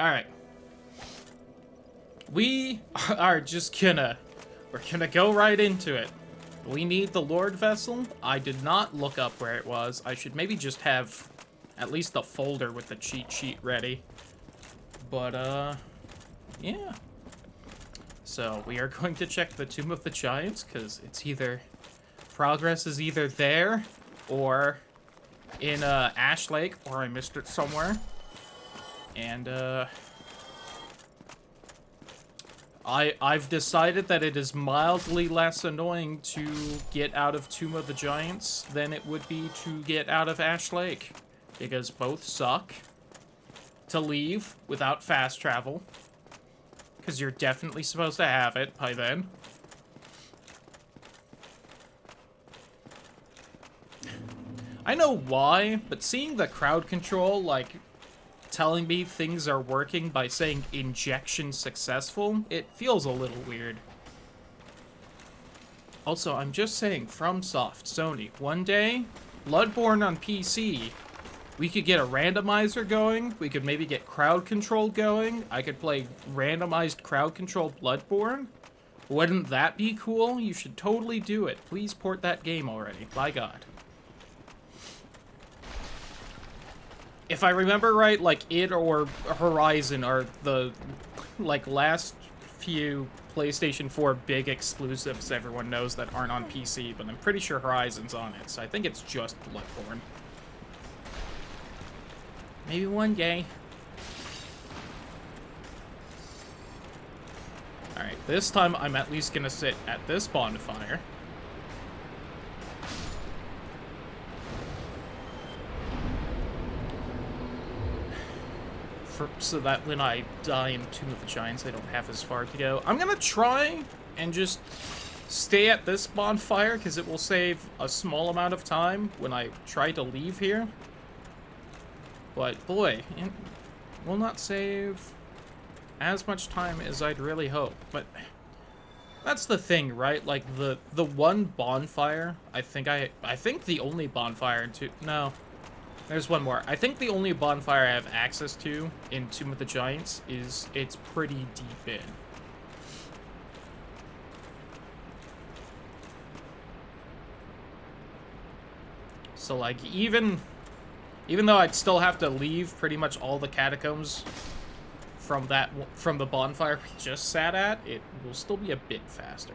Alright. We are just gonna... We're gonna go right into it. We need the Lord Vessel. I did not look up where it was. I should maybe just have at least the folder with the cheat sheet ready. But, yeah. So, we are going to check the Tomb of the Giants, because it's either... Progress is either there, or in, Ash Lake, or I missed it somewhere. And, I've decided that it is mildly less annoying to get out of Tomb of the Giants than it would be to get out of Ash Lake. Because both suck to leave without fast travel. Because you're definitely supposed to have it by then. I know why, but seeing the crowd control, like, telling me things are working by saying injection successful, it feels a little weird. Also, I'm just saying, FromSoft, Sony, one day, Bloodborne on PC, we could get a randomizer going, we could maybe get crowd control going, I could play randomized crowd control Bloodborne. Wouldn't that be cool? You should totally do it. Please port that game already, by God. If I remember right, like, it or Horizon are the, like, last few PlayStation 4 big exclusives everyone knows that aren't on PC, but I'm pretty sure Horizon's on it, so I think it's just Bloodborne. Maybe one day. Alright, this time I'm at least gonna sit at this bonfire. So that when I die in Tomb of the Giants, I don't have as far to go. I'm gonna try and just stay at this bonfire, because it will save a small amount of time when I try to leave here. But, boy, it will not save as much time as I'd really hope. But that's the thing, right? Like, the one bonfire, I think the only bonfire in no. There's one more. I think the only bonfire I have access to in Tomb of the Giants is it's pretty deep in. So, like, even though I'd still have to leave pretty much all the catacombs from the bonfire we just sat at, it will still be a bit faster.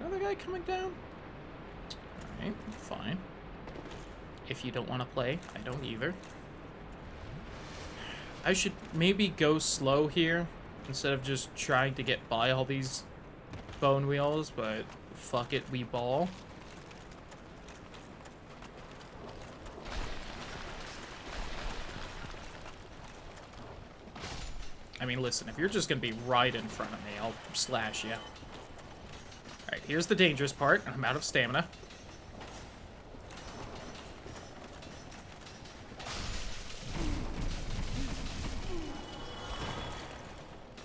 Another guy coming down? Alright, fine. If you don't want to play, I don't either. I should maybe go slow here instead of just trying to get by all these bone wheels, but fuck it, we ball. I mean, listen, if you're just gonna be right in front of me, I'll slash you. Alright, here's the dangerous part. I'm out of stamina.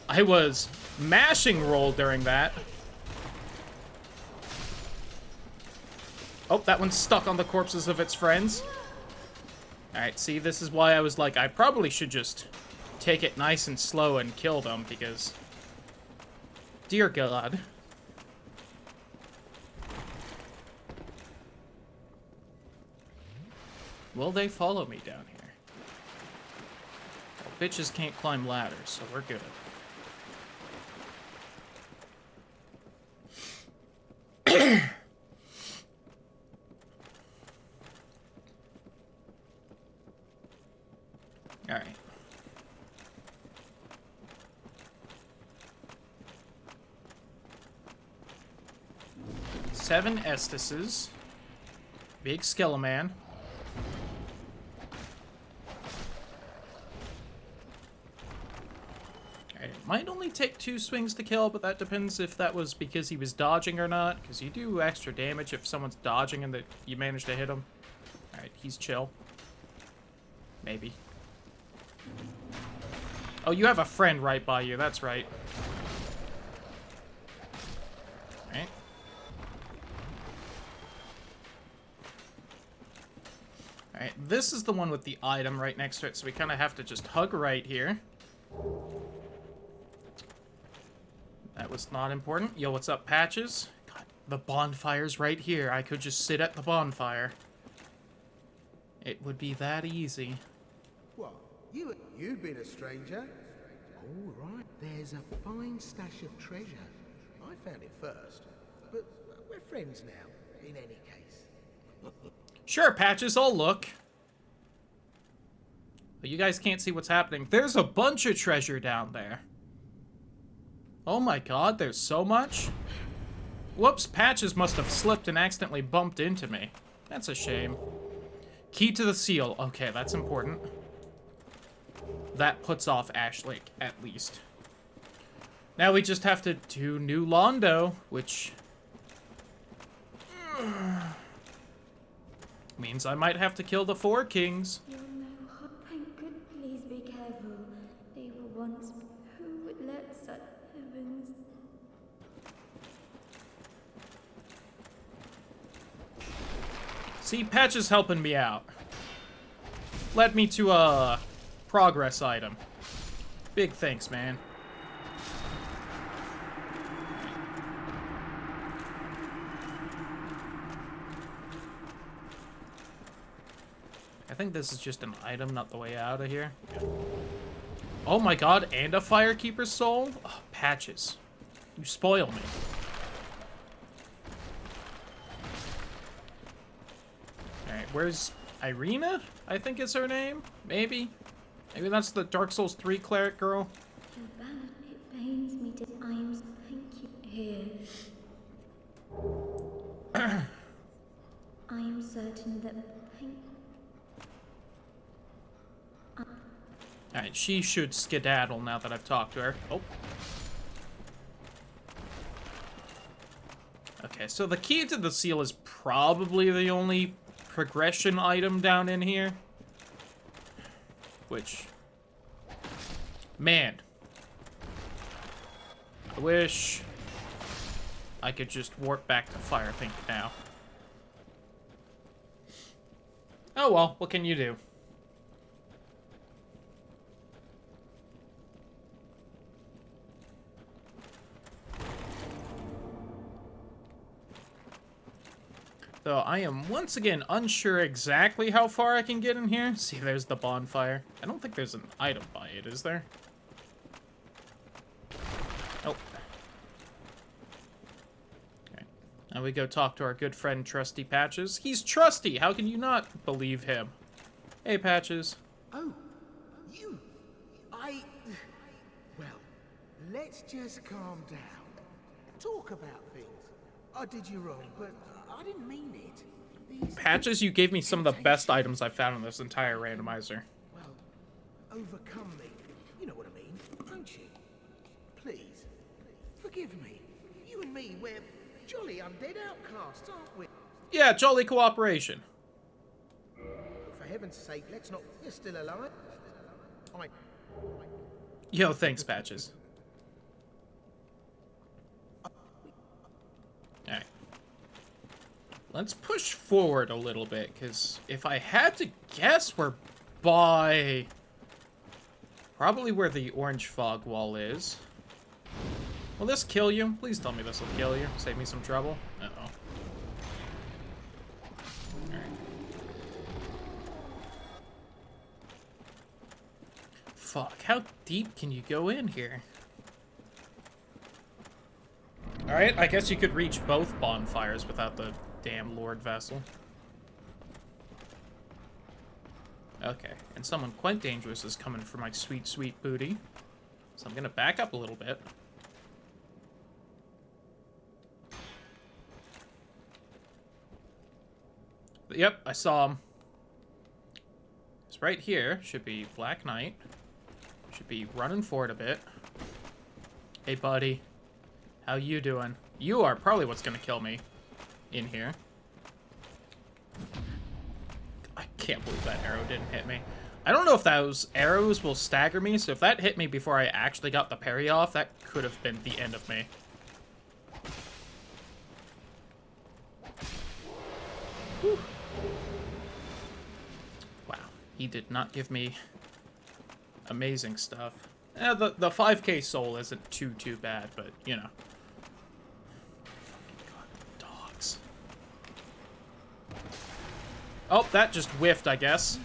I was mashing roll during that. Oh, that one's stuck on the corpses of its friends. Alright, see, this is why I was like, I probably should just take it nice and slow and kill them, because... Dear God. Will they follow me down here? Well, bitches can't climb ladders, so we're good. Alright. Seven Estises. Big Skeleman. Alright, it might only take 2 swings to kill, but that depends if that was because he was dodging or not, because you do extra damage if someone's dodging and that you manage to hit him. Alright, he's chill. Maybe. Oh, you have a friend right by you, that's right. Alright. Alright, this is the one with the item right next to it, so we kind of have to just hug right here. That was not important. Yo, what's up, Patches? God, the bonfire's right here. I could just sit at the bonfire. It would be that easy. What? You've been a stranger? All right. There's a fine stash of treasure. I found it first, but we're friends now, in any case. Sure, Patches, I'll look. But you guys can't see what's happening. There's a bunch of treasure down there. Oh my god, there's so much. Whoops, Patches must have slipped and accidentally bumped into me. That's a shame. Key to the seal. Okay, that's important. That puts off Ashley, at least. Now we just have to do New Londo, which means I might have to kill the 4 kings. You're no hot. Thank good. Please be careful. They were once. Who would let such heavens? See, Patch is helping me out. Led me to a progress item. Big thanks, man. I think this is just an item, not the way out of here. Yeah. Oh my god, and a Firekeeper's soul? Oh, Patches. You spoil me. Alright, where's Irina? I think is her name? Maybe? Maybe that's the Dark Souls 3 cleric girl? The banner, it pains me to. I'm. Thank you. Here. I am certain that. Alright, she should skedaddle now that I've talked to her. Oh. Okay, so the key to the seal is probably the only progression item down in here. Which... man. I wish I could just warp back to Firepink now. Oh well, what can you do? So I am once again unsure exactly how far I can get in here. See, there's the bonfire. I don't think there's an item by it, is there? Oh. Okay. Now we go talk to our good friend Trusty Patches. He's trusty! How can you not believe him? Hey, Patches. Oh, you. Well, let's just calm down. Talk about things. I did you wrong, but I didn't mean it. These Patches, you gave me some of the best items I've found in this entire randomizer. Well, overcome me. You know what I mean, don't you? Please, forgive me. You and me, we're jolly undead outcasts, aren't we? Yeah, jolly cooperation. For heaven's sake, let's not... You're still alive? Yo, thanks, Patches. Alright. Let's push forward a little bit, because if I had to guess, we're by... probably where the orange fog wall is. Will this kill you? Please tell me this will kill you. Save me some trouble. Uh-oh. Alright. Fuck, how deep can you go in here? Alright, I guess you could reach both bonfires without the damn Lord Vessel. Okay, and someone quite dangerous is coming for my sweet, sweet booty. So I'm gonna back up a little bit. Yep, I saw him. It's right here. Should be Black Knight. Should be running forward a bit. Hey, buddy. How you doing? You are probably what's gonna kill me in here. I can't believe that arrow didn't hit me. I don't know if those arrows will stagger me, so if that hit me before I actually got the parry off, that could have been the end of me. Whew. Wow, he did not give me amazing stuff. The 5k soul isn't too bad, but, you know. Fucking God, dogs. Oh, that just whiffed, I guess.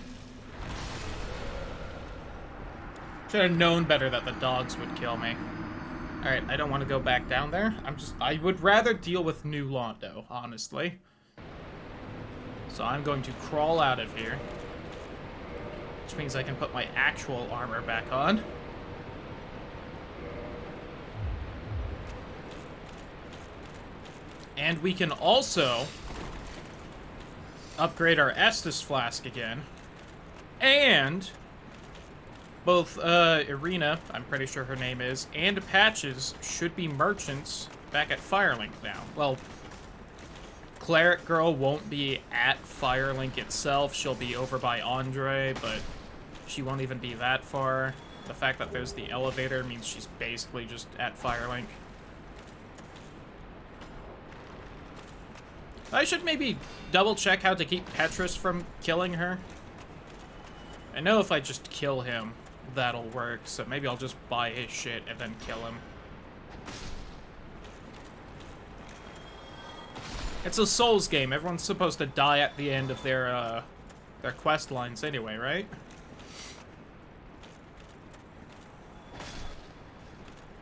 Should have known better that the dogs would kill me. Alright, I don't want to go back down there. I would rather deal with New Londo, honestly. So I'm going to crawl out of here. Which means I can put my actual armor back on. And we can also upgrade our Estus Flask again. And both Irina, I'm pretty sure her name is, and Patches should be merchants back at Firelink now. Well, Cleric Girl won't be at Firelink itself. She'll be over by Andre, but she won't even be that far. The fact that there's the elevator means she's basically just at Firelink. I should maybe double check how to keep Petrus from killing her. I know if I just kill him, that'll work, so maybe I'll just buy his shit and then kill him. It's a Souls game. Everyone's supposed to die at the end of their quest lines anyway, right?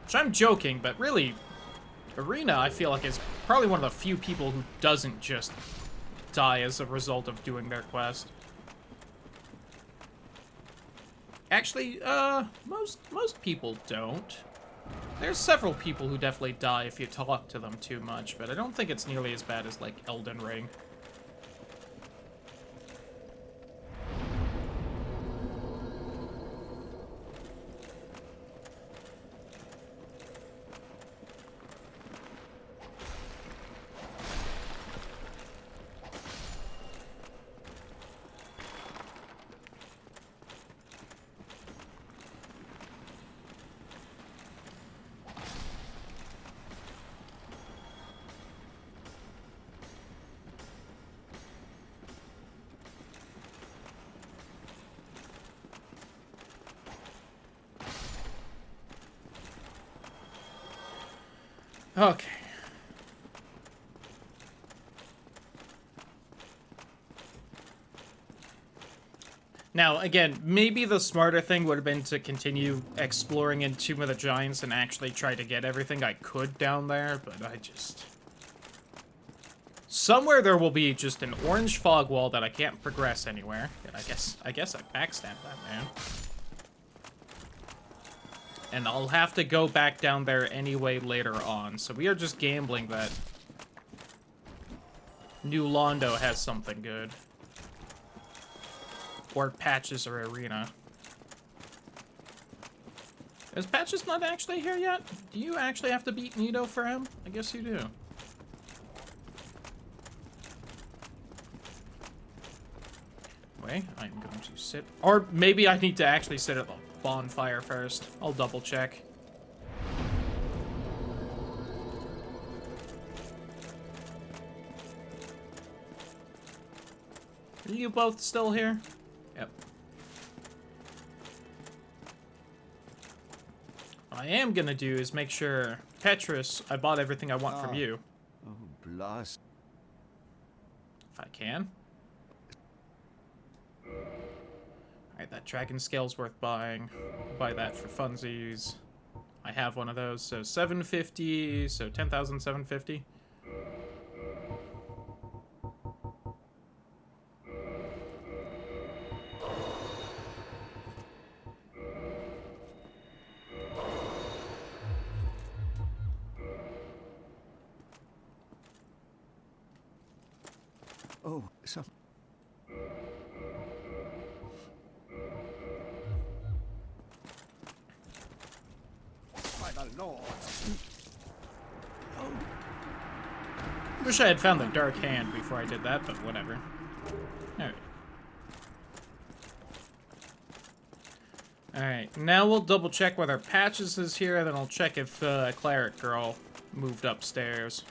Which I'm joking, but really, Irina, I feel like, is probably one of the few people who doesn't just die as a result of doing their quest. Actually, most people don't. There's several people who definitely die if you talk to them too much, but I don't think it's nearly as bad as, like, Elden Ring. Okay. Now, again, maybe the smarter thing would have been to continue exploring in Tomb of the Giants and actually try to get everything I could down there, but I just... Somewhere there will be just an orange fog wall that I can't progress anywhere. And I guess I backstabbed that man. And I'll have to go back down there anyway later on. So we are just gambling that New Londo has something good. Or Patches or Irina. Is Patches not actually here yet? Do you actually have to beat Nito for him? I guess you do. Wait, I'm going to sit... Or maybe I need to actually sit at the bonfire first. I'll double check. Are you both still here? Yep. What I am gonna do is make sure, Petrus, I bought everything I want from you. Oh, blast. If I can. Alright, that dragon scale's worth buying. I'll buy that for funsies. I have one of those, so 750, so 10,750. Oh, some... By the Lord. Oh. Wish I had found the dark hand before I did that, but whatever. Alright. Alright, now we'll double check whether Patches is here, then I'll check if Cleric Girl moved upstairs.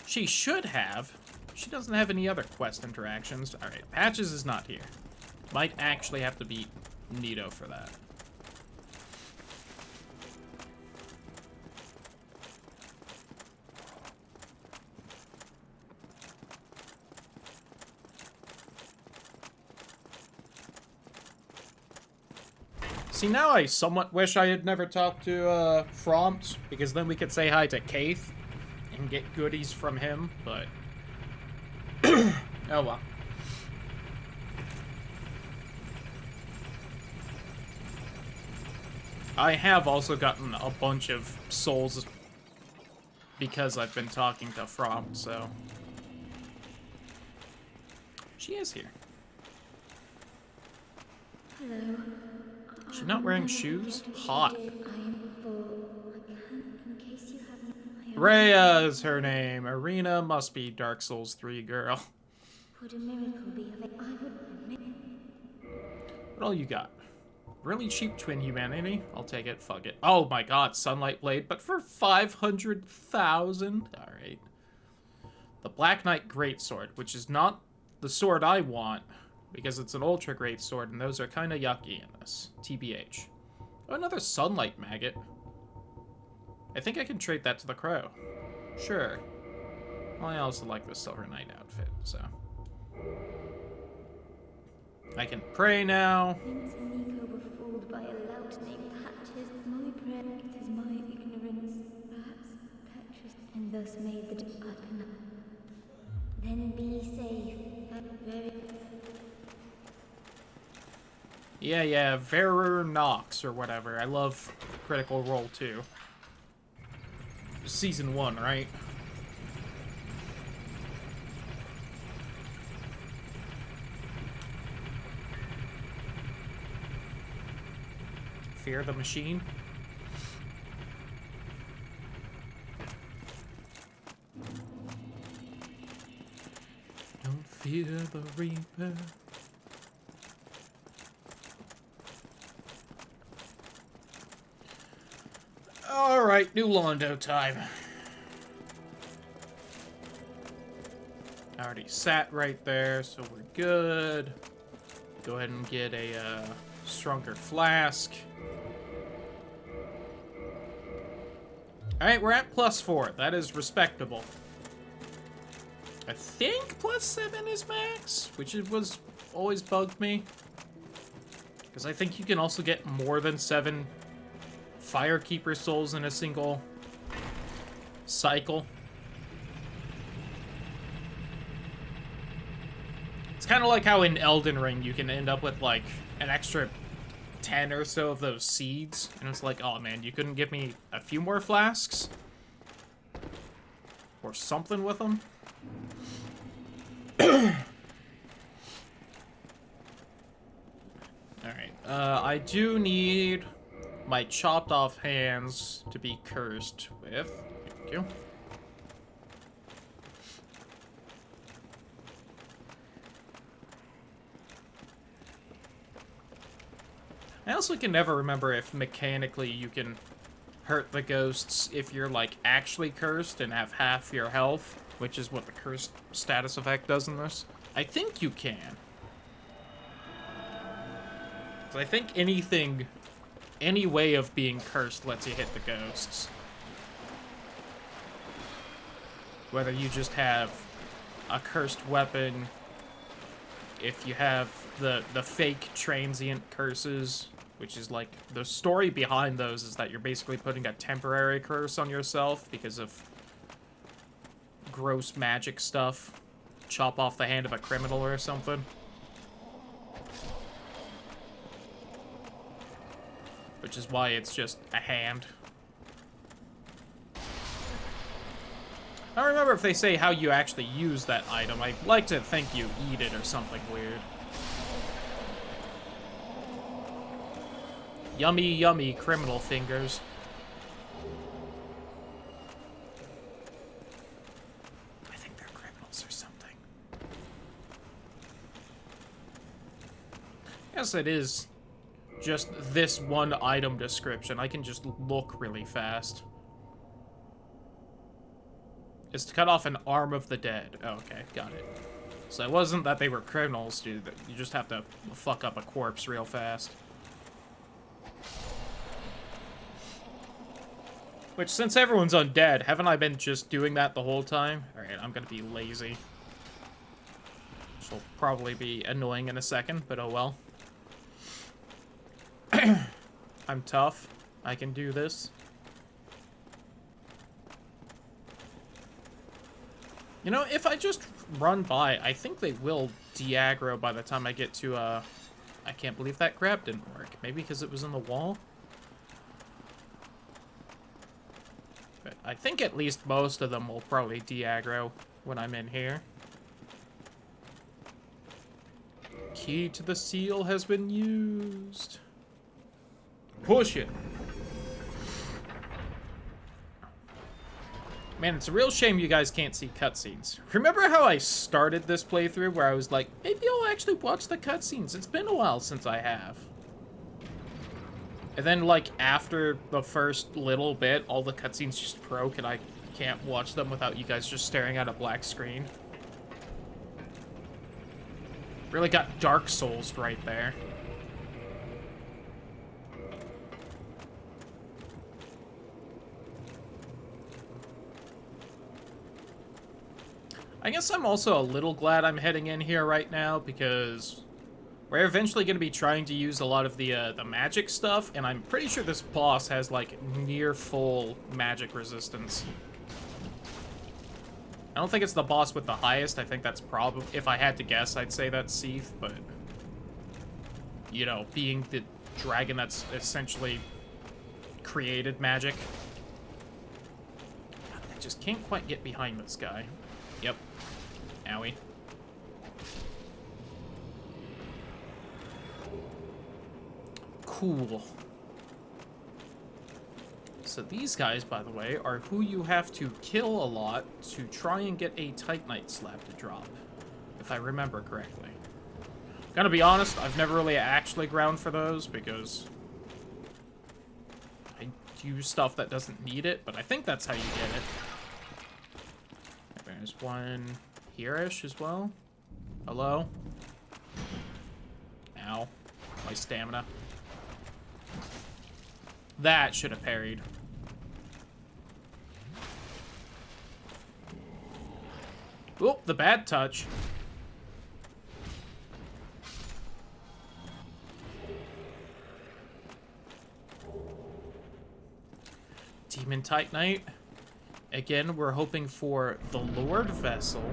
She should have. She doesn't have any other quest interactions. Alright, Patches is not here. Might actually have to beat Nito for that. See, now I somewhat wish I had never talked to, Frompt, because then we could say hi to Kaith and get goodies from him, but... oh well. I have also gotten a bunch of souls because I've been talking to Frompt, so... She is here. Hello. She's not wearing shoes? Hot. I am full. I can't, in case you haven't... Rhea is her name. Arena must be Dark Souls 3 girl. Would a miracle be of it? I would admit. What all you got? Really cheap twin humanity? I'll take it. Fuck it. Oh my god, Sunlight Blade, but for 500,000? Alright. The Black Knight Greatsword, which is not the sword I want, because it's an ultra great sword, and those are kind of yucky in this. TBH. Oh, another Sunlight Maggot. I think I can trade that to the Crow. Sure. Well, I also like the Silver Knight outfit, so... I can pray now. Prince and Nico were fooled by a lout named Hatches. My prayer, it is my ignorance. Perhaps Petrus, and thus made the... Then be safe. Very... Yeah, Verer Nox or whatever. I love Critical Role too. Season 1, right? Fear the Machine. Don't fear the Reaper. Alright, new Londo time. I already sat right there, so we're good. Go ahead and get a stronger flask. Alright, we're at +4. That is respectable. I think +7 is max, which was always bugged me. Because I think you can also get more than 7 Firekeeper souls in a single cycle. It's kind of like how in Elden Ring you can end up with like an extra 10 or so of those seeds, and it's like, oh man, you couldn't give me a few more flasks? Or something with them? Alright, I do need my chopped off hands to be cursed with. Thank you. I also can never remember if mechanically you can hurt the ghosts if you're like actually cursed and have half your health, which is what the cursed status effect does in this. I think you can. 'Cause I think any way of being cursed lets you hit the ghosts. Whether you just have a cursed weapon, if you have the fake transient curses, which is like, the story behind those is that you're basically putting a temporary curse on yourself because of gross magic stuff. Chop off the hand of a criminal or something. Which is why it's just a hand. I don't remember if they say how you actually use that item. I'd like to think you eat it or something weird. Yummy, yummy criminal fingers. I think they're criminals or something. Yes, it is just this one item description. I can just look really fast. Is to cut off an arm of the dead. Oh, okay, got it. So it wasn't that they were criminals, dude. You just have to fuck up a corpse real fast. Which, since everyone's undead, haven't I been just doing that the whole time? Alright, I'm gonna be lazy. Which will probably be annoying in a second, but oh well. I'm tough. I can do this. You know, if I just run by, I think they will de-aggro by the time I get to, I can't believe that grab didn't work. Maybe because it was in the wall? But I think at least most of them will probably de-aggro when I'm in here. Key to the seal has been used. Push it. Man, it's a real shame you guys can't see cutscenes. Remember how I started this playthrough where I was like, maybe I'll actually watch the cutscenes. It's been a while since I have. And then, like, after the first little bit, all the cutscenes just broke and I can't watch them without you guys just staring at a black screen. Really got Dark Souls right there. I guess I'm also a little glad I'm heading in here right now because we're eventually going to be trying to use a lot of the magic stuff, and I'm pretty sure this boss has like near full magic resistance. I don't think it's the boss with the highest. I think that's probably, if I had to guess, I'd say that's Seath, but you know, being the dragon that's essentially created magic. I just can't quite get behind this guy. Yep. Owie. Cool. So these guys, by the way, are who you have to kill a lot to try and get a Titanite slab to drop, if I remember correctly. Gonna be honest, I've never really actually ground for those because I use stuff that doesn't need it, but I think that's how you get it. There's one here-ish as well. Hello? Ow. My stamina. That should have parried. Oop, the bad touch. Demon Titanite. Again, we're hoping for the Lord Vessel.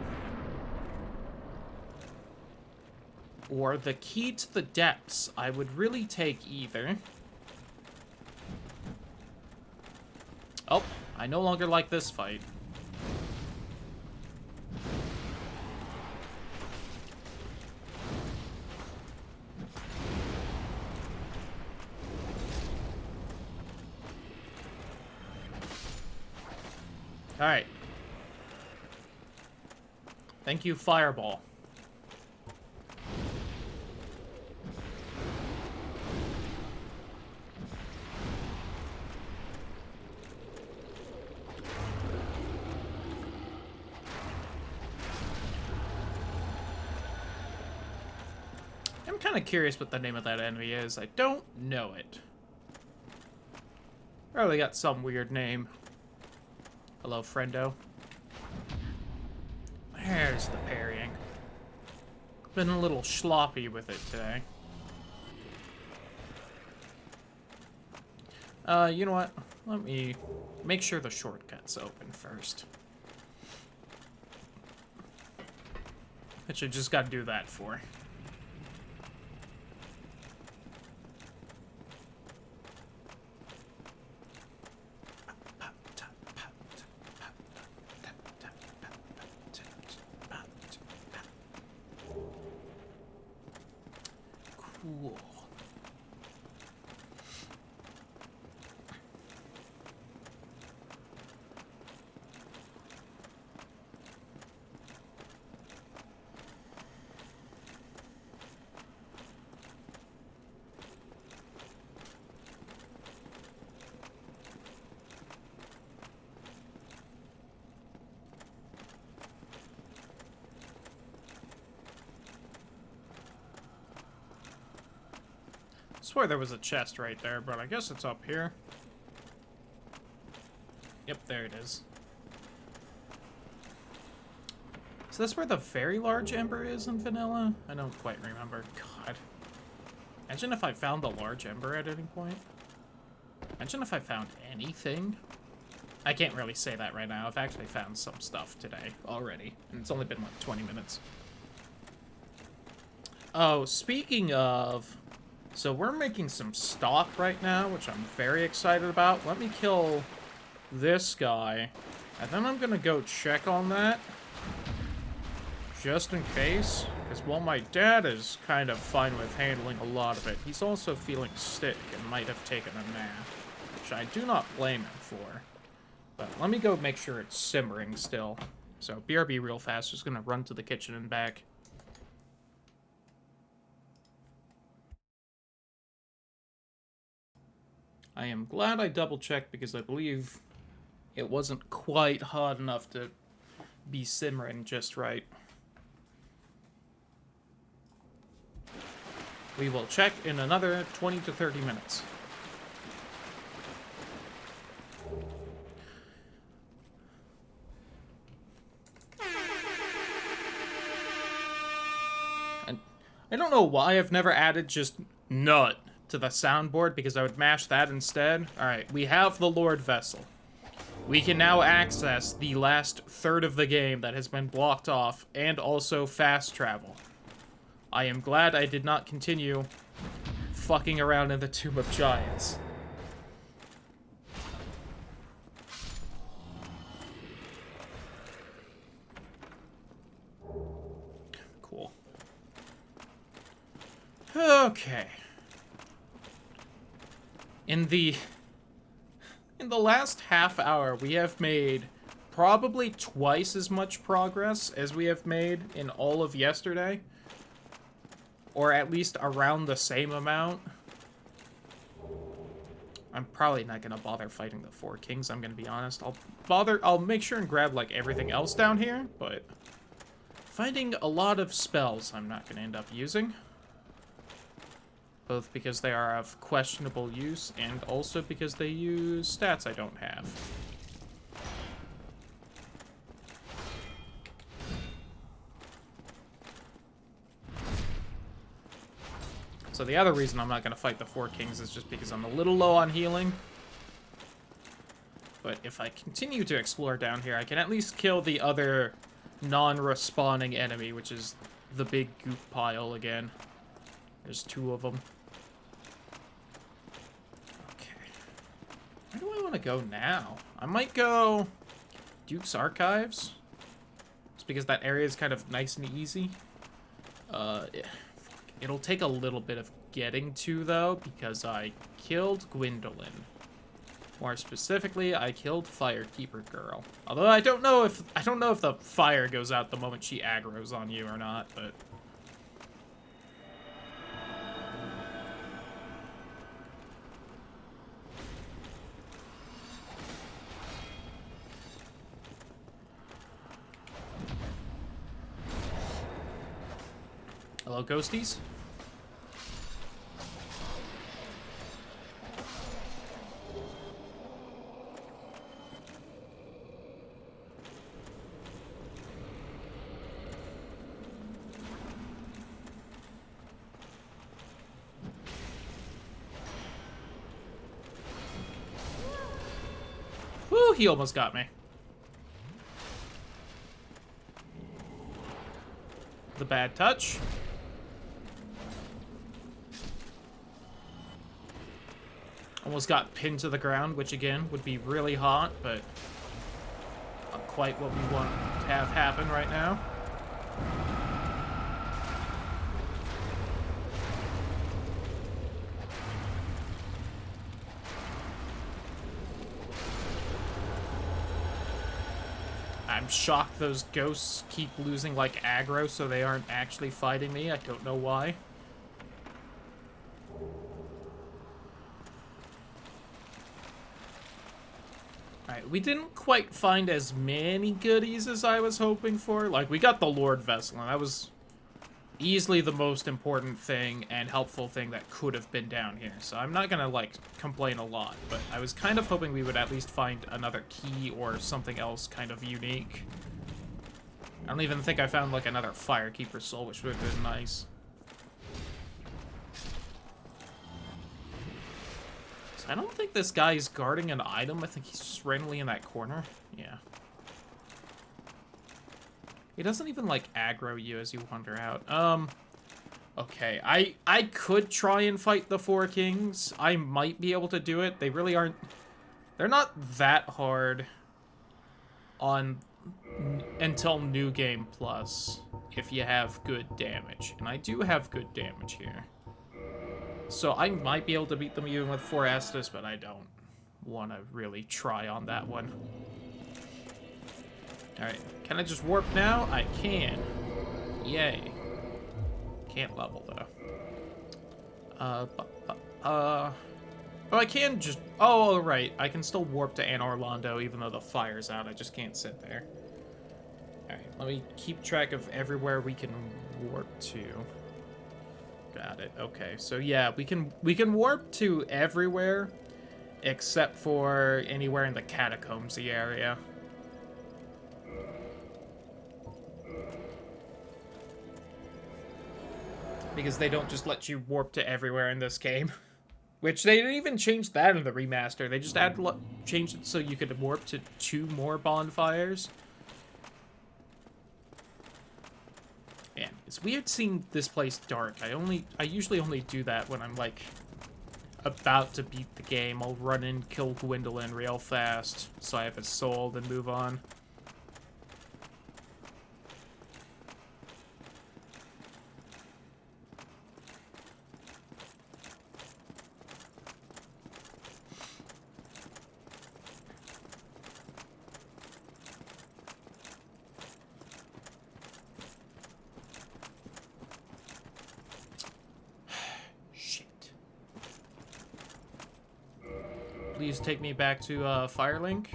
Or the Key to the Depths. I would really take either. Oh, I no longer like this fight. Alright. Thank you, Fireball. I'm kind of curious what the name of that enemy is. I don't know it. Probably got some weird name. Hello, friendo. There's the parrying. Been a little sloppy with it today. You know what? Let me make sure the shortcut's open first. Which I just gotta do that for. Cool. I swear there was a chest right there, but I guess it's up here. Yep, there it is. So that's where the very large ember is in vanilla? I don't quite remember. God. Imagine if I found the large ember at any point. Imagine if I found anything. I can't really say that right now. I've actually found some stuff today already, and it's only been like 20 minutes. Oh, speaking of, so we're making some stock right now, which I'm very excited about. Let me kill this guy, and then I'm gonna go check on that, just in case, because while my dad is kind of fine with handling a lot of it, he's also feeling sick and might have taken a nap, which I do not blame him for. But let me go make sure it's simmering still. So, BRB real fast, just gonna run to the kitchen and back. I am glad I double-checked because I believe it wasn't quite hot enough to be simmering just right. We will check in another 20 to 30 minutes. And I don't know why I've never added just nut to the soundboard, because I would mash that instead. Alright, we have the Lord Vessel. We can now access the last third of the game that has been blocked off, and also fast travel. I am glad I did not continue fucking around in the Tomb of Giants. Cool. Okay. In the last half hour, we have made probably twice as much progress as we have made in all of yesterday. Or at least around the same amount. I'm probably not gonna bother fighting the Four Kings, I'm gonna be honest. I'll make sure and grab, like, everything else down here, but finding a lot of spells I'm not gonna end up using. Both because they are of questionable use, and also because they use stats I don't have. So the other reason I'm not going to fight the Four Kings is just because I'm a little low on healing. But if I continue to explore down here, I can at least kill the other non-respawning enemy, which is the big goop pile again. There's two of them. Where do I want to go now? I might go Duke's Archives. Just because that area is kind of nice and easy. It'll take a little bit of getting to, though, because I killed Gwendolyn. More specifically, I killed Firekeeper Girl. Although I don't know if the fire goes out the moment she aggro's on you or not, but hello, ghosties? Woo, he almost got me. The bad touch. Almost got pinned to the ground, which again would be really hot, but not quite what we want to have happen right now. I'm shocked those ghosts keep losing like aggro, so they aren't actually fighting me. I don't know why. Alright, we didn't quite find as many goodies as I was hoping for. Like, we got the Lord Vessel, and that was easily the most important thing and helpful thing that could have been down here. So I'm not gonna, like, complain a lot, but I was kind of hoping we would at least find another key or something else kind of unique. I don't even think I found, like, another Firekeeper Soul, which would have been nice. So I don't think this guy is guarding an item. I think he's just randomly in that corner. Yeah. He doesn't even, like, aggro you as you wander out. Okay. I could try and fight the Four Kings. I might be able to do it. They really aren't... They're not that hard on... until New Game Plus, if you have good damage. And I do have good damage here. So I might be able to beat them even with 4 Estus, but I don't want to really try on that one. Alright, can I just warp now? I can. Yay. Can't level, though. Oh, I can just... Oh, right. I can still warp to Anne Orlando, even though the fire's out. I just can't sit there. Alright, let me keep track of everywhere we can warp to. Got it. Okay, so yeah, we can warp to everywhere except for anywhere in the Catacombsy area. Because they don't just let you warp to everywhere in this game. Which they didn't even change that in the remaster. They just changed it so you could warp to 2 more bonfires. Man, it's weird seeing this place dark. I usually only do that when I'm, like, about to beat the game. I'll run in, kill Gwendolyn real fast, so I have his soul, then move on. Please take me back to Firelink.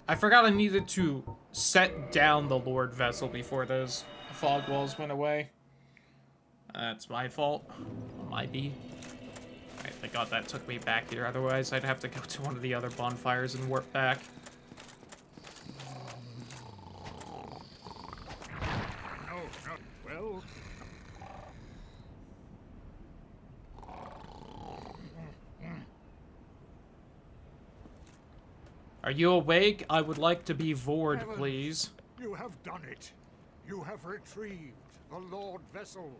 I forgot I needed to set down the Lord Vessel before those fog walls went away. That's my fault. Might be. Alright, thank God that took me back here. Otherwise, I'd have to go to one of the other bonfires and warp back. No, not well. Are you awake? I would like to be Vord, Heavens, please. You have done it. You have retrieved the Lord Vessel.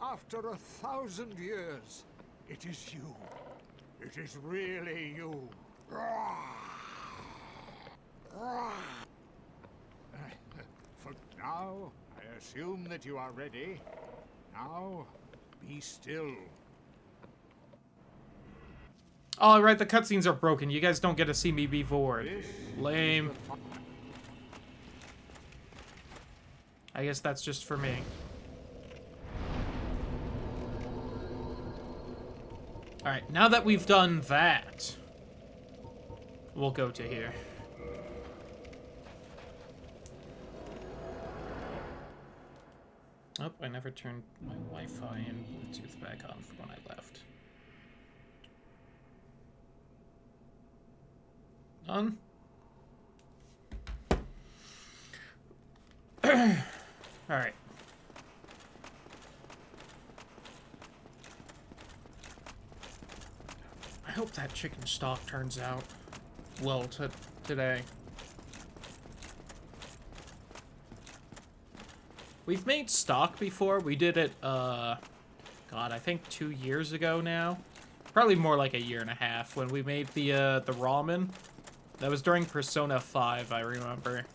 After 1,000 years, it is you. It is really you. For now, I assume that you are ready. Now, be still. Oh, right, the cutscenes are broken. You guys don't get to see me be Vord. Lame. I guess that's just for me. Alright, now that we've done that, we'll go to here. Oh, I never turned my Wi-Fi and Bluetooth back on from when I left. Done. Alright. I hope that chicken stock turns out well today. We've made stock before. We did it, God, I think 2 years ago now. Probably more like 1.5 years when we made the ramen. That was during Persona 5, I remember.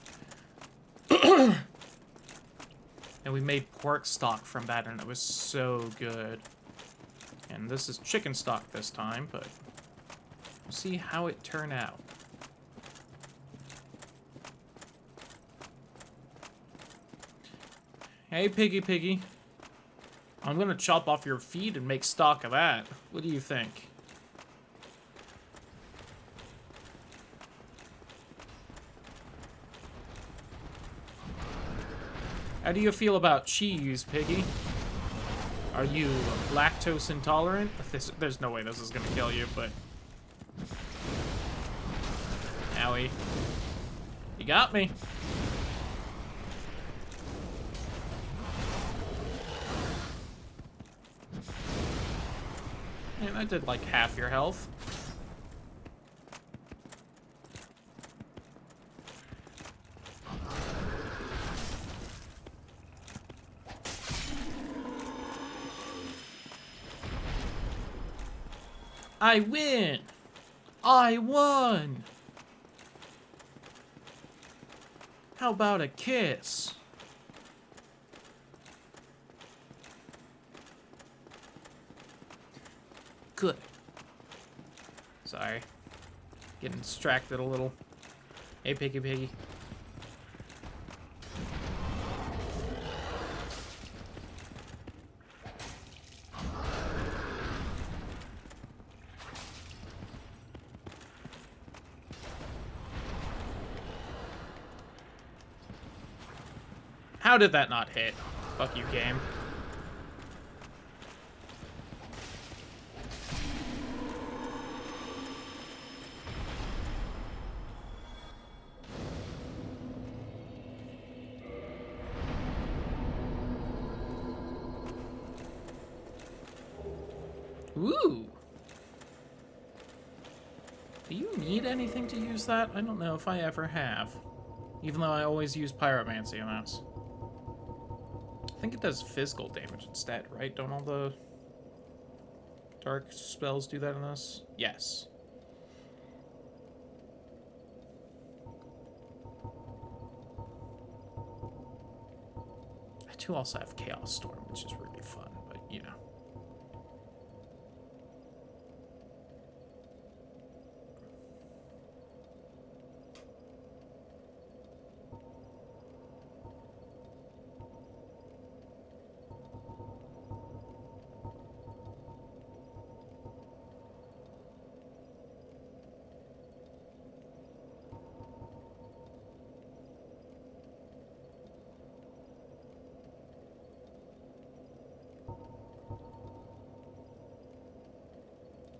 And we made pork stock from that, and it was so good. And this is chicken stock this time, but we'll see how it turned out. Hey, Piggy Piggy. I'm gonna chop off your feet and make stock of that. What do you think? How do you feel about cheese, Piggy? Are you lactose intolerant? There's no way this is gonna kill you, but... Owie. You got me. And I did like half your health. I win! I won! How about a kiss? Good. Sorry. Getting distracted a little. Hey, Piggy. How did that not hit? Fuck you, game. Ooh. Do you need anything to use that? I don't know if I ever have. Even though I always use pyromancy on this. I think it does physical damage instead, right? Don't all the dark spells do that in this? Yes. I do also have Chaos Storm, which is really fun, but you know.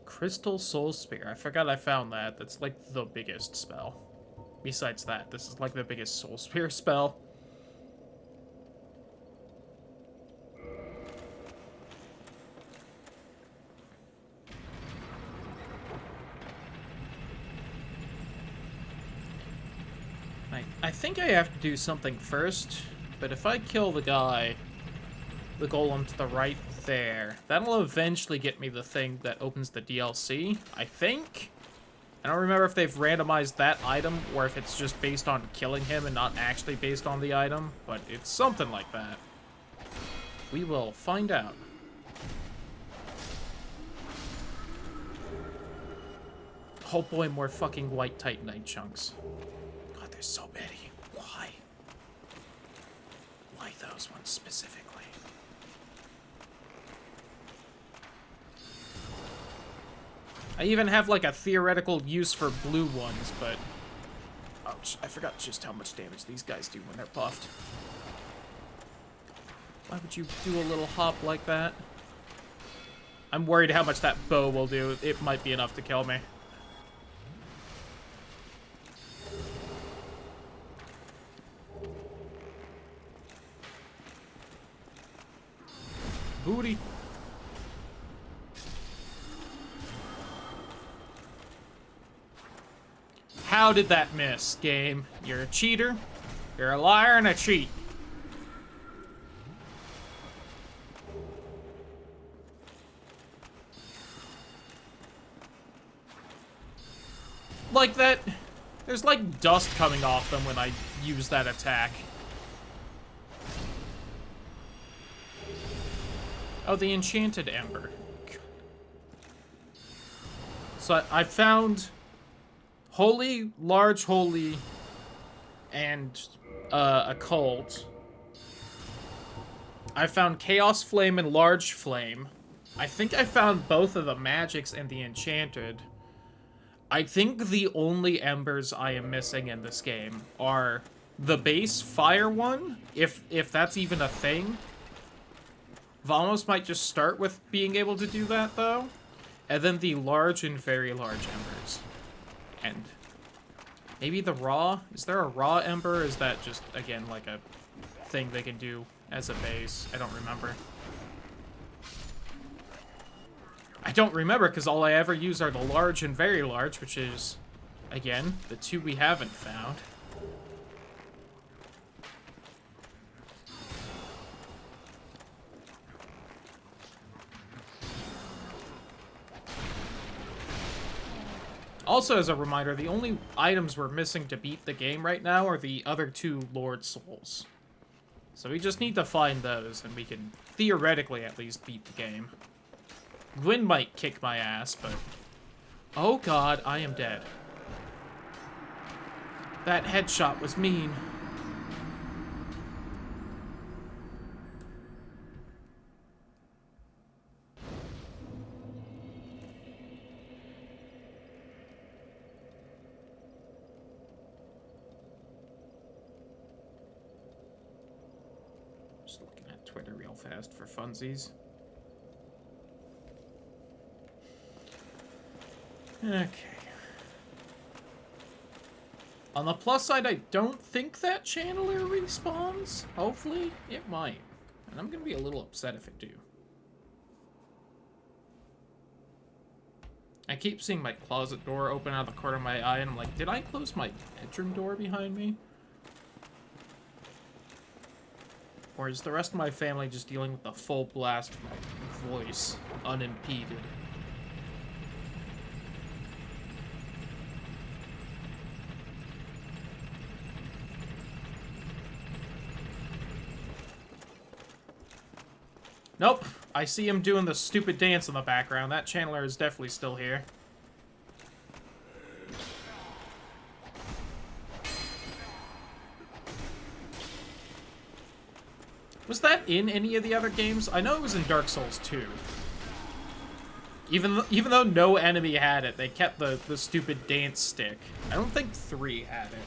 Crystal Soul Spear. I forgot I found that. That's like the biggest spell. Besides that, this is like the biggest Soul Spear spell. I think I have to do something first, but if I kill the guy, the golem to the right there, that'll eventually get me the thing that opens the DLC, I think? I don't remember if they've randomized that item, or if it's just based on killing him and not actually based on the item, but it's something like that. We will find out. Oh boy, more fucking white Titanite chunks. God, there's so many. Why? Why those ones specifically? I even have like a theoretical use for blue ones, but... Ouch, I forgot just how much damage these guys do when they're buffed. Why would you do a little hop like that? I'm worried how much that bow will do. It might be enough to kill me. Booty. How did that miss, game? You're a cheater, you're a liar, and a cheat. Like that, there's like dust coming off them when I use that attack. Oh, the Enchanted Ember. So I found Holy, Large Holy, and Occult. I found Chaos Flame and Large Flame. I think I found both of the Magics and the Enchanted. I think the only Embers I am missing in this game are the base Fire one, if that's even a thing. Vamos might just start with being able to do that, though. And then the large and very large embers. And maybe the raw? Is there a raw ember, or is that just, again, like a thing they can do as a base? I don't remember. I don't remember, because all I ever use are the large and very large, which is, again, the two we haven't found. Also, as a reminder, the only items we're missing to beat the game right now are the other two Lord Souls. So we just need to find those, and we can theoretically at least beat the game. Gwyn might kick my ass, but... Oh god, I am dead. That headshot was mean. Just looking at Twitter real fast for funsies. Okay. On the plus side, I don't think that channeler respawns. Hopefully, it might. And I'm gonna be a little upset if it do. I keep seeing my closet door open out of the corner of my eye, and I'm like, did I close my bedroom door behind me? Or is the rest of my family just dealing with the full blast of my voice, unimpeded? Nope. I see him doing the stupid dance in the background. That channeler is definitely still here. Was that in any of the other games? I know it was in Dark Souls 2. Even though no enemy had it, they kept the stupid dance stick. I don't think 3 had it.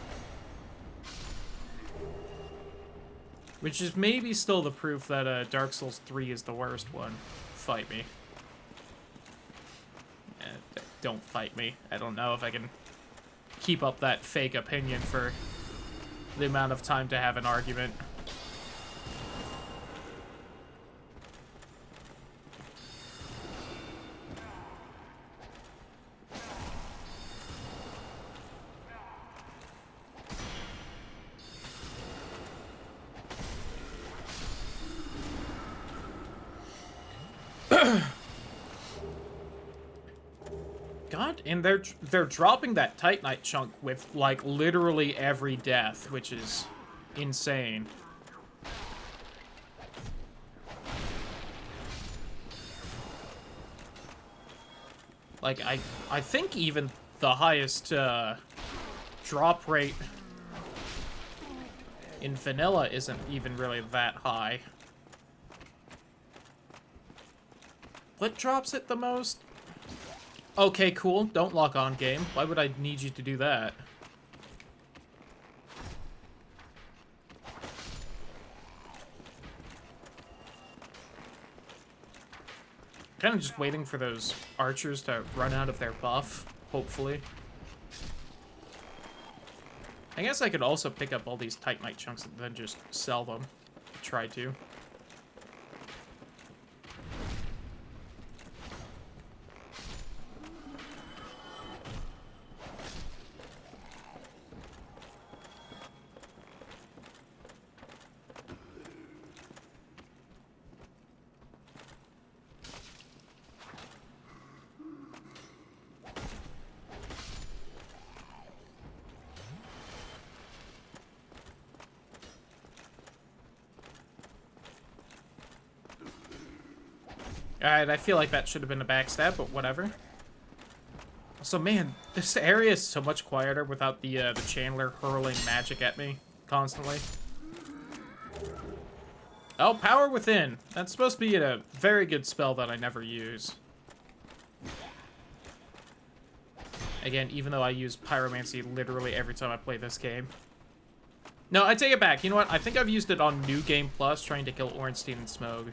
Which is maybe still the proof that Dark Souls 3 is the worst one. Fight me. Don't fight me. I don't know if I can keep up that fake opinion for the amount of time to have an argument. God, and they're dropping that Titanite chunk with, like, literally every death, which is insane. Like, I think even the highest drop rate in vanilla isn't even really that high. What drops it the most? Okay, cool. Don't lock on, game. Why would I need you to do that? Kind of just waiting for those archers to run out of their buff, hopefully. I guess I could also pick up all these Titanite chunks and then just sell them. Try to. Alright, I feel like that should have been a backstab, but whatever. So, man, this area is so much quieter without the channeler hurling magic at me constantly. Oh, Power Within. That's supposed to be a very good spell that I never use. Again, even though I use Pyromancy literally every time I play this game. No, I take it back. You know what? I think I've used it on New Game Plus trying to kill Ornstein and Smough.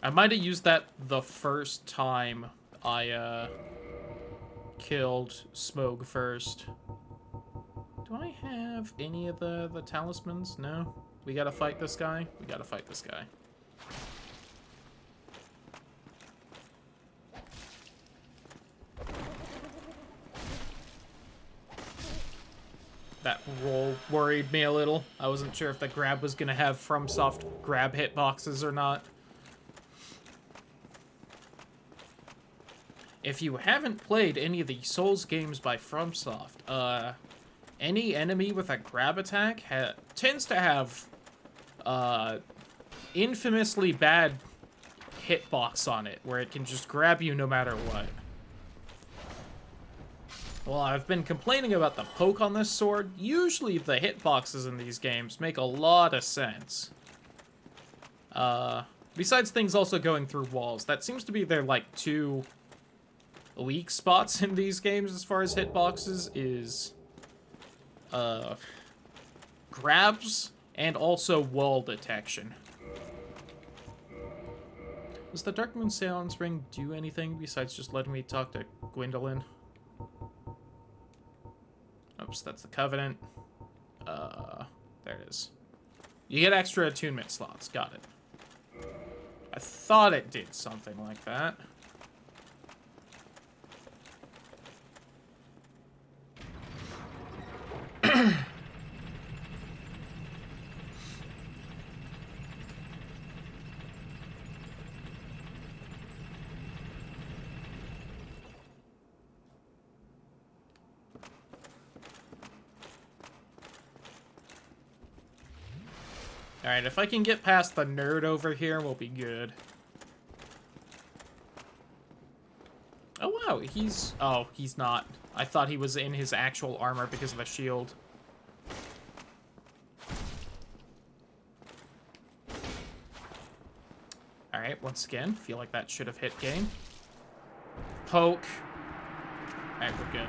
I might have used that the first time I killed Smough first. Do I have any of the talismans? No? We gotta fight this guy? We gotta fight this guy. That roll worried me a little. I wasn't sure if the grab was gonna have FromSoft grab hitboxes or not. If you haven't played any of the Souls games by FromSoft, any enemy with a grab attack tends to have infamously bad hitbox on it, where it can just grab you no matter what. Well, I've been complaining about the poke on this sword. Usually the hitboxes in these games make a lot of sense. Besides things also going through walls. That seems to be their, like, two weak spots in these games as far as hitboxes is grabs and also wall detection. Does the Darkmoon Seance Ring do anything besides just letting me talk to Gwendolyn? Oops, that's the Covenant. There it is. You get extra attunement slots. Got it. I thought it did something like that. Alright, if I can get past the nerd over here, we'll be good. Oh, wow, he's... Oh, he's not. I thought he was in his actual armor because of the shield. Alright, once again, feel like that should have hit game. Poke. Alright, we're good.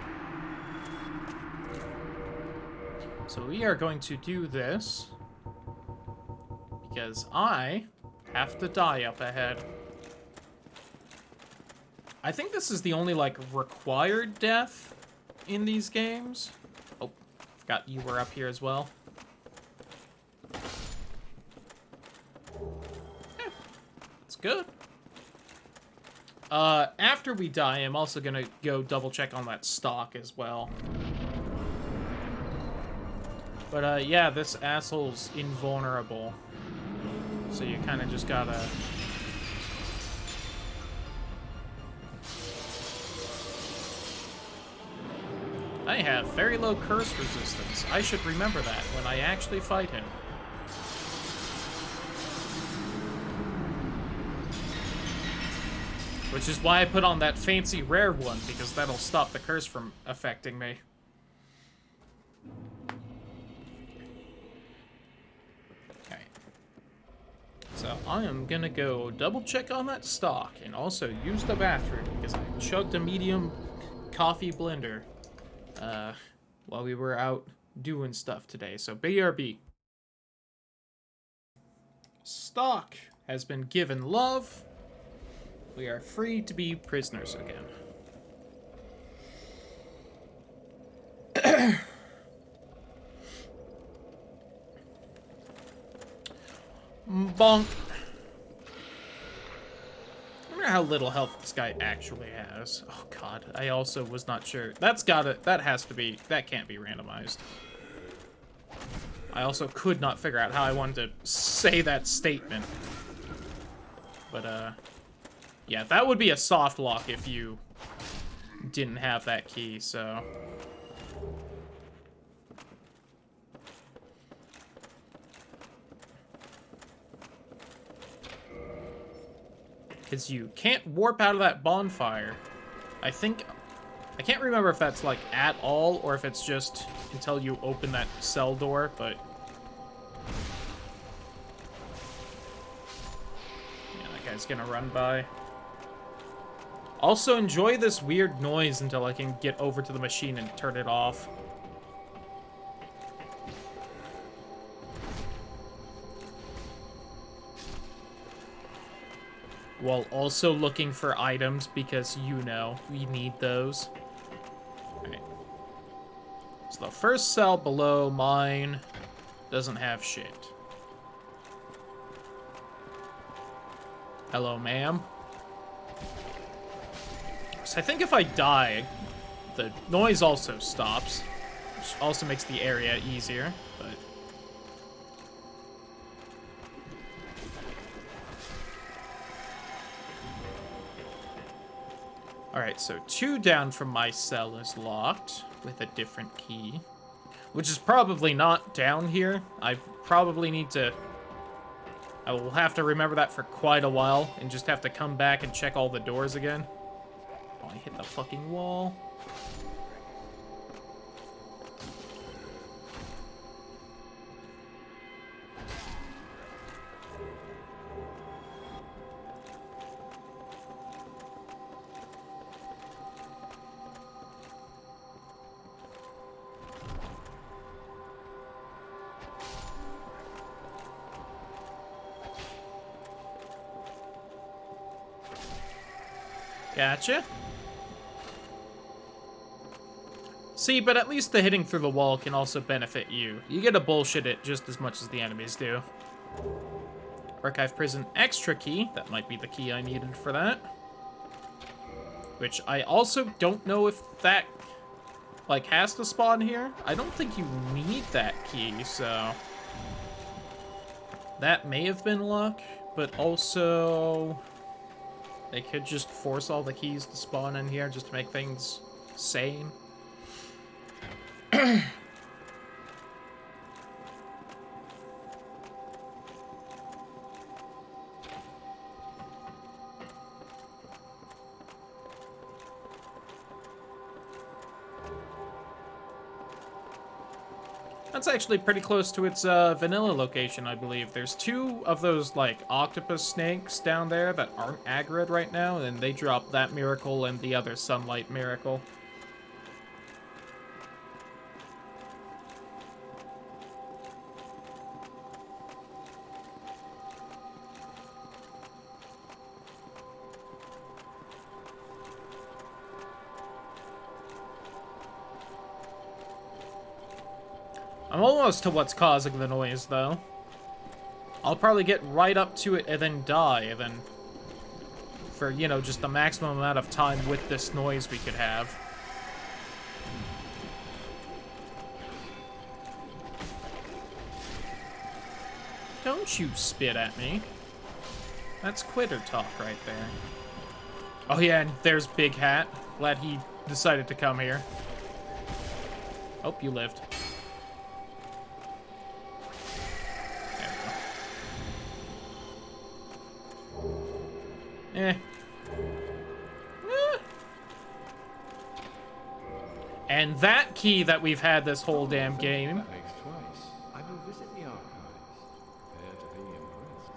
So we are going to do this because I have to die up ahead. I think this is the only, like, required death in these games. Oh, forgot you were up here as well. Yeah, that's good. After we die, I'm also gonna go double check on that stock as well. But, yeah, this asshole's invulnerable. So you kind of just gotta... I have very low curse resistance. I should remember that when I actually fight him. Which is why I put on that fancy rare one, because that'll stop the curse from affecting me. So I am gonna go double check on that stock and also use the bathroom because I chugged a medium coffee blender while we were out doing stuff today. So BRB. Stock has been given love. We are free to be prisoners again. Bonk. I wonder how little health this guy actually has. Oh god, I also was not sure. That can't be randomized. I also could not figure out how I wanted to say that statement. But, yeah, that would be a soft lock if you didn't have that key, so... Because you can't warp out of that bonfire. I can't remember if that's, like, at all, or if it's just until you open that cell door, but... Yeah, that guy's gonna run by. Also, enjoy this weird noise until I can get over to the machine and turn it off. While also looking for items, because, you know, we need those. Alright. So the first cell below mine doesn't have shit. Hello, ma'am. So I think if I die, the noise also stops. Which also makes the area easier, but... Alright, so 2 down from my cell is locked with a different key. Which is probably not down here. I probably need to... I will have to remember that for quite a while and just have to come back and check all the doors again. Oh, I hit the fucking wall. Gotcha. See, but at least the hitting through the wall can also benefit you. You get to bullshit it just as much as the enemies do. Archive Prison extra key. That might be the key I needed for that. Which I also don't know if that, like, has to spawn here. I don't think you need that key, so... That may have been luck, but also... They could just force all the keys to spawn in here just to make things sane. That's actually pretty close to its vanilla location, I believe. There's 2 of those, like, octopus snakes down there that aren't aggroed right now, and they drop that miracle and the other sunlight miracle. I'm almost to what's causing the noise, though. I'll probably get right up to it and then die, and then... For, you know, just the maximum amount of time with this noise we could have. Don't you spit at me. That's quitter talk right there. Oh yeah, and there's Big Hat. Glad he decided to come here. Oh, you lived. Eh. And that key that we've had this whole damn game. That makes twice. I will visit the archives. Prepare to be impressed.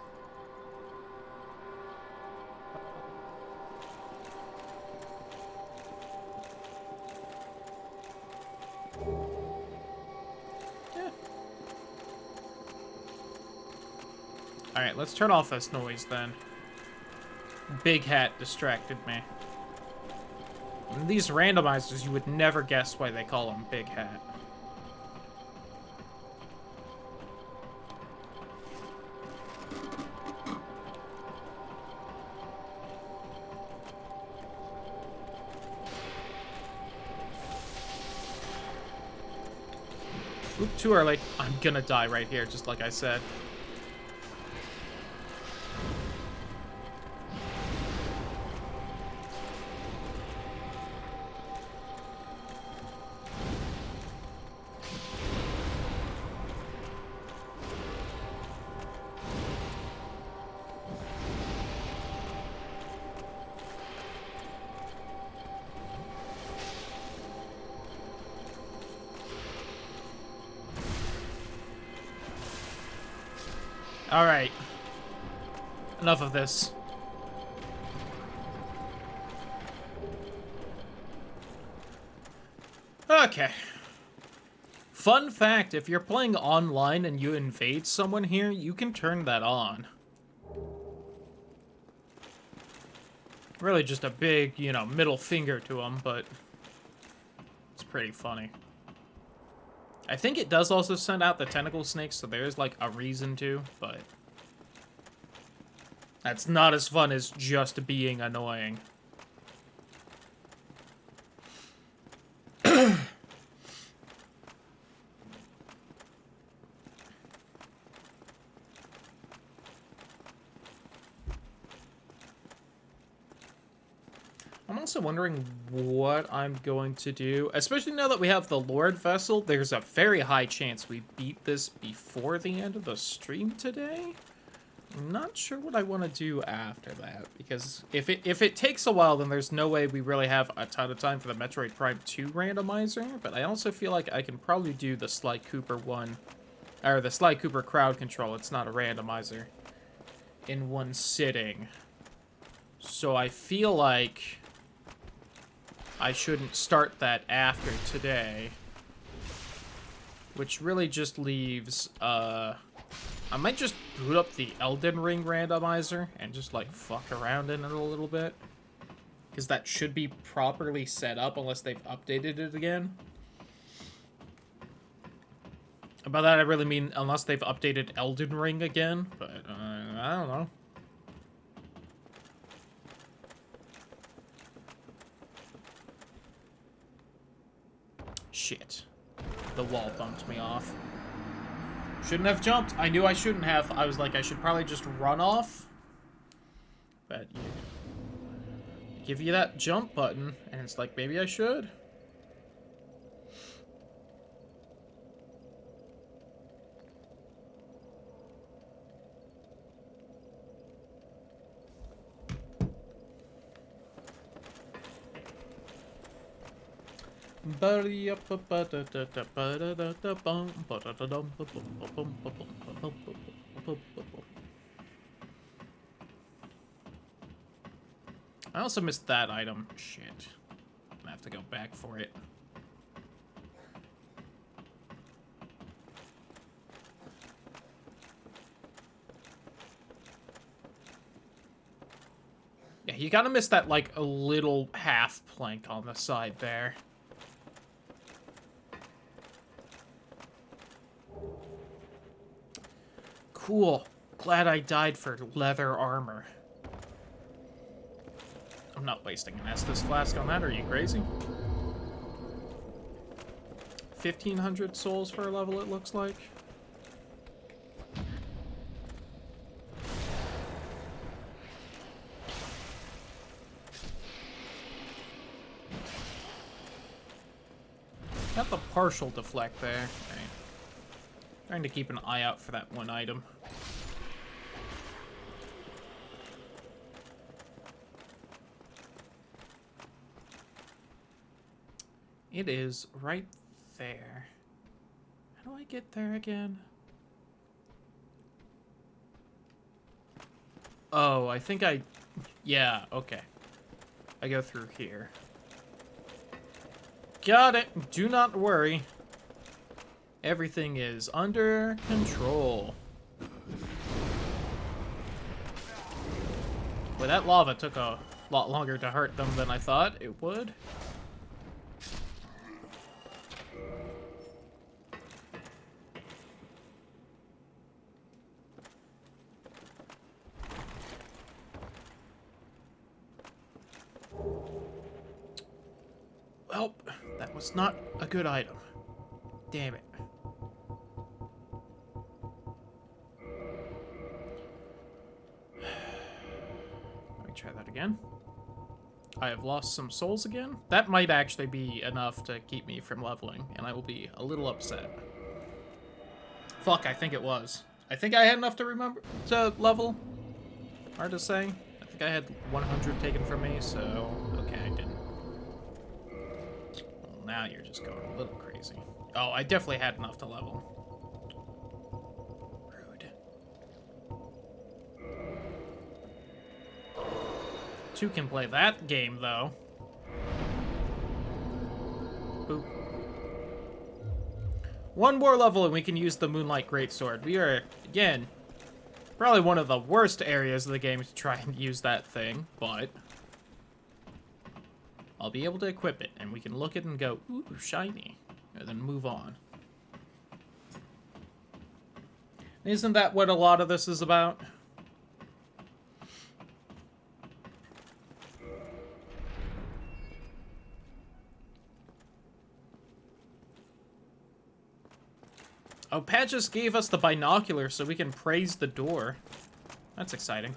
Alright, let's turn off this noise then. Big Hat distracted me. And these randomizers, you would never guess why they call him Big Hat. Oop, too early. I'm gonna die right here, just like I said. Alright. Enough of this. Okay. Fun fact, if you're playing online and you invade someone here, you can turn that on. Really just a big, you know, middle finger to them, but it's pretty funny. I think it does also send out the tentacle snakes, so there's, like, a reason to, but that's not as fun as just being annoying. also wondering what I'm going to do, especially now that we have the Lord Vessel. There's a very high chance we beat this before the end of the stream today. I'm not sure what I want to do after that, because if it takes a while, then there's no way we really have a ton of time for the Metroid Prime 2 randomizer, but I also feel like I can probably do the Sly Cooper one, or the Sly Cooper crowd control, it's not a randomizer, in one sitting. So I feel like I shouldn't start that after today, which really just leaves, I might just boot up the Elden Ring randomizer and just, like, fuck around in it a little bit. Because that should be properly set up unless they've updated it again. By that I really mean unless they've updated Elden Ring again, but, I don't know. Shit. The wall bumped me off. Shouldn't have jumped. I knew I shouldn't have. I was like, I should probably just run off. But you give you that jump button, and it's like, maybe I should. I also missed that item. Shit. I'm gonna have to go back for it. Yeah, you gotta miss that, like, a little half plank on the side there. Cool. Glad I died for leather armor. I'm not wasting an Estus flask on that, are you crazy? 1,500 souls for a level, it looks like. Got the partial deflect there. Okay. Trying to keep an eye out for that one item. It is right there. How do I get there again? Oh, I think I... Yeah, okay. I go through here. Got it! Do not worry. Everything is under control. Well, that lava took a lot longer to hurt them than I thought it would. Well, that was not a good item. Damn it. Let me try that again. I have lost some souls again. That might actually be enough to keep me from leveling, and I will be a little upset. Fuck, I think it was. I think I had enough to remember to level. Hard to say. I think I had 100 taken from me, so okay, I didn't. Well, now you're just going a little crazy. Oh, I definitely had enough to level. Rude. 2 can play that game, though. Boop. 1 more level and we can use the Moonlight Greatsword. We are, again, probably one of the worst areas of the game to try and use that thing, but I'll be able to equip it, and we can look at it and go, ooh, shiny, and then move on. Isn't that what a lot of this is about? Oh, Pat just gave us the binoculars so we can praise the door. That's exciting.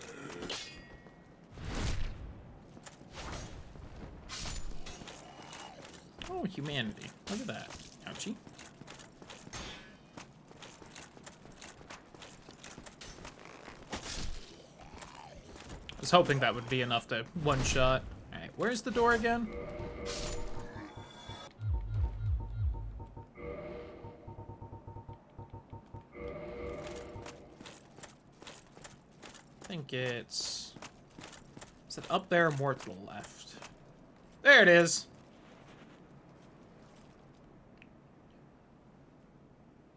Oh, humanity. Look at that. Ouchie. I was hoping that would be enough to one-shot. Alright, where's the door again? I think it's... Is it up there or more to the left? There it is!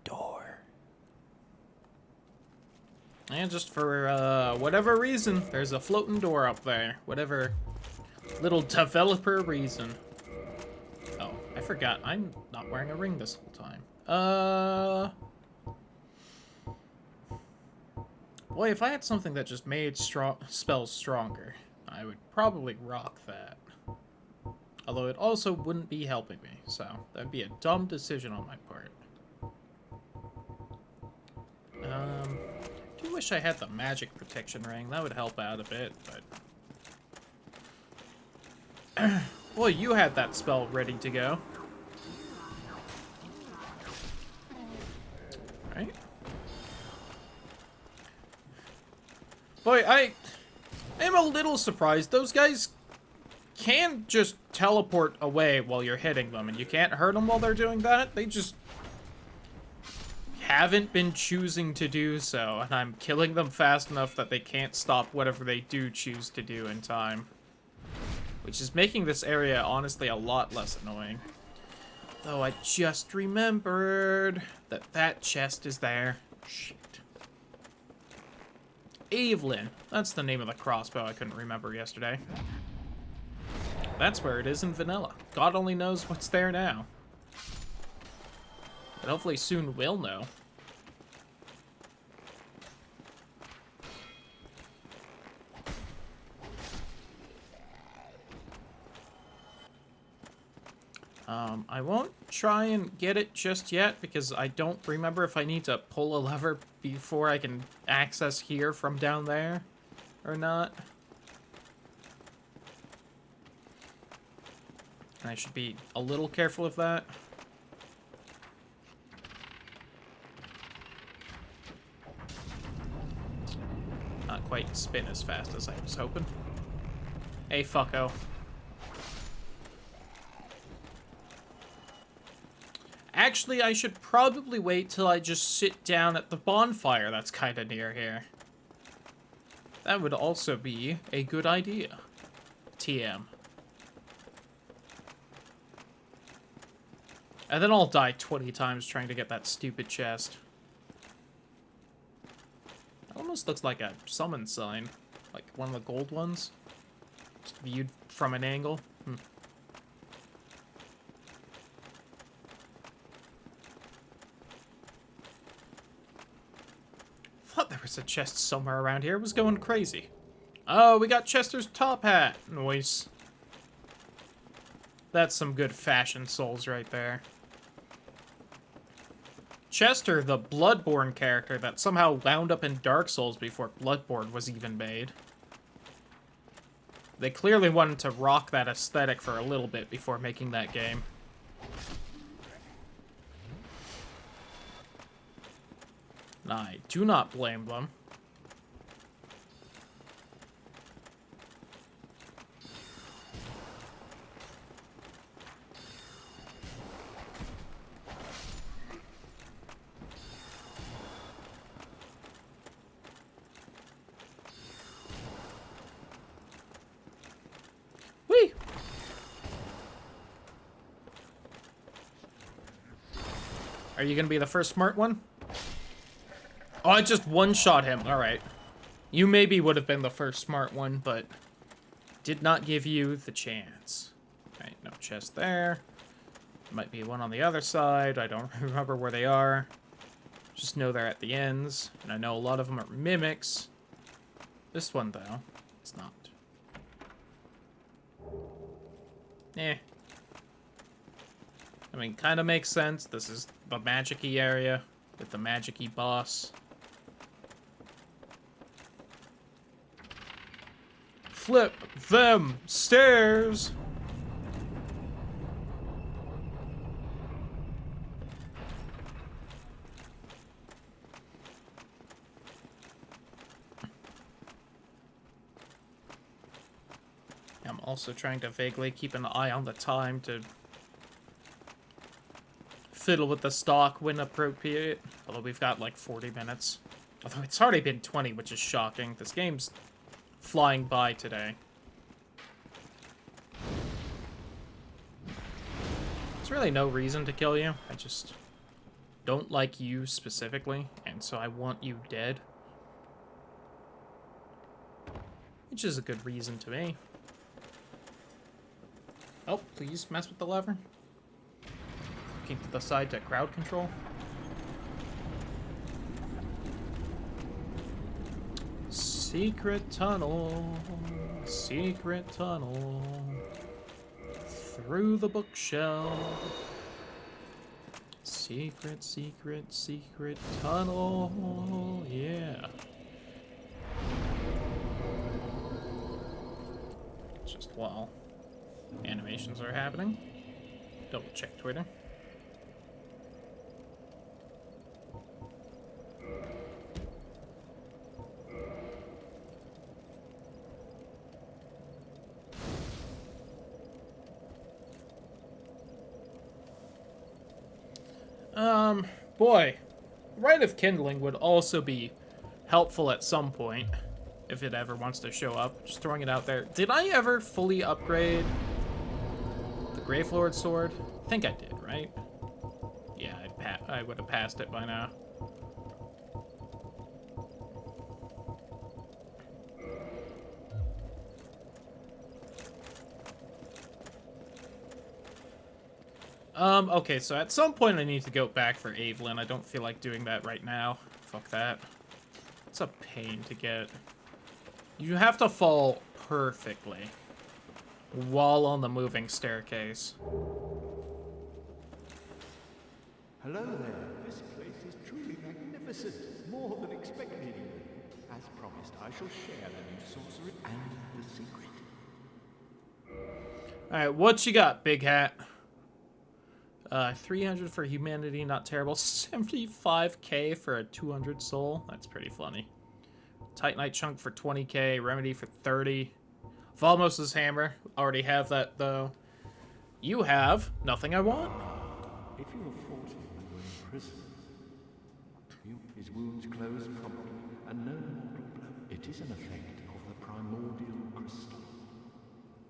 Door. And just for, whatever reason, there's a floating door up there. Whatever little developer reason. Oh, I forgot. I'm not wearing a ring this whole time. Boy, if I had something that just made spells stronger, I would probably rock that. Although it also wouldn't be helping me, so that'd be a dumb decision on my part. I do wish I had the magic protection ring. That would help out a bit, but... Well, you had that spell ready to go. Right? Boy, I am a little surprised. Those guys can just teleport away while you're hitting them, and you can't hurt them while they're doing that. They just haven't been choosing to do so, and I'm killing them fast enough that they can't stop whatever they do choose to do in time. Which is making this area, honestly, a lot less annoying. Though I just remembered that that chest is there. Shit. Evelyn. That's the name of the crossbow I couldn't remember yesterday. That's where it is in vanilla. God only knows what's there now. But hopefully soon we'll know. I won't try and get it just yet because I don't remember if I need to pull a lever before I can access here from down there or not. And I should be a little careful of that. Not quite spin as fast as I was hoping. Hey, fucko. Actually, I should probably wait till I just sit down at the bonfire that's kind of near here. That would also be a good idea. TM. And then I'll die 20 times trying to get that stupid chest. It almost looks like a summon sign. Like one of the gold ones. Just viewed from an angle. Thought there was a chest somewhere around here. It was going crazy. Oh, we got Chester's top hat. Nice. That's some good fashion souls right there. Chester, the Bloodborne character that somehow wound up in Dark Souls before Bloodborne was even made. They clearly wanted to rock that aesthetic for a little bit before making that game. I do not blame them. Whee! Are you gonna be the first smart one? Oh, I just one-shot him. Alright. You maybe would have been the first smart one, but did not give you the chance. Alright, no chest there. Might be one on the other side. I don't remember where they are. Just know they're at the ends. And I know a lot of them are mimics. This one, though, it's not. Eh. I mean, kind of makes sense. This is the magic-y area with the magic-y boss. Flip them stairs! Also trying to vaguely keep an eye on the time to fiddle with the stock when appropriate. Although we've got like 40 minutes. Although it's already been 20, which is shocking. This game's flying by today. There's really no reason to kill you. I just don't like you specifically, and so I want you dead. Which is a good reason to me. Oh, please mess with the lever. Looking to the side to crowd control. Secret tunnel. Secret tunnel. Through the bookshelf. Secret, secret, secret tunnel. Yeah. Just while animations are happening. Double check Twitter. Boy, Rite of Kindling would also be helpful at some point, if it ever wants to show up. Just throwing it out there. Did I ever fully upgrade the Gravelord sword? I think I did, right? Yeah, I would have passed it by now. Okay, so at some point I need to go back for Evelyn. I don't feel like doing that right now. Fuck that. It's a pain to get. You have to fall perfectly while on the moving staircase. Hello there. This place is truly magnificent. More than expected. As promised, I shall share the new sorcery and the secret. Alright, what you got, Big Hat? 300 for humanity, not terrible. 75k for a 200 soul. That's pretty funny. Titanite chunk for 20k. Remedy for 30. Valmos's hammer. Already have that, though. You have nothing I want. If you are 40 and were in prison, his wounds close promptly and no mortal blow. It is an effect of the primordial crystal.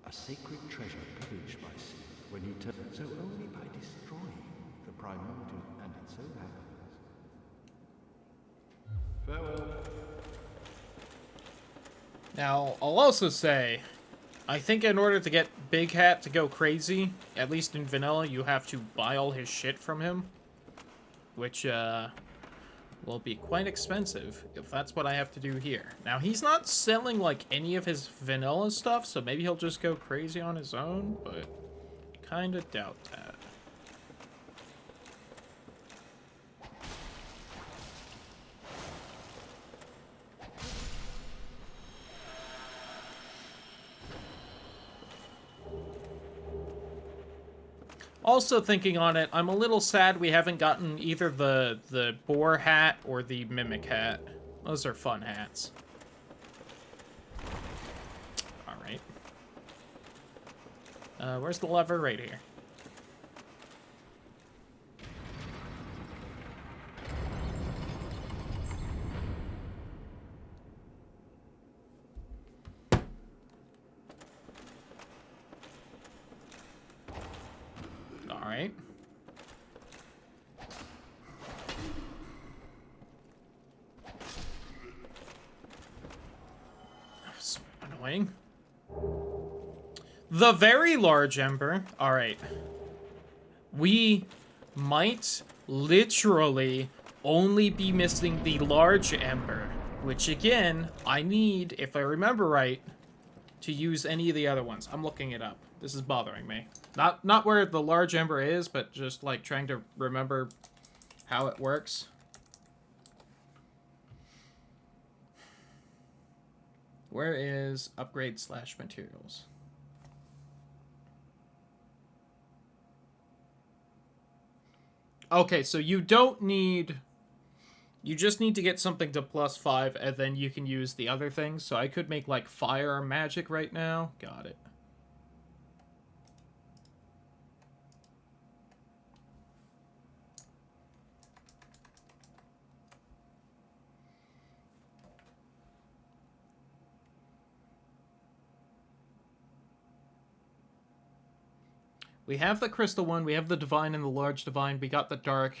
A sacred treasure pillaged by sin when he turns. So only by destroying the primordial, and it so happens. Farewell. Now, I'll also say, I think in order to get Big Hat to go crazy, at least in vanilla, you have to buy all his shit from him. Which, will be quite expensive, if that's what I have to do here. Now, he's not selling, like, any of his vanilla stuff, so maybe he'll just go crazy on his own, but kinda doubt that. Also thinking on it, I'm a little sad we haven't gotten either the boar hat or the mimic hat. Those are fun hats. Alright. Where's the lever? Right here. Alright. That was annoying. The very large ember. Alright. We might literally only be missing the large ember. Which again, I need, if I remember right, to use any of the other ones. I'm looking it up. This is bothering me. Not where the large ember is, but just like trying to remember how it works. Where is upgrade / materials? Okay, so you don't need... You just need to get something to +5, and then you can use the other things. So I could make, like, fire or magic right now. Got it. We have the crystal one, we have the divine and the large divine, we got the dark.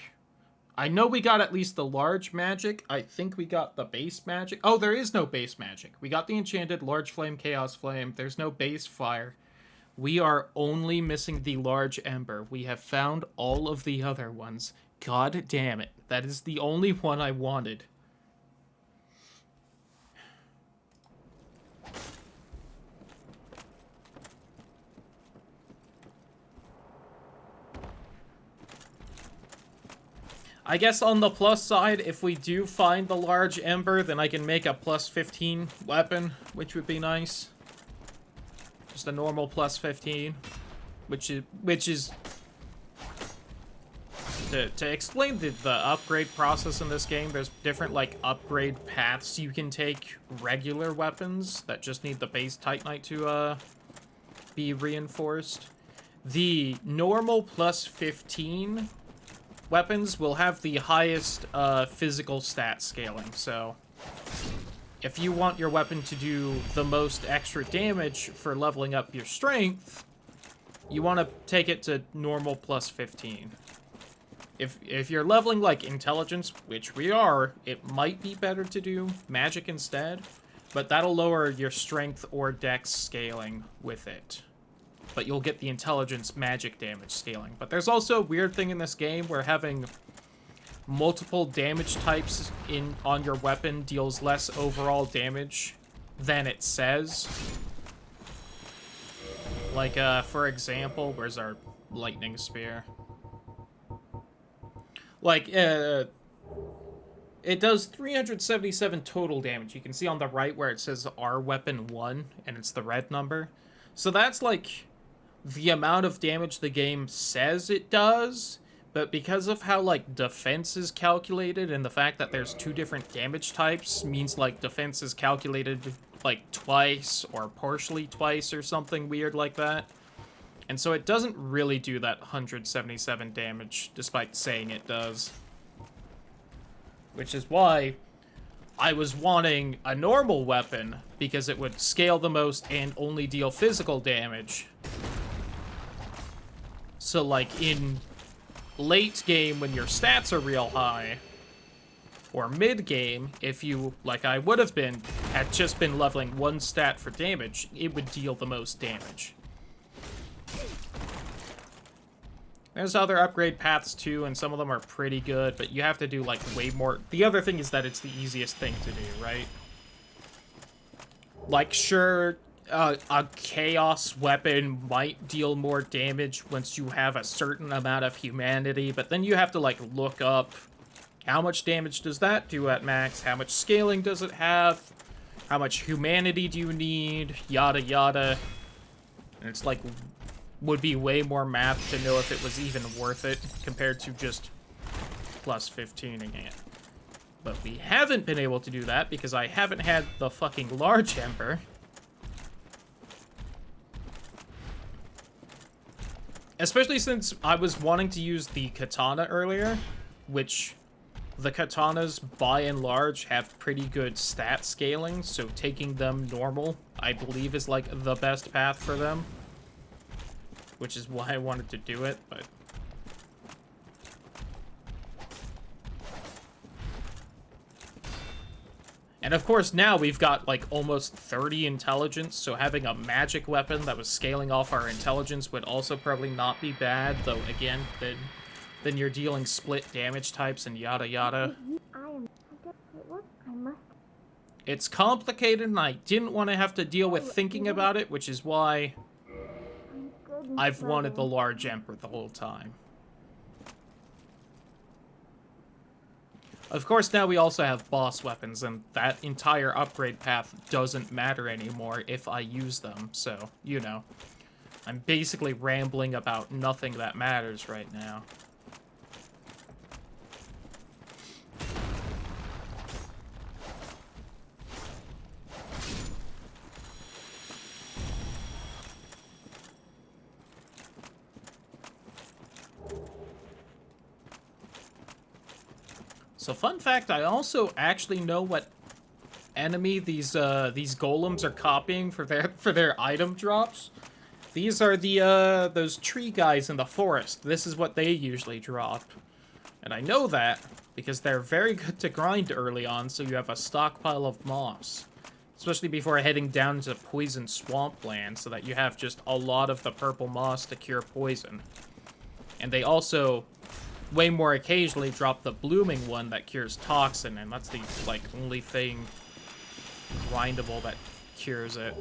I know we got at least the large magic. I think we got the base magic. Oh, there is no base magic. We got the enchanted large flame, chaos flame. There's no base fire. We are only missing the large ember. We have found all of the other ones. God damn it. That is the only one I wanted. I guess on the plus side, if we do find the large ember, then I can make a plus 15 weapon, which would be nice. Just a normal plus 15, which is to explain the upgrade process in this game. There's different like upgrade paths you can take regular weapons that just need the base Titanite to be reinforced. The normal plus 15 weapons will have the highest physical stat scaling, so if you want your weapon to do the most extra damage for leveling up your strength, you want to take it to normal plus 15. If you're leveling like intelligence, which we are, it might be better to do magic instead, but that'll lower your strength or dex scaling with it. But you'll get the intelligence magic damage scaling. But there's also a weird thing in this game where having multiple damage types on your weapon deals less overall damage than it says. Like, for example, where's our lightning spear? Like, it does 377 total damage. You can see on the right where it says R weapon 1, and it's the red number. So that's like the amount of damage the game says it does, but because of how like defense is calculated and the fact that there's two different damage types means like defense is calculated like twice or partially twice or something weird like that. And so it doesn't really do that 177 damage despite saying it does. Which is why I was wanting a normal weapon, because it would scale the most and only deal physical damage. So, like, in late game, when your stats are real high, or mid game, if you, like I would have been, had just been leveling one stat for damage, it would deal the most damage. There's other upgrade paths too, and some of them are pretty good, but you have to do, like, way more. The other thing is that it's the easiest thing to do, right? Like, sure, a chaos weapon might deal more damage once you have a certain amount of humanity, but then you have to, like, look up how much damage does that do at max, how much scaling does it have, how much humanity do you need, yada yada. And it's like, would be way more math to know if it was even worth it compared to just plus 15ing it. But we haven't been able to do that because I haven't had the fucking large ember. Especially since I was wanting to use the katana earlier, which the katanas, by and large, have pretty good stat scaling, so taking them normal, I believe, is, like, the best path for them. Which is why I wanted to do it, but... And of course, now we've got, like, almost 30 intelligence, so having a magic weapon that was scaling off our intelligence would also probably not be bad, though, again, then you're dealing split damage types and yada yada. It's complicated, and I didn't want to have to deal with thinking about it, which is why I've wanted the large emperor the whole time. Of course, now we also have boss weapons, and that entire upgrade path doesn't matter anymore if I use them, so, you know. I'm basically rambling about nothing that matters right now. So fun fact, I also actually know what enemy these golems are copying for their item drops. these are the, those tree guys in the forest. This is what they usually drop. And I know that because they're very good to grind early on, so you have a stockpile of moss. Especially before heading down to poison swampland, so that you have just a lot of the purple moss to cure poison. And they also, way more occasionally, drop the blooming one that cures toxin, and that's the, like, only thing grindable that cures it.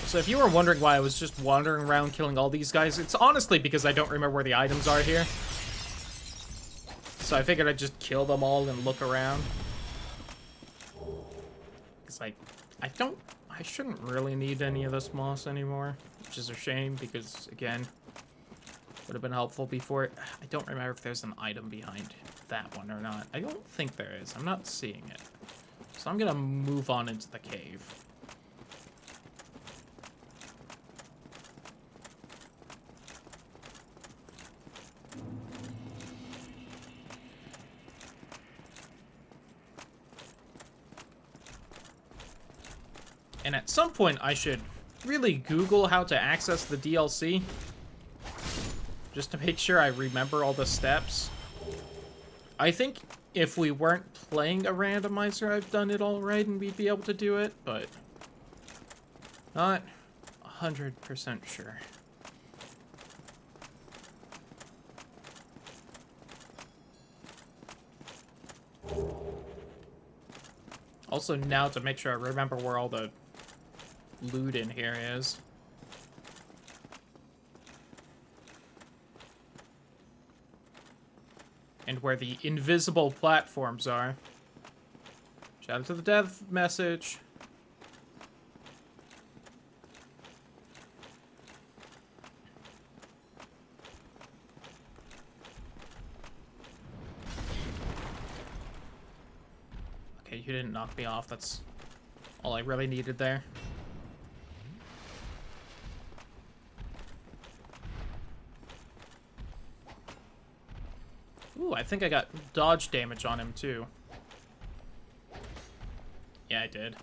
So if you were wondering why I was just wandering around killing all these guys, it's honestly because I don't remember where the items are here. So I figured I'd just kill them all and look around. Because I shouldn't really need any of this moss anymore, which is a shame because, again, would have been helpful before. I don't remember if there's an item behind that one or not. I don't think there is. I'm not seeing it. So I'm going to move on into the cave. And at some point, I should really Google how to access the DLC. Just to make sure I remember all the steps. I think if we weren't playing a randomizer, I've done it all right and we'd be able to do it, but not 100% sure. Also, now to make sure I remember where all the loot in here is. And where the invisible platforms are. Shout out to the dev message. Okay, you didn't knock me off. That's all I really needed there. Ooh, I think I got dodge damage on him, too. Yeah, I did.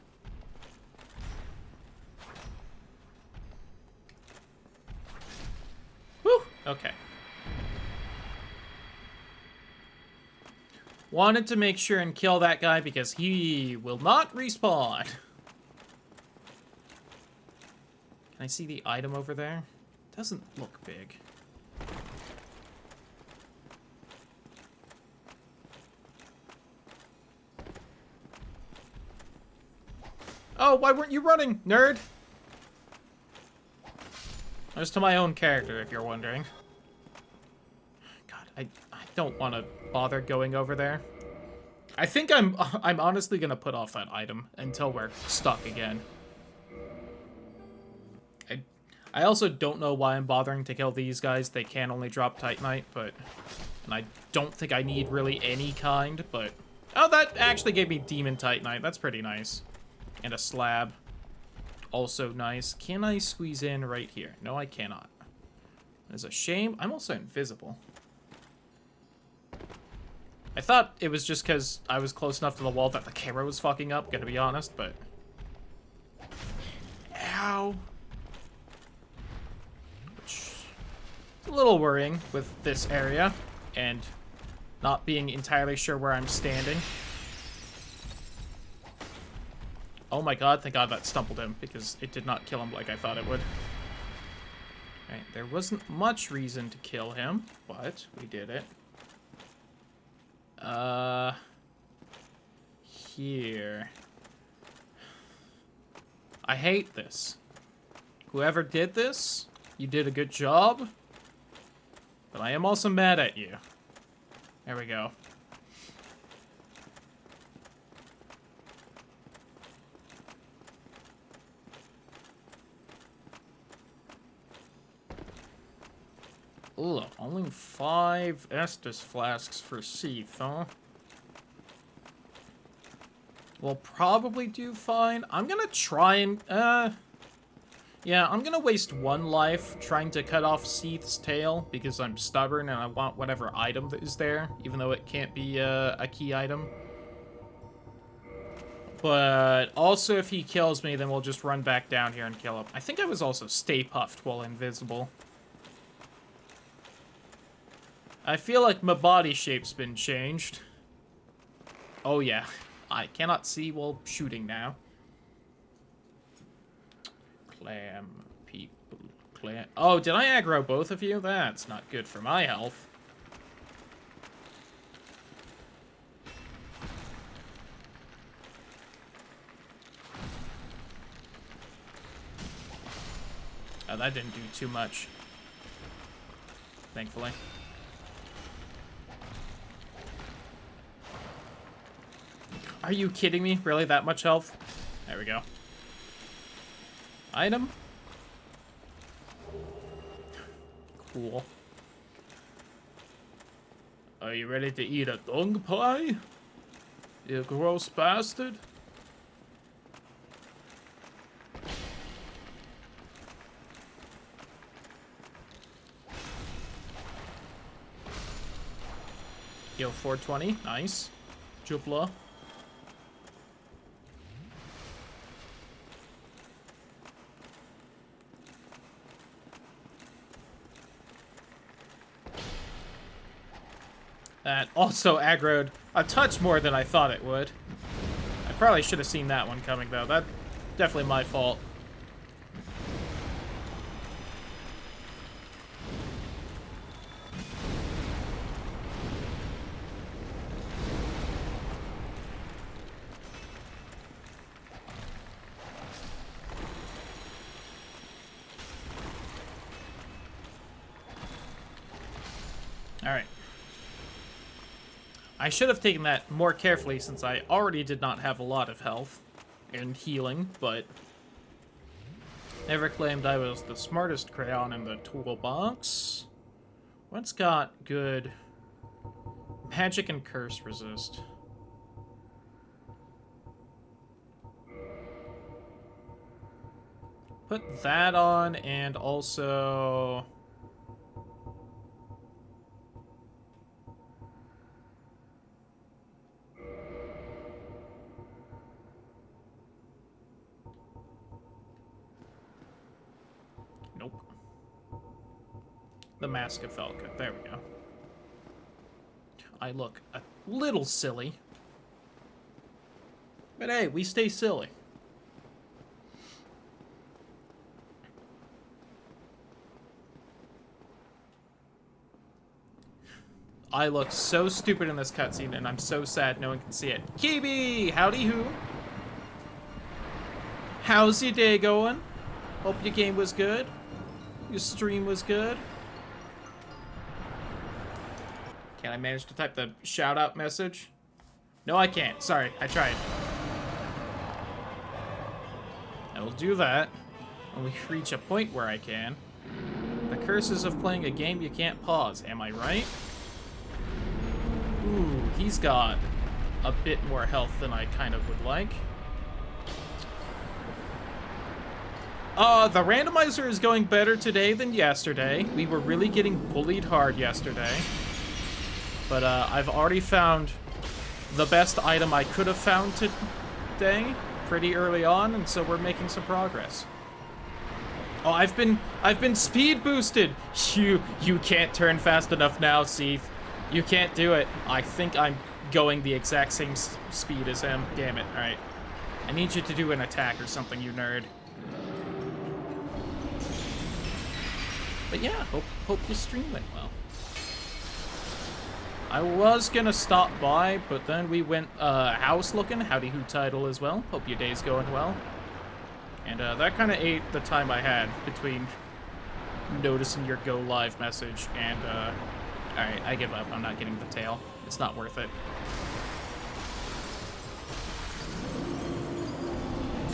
Whew! Okay. Wanted to make sure and kill that guy because he will not respawn. Can I see the item over there? Doesn't look big. Oh, why weren't you running, nerd? As to my own character, if you're wondering. God, I don't want to bother going over there. I think I'm honestly gonna put off that item until we're stuck again. I also don't know why I'm bothering to kill these guys. They can only drop Titanite, but... And I don't think I need really any kind, but... Oh, that actually gave me Demon Titanite. That's pretty nice. And a slab. Also nice. Can I squeeze in right here? No, I cannot. It's a shame. I'm also invisible. I thought it was just because I was close enough to the wall that the camera was fucking up, gonna be honest, but... Ow. Which is a little worrying with this area, and not being entirely sure where I'm standing. Oh my god, thank god that stumbled him, because it did not kill him like I thought it would. Alright, there wasn't much reason to kill him, but we did it. Here. I hate this. Whoever did this, you did a good job, but I am also mad at you. There we go. Ugh, only 5 Estus flasks for Seath, huh? We'll probably do fine. I'm gonna try and, yeah, I'm gonna waste 1 life trying to cut off Seath's tail because I'm stubborn and I want whatever item that is there, even though it can't be a key item. But also if he kills me, then we'll just run back down here and kill him. I think I was also Stay Puffed while invisible. I feel like my body shape's been changed. Oh yeah, I cannot see while shooting now. Clam people, clam. Oh, did I aggro both of you? That's not good for my health. Oh, that didn't do too much. Thankfully. Are you kidding me? Really, that much health? There we go. Item? Cool. Are you ready to eat a dung pie? You gross bastard? Yo, 420. Nice. Jupla. That also aggroed a touch more than I thought it would. I probably should have seen that one coming, though. That's definitely my fault. Alright. I should have taken that more carefully since I already did not have a lot of health and healing, but never claimed I was the smartest crayon in the toolbox. What's got good magic and curse resist? Put that on and also... Nope. The Mask of Velka. There we go. I look a little silly. But hey, we stay silly. I look so stupid in this cutscene, and I'm so sad no one can see it. Kibi! Howdy who? How's your day going? Hope your game was good. Your stream was good. Can I manage to type the shout-out message? No, I can't. Sorry, I tried. I will do that when we reach a point where I can. The curses of playing a game you can't pause. Am I right? Ooh, he's got a bit more health than I kind of would like. The randomizer is going better today than yesterday. We were really getting bullied hard yesterday. But, I've already found the best item I could have found today pretty early on, and so we're making some progress. Oh, I've been speed boosted! You can't turn fast enough now, Seath. You can't do it. I think I'm going the exact same speed as him. Damn it. Alright. I need you to do an attack or something, you nerd. But yeah, hope your stream went well. I was gonna stop by, but then we went house looking. Howdy who title as well. Hope your day's going well. And that kind of ate the time I had between noticing your go live message and alright, I give up. I'm not getting the tail. It's not worth it.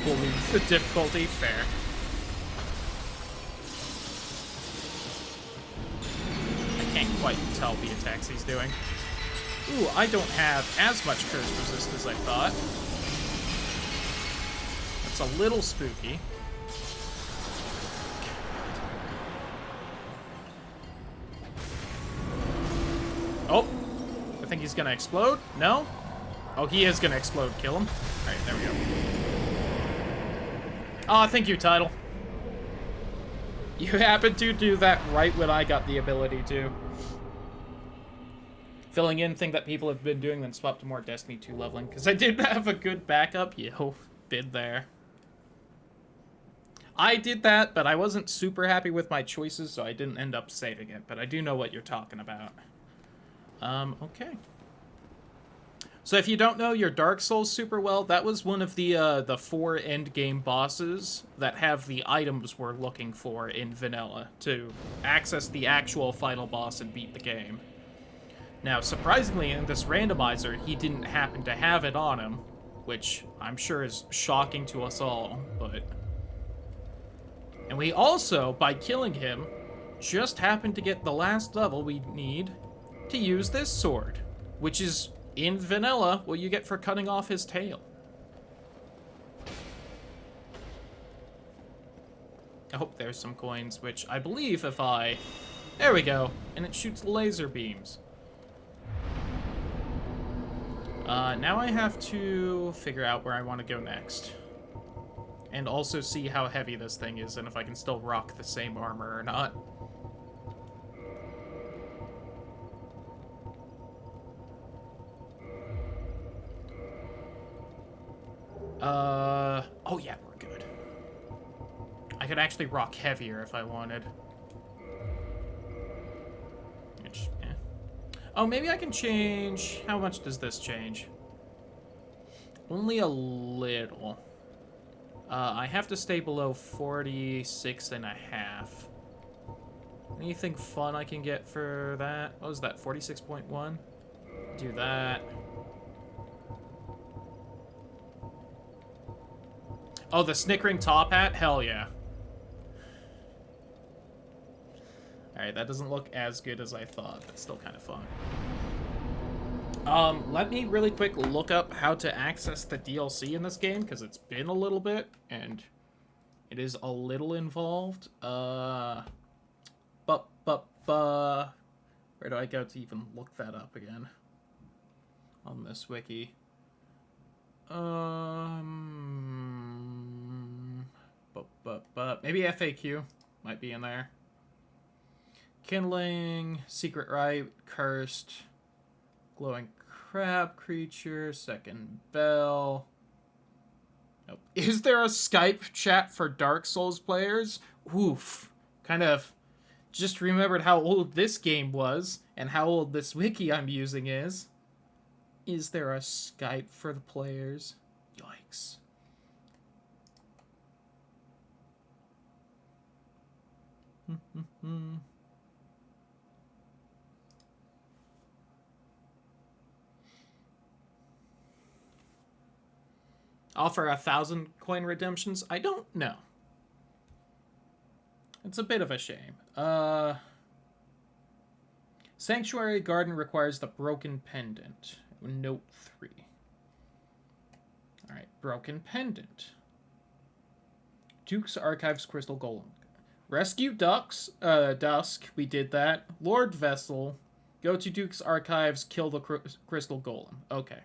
Bullying the difficulty, fair. quite tell the attacks he's doing. Ooh, I don't have as much curse resist as I thought. That's a little spooky. Oh, I think he's gonna explode. No? Oh, he is gonna explode. Kill him. All right, there we go. Oh, thank you, Tidal. You happened to do that right when I got the ability to. Filling in thing that people have been doing, then swap to more Destiny 2 leveling. Because I didn't have a good backup. Yo, been there. I did that, but I wasn't super happy with my choices, so I didn't end up saving it. But I do know what you're talking about. Okay. So if you don't know your Dark Souls super well, that was one of the 4 endgame bosses that have the items we're looking for in vanilla to access the actual final boss and beat the game. Now, surprisingly, in this randomizer, he didn't happen to have it on him, which I'm sure is shocking to us all, but... And we also, by killing him, just happened to get the last level we need to use this sword, which is, in vanilla, what you get for cutting off his tail. I hope there's some coins, which I believe if I... There we go, and it shoots laser beams. Now I have to figure out where I want to go next. And also see how heavy this thing is and if I can still rock the same armor or not. Oh yeah, we're good. I could actually rock heavier if I wanted. Which, eh. Oh, maybe I can change... How much does this change? Only a little. I have to stay below 46.5. Anything fun I can get for that? What was that, 46.1? Do that. Oh, the snickering top hat? Hell yeah. Alright, that doesn't look as good as I thought, but still kind of fun. Let me really quick look up how to access the DLC in this game, because it's been a little bit, and it is a little involved. Where do I go to even look that up again? On this wiki. Maybe FAQ might be in there. Kindling, Secret Rite, Cursed, Glowing Crab Creature, Second Bell. Nope. Is there a Skype chat for Dark Souls players? Oof. Kind of just remembered how old this game was and how old this wiki I'm using is. Is there a Skype for the players? Yikes. Offer 1,000 coin redemptions? I don't know. It's a bit of a shame. Sanctuary Garden requires the Broken Pendant. Note 3. Alright, Broken Pendant. Duke's Archives Crystal Golem. Rescue Dusk, we did that. Lord Vessel, go to Duke's Archives, kill the Crystal Golem. Okay.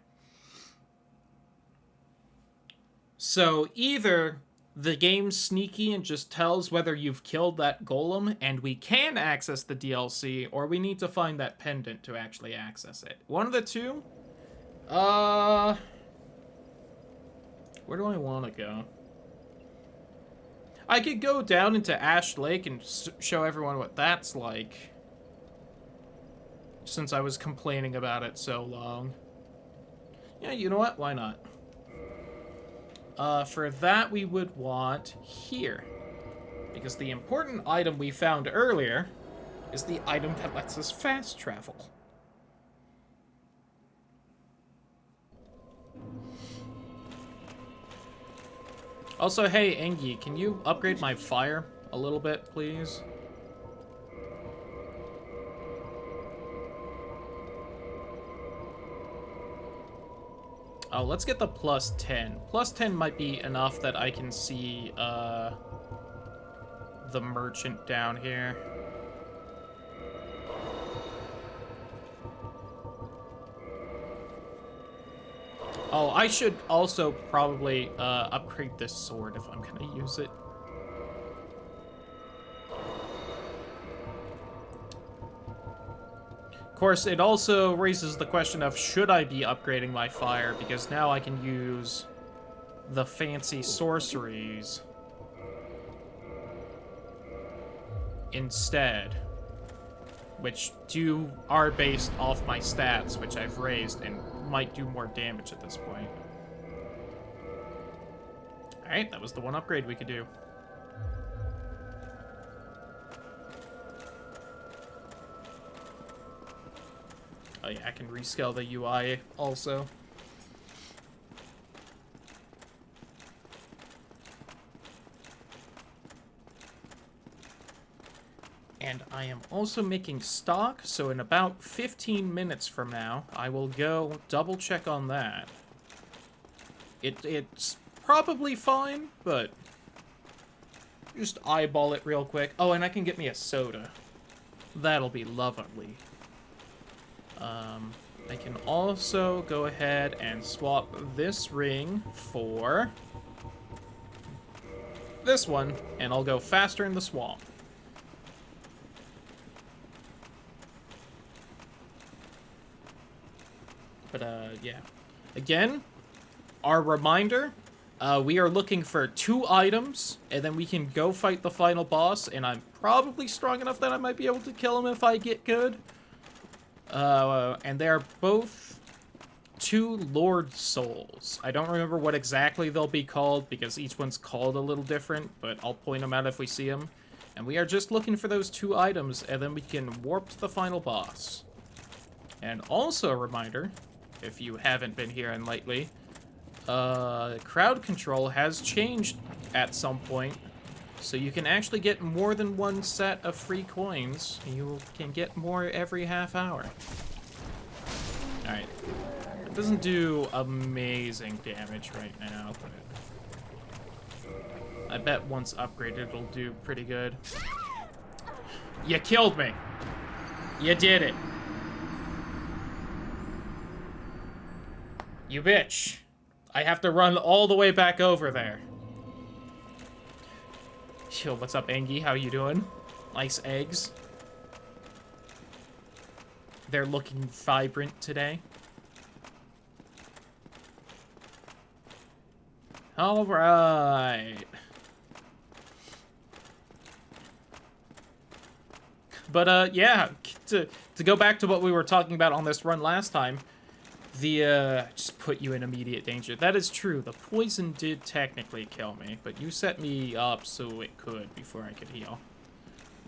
So either the game's sneaky and just tells whether you've killed that golem and we can access the DLC, or we need to find that pendant to actually access it. One of the two? Where do I want to go? I could go down into Ash Lake and show everyone what that's like. Since I was complaining about it so long. Yeah, you know what? Why not? For that, we would want here. Because the important item we found earlier is the item that lets us fast travel. Also, hey, Engi, can you upgrade my fire a little bit, please? Oh, let's get the plus 10. Plus 10 might be enough that I can see the merchant down here. Oh, I should also probably upgrade this sword if I'm gonna use it. Of course, it also raises the question of should I be upgrading my fire, because now I can use the fancy sorceries instead, which are based off my stats, which I've raised and might do more damage at this point. Alright, that was the one upgrade we could do. Oh yeah, I can rescale the UI also. And I am also making stock, so in about 15 minutes from now, I will go double check on that. It's probably fine, but just eyeball it real quick. Oh, and I can get me a soda. That'll be lovely. I can also go ahead and swap this ring for this one, and I'll go faster in the swamp. But, yeah. Again, our reminder, we are looking for 2 items, and then we can go fight the final boss, and I'm probably strong enough that I might be able to kill him if I get good. And they're both 2 Lord Souls. I don't remember what exactly they'll be called, because each one's called a little different, but I'll point them out if we see them. And we are just looking for those 2 items, and then we can warp to the final boss. And also a reminder, if you haven't been here and lately, crowd control has changed at some point, so you can actually get more than 1 set of free coins. You can get more every half hour. Alright. It doesn't do amazing damage right now, but I bet once upgraded it'll do pretty good. You killed me! You did it! You bitch. I have to run all the way back over there. Yo, what's up, Angie? How you doing? Nice eggs. They're looking vibrant today. All right. But, yeah, to go back to what we were talking about on this run last time, just put you in immediate danger. That is true. The poison did technically kill me, but you set me up so it could before I could heal.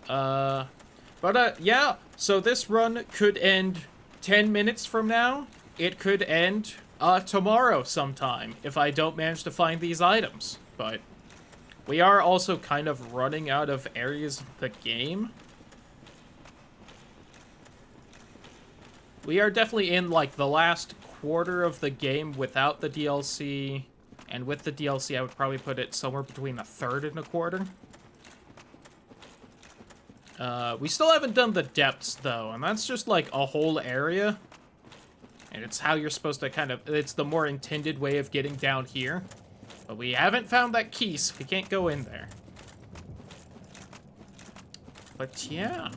Yeah. So this run could end 10 minutes from now. It could end, tomorrow sometime if I don't manage to find these items. But we are also kind of running out of areas of the game. We are definitely in, like, the last quarter of the game without the DLC, and with the DLC, I would probably put it somewhere between a third and a quarter. We still haven't done the depths, though, and that's just, like, a whole area. And it's how you're supposed to kind of... It's the more intended way of getting down here. But we haven't found that key, so we can't go in there. But, yeah...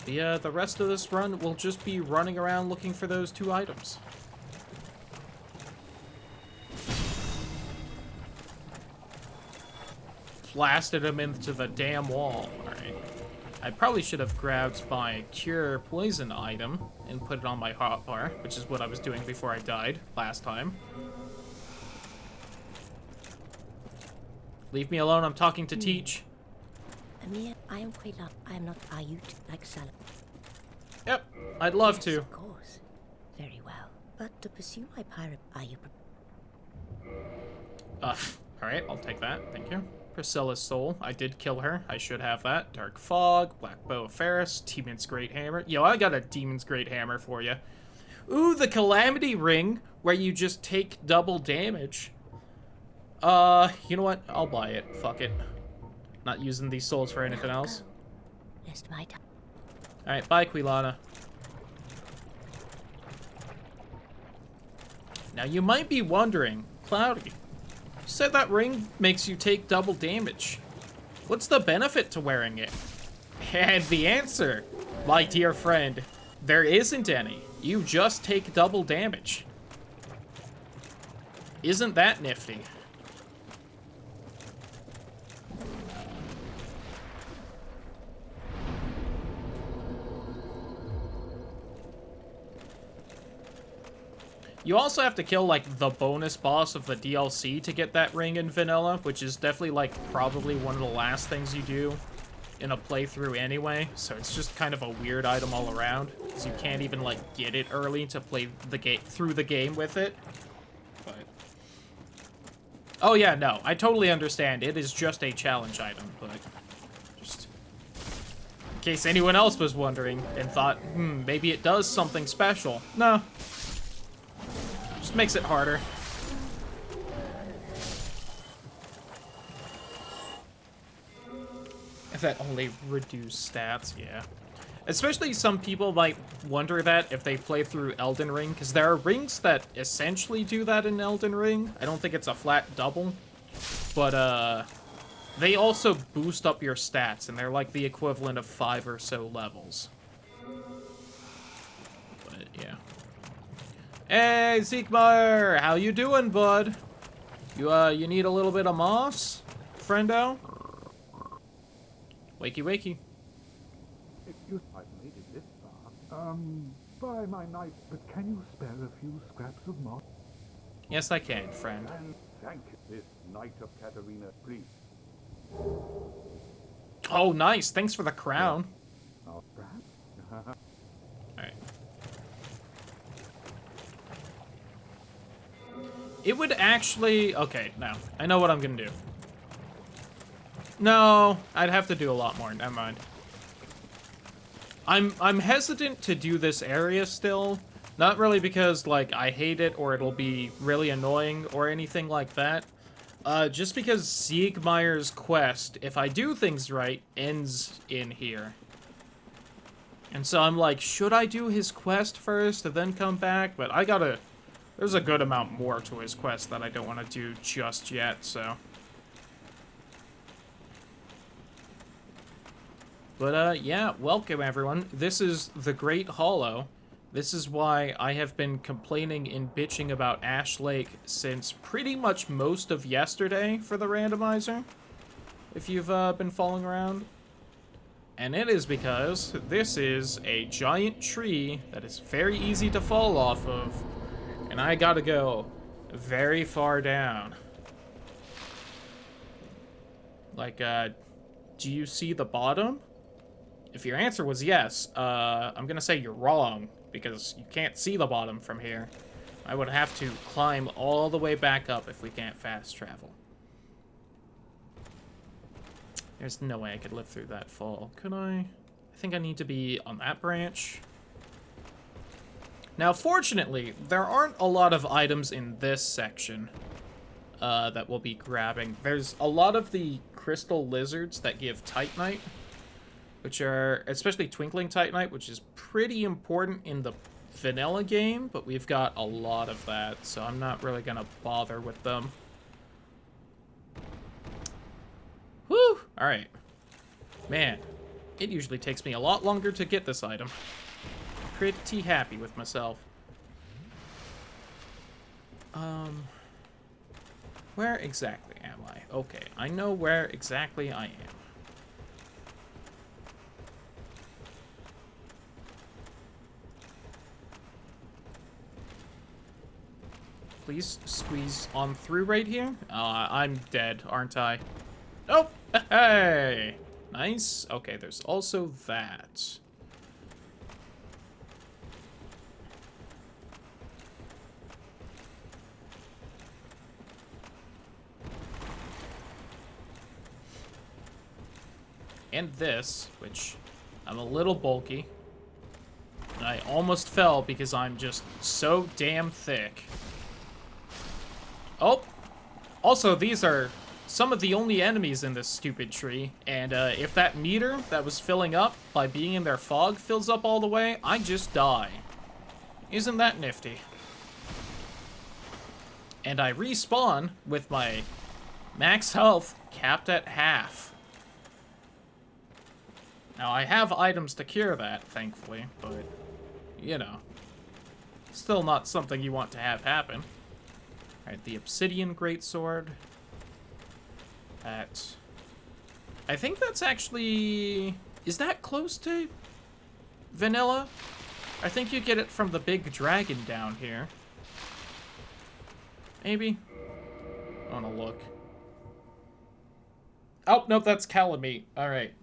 The rest of this run will just be running around looking for those 2 items. Blasted him into the damn wall. Alright. I probably should have grabbed my cure poison item and put it on my hotbar, which is what I was doing before I died last time. Leave me alone, I'm talking to Teach. Amir, I am quite up. I am not Ayut like Salah. Yep, I'd love to. Of course. Very well. But to pursue my pirate, are you alright, I'll take that. Thank you. Priscilla's soul. I did kill her. I should have that. Dark Fog, Black Bow of Ferris, Demon's Great Hammer. Yo, I got a Demon's Great Hammer for you. Ooh, the Calamity Ring, where you just take double damage. You know what? I'll buy it. Fuck it. Not using these souls for anything else. Lest my time. Alright, bye, Quilana. Now, you might be wondering, Cloudy, you said that ring makes you take double damage. What's the benefit to wearing it? And the answer, my dear friend, there isn't any. You just take double damage. Isn't that nifty? You also have to kill, like, the bonus boss of the DLC to get that ring in vanilla, which is definitely, like, probably one of the last things you do in a playthrough anyway. So it's just kind of a weird item all around, because you can't even, like, get it early to play the game through the game with it. But oh yeah, no, I totally understand. It is just a challenge item, but just in case anyone else was wondering and thought, maybe it does something special. No. Just makes it harder. If that only reduced stats, yeah. Especially some people might wonder that if they play through Elden Ring, because there are rings that essentially do that in Elden Ring. I don't think it's a flat double, but they also boost up your stats, and they're like the equivalent of 5 or so levels. But yeah. Hey, Zeekmeyer, how you doing, bud? You need a little bit of moss, friendo? Wakey, wakey. Excuse, I've made it this far. By my knife, but can you spare a few scraps of moss? Yes, I can, friend. And thank you, this Knight of Katarina, please. Oh, nice. Thanks for the crown. Oh, perhaps? Alright. It would actually... Okay, no. I know what I'm gonna do. No, I'd have to do a lot more. Never mind. I'm hesitant to do this area still. Not really because, like, I hate it or it'll be really annoying or anything like that. Just because Siegmeyer's quest, if I do things right, ends in here. And so I'm like, should I do his quest first and then come back? But I gotta... There's a good amount more to his quest that I don't want to do just yet, so... But, yeah, welcome, everyone. This is the Great Hollow. This is why I have been complaining and bitching about Ash Lake since pretty much most of yesterday for the randomizer, if you've been following around. And it is because this is a giant tree that is very easy to fall off of, and I gotta go very far down. Like, do you see the bottom? If your answer was yes, I'm gonna say you're wrong, because you can't see the bottom from here. I would have to climb all the way back up if we can't fast travel. There's no way I could live through that fall, could I? I think I need to be on that branch. Now, fortunately, there aren't a lot of items in this section that we'll be grabbing. There's a lot of the crystal lizards that give Titanite, which are, especially Twinkling Titanite, which is pretty important in the vanilla game, but we've got a lot of that, so I'm not really gonna bother with them. Whew! Alright. Man, it usually takes me a lot longer to get this item. Pretty happy with myself. Where exactly am I? Okay, I know where exactly I am. Please squeeze on through right here. I'm dead, aren't I? Oh, hey! Nice. Okay, there's also that. And this, which I'm a little bulky. I almost fell because I'm just so damn thick. Oh! Also, these are some of the only enemies in this stupid tree, and if that meter that was filling up by being in their fog fills up all the way, I just die. Isn't that nifty? And I respawn with my max health capped at half. Now, I have items to cure that, thankfully, but, you know, still not something you want to have happen. Alright, the Obsidian Greatsword. That... I think that's actually... Is that close to vanilla? I think you get it from the big dragon down here. Maybe? I wanna look. Oh, nope, that's Calamite. Alright.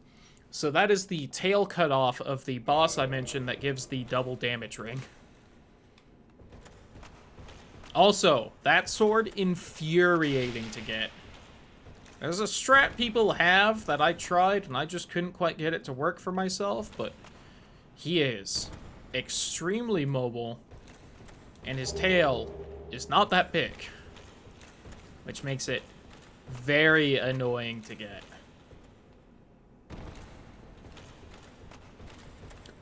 So that is the tail cut off of the boss I mentioned that gives the double damage ring. Also, that sword, infuriating to get. There's a strat people have that I tried, and I just couldn't quite get it to work for myself, but he is extremely mobile, and his tail is not that big, which makes it very annoying to get.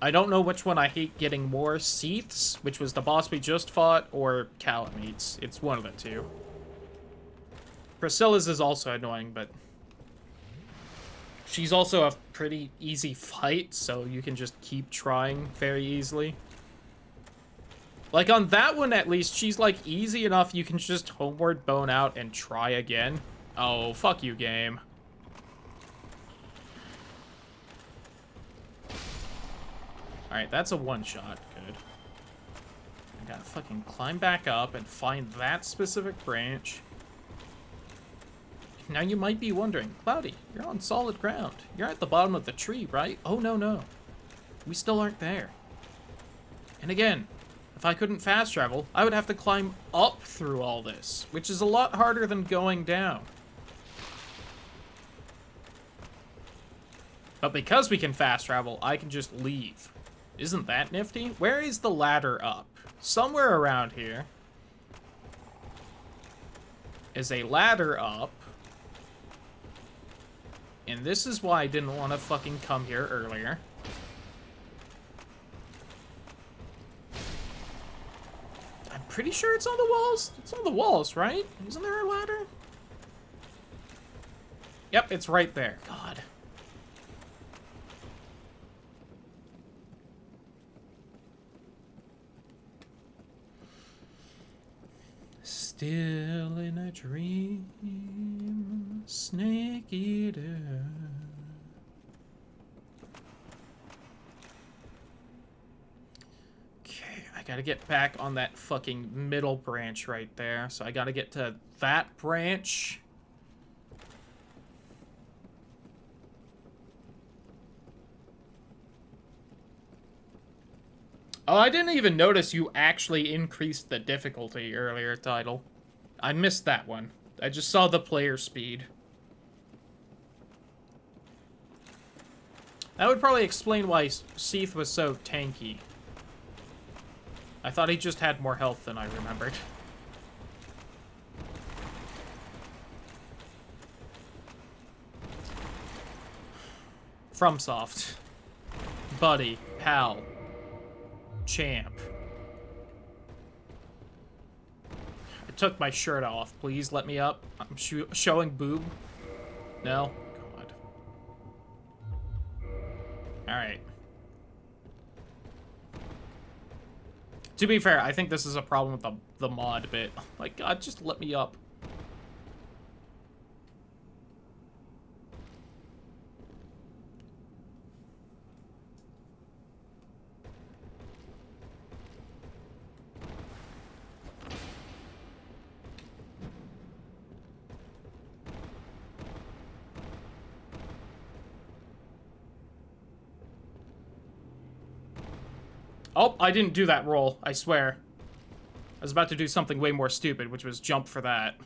I don't know which one I hate getting more, Seaths, which was the boss we just fought, or Calamites. It's one of the two. Priscilla's is also annoying, but she's also a pretty easy fight, so you can just keep trying very easily. Like, on that one, at least, she's, like, easy enough you can just homeward bone out and try again. Oh, fuck you, game. Alright, that's a one-shot. Good. I gotta fucking climb back up and find that specific branch. Now you might be wondering, Cloudy, you're on solid ground. You're at the bottom of the tree, right? Oh, no, no. We still aren't there. And again, if I couldn't fast travel, I would have to climb up through all this, which is a lot harder than going down. But because we can fast travel, I can just leave. Isn't that nifty? Where is the ladder up? Somewhere around here is a ladder up. And this is why I didn't want to fucking come here earlier. I'm pretty sure it's on the walls. It's on the walls, right? Isn't there a ladder? Yep, it's right there. God. Still in a dream, snake eater. Okay, I gotta get back on that fucking middle branch right there. So I gotta get to that branch. Oh, I didn't even notice you actually increased the difficulty earlier, Title. I missed that one. I just saw the player speed. That would probably explain why Seath was so tanky. I thought he just had more health than I remembered. FromSoft. Buddy. Pal. Champ. I took my shirt off. Please let me up. I'm showing boob. No? God. Alright. To be fair, I think this is a problem with the mod bit. Like, God, just let me up. Oh, I didn't do that roll, I swear. I was about to do something way more stupid, which was jump for that.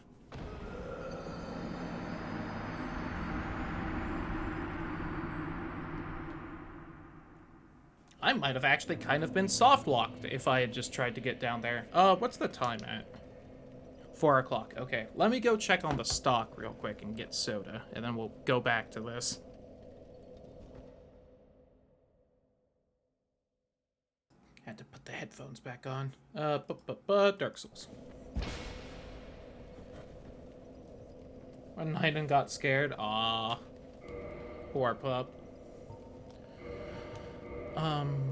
I'm That might have actually kind of been soft-locked if I had just tried to get down there. What's the time at? 4 o'clock. Okay, let me go check on the stock real quick and get soda, and then we'll go back to this. Had to put the headphones back on. Dark Souls. When Hyden got scared, aw. Poor pup.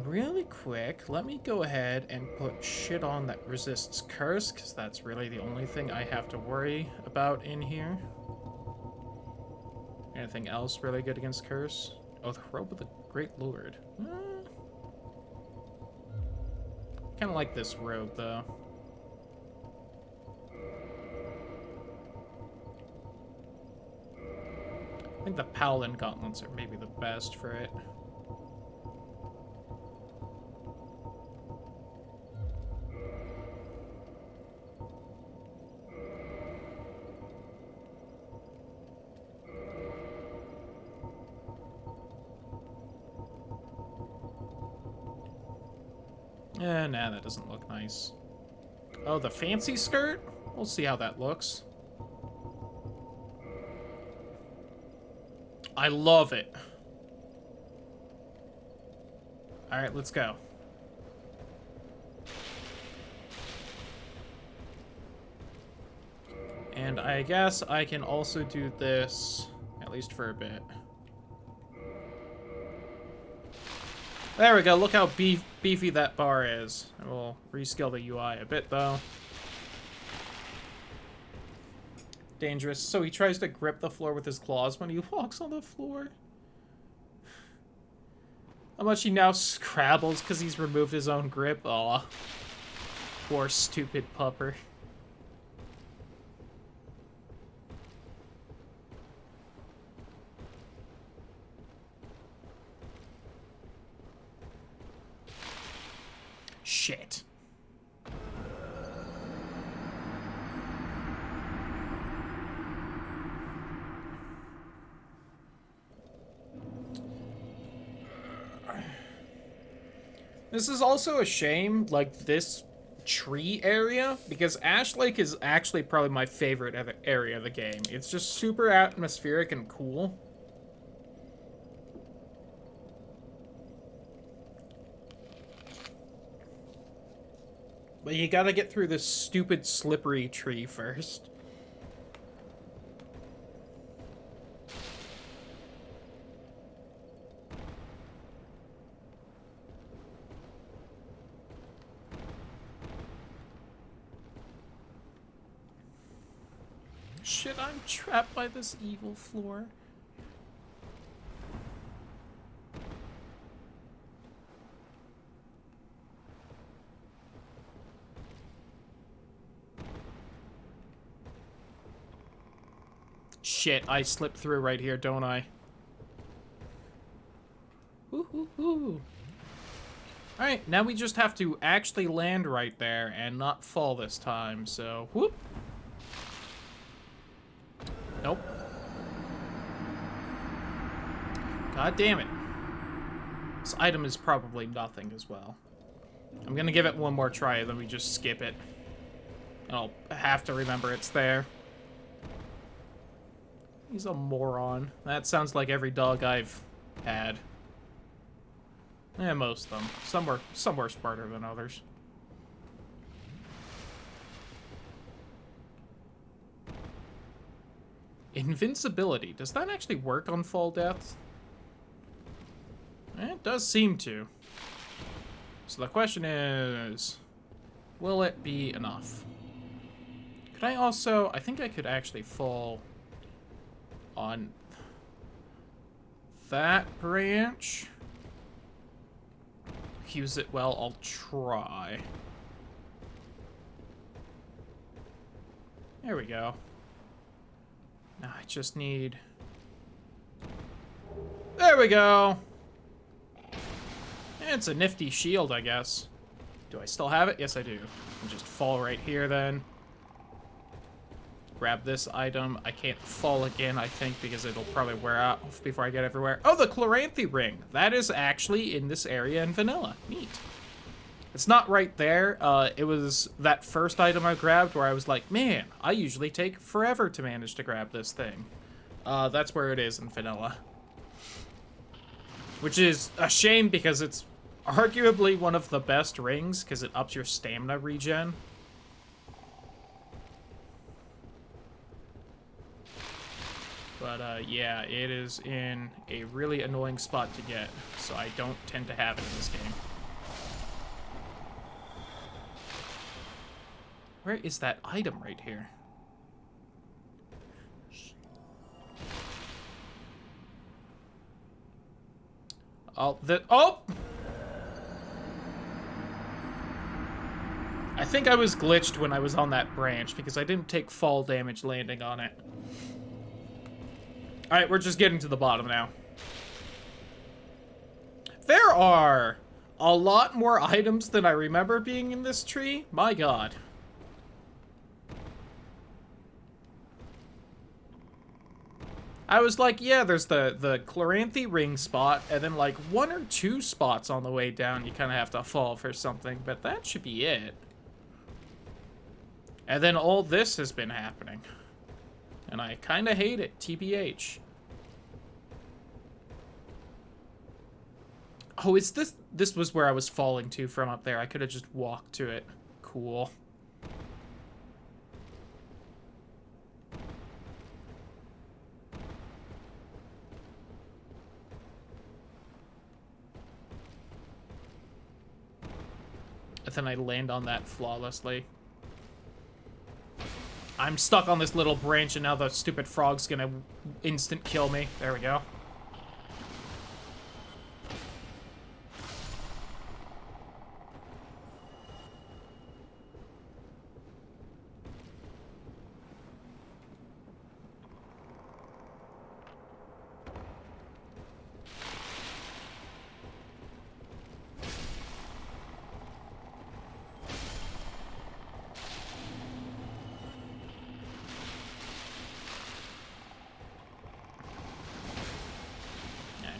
Really quick, let me go ahead and put shit on that resists curse, because that's really the only thing I have to worry about in here. Anything else really good against curse? Oh, the Robe of the Great Lord. Kind of like this robe, though. I think the Paladin Gauntlets are maybe the best for it. Nah, that doesn't look nice. Oh, the fancy skirt? We'll see how that looks. I love it. Alright, let's go. And I guess I can also do this, at least for a bit. There we go, look how beefy that bar is. I will rescale the UI a bit, though. Dangerous. So he tries to grip the floor with his claws when he walks on the floor. How much he now scrabbles because he's removed his own grip. Aw. Poor stupid pupper. Shit. This is also a shame, like, this tree area, because Ash Lake is actually probably my favorite area of the game. It's just super atmospheric and cool. But you gotta get through this stupid slippery tree first. Shit, I'm trapped by this evil floor. Shit, I slipped through right here, don't I? Woo-hoo-hoo. Alright, now we just have to actually land right there and not fall this time, so whoop. Nope. God damn it. This item is probably nothing as well. I'm gonna give it one more try, then we just skip it. I'll have to remember it's there. He's a moron. That sounds like every dog I've had. Yeah, most of them. Some were smarter than others. Invincibility. Does that actually work on fall deaths? It does seem to. So the question is, will it be enough? Could I also... I think I could actually fall on that branch. Use it well, I'll try. There we go. Now I just need... There we go! It's a nifty shield, I guess. Do I still have it? Yes, I do. I'll just fall right here, then. grab this item. I can't fall again, I think, because it'll probably wear out before I get everywhere. Oh, the Chloranthy ring. That is actually in this area in vanilla. Neat. It's not right there. It was that first item I grabbed where I was like, man, I usually take forever to manage to grab this thing. That's where it is in vanilla. Which is a shame because it's arguably one of the best rings because it ups your stamina regen. But yeah, it is in a really annoying spot to get, so I don't tend to have it in this game. Where is that item right here? Oh, oh! I think I was glitched when I was on that branch because I didn't take fall damage landing on it. Alright, we're just getting to the bottom now. There are a lot more items than I remember being in this tree. My god. I was like, yeah, there's the Chloranthy ring spot, and then like 1 or 2 spots on the way down you kind of have to fall for something, but that should be it. And then all this has been happening. And I kind of hate it, TBH. Oh, is this was where I was falling to from up there. I could have just walked to it. Cool. And then I land on that flawlessly. I'm stuck on this little branch and now the stupid frog's gonna instant kill me. There we go.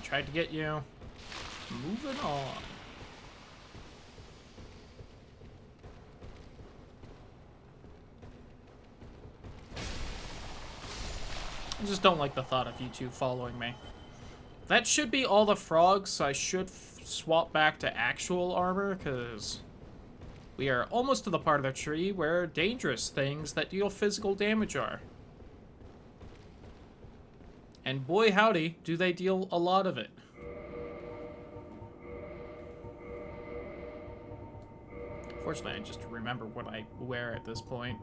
Tried to get you. Moving on. I just don't like the thought of you two following me. That should be all the frogs, so I should swap back to actual armor, because we are almost to the part of the tree where dangerous things that deal physical damage are. And boy howdy, do they deal a lot of it. Fortunately, I just remember what I wear at this point.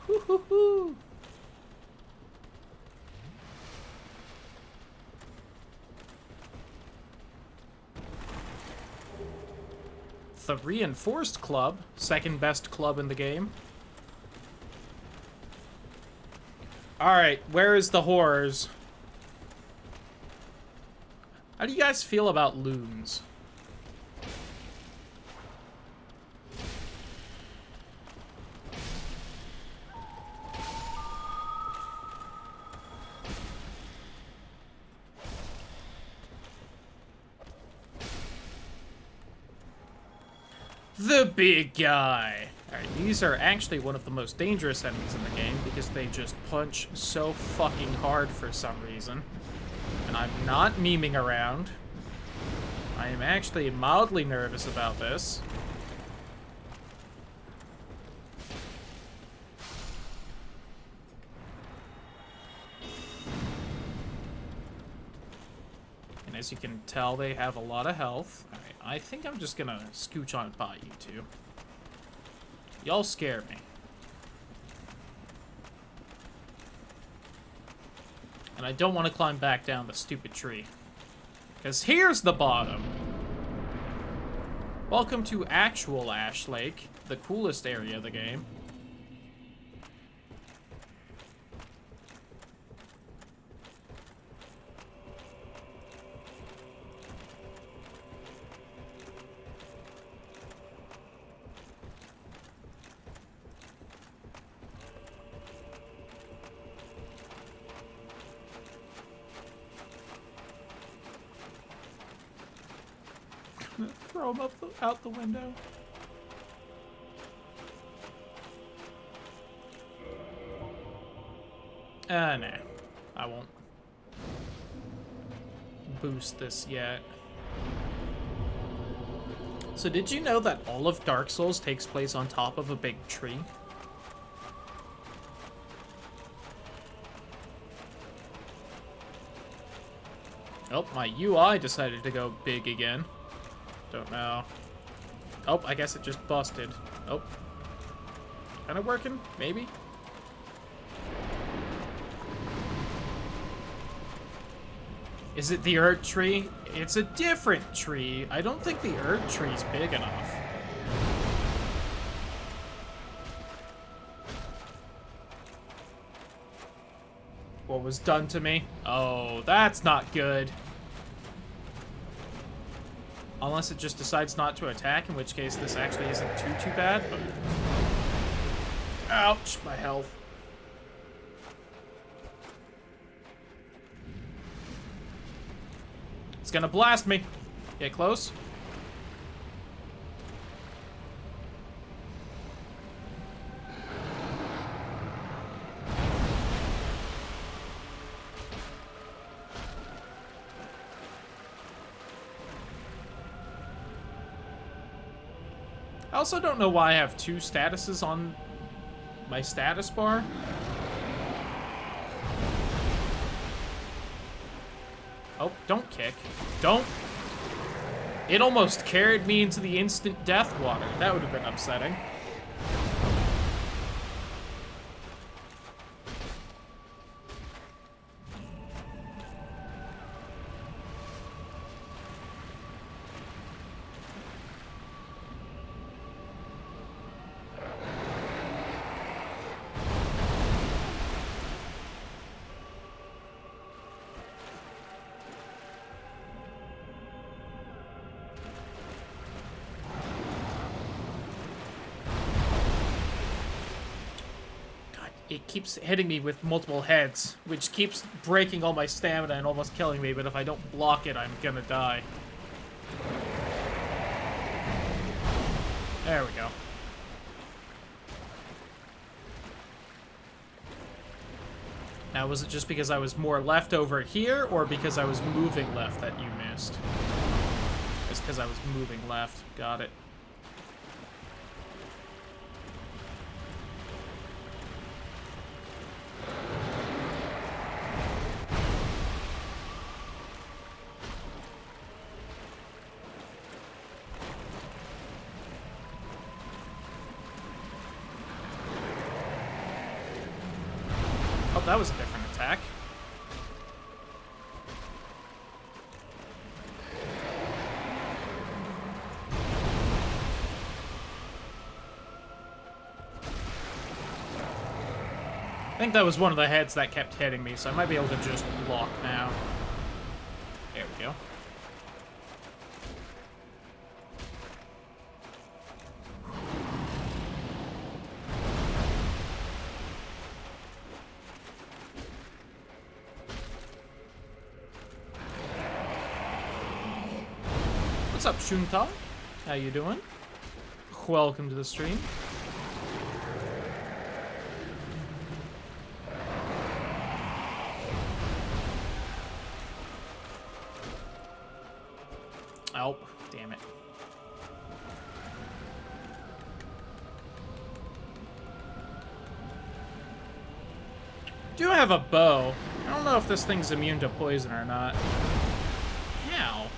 Woo-hoo-hoo! The Reinforced Club, second best club in the game. Alright, where is the horrors? How do you guys feel about loons? The big guy. Alright, these are actually one of the most dangerous enemies in the game because they just punch so fucking hard for some reason. And I'm not memeing around. I am actually mildly nervous about this. And as you can tell, they have a lot of health. Alright, I think I'm just gonna scooch on by you two. Y'all scare me. And I don't want to climb back down the stupid tree. Because here's the bottom. Welcome to actual Ash Lake, the coolest area of the game. Throw him out the window. Nah. I won't boost this yet. So did you know that all of Dark Souls takes place on top of a big tree? Oh, my UI decided to go big again. Don't know. Oh, I guess it just busted. Oh. Kinda working? Maybe? Is it the Erd tree? It's a different tree. I don't think the Erd tree's big enough. What was done to me? Oh, that's not good. Unless it just decides not to attack, in which case this actually isn't too bad, but... Ouch, my health. It's gonna blast me. Get close. I also don't know why I have two statuses on my status bar. Oh, don't kick. Don't. It almost carried me into the instant death water. That would have been upsetting. It keeps hitting me with multiple heads, which keeps breaking all my stamina and almost killing me, but if I don't block it, I'm gonna die. There we go. Now, was it just because I was more left over here, or because I was moving left that you missed? It's because I was moving left. Got it. That was a different attack. I think that was one of the heads that kept hitting me, so I might be able to just block now. There we go. What's up, Shunta? How you doing? Welcome to the stream. Oh, damn it. Do have a bow. I don't know if this thing's immune to poison or not. How?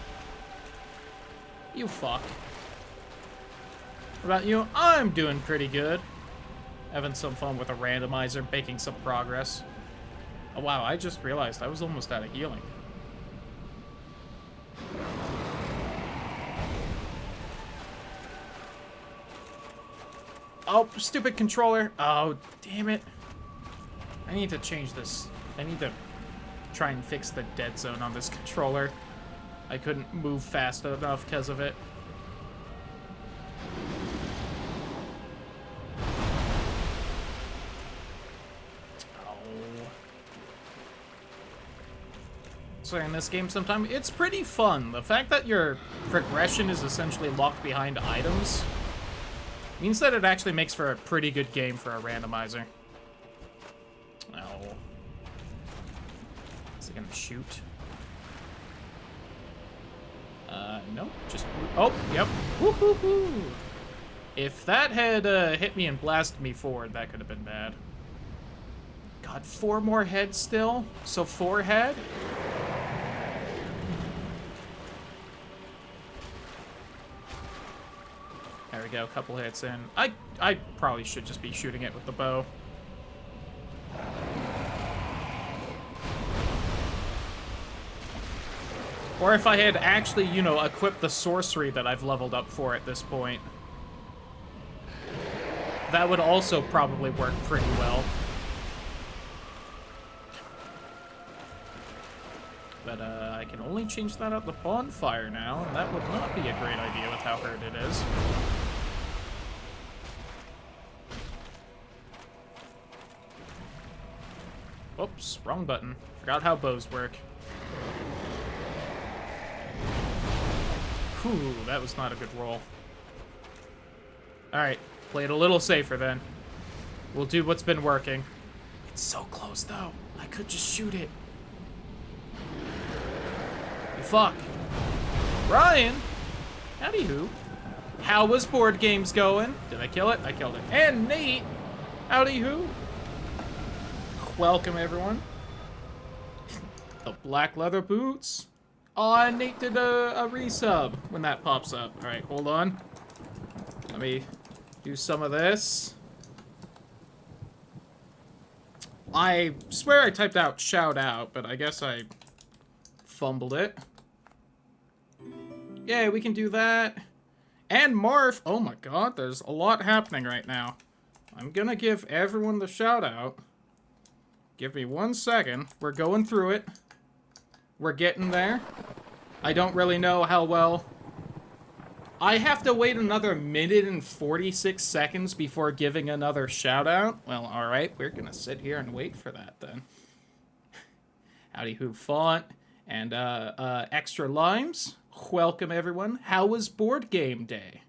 You fuck. What about you? I'm doing pretty good. Having some fun with a randomizer, making some progress. Oh wow, I just realized I was almost out of healing. Oh, stupid controller. Oh, damn it. I need to change this. I need to try and fix the dead zone on this controller. I couldn't move fast enough because of it. So in this game sometime, it's pretty fun. The fact that your progression is essentially locked behind items means that it actually makes for a pretty good game for a randomizer. Oh. Is it gonna shoot? Nope, just... Oh, yep. Woo-hoo-hoo! If that had hit me and blasted me forward, that could have been bad. God, 4 more heads still? So 4 head? There we go, a couple hits in. I probably should just be shooting it with the bow. Or if I had actually, you know, equipped the sorcery that I've leveled up for at this point. That would also probably work pretty well. But I can only change that at the bonfire now, and that would not be a great idea with how hurt it is. Oops, wrong button. Forgot how bows work. Whew, that was not a good roll. Alright, play it a little safer then. We'll do what's been working. It's so close though. I could just shoot it. Fuck. Ryan! Howdy who? How was board games going? Did I kill it? I killed it. And Nate! Howdy who? Welcome everyone. The black leather boots. Oh, Nate did a resub when that pops up. Alright, hold on. Let me do some of this. I swear I typed out shout out, but I guess I fumbled it. Yeah, we can do that. And Marv. Oh my god, there's a lot happening right now. I'm gonna give everyone the shout out. Give me 1 second. We're going through it. We're getting there. I don't really know how well... I have to wait another 1:46 seconds before giving another shout out. Well, alright, we're gonna sit here and wait for that then. Howdy who font and extra limes. Welcome everyone. How was board game day?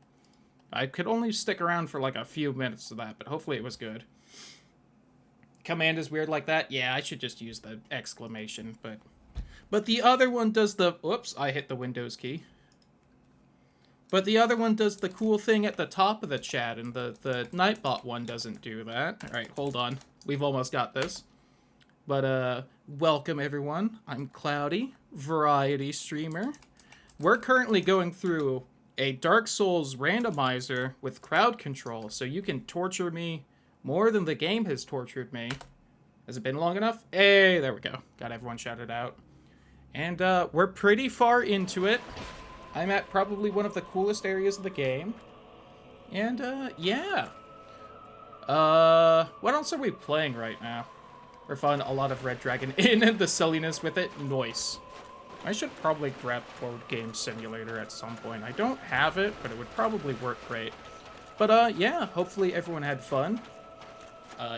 I could only stick around for like a few minutes of that, but hopefully it was good. Command is weird like that? Yeah, I should just use the exclamation, but the other one does the... Whoops, I hit the Windows key. But the other one does the cool thing at the top of the chat, and the Nightbot one doesn't do that. Alright, hold on. We've almost got this. But, welcome everyone. I'm Cloudy, variety streamer. We're currently going through a Dark Souls randomizer with crowd control, so you can torture me more than the game has tortured me. Has it been long enough? Hey, there we go. Got everyone shouted out. And we're pretty far into it. I'm at probably one of the coolest areas of the game. And yeah. What else are we playing right now? We're fun, a lot of Red Dragon in and the silliness with it. Noise. I should probably grab Board Game Simulator at some point. I don't have it, but it would probably work great. But yeah, hopefully everyone had fun.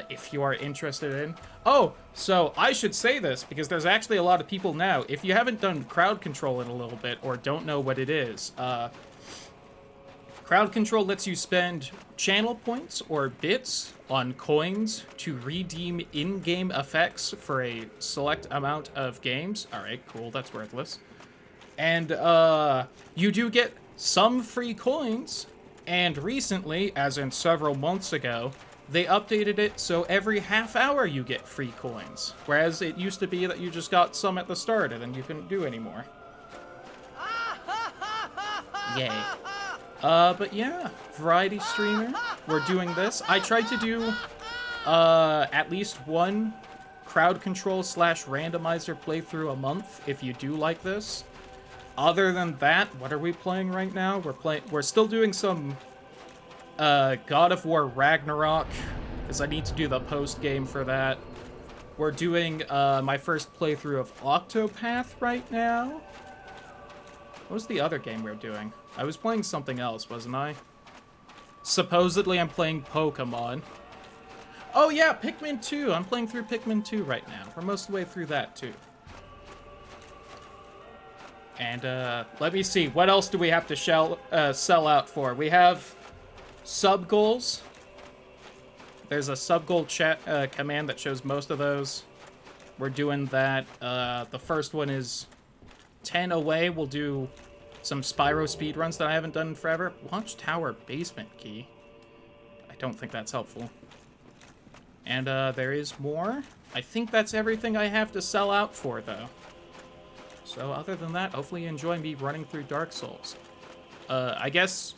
If you are interested in... Oh, so I should say this, because there's actually a lot of people now. If you haven't done crowd control in a little bit, or don't know what it is, crowd control lets you spend channel points or bits on coins to redeem in-game effects for a select amount of games. Alright, cool, that's worthless. And, you do get some free coins, and recently, as in several months ago, they updated it so every half hour you get free coins. Whereas it used to be that you just got some at the start and then you couldn't do anymore. Yay. But yeah, variety streamer. We're doing this. I tried to do at least one crowd control / randomizer playthrough a month if you do like this. Other than that, what are we playing right now? We're still doing some God of War Ragnarok, because I need to do the post-game for that. We're doing my first playthrough of Octopath right now. What was the other game we were doing? I was playing something else, wasn't I? Supposedly I'm playing Pokemon. Oh yeah, Pikmin 2. I'm playing through Pikmin 2 right now. We're most of the way through that too. And let me see, what else do we have to sell out for? We have sub goals. There's a sub goal chat command that shows most of those. We're doing that. The first one is 10 away. We'll do some Spyro speedruns that I haven't done in forever. Watchtower basement key. I don't think that's helpful. And there is more. I think that's everything I have to sell out for, though. So other than that, hopefully you enjoy me running through Dark Souls. I guess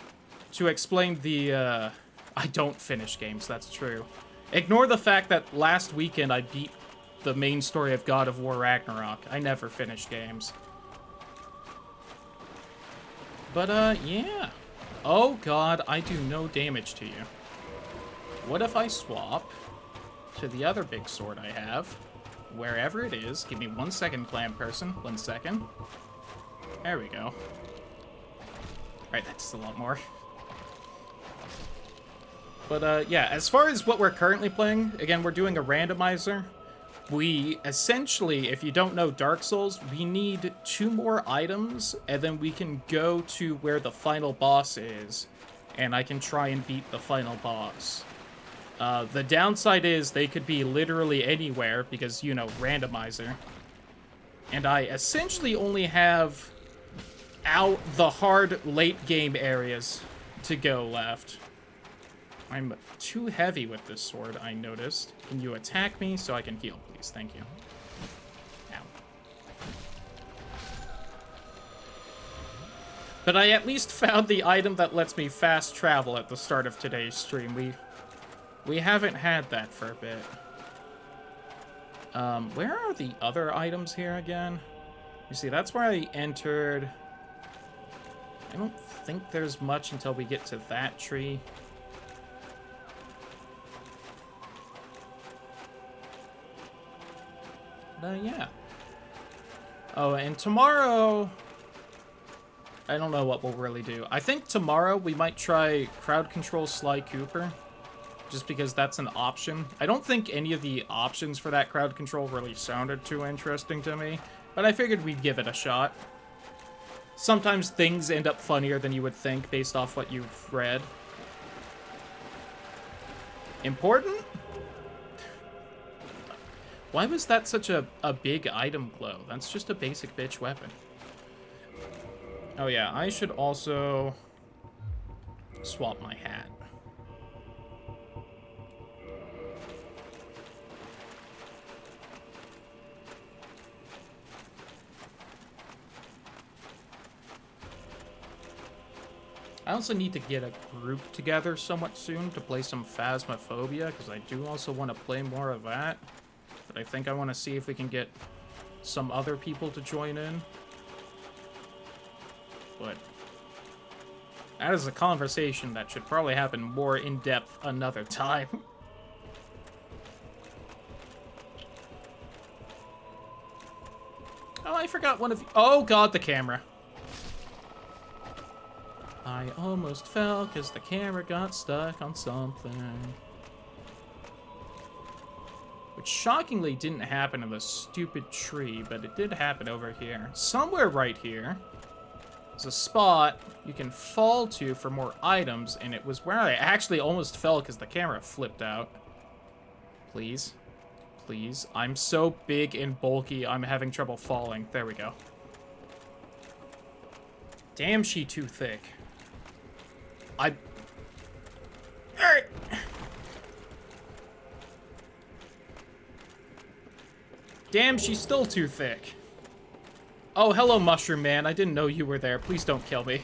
to explain the I don't finish games, that's true. Ignore the fact that last weekend I beat the main story of God of War Ragnarok. I never finish games. But yeah. Oh god, I do no damage to you. What if I swap to the other big sword I have? Wherever it is. Give me 1 second, clan person. 1 second. There we go. Alright, that's a lot more. But, yeah, as far as what we're currently playing, again, we're doing a randomizer. We, essentially, if you don't know Dark Souls, we need 2 more items, and then we can go to where the final boss is, and I can try and beat the final boss. The downside is they could be literally anywhere because, you know, randomizer. And I essentially only have out the hard late game areas to go left. I'm too heavy with this sword, I noticed. Can you attack me so I can heal, please? Thank you. Ow. But I at least found the item that lets me fast travel at the start of today's stream. We haven't had that for a bit. Where are the other items here again? You see, that's where I entered. I don't think there's much until we get to that tree. But, yeah. Oh, and tomorrow... I don't know what we'll really do. I think tomorrow we might try crowd control Sly Cooper. Just because that's an option. I don't think any of the options for that crowd control really sounded too interesting to me, but I figured we'd give it a shot. Sometimes things end up funnier than you would think based off what you've read. Important? Why was that such a big item glow? That's just a basic bitch weapon. Oh yeah, I should also swap my hat. I also need to get a group together somewhat soon to play some Phasmophobia, because I do also want to play more of that. But I think I want to see if we can get some other people to join in. But that is a conversation that should probably happen more in depth another time. Oh, I forgot one of you. Oh god, the camera. I almost fell because the camera got stuck on something. Which shockingly didn't happen in the stupid tree, but it did happen over here. Somewhere right here, there's a spot you can fall to for more items, and it was where I actually almost fell because the camera flipped out. Please. Please. I'm so big and bulky, I'm having trouble falling. There we go. Damn, she too thick. Alright. Damn, she's still too thick. Oh, hello, Mushroom Man. I didn't know you were there. Please don't kill me.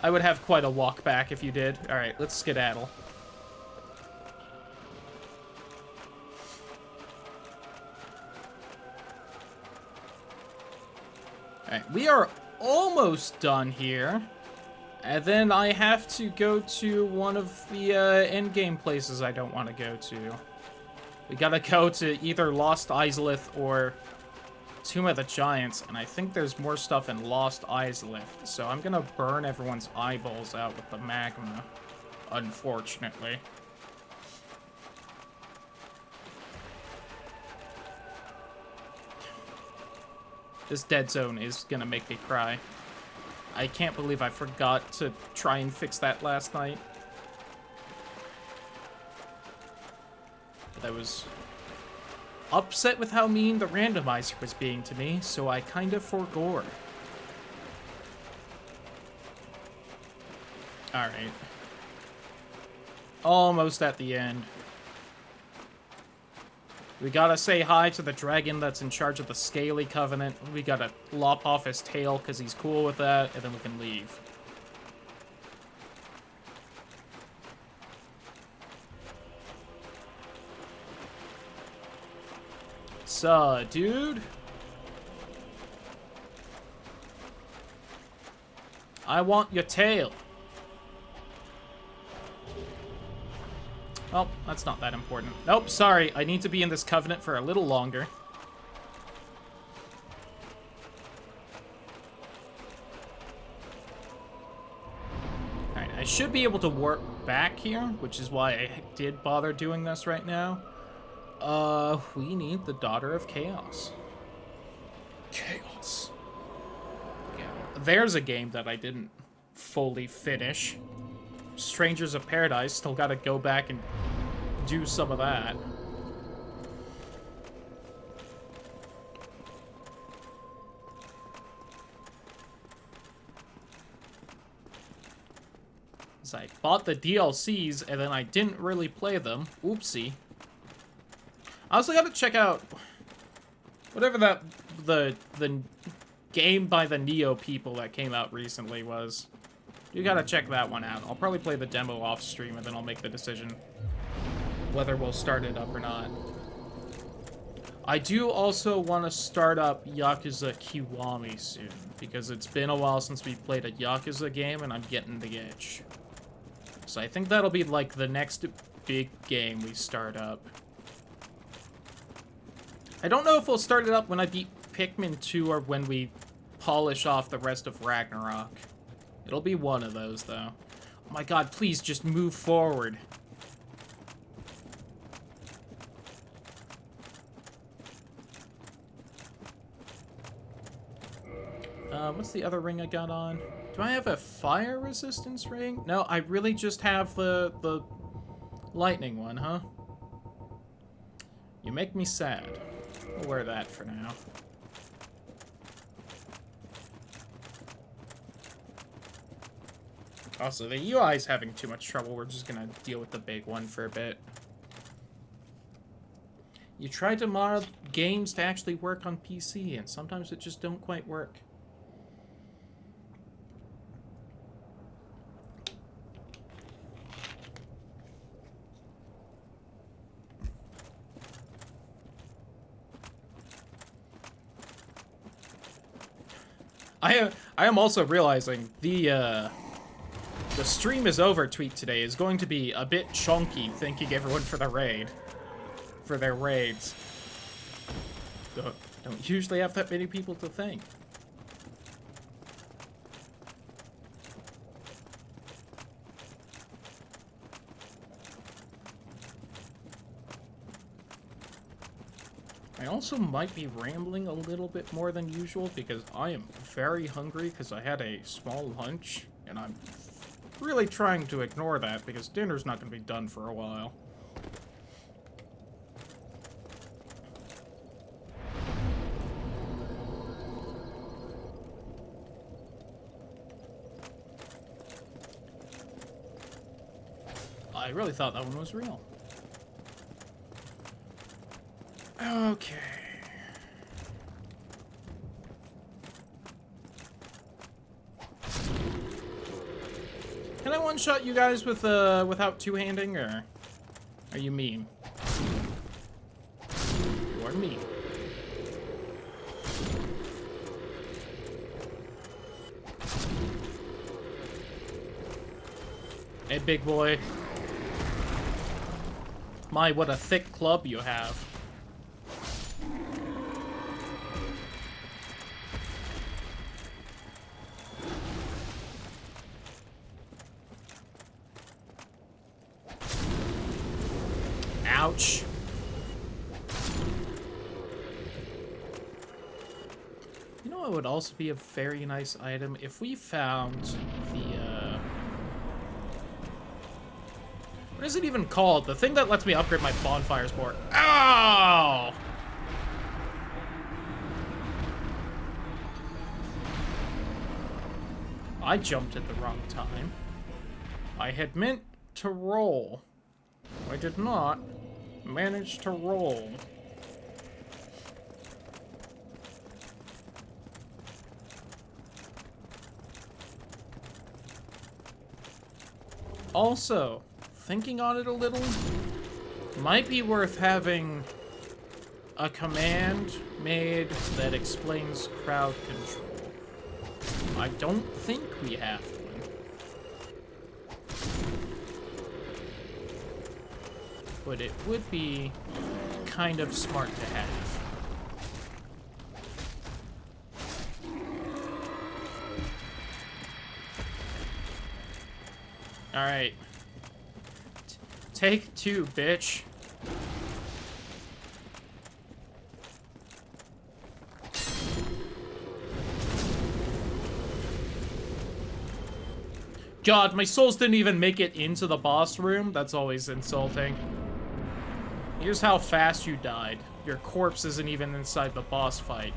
I would have quite a walk back if you did. Alright, let's skedaddle. Alright, we are almost done here. And then I have to go to one of the endgame places I don't want to go to. We gotta go to either Lost Izalith or Tomb of the Giants, and I think there's more stuff in Lost Izalith, so I'm gonna burn everyone's eyeballs out with the magma, unfortunately. This dead zone is gonna make me cry. I can't believe I forgot to try and fix that last night. But I was upset with how mean the randomizer was being to me, so I kind of forgore. Alright. Almost at the end. We gotta say hi to the dragon that's in charge of the Scaly Covenant. We gotta lop off his tail because he's cool with that, and then we can leave. So, dude. I want your tail. Well, that's not that important. Nope, sorry. I need to be in this covenant for a little longer. Alright, I should be able to warp back here, which is why I did bother doing this right now. We need the Daughter of Chaos. Chaos. Yeah, there's a game that I didn't fully finish. Strangers of Paradise, still gotta go back and do some of that. So I bought the DLCs and then I didn't really play them. Oopsie. I also gotta check out whatever that the game by the Neo people that came out recently was. You gotta check that one out. I'll probably play the demo off stream and then I'll make the decision whether we'll start it up or not. I do also want to start up Yakuza Kiwami soon, because it's been a while since we played a Yakuza game and I'm getting the itch. So I think that'll be like the next big game we start up. I don't know if we'll start it up when I beat Pikmin 2 or when we polish off the rest of Ragnarok. It'll be one of those, though. Oh my god, please just move forward. What's the other ring I got on? Do I have a fire resistance ring? No, I really just have the lightning one, huh? You make me sad. I'll wear that for now. Also, the UI's having too much trouble. We're just gonna deal with the big one for a bit. You try to mod games to actually work on PC, and sometimes it just don't quite work. I am also realizing the stream is over tweet today is going to be a bit chunky, thanking everyone for the raid. For their raids. Don't usually have that many people to thank. I also might be rambling a little bit more than usual because I am very hungry because I had a small lunch, and I'm really trying to ignore that because dinner's not going to be done for a while. I really thought that one was real. Okay. Can I one-shot you guys with without two-handing, or are you mean? You are mean. Hey, big boy. My, what a thick club you have. Ouch. You know what would also be a very nice item? If we found the, what is it even called? The thing that lets me upgrade my bonfires more. Ow! I jumped at the wrong time. I had meant to roll. I did not manage to roll. Also, thinking on it a little, might be worth having a command made that explains crowd control. I don't think we have one. But it would be kind of smart to have. Alright. Take two, bitch. God, my souls didn't even make it into the boss room. That's always insulting. Here's how fast you died. Your corpse isn't even inside the boss fight.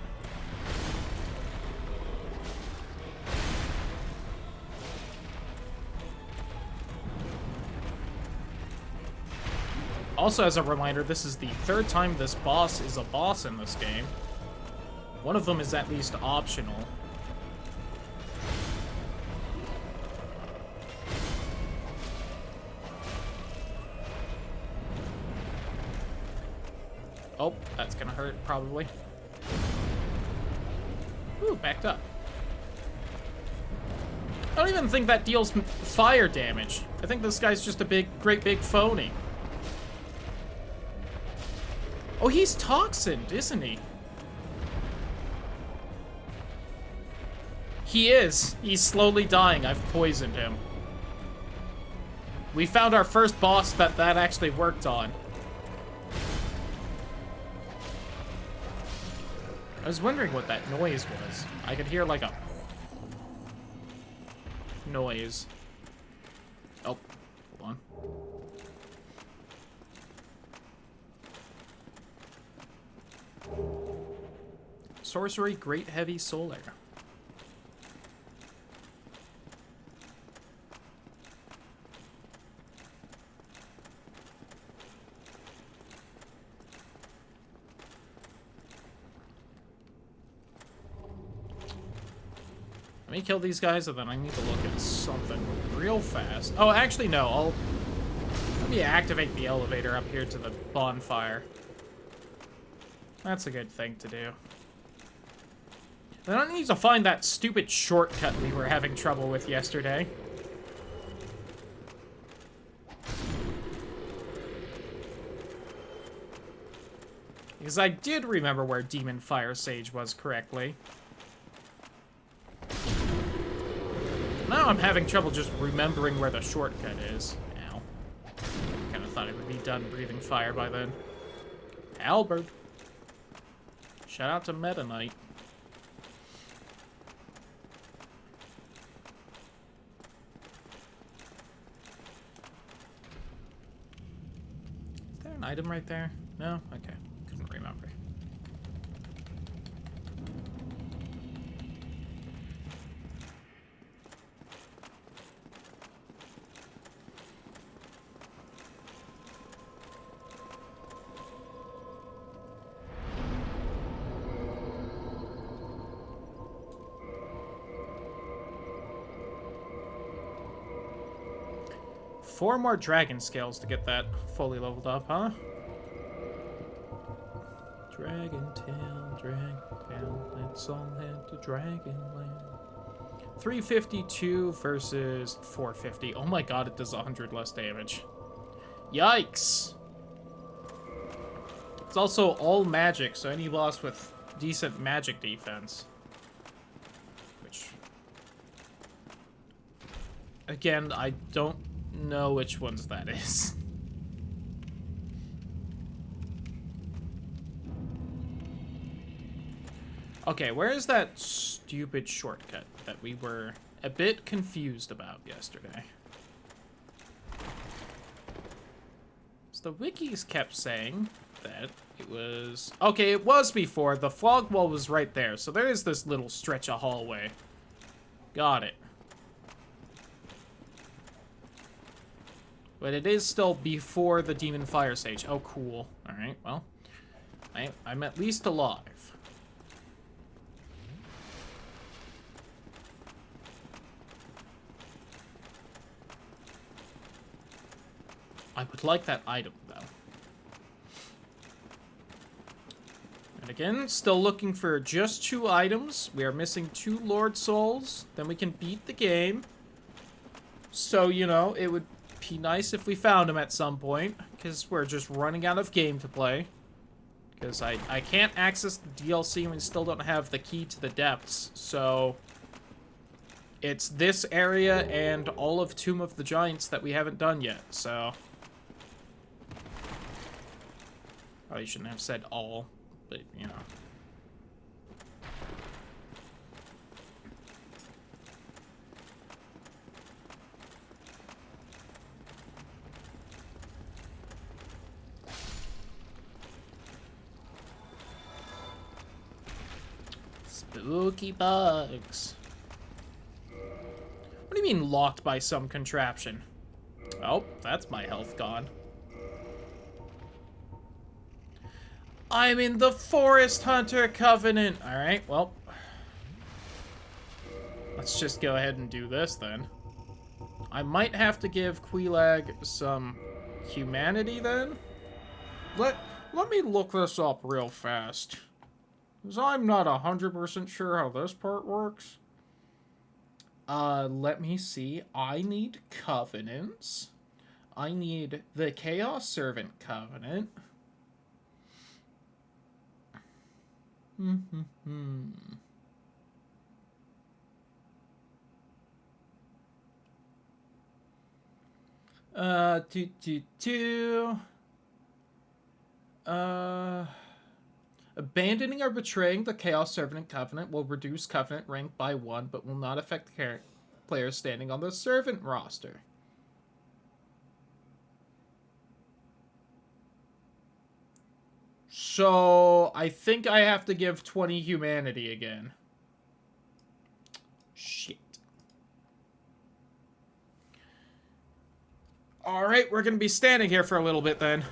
Also, as a reminder, this is the third time this boss is a boss in this game. One of them is at least optional. Oh, that's gonna hurt, probably. Ooh, backed up. I don't even think that deals fire damage. I think this guy's just a great big phony. Oh, he's toxined, isn't he? He is. He's slowly dying. I've poisoned him. We found our first boss that actually worked on. I was wondering what that noise was. I could hear like a noise. Oh, hold on. Sorcery, Great Heavy Soul Air. Let me kill these guys, and then I need to look at something real fast. Oh, actually, no. Let me activate the elevator up here to the bonfire. That's a good thing to do. I don't need to find that stupid shortcut we were having trouble with yesterday. Because I did remember where Demon Fire Sage was correctly. Now I'm having trouble just remembering where the shortcut is. Ow. Kinda thought it would be done breathing fire by then. Albert. Shout out to Meta Knight. Is there an item right there? No? Okay. Couldn't remember. Four more dragon scales to get that fully leveled up, huh? Dragon tail, let's all head to Dragonland. 352 versus 450. Oh my god, it does 100 less damage. Yikes! It's also all magic, so any boss with decent magic defense. Which... Again, I don't know which ones that is. Okay, where is that stupid shortcut that we were a bit confused about yesterday? So the wikis kept saying that it was... Okay, it was before. The fog wall was right there. So there is this little stretch of hallway. Got it. But it is still before the Demon Fire Stage. Oh, cool. Alright, well. I'm at least alive. I would like that item, though. And again, still looking for just 2 items. We are missing 2 Lord Souls. Then we can beat the game. So, you know, it would be nice if we found them at some point. Because we're just running out of game to play. Because I can't access the DLC and we still don't have the key to the depths. So... It's this area and all of Tomb of the Giants that we haven't done yet, so... Probably shouldn't have said all, but, you know. Spooky bugs. What do you mean locked by some contraption? Oh, that's my health gone. I'm in the Forest Hunter Covenant. Alright, well. Let's just go ahead and do this then. I might have to give Quelaag some humanity then. Let me look this up real fast. Because I'm not 100% sure how this part works. Let me see. I need covenants. I need the Chaos Servant Covenant. Abandoning or betraying the Chaos Servant Covenant will reduce Covenant rank by 1, but will not affect the players standing on the Servant roster. So, I think I have to give 20 humanity again. Shit. Alright, we're gonna be standing here for a little bit then.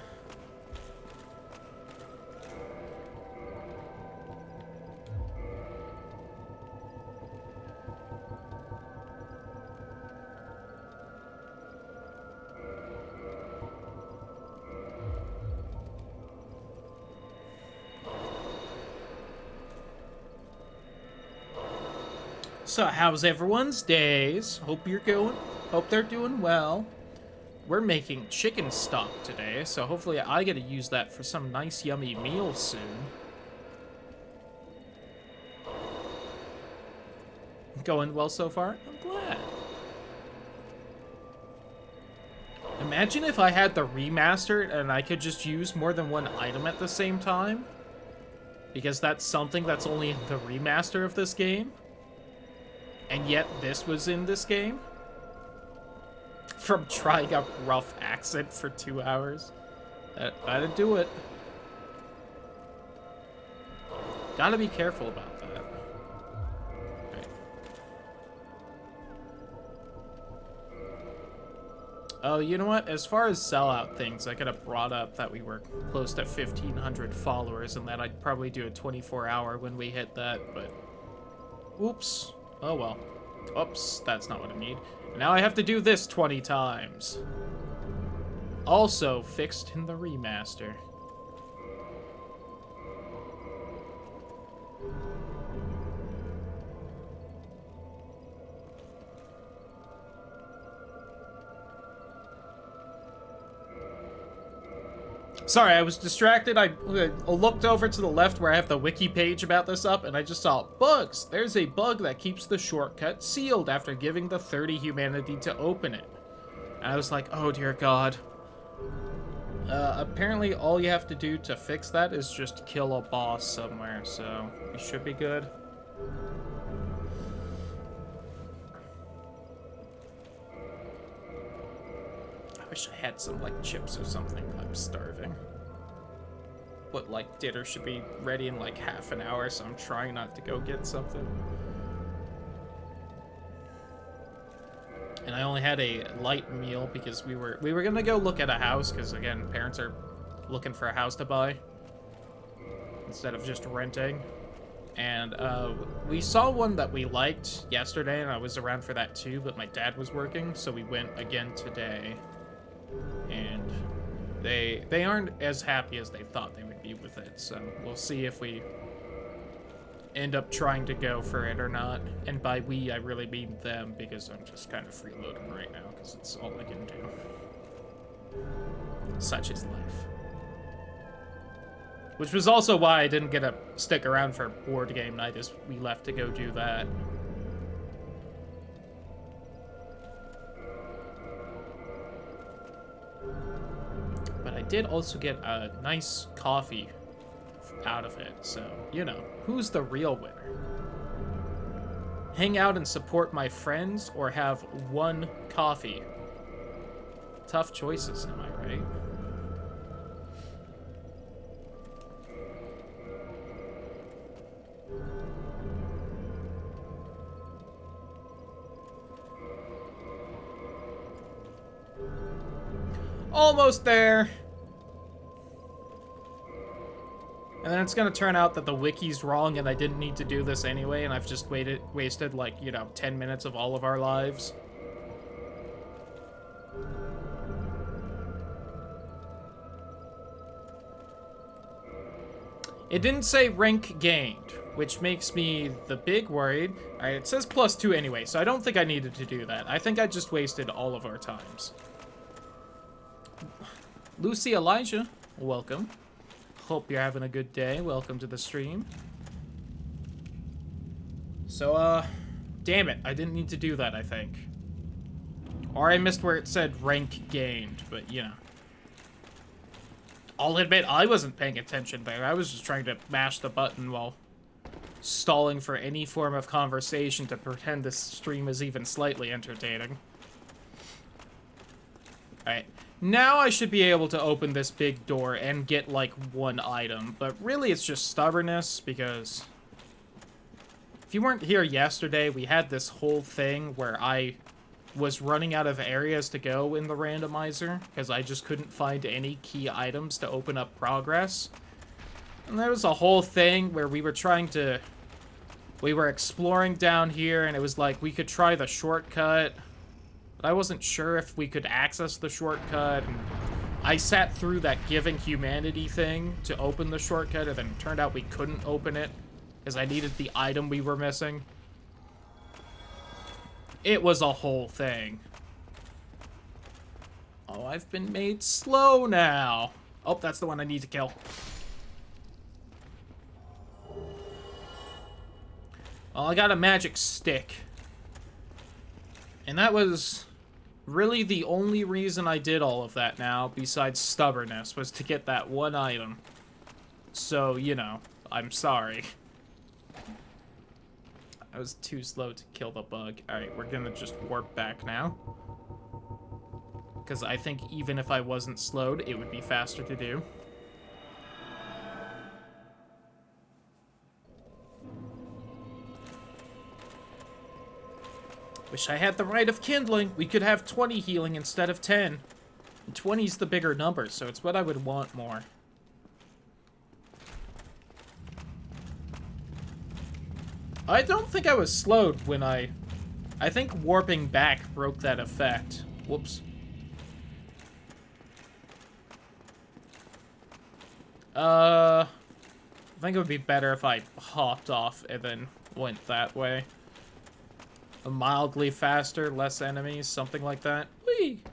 So, how's everyone's days? Hope they're doing well. We're making chicken stock today, so hopefully I get to use that for some nice yummy meal soon. Going well so far? I'm glad. Imagine if I had the remastered and I could just use more than one item at the same time. Because that's something that's only in the remaster of this game. And yet this was in this game. From trying a rough accent for 2 hours. That'd do it. Gotta be careful about that. Right. Oh, you know what? As far as sellout things, I could have brought up that we were close to 1,500 followers and that I'd probably do a 24-hour when we hit that, but... Oops. Oh well. Oops, that's not what I need. Now I have to do this 20 times. Also fixed in the remaster. Sorry, I was distracted. I looked over to the left where I have the wiki page about this up, and I just saw bugs. There's a bug that keeps the shortcut sealed after giving the 30 humanity to open it. And I was like, oh dear God. Apparently all you have to do to fix that is just kill a boss somewhere, so we should be good. I wish I had some, like, chips or something. I'm starving. But, like, dinner should be ready in, like, half an hour, so I'm trying not to go get something. And I only had a light meal because we were gonna go look at a house, because, again, parents are looking for a house to buy instead of just renting. And, we saw one that we liked yesterday, and I was around for that too, but my dad was working, so we went again today. And they aren't as happy as they thought they would be with it, so we'll see if we end up trying to go for it or not. And by we, I really mean them, because I'm just kind of freeloading right now, because it's all I can do. Such is life. Which was also why I didn't get to stick around for board game night, as we left to go do that. But I did also get a nice coffee out of it, so, you know, who's the real winner? Hang out and support my friends, or have one coffee? Tough choices, am I right? Almost there. And then it's gonna turn out that the wiki's wrong and I didn't need to do this anyway, and I've just wasted, like, you know, 10 minutes of all of our lives. It didn't say rank gained, which makes me the big worried. Alright, it says +2 anyway, so I don't think I needed to do that. I think I just wasted all of our times. Lucy Elijah, welcome. Hope you're having a good day. Welcome to the stream. So, damn it. I didn't need to do that, I think. Or I missed where it said rank gained, but, you know. I'll admit, I wasn't paying attention there. I was just trying to mash the button while stalling for any form of conversation to pretend this stream is even slightly entertaining. Alright. Now I should be able to open this big door and get, like, one item. But really, it's just stubbornness, because if you weren't here yesterday, we had this whole thing where I was running out of areas to go in the randomizer, because I just couldn't find any key items to open up progress. And there was a whole thing where we were exploring down here, and it was like, we could try the shortcut. But I wasn't sure if we could access the shortcut, and I sat through that giving humanity thing to open the shortcut, and then it turned out we couldn't open it, because I needed the item we were missing. It was a whole thing. Oh, I've been made slow now. Oh, that's the one I need to kill. Well, I got a magic stick. And that was really the only reason I did all of that now, besides stubbornness, was to get that one item. So, you know, I'm sorry. I was too slow to kill the bug. Alright, we're gonna just warp back now. Because I think even if I wasn't slowed, it would be faster to do. Wish I had the Rite of Kindling. We could have 20 healing instead of 10. And 20's the bigger number, so it's what I would want more. I don't think I was slowed when I think warping back broke that effect. Whoops. I think it would be better if I hopped off and then went that way. Mildly faster, less enemies, something like that. Whee!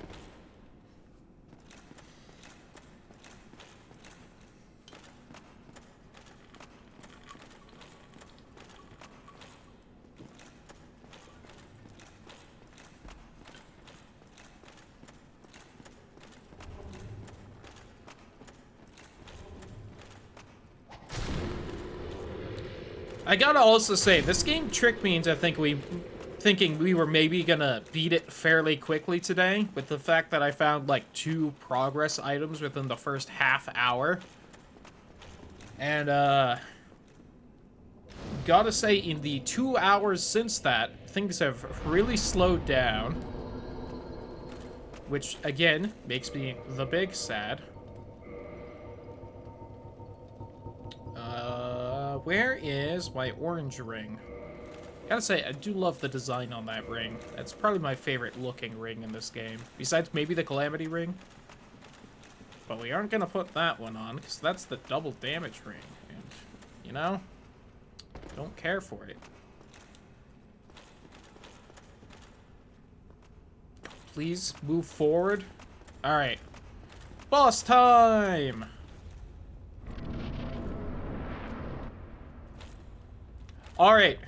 I gotta also say, this game tricked me into thinking we were maybe gonna beat it fairly quickly today, with the fact that I found like 2 progress items within the first half hour. And gotta say, in the 2 hours since that, things have really slowed down. Which, again, makes me the big sad. Where is my orange ring? Gotta say, I do love the design on that ring. That's probably my favorite looking ring in this game. Besides maybe the Calamity ring. But we aren't gonna put that one on, because that's the double damage ring. And, you know, don't care for it. Please move forward. Alright. Boss time! Alright.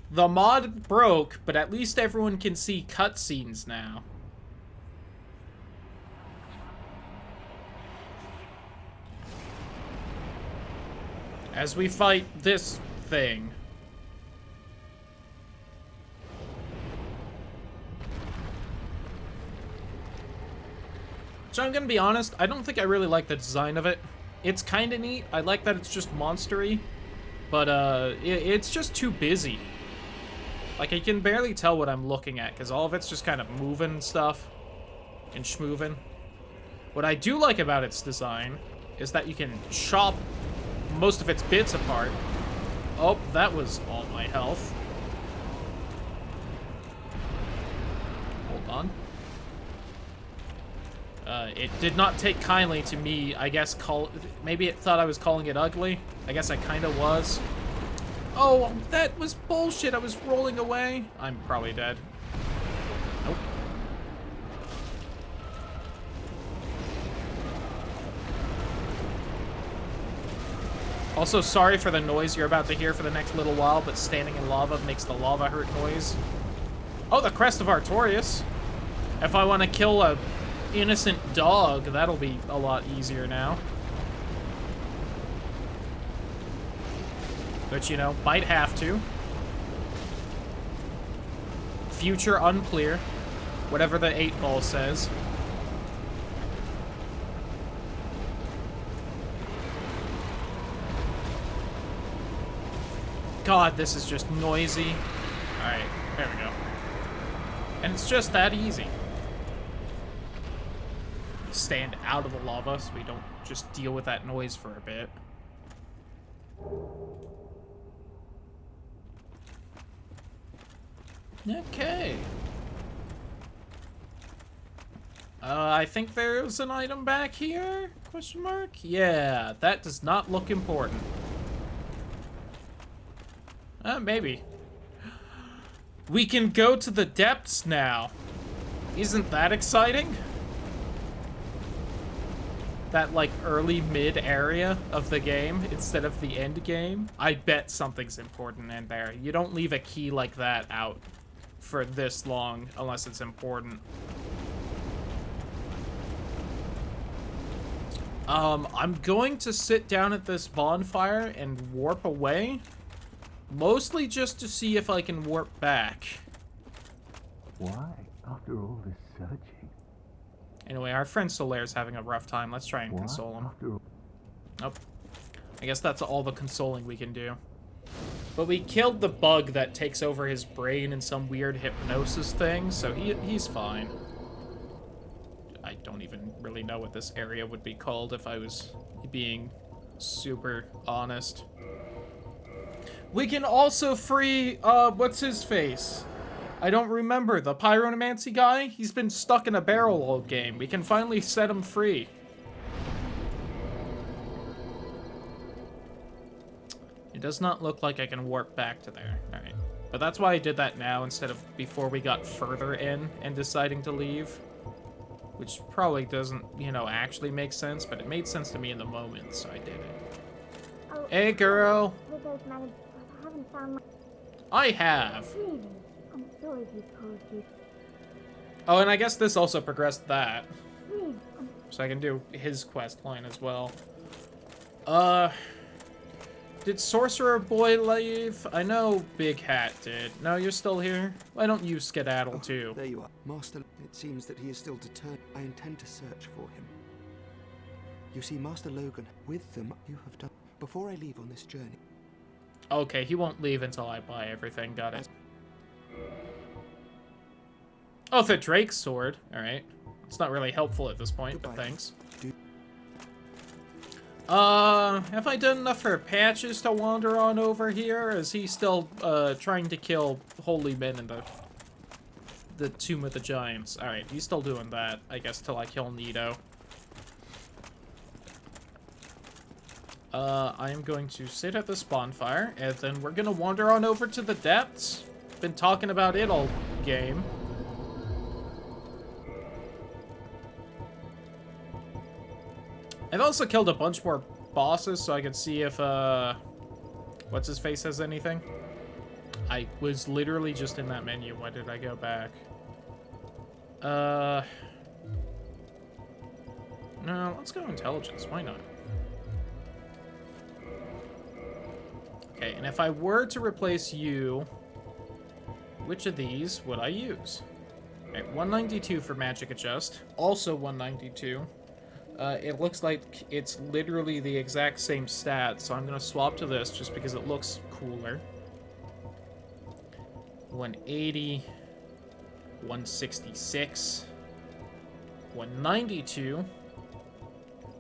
The mod broke, but at least everyone can see cutscenes now. As we fight this thing. So I'm gonna be honest, I don't think I really like the design of it. It's kinda neat. I like that it's just monstery. But, it's just too busy. Like, I can barely tell what I'm looking at, because all of it's just kind of moving and stuff. And schmoving. What I do like about its design is that you can chop most of its bits apart. Oh, that was all my health. Hold on. It did not take kindly to me, I guess, maybe it thought I was calling it ugly. I guess I kinda was. Oh, that was bullshit. I was rolling away. I'm probably dead. Nope. Also, sorry for the noise you're about to hear for the next little while, but standing in lava makes the lava hurt noise. Oh, the Crest of Artorias. If I want to kill a innocent dog, that'll be a lot easier now. But, you know, might have to. Future unclear. Whatever the 8-ball says. God, this is just noisy. Alright, there we go. And it's just that easy. Stand out of the lava so we don't just deal with that noise for a bit. Okay. I think there's an item back here? Question mark? Yeah, that does not look important. Maybe. We can go to the depths now. Isn't that exciting? That, like, early mid area of the game instead of the end game. I bet something's important in there. You don't leave a key like that out for this long unless it's important. I'm going to sit down at this bonfire and warp away. Mostly just to see if I can warp back. Why, after all this searching? Anyway, our friend Solaire's having a rough time. Let's try and console him. Nope. I guess that's all the consoling we can do. But we killed the bug that takes over his brain in some weird hypnosis thing, so he's fine. I don't even really know what this area would be called if I was being super honest. We can also free, what's his face? I don't remember. The pyromancy guy? He's been stuck in a barrel all game. We can finally set him free. It does not look like I can warp back to there. Alright. But that's why I did that now instead of before we got further in and deciding to leave. Which probably doesn't, you know, actually make sense, but it made sense to me in the moment, so I did it. Oh, Hey, girl! I haven't found my... I have. Really? I'm sorry if you told you. Oh, and I guess this also progressed that. Really? So I can do his quest line as well. Did Sorcerer Boy leave? I know Big Hat did. No, you're still here? Why don't you skedaddle too? There you are. Master, it seems that he is still determined. I intend to search for him. You see, Master Logan, with them you have done. Before I leave on this journey. Okay, he won't leave until I buy everything. Got it. Oh, the Drake's sword. Alright. It's not really helpful at this point, but thanks. Have I done enough for Patches to wander on over here? Is he still, trying to kill holy men in the Tomb of the Giants? Alright, he's still doing that, I guess, till I kill Nito. I am going to sit at this bonfire, and then we're gonna wander on over to the depths. Been talking about it all game. I've also killed a bunch more bosses, so I can see if, what's-his-face has anything. I was literally just in that menu. Why did I go back? No, let's go intelligence. Why not? Okay, and if I were to replace you, which of these would I use? Okay, 192 for magic adjust. Also 192. It looks like it's literally the exact same stat, so I'm gonna swap to this just because it looks cooler. 180, 166, 192.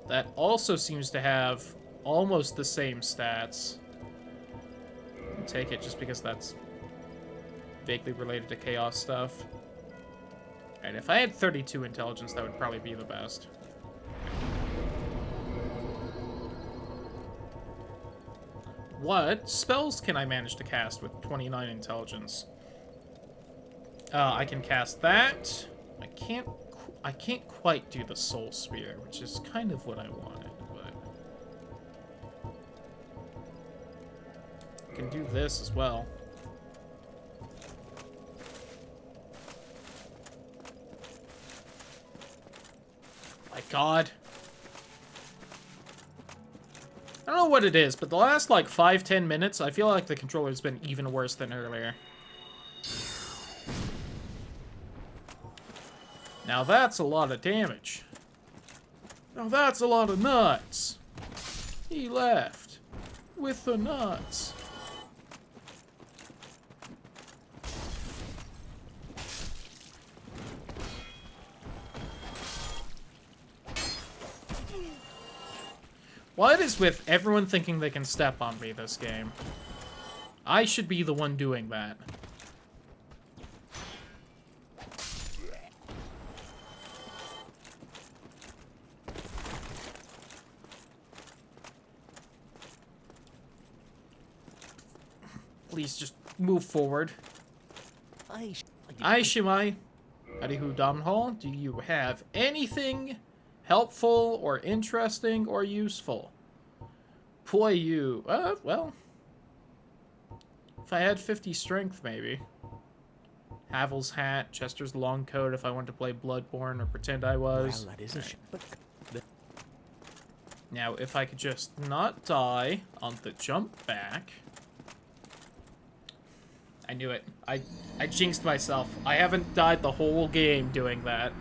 That also seems to have almost the same stats. I'll take it just because that's vaguely related to chaos stuff. And if I had 32 intelligence, that would probably be the best. What spells can I manage to cast with 29 intelligence? I can cast that. I can't quite do the Soul Spear, which is kind of what I wanted, but I can do this as well. My God. I don't know what it is, but the last, like, 5-10 minutes, I feel like the controller's been even worse than earlier. Now that's a lot of damage. Now that's a lot of nuts. He left with the nuts. What is with everyone thinking they can step on me this game? I should be the one doing that. Please just move forward. Ai Shimai. Howdy-hoo, Domhnall. Do you have anything helpful or interesting or useful? Boy, you. Well. If I had 50 strength, maybe. Havel's hat, Chester's long coat if I wanted to play Bloodborne or pretend I was. Well, that is a Now, if I could just not die on the jump back. I knew it. I jinxed myself. I haven't died the whole game doing that.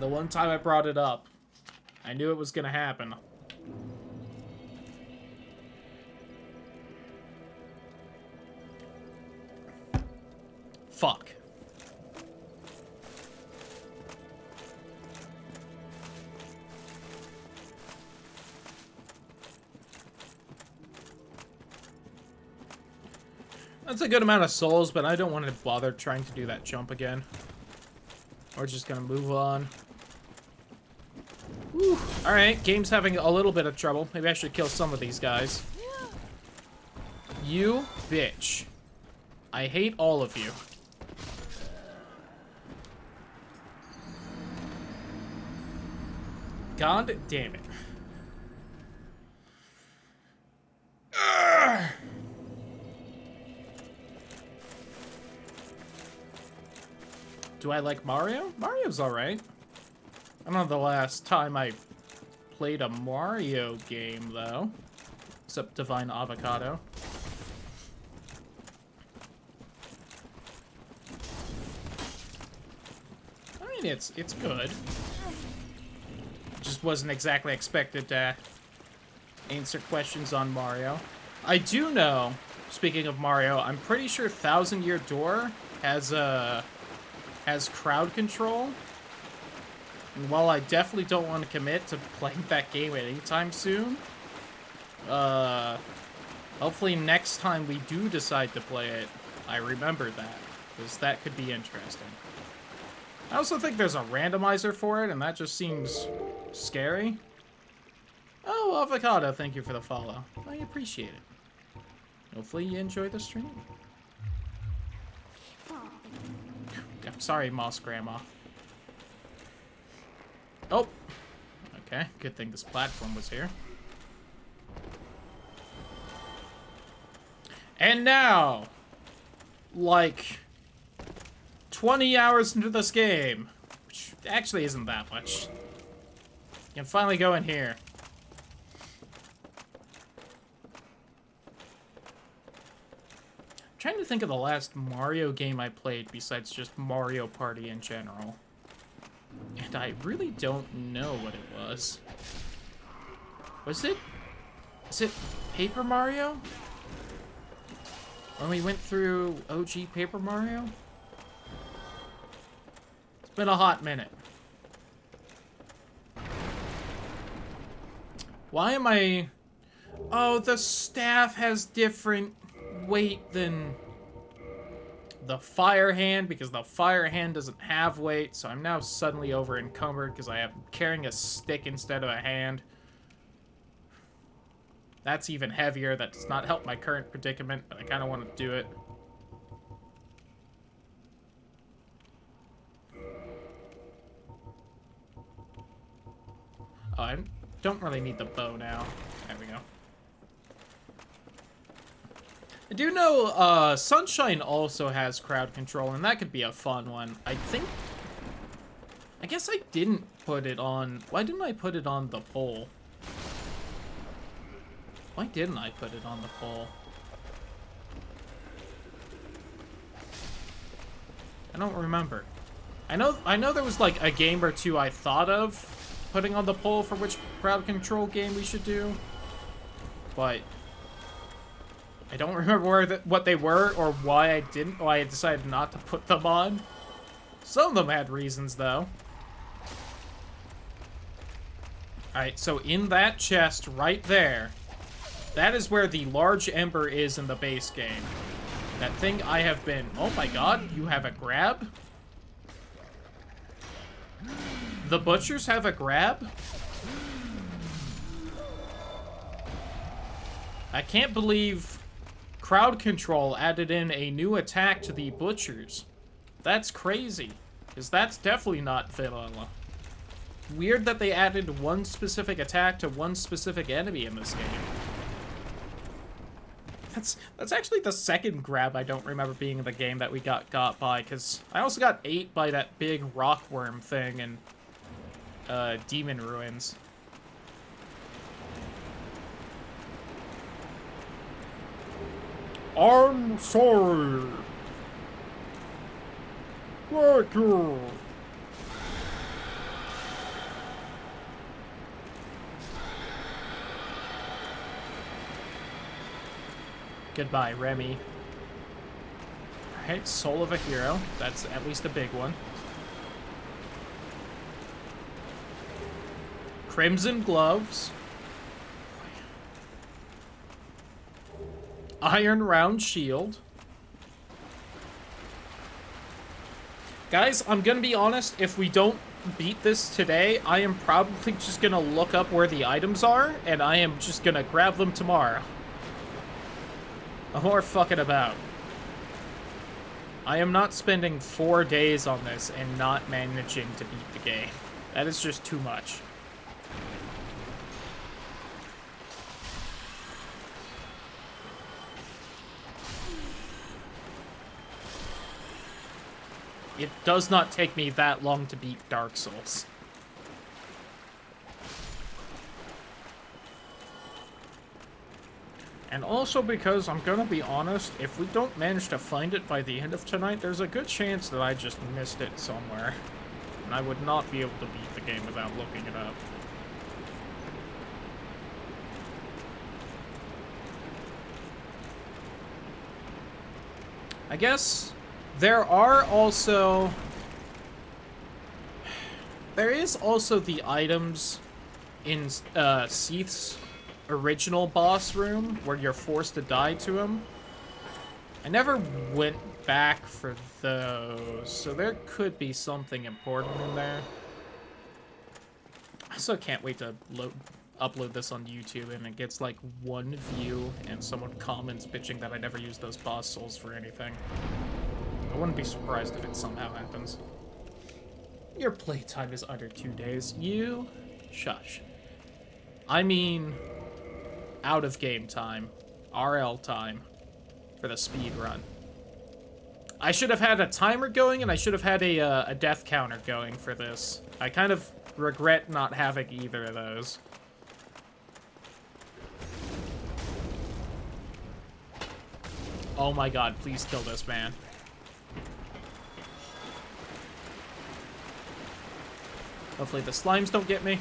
The one time I brought it up, I knew it was gonna happen. Fuck. That's a good amount of souls, but I don't want to bother trying to do that jump again. We're just gonna move on. Whew. Alright, game's having a little bit of trouble. Maybe I should kill some of these guys. You bitch. I hate all of you. God damn it. Urgh. Do I like Mario? Mario's alright. I don't know the last time I played a Mario game, though. Except Divine Avocado. I mean, it's good. Just wasn't exactly expected to answer questions on Mario. I do know, speaking of Mario, I'm pretty sure Thousand Year Door has crowd control. And while I definitely don't want to commit to playing that game anytime soon, hopefully next time we do decide to play it, I remember that, because that could be interesting. I also think there's a randomizer for it, and that just seems scary. Oh, Avocado, thank you for the follow. I appreciate it. Hopefully you enjoy the stream. I'm sorry, Moss Grandma. Oh! Okay, good thing this platform was here. And now, like 20 hours into this game, which actually isn't that much, you can finally go in here. I'm trying to think of the last Mario game I played besides just Mario Party in general. And I really don't know what it was. Is it Paper Mario? When we went through OG Paper Mario? It's been a hot minute. Why am I... Oh, the staff has different weight than the fire hand, because the fire hand doesn't have weight, so I'm now suddenly over encumbered because I am carrying a stick instead of a hand. That's even heavier. That does not help my current predicament, but I kind of want to do it. Oh, I don't really need the bow now. There we go. I do know Sunshine also has crowd control, and that could be a fun one. I guess I didn't put it on... Why didn't I put it on the pole? Why didn't I put it on the pole? I don't remember. I know there was like a game or two I thought of putting on the pole for which crowd control game we should do, but I don't remember what they were or why I decided not to put them on. Some of them had reasons, though. Alright, so in that chest right there, that is where the large ember is in the base game. That thing I have been... Oh my god, you have a grab? The butchers have a grab? I can't believe... Crowd control added in a new attack to the butchers. That's crazy, because that's definitely not vanilla. Weird that they added one specific attack to one specific enemy in this game. That's actually the second grab I don't remember being in the game that we got by, because I also got ate by that big rockworm thing in Demon Ruins. I'm sorry. Thank you. Goodbye, Remy. Alright, Soul of a Hero. That's at least a big one. Crimson Gloves. Iron Round Shield. Guys, I'm gonna be honest, if we don't beat this today, I am probably just gonna look up where the items are, and I am just gonna grab them tomorrow. Or fucking about. I am not spending 4 days on this and not managing to beat the game. That is just too much. It does not take me that long to beat Dark Souls. And also because, I'm gonna be honest, if we don't manage to find it by the end of tonight, there's a good chance that I just missed it somewhere. And I would not be able to beat the game without looking it up. I guess there is also the items in Seath's original boss room where you're forced to die to him. I never went back for those, so there could be something important in there. I also can't wait to upload this on YouTube and it gets like 1 view and someone comments bitching that I never used those boss souls for anything. I wouldn't be surprised if it somehow happens. Your playtime is under 2 days. You shush. I mean, out of game time. RL time. For the speed run. I should have had a timer going and I should have had a death counter going for this. I kind of regret not having either of those. Oh my god, please kill this man. Hopefully the slimes don't get me.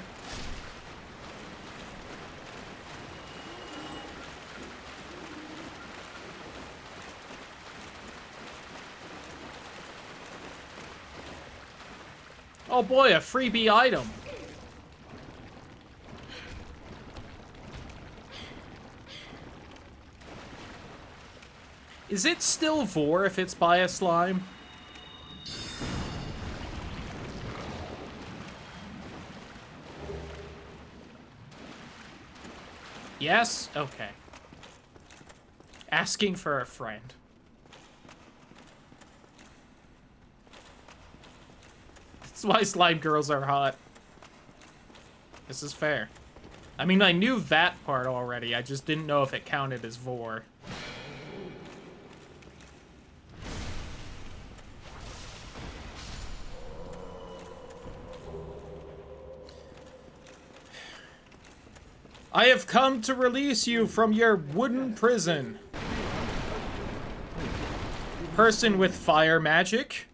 Oh boy, a freebie item. Is it still Vor if it's by a slime? Yes? Okay. Asking for a friend. That's why slime girls are hot. This is fair. I mean, I knew that part already. I just didn't know if it counted as Vor. I have come to release you from your wooden prison. Person with fire magic.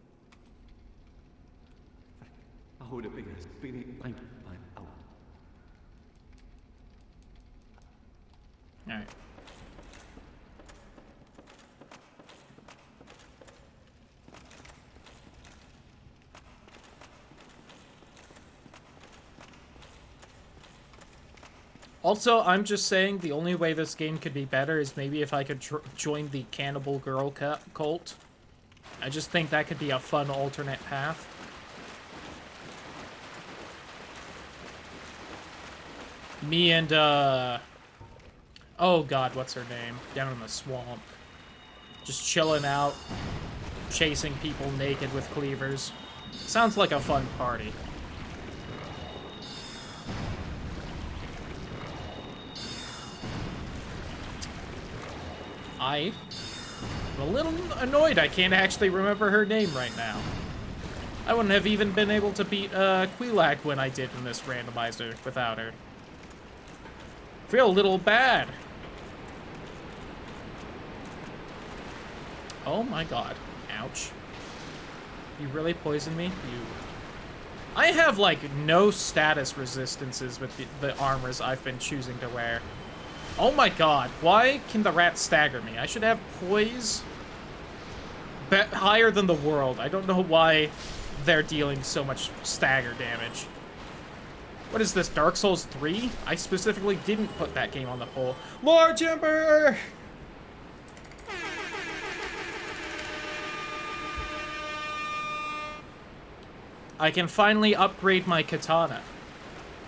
Alright. Also, I'm just saying the only way this game could be better is maybe if I could join the Cannibal Girl cult. I just think that could be a fun alternate path. Me and, oh god, what's her name? Down in the swamp. Just chilling out, chasing people naked with cleavers. Sounds like a fun party. I'm a little annoyed I can't actually remember her name right now. I wouldn't have even been able to beat Quelaag when I did in this randomizer without her. Feel a little bad. Oh my god. Ouch. You really poisoned me? You... I have, like, no status resistances with the armors I've been choosing to wear. Oh my god. Why can the rat stagger me? I should have poise higher than the world. I don't know why they're dealing so much stagger damage. What is this, Dark Souls 3? I specifically didn't put that game on the poll. Large Emperor! I can finally upgrade my katana.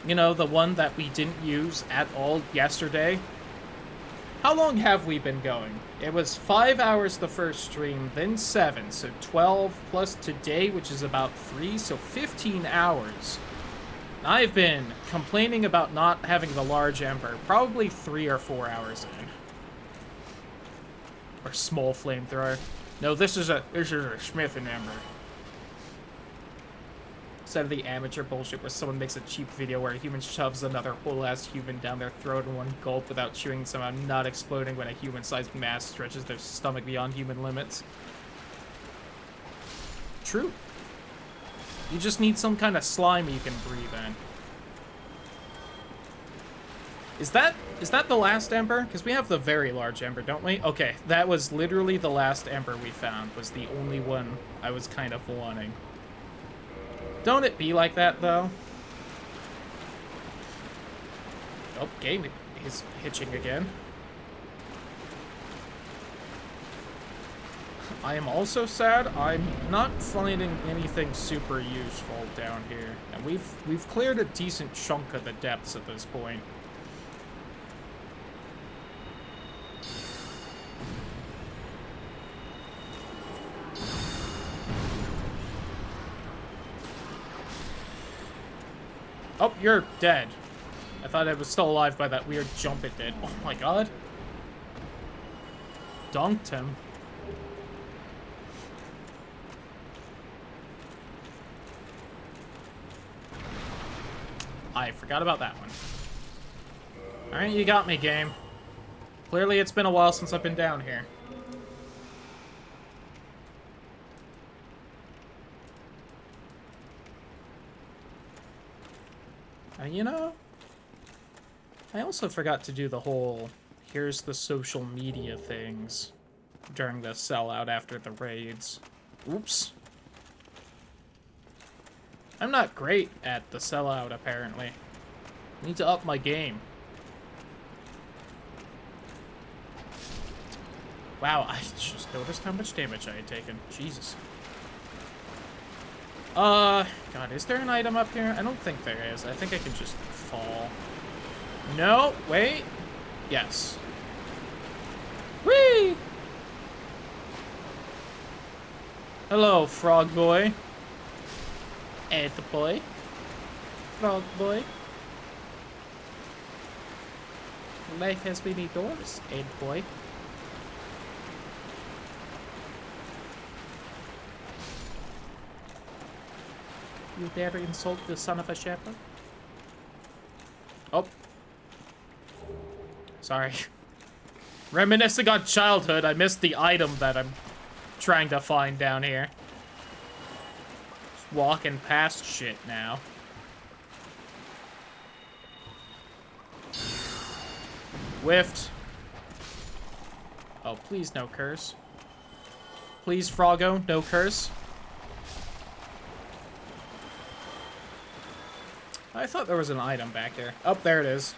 You know, the one that we didn't use at all yesterday. How long have we been going? It was 5 hours the first stream, then 7, so 12 plus today, which is about 3, so 15 hours. I've been complaining about not having the large ember, probably 3 or 4 hours in. Or small flamethrower. No, this is a Smith and Ember. Instead of the amateur bullshit where someone makes a cheap video where a human shoves another whole-ass human down their throat in one gulp without chewing, somehow not exploding when a human-sized mass stretches their stomach beyond human limits. True. You just need some kind of slime you can breathe in. Is that the last ember? Because we have the very large ember, don't we? Okay, that was literally the last ember we found. Was the only one I was kind of wanting. Don't it be like that, though? Oh, game is hitching again. I am also sad. I'm not finding anything super useful down here. And we've cleared a decent chunk of the depths at this point. Oh, you're dead. I thought I was still alive by that weird jump it did. Oh my god. Dunked him. I forgot about that one. Alright, you got me, game. Clearly it's been a while since I've been down here. You know, I also forgot to do the whole here's the social media things during the sellout after the raids. Oops. I'm not great at the sellout, apparently. I need to up my game. Wow, I just noticed how much damage I had taken. Jesus. God, is there an item up here? I don't think there is. I think I can just fall. No, wait. Yes. Whee! Hello, frog boy. Ed boy. Frog boy. Life has many doors, Ed boy. You dare insult the son of a shepherd? Oh. Sorry. Reminiscing on childhood, I missed the item that I'm trying to find down here. Just walking past shit now. Whiffed. Oh, please no curse. Please, Froggo, no curse. I thought there was an item back there. Oh, there it is.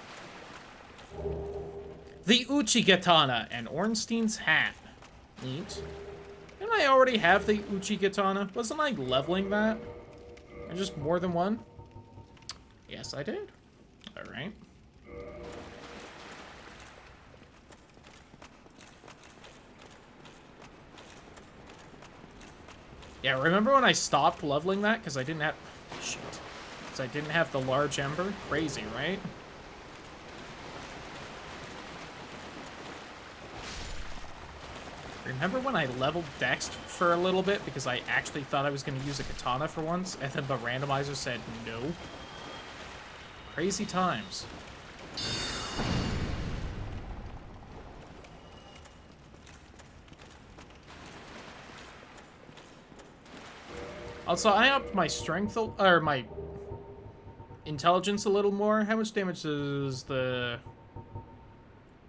The Uchigatana and Ornstein's hat. Neat. Didn't I already have the Uchigatana? Wasn't I leveling that? And just more than one? Yes, I did. Alright. Yeah, remember when I stopped leveling that? Because I didn't have... Shit. I didn't have the large ember? Crazy, right? Remember when I leveled Dex for a little bit because I actually thought I was going to use a katana for once, and then the randomizer said no? Crazy times. Also, I upped my strength, or my intelligence a little more. How much damage does the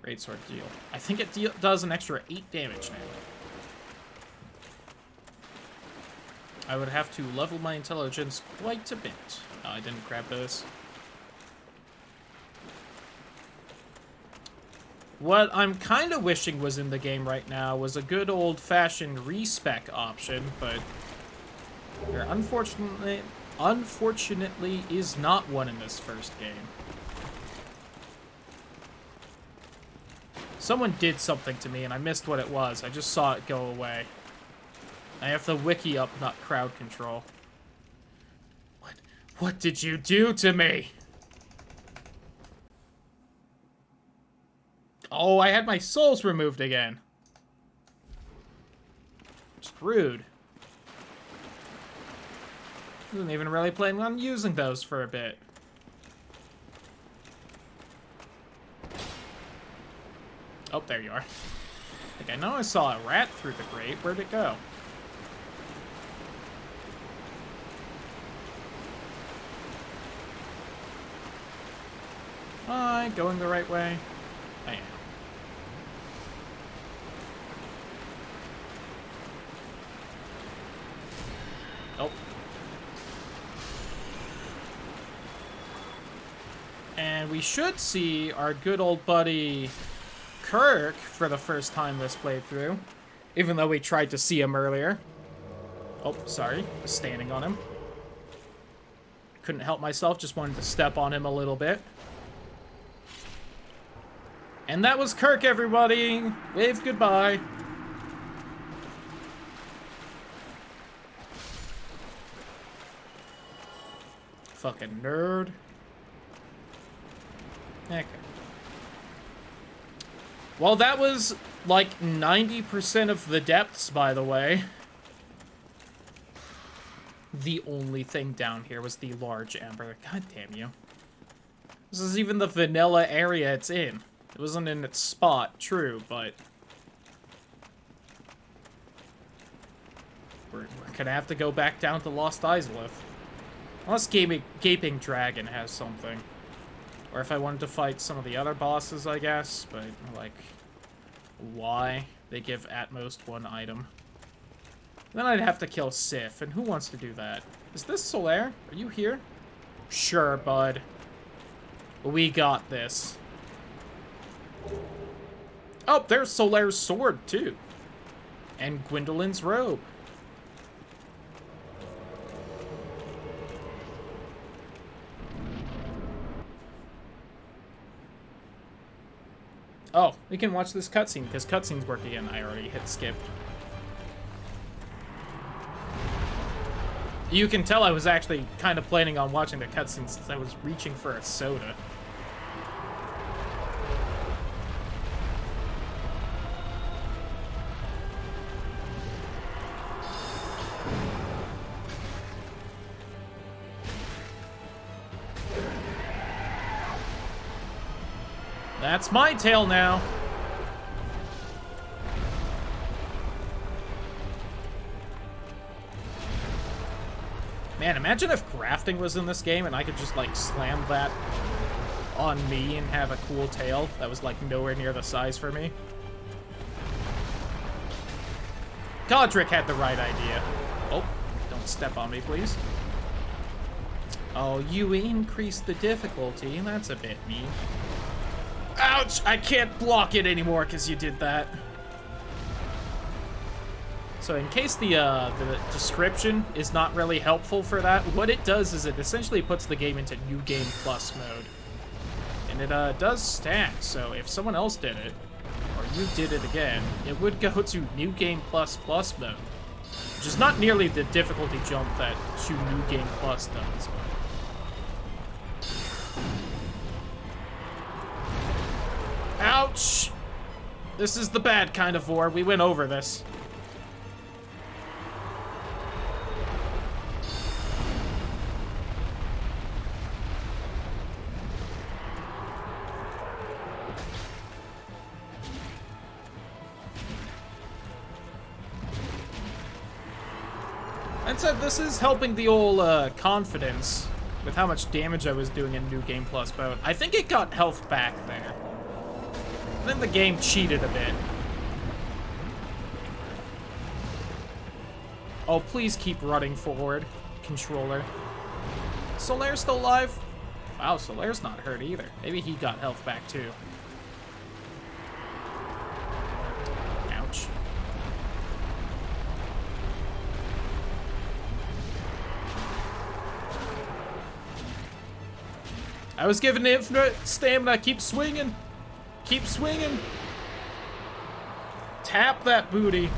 greatsword deal? I think it does an extra 8 damage now. I would have to level my intelligence quite a bit. Oh, I didn't grab those. What I'm kind of wishing was in the game right now was a good old-fashioned respec option, but there unfortunately is not one in this first game. Someone did something to me and I missed what it was. I just saw it go away. I have the wiki up, not crowd control. What did you do to me? Oh, I had my souls removed again. Just rude. Wasn't even really planning on using those for a bit. Oh, there you are. I think I know I saw a rat through the grate. Where'd it go? Am I going the right way? I am. Oh. And we should see our good old buddy Kirk for the first time this playthrough. Even though we tried to see him earlier. Oh, sorry. Was standing on him. Couldn't help myself, just wanted to step on him a little bit. And that was Kirk, everybody! Wave goodbye. Fucking nerd. Okay. Well, that was like 90% of the depths, by the way. The only thing down here was the large amber. God damn you. This is even the vanilla area it's in. It wasn't in its spot, true, but... We're gonna have to go back down to Lost Islith. Unless Gaping Dragon has something. Or if I wanted to fight some of the other bosses, I guess. But, like, why? They give at most one item. Then I'd have to kill Sif, and who wants to do that? Is this Solaire? Are you here? Sure, bud. We got this. Oh, there's Solaire's sword, too. And Gwendolyn's robe. Oh, we can watch this cutscene, because cutscenes work again. I already hit skip. You can tell I was actually kind of planning on watching the cutscene since I was reaching for a soda. That's my tail now. Man, imagine if grafting was in this game and I could just, like, slam that on me and have a cool tail that was, like, nowhere near the size for me. Godric had the right idea. Oh, don't step on me, please. Oh, you increased the difficulty. That's a bit mean. Ouch! I can't block it anymore because you did that. So in case the description is not really helpful for that, what it does is it essentially puts the game into New Game Plus mode. And it does stack, so if someone else did it, or you did it again, it would go to New Game Plus mode. Which is not nearly the difficulty jump that New Game Plus does. Ouch! This is the bad kind of war. We went over this. That said, this is helping the old confidence with how much damage I was doing in New Game Plus mode. I think it got health back there. I think the game cheated a bit. Oh, please keep running forward, controller. Solaire's still alive? Wow, Solaire's not hurt either. Maybe he got health back too. Ouch. I was given infinite stamina. Keep swinging. Keep swinging. Tap that booty.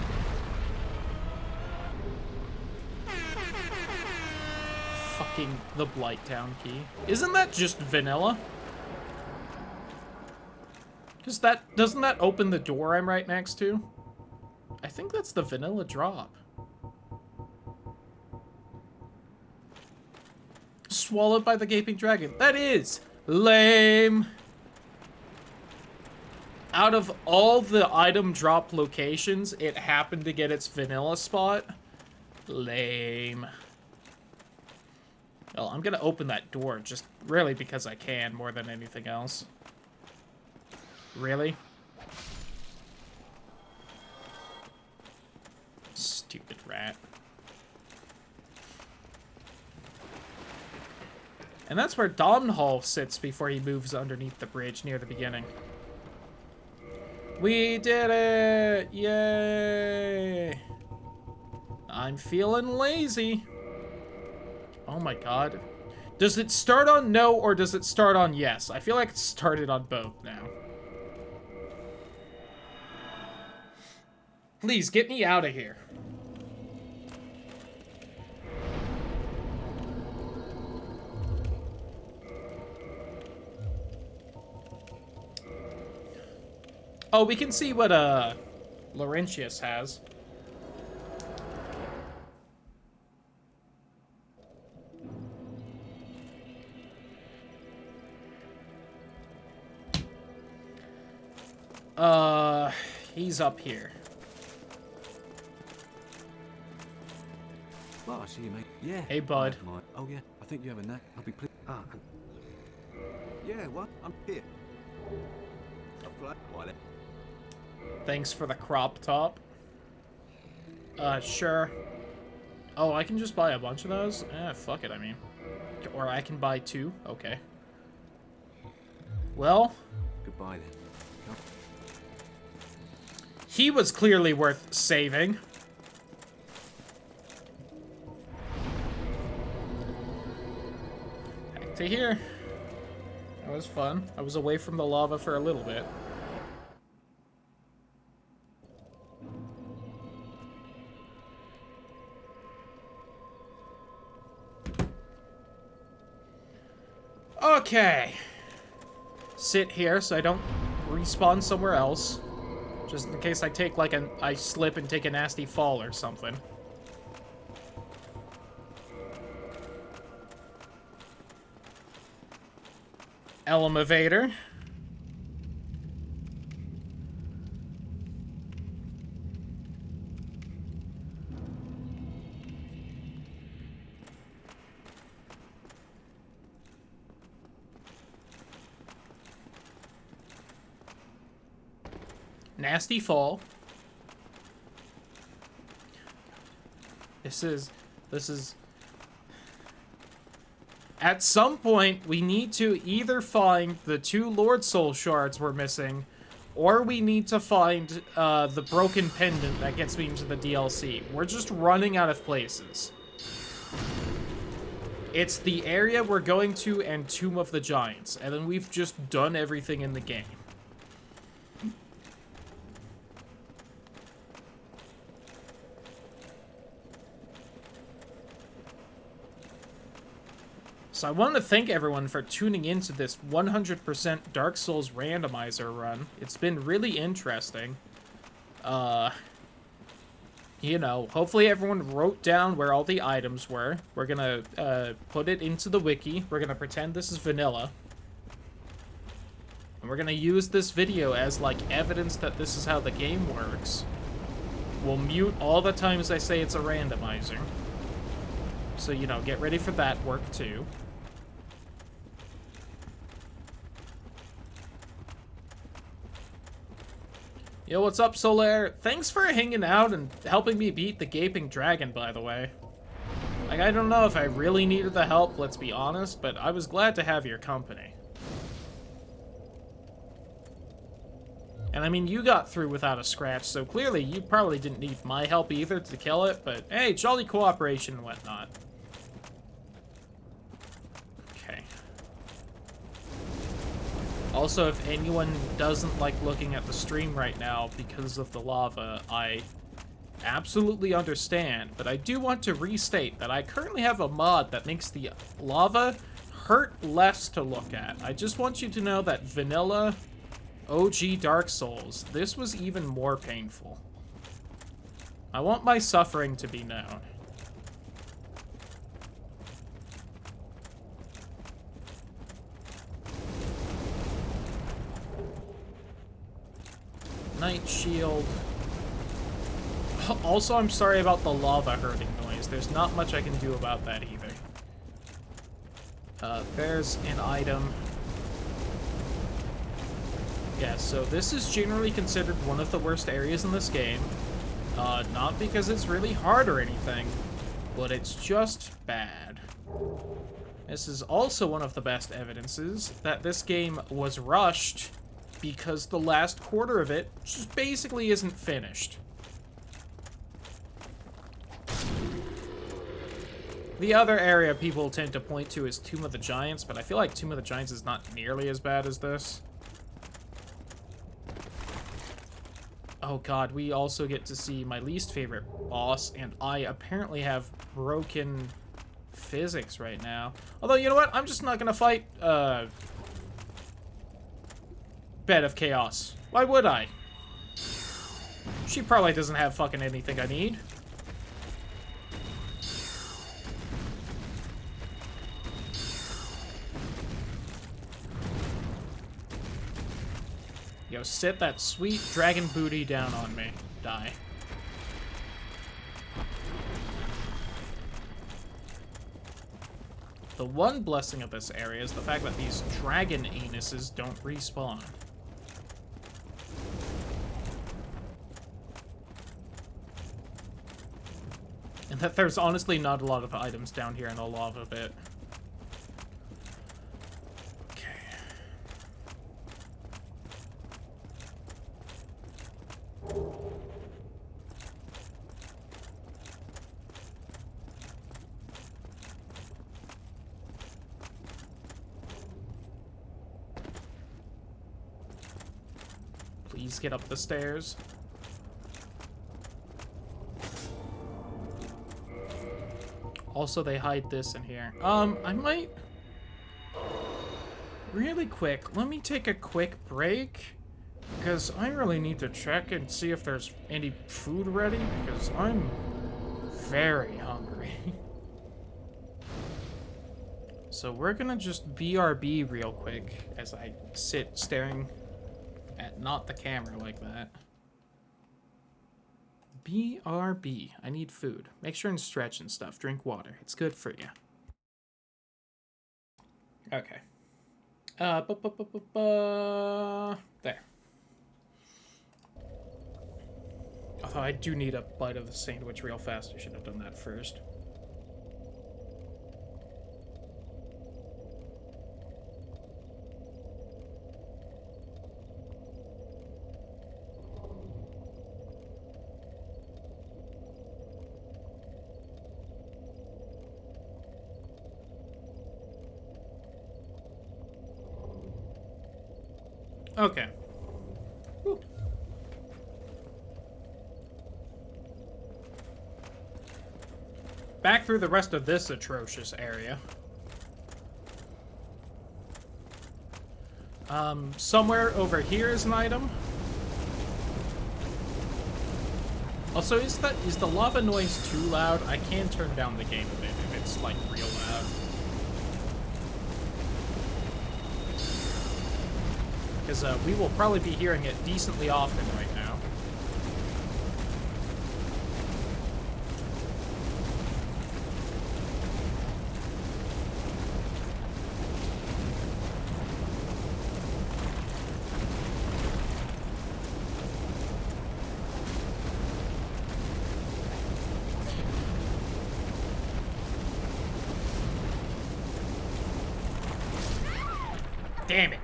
Fucking the Blighttown key. Isn't that just vanilla? Doesn't that open the door I'm right next to? I think that's the vanilla drop. swallowed by the gaping dragon. That is lame. Out of all the item drop locations, it happened to get its vanilla spot. Lame. Well, I'm gonna open that door just really because I can more than anything else. Really? Stupid rat. And that's where Domhnall sits before he moves underneath the bridge near the beginning. We did it! Yay! I'm feeling lazy. Oh my god. Does it start on no or does it start on yes? I feel like it started on both now. Please, get me out of here. Oh, we can see what, Laurentius has. He's up here. Well, I see you, mate. Yeah. Hey, bud. Oh, yeah. I think you have a knack. I'll be pleased. Yeah, what? I'm here. Thanks for the crop top. Sure. Oh, I can just buy a bunch of those? Eh, fuck it, I mean. Or I can buy 2. Okay. Well. Goodbye, then. He was clearly worth saving. Back to here. That was fun. I was away from the lava for a little bit. Okay. Sit here so I don't respawn somewhere else. Just in case I take like I slip and take a nasty fall or something. Elevator. Nasty fall. This is... At some point, we need to either find the 2 Lord Soul Shards we're missing, or we need to find the broken pendant that gets me into the DLC. We're just running out of places. It's the area we're going to and Tomb of the Giants, and then we've just done everything in the game. So I want to thank everyone for tuning into this 100% Dark Souls randomizer run. It's been really interesting. You know, hopefully everyone wrote down where all the items were. We're gonna put it into the wiki. We're gonna pretend this is vanilla. And we're gonna use this video as, like, evidence that this is how the game works. We'll mute all the times I say it's a randomizer. So, you know, get ready for that work, too. Yo, what's up, Solaire? Thanks for hanging out and helping me beat the Gaping Dragon, by the way. Like, I don't know if I really needed the help, let's be honest, but I was glad to have your company. And I mean, you got through without a scratch, so clearly you probably didn't need my help either to kill it, but hey, jolly cooperation and whatnot. Okay. Also, if anyone doesn't like looking at the stream right now because of the lava, I absolutely understand, but I do want to restate that I currently have a mod that makes the lava hurt less to look at. I just want you to know that vanilla OG Dark Souls, this was even more painful. I want my suffering to be known. Night shield. Also, I'm sorry about the lava hurting noise. There's not much I can do about that either. There's an item. Yeah, so this is generally considered one of the worst areas in this game. Not because it's really hard or anything, but it's just bad. This is also one of the best evidences that this game was rushed because the last quarter of it just basically isn't finished. The other area people tend to point to is Tomb of the Giants, but I feel like Tomb of the Giants is not nearly as bad as this. Oh god, we also get to see my least favorite boss, and I apparently have broken physics right now. Although, you know what? I'm just not gonna fight, Bed of Chaos. Why would I? She probably doesn't have fucking anything I need. Yo, sit that sweet dragon booty down on me. Die. The one blessing of this area is the fact that these dragon anuses don't respawn. And that there's honestly not a lot of items down here in the lava bit. Please get up the stairs. Also, they hide this in here. I might... Really quick, let me take a quick break. Because I really need to check and see if there's any food ready. Because I'm very hungry. So we're gonna just BRB real quick as I sit staring at not the camera like that. BRB. I need food. Make sure and stretch and stuff. Drink water. It's good for you. Okay. There. Although I do need a bite of the sandwich real fast. I should have done that first. Okay. Whew. Back through the rest of this atrocious area. Somewhere over here is an item. Also, is the lava noise too loud? I can turn down the game a bit if it's, like, real loud. Because we will probably be hearing it decently often right now. Damn it.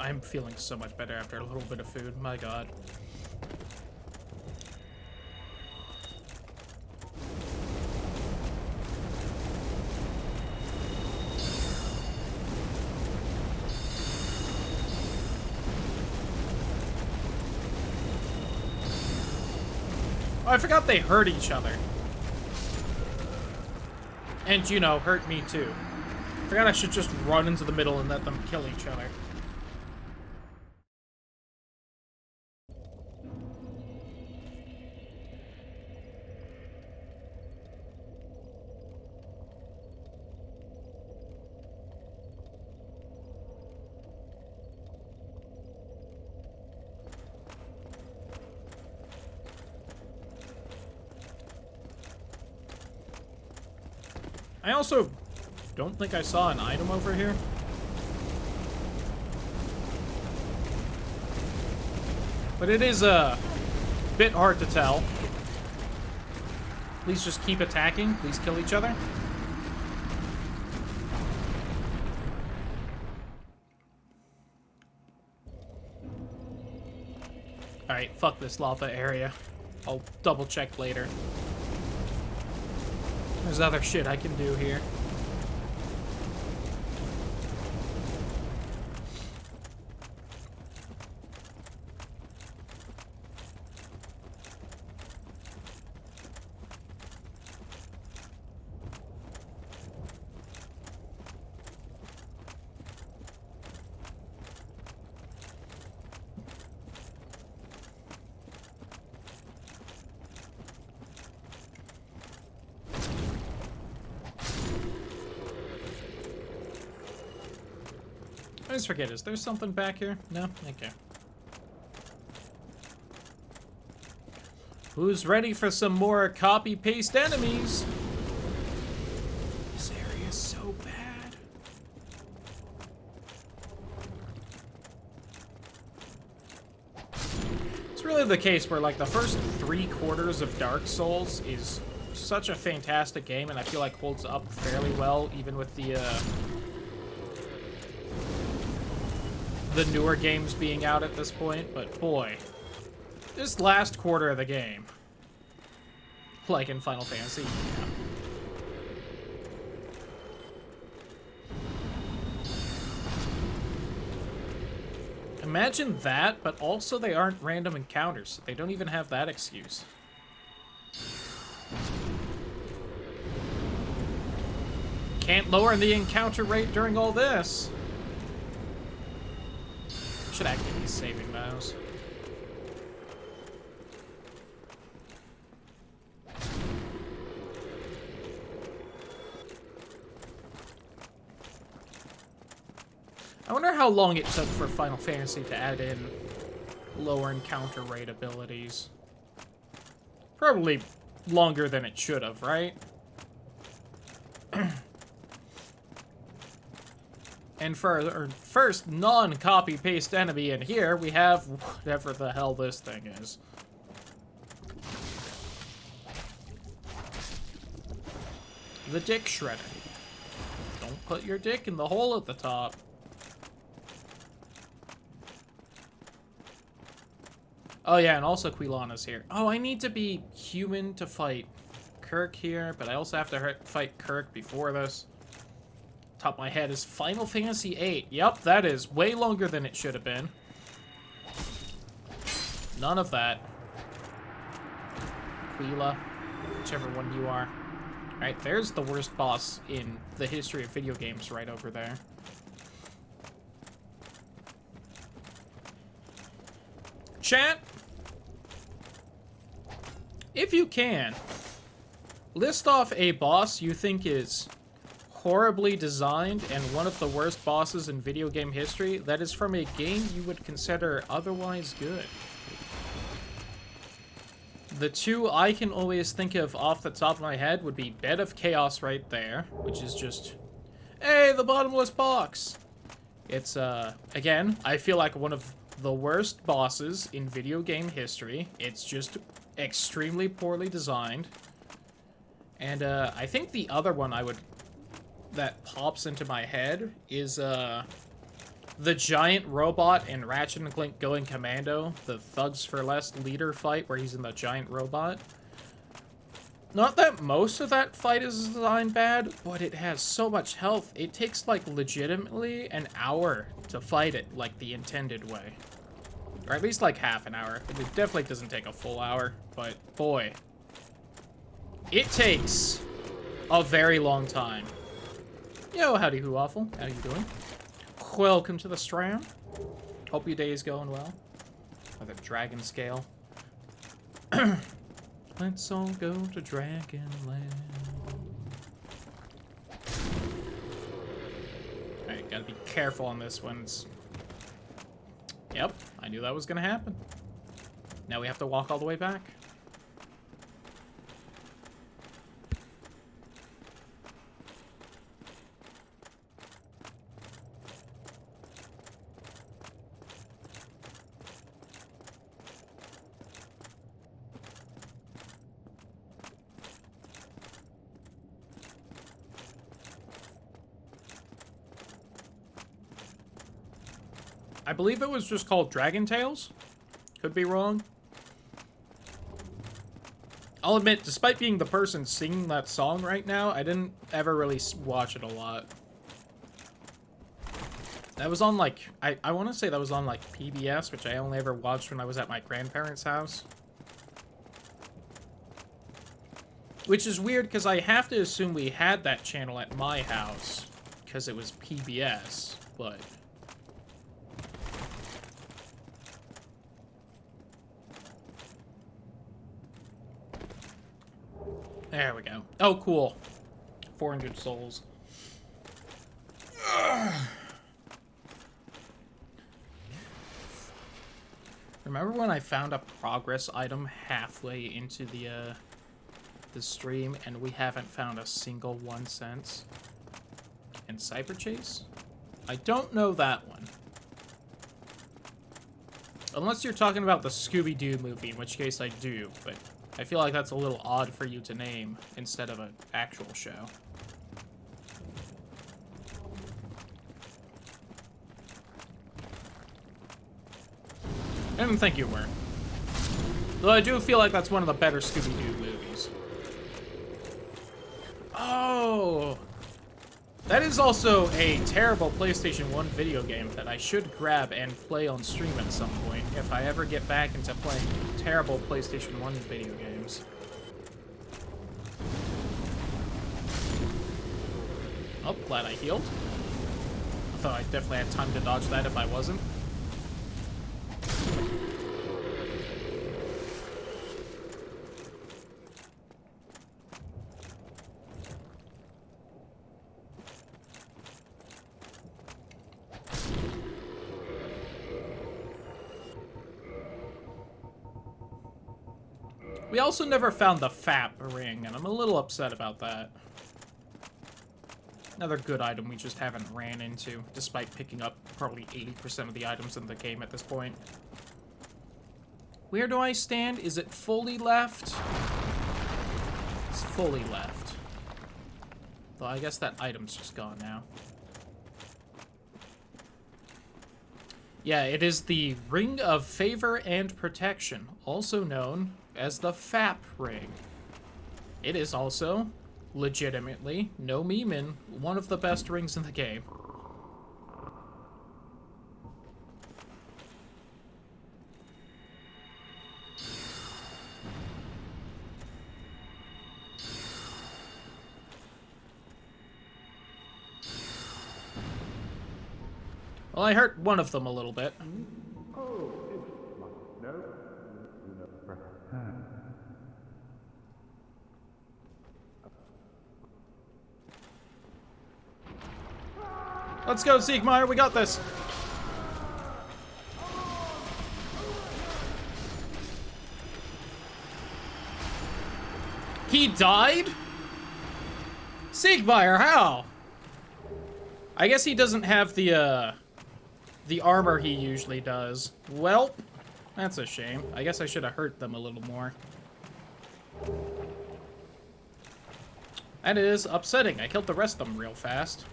I'm feeling so much better after a little bit of food. My god. Oh, I forgot they hurt each other. And, you know, hurt me too. I forgot I should just run into the middle and let them kill each other. I also don't think I saw an item over here. But it is a bit hard to tell. Please just keep attacking. Please kill each other. Alright, fuck this lava area. I'll double check later. There's other shit I can do here. I always forget, is there something back here? No? Okay. Who's ready for some more copy-paste enemies? This area is so bad. It's really the case where, like, the first 3/4 of Dark Souls is such a fantastic game, and I feel like holds up fairly well, even with the newer games being out at this point, but boy, this last quarter of the game, like in Final Fantasy, yeah. Imagine that, but also they aren't random encounters. They don't even have that excuse. Can't lower the encounter rate during all this. Should actually be saving those. I wonder how long it took for Final Fantasy to add in lower encounter rate abilities. Probably longer than it should have, right? And for our first non-copy-paste enemy in here, we have whatever the hell this thing is. The Dick Shredder. Don't put your dick in the hole at the top. Oh yeah, and also Quilana's here. Oh, I need to be human to fight Kirk here, but I also have to fight Kirk before this. Top of my head is Final Fantasy VIII. Yep, that is way longer than it should have been. None of that. Quila, whichever one you are. Alright, there's the worst boss in the history of video games right over there. Chat, if you can, list off a boss you think is horribly designed and one of the worst bosses in video game history that is from a game you would consider otherwise good. The two I can always think of off the top of my head would be Bed of Chaos right there, which is just, hey, the bottomless box. It's, again, I feel like one of the worst bosses in video game history. It's just extremely poorly designed. And, I think the other one that pops into my head is, the giant robot in Ratchet and Clank Going Commando, the Thugs for Less leader fight where he's in the giant robot. Not that most of that fight is designed bad, but it has so much health, it takes, like, legitimately an hour to fight it, like, the intended way. Or at least like half an hour. It definitely doesn't take a full hour, but boy. It takes a very long time. Yo, howdy who awful. How you doing? Welcome to the Strand. Hope your day is going well. With a dragon scale. Let's all go to Dragonland. Alright, gotta be careful on this one. Yep, I knew that was gonna happen. Now we have to walk all the way back. I believe it was just called Dragon Tales. Could be wrong. I'll admit, despite being the person singing that song right now, I didn't ever really watch it a lot. That was on, like, I want to say that was on, like, PBS, which I only ever watched when I was at my grandparents' house. Which is weird, because I have to assume we had that channel at my house, because it was PBS, but... There we go. Oh, cool. 400 souls. Ugh. Remember when I found a progress item halfway into the stream and we haven't found a single one since? And Cyber Chase? I don't know that one. Unless you're talking about the Scooby-Doo movie, in which case I do, but I feel like that's a little odd for you to name instead of an actual show. I didn't think you were. Though I do feel like that's one of the better Scooby-Doo movies. Oh! That is also a terrible PlayStation 1 video game that I should grab and play on stream at some point if I ever get back into playing terrible PlayStation 1 video games. Oh, glad I healed. I thought I definitely had time to dodge that if I wasn't. We also never found the FAP ring, and I'm a little upset about that. Another good item we just haven't ran into, despite picking up probably 80% of the items in the game at this point. Where do I stand? Is it fully left? It's fully left. Though I guess that item's just gone now. Yeah, it is the Ring of Favor and Protection, also known as the FAP ring. It is also, legitimately, no memeing, one of the best rings in the game. Well, I hurt one of them a little bit. Oh, no. Let's go, Siegmeyer, we got this. He died? Siegmeyer, how? I guess he doesn't have the armor he usually does. Welp, that's a shame. I guess I should have hurt them a little more. That is upsetting. I killed the rest of them real fast.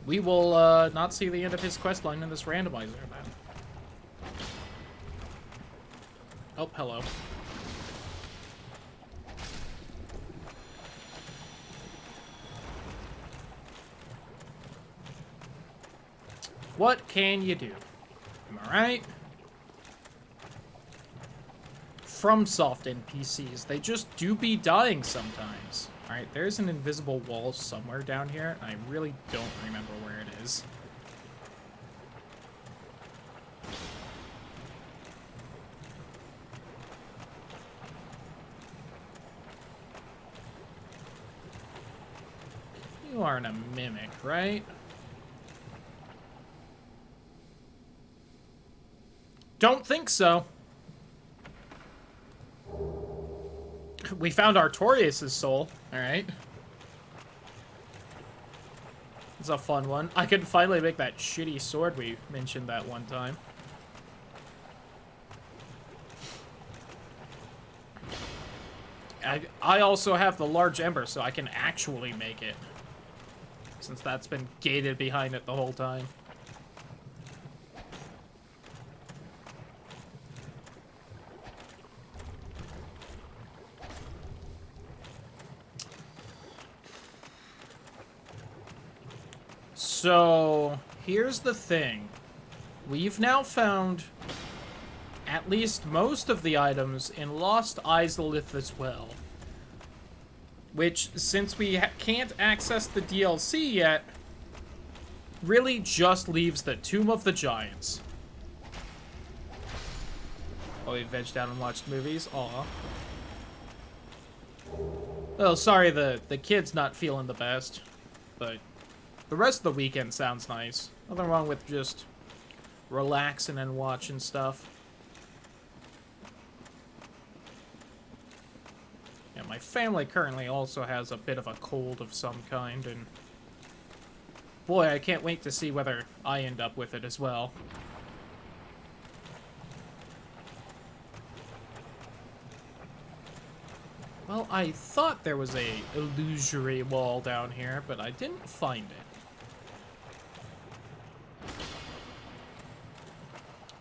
We will not see the end of his questline in this randomizer then. Oh, hello. What can you do? Am I Alright? FromSoft NPCs, they just do be dying sometimes. Alright, there's an invisible wall somewhere down here. I really don't remember where it is. You aren't a mimic, right? Don't think so. We found Artorias' soul. Alright. It's a fun one. I could finally make that shitty sword we mentioned that one time. I also have the large ember, so I can actually make it. Since that's been gated behind it the whole time. So, here's the thing. We've now found at least most of the items in Lost Izalith as well. Which, since we can't access the DLC yet, really just leaves the Tomb of the Giants. Oh, we vegged out and watched movies? Aw. Oh, sorry, the kid's not feeling the best. But the rest of the weekend sounds nice. Nothing wrong with just relaxing and watching stuff. Yeah, my family currently also has a bit of a cold of some kind, and boy, I can't wait to see whether I end up with it as well. Well, I thought there was a illusory wall down here, but I didn't find it.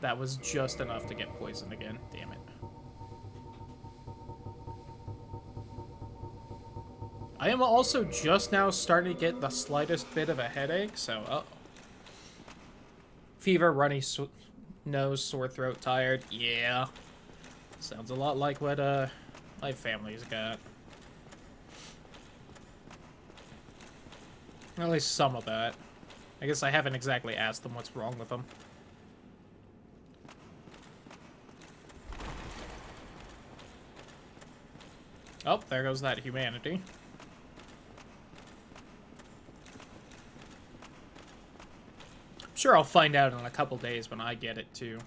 That was just enough to get poisoned again. Damn it. I am also just now starting to get the slightest bit of a headache, so, uh-oh. Fever, runny nose, sore throat, tired. Yeah. Sounds a lot like what, my family's got. At least some of that. I guess I haven't exactly asked them what's wrong with them. Oh, there goes that humanity. I'm sure I'll find out in a couple days when I get it, too.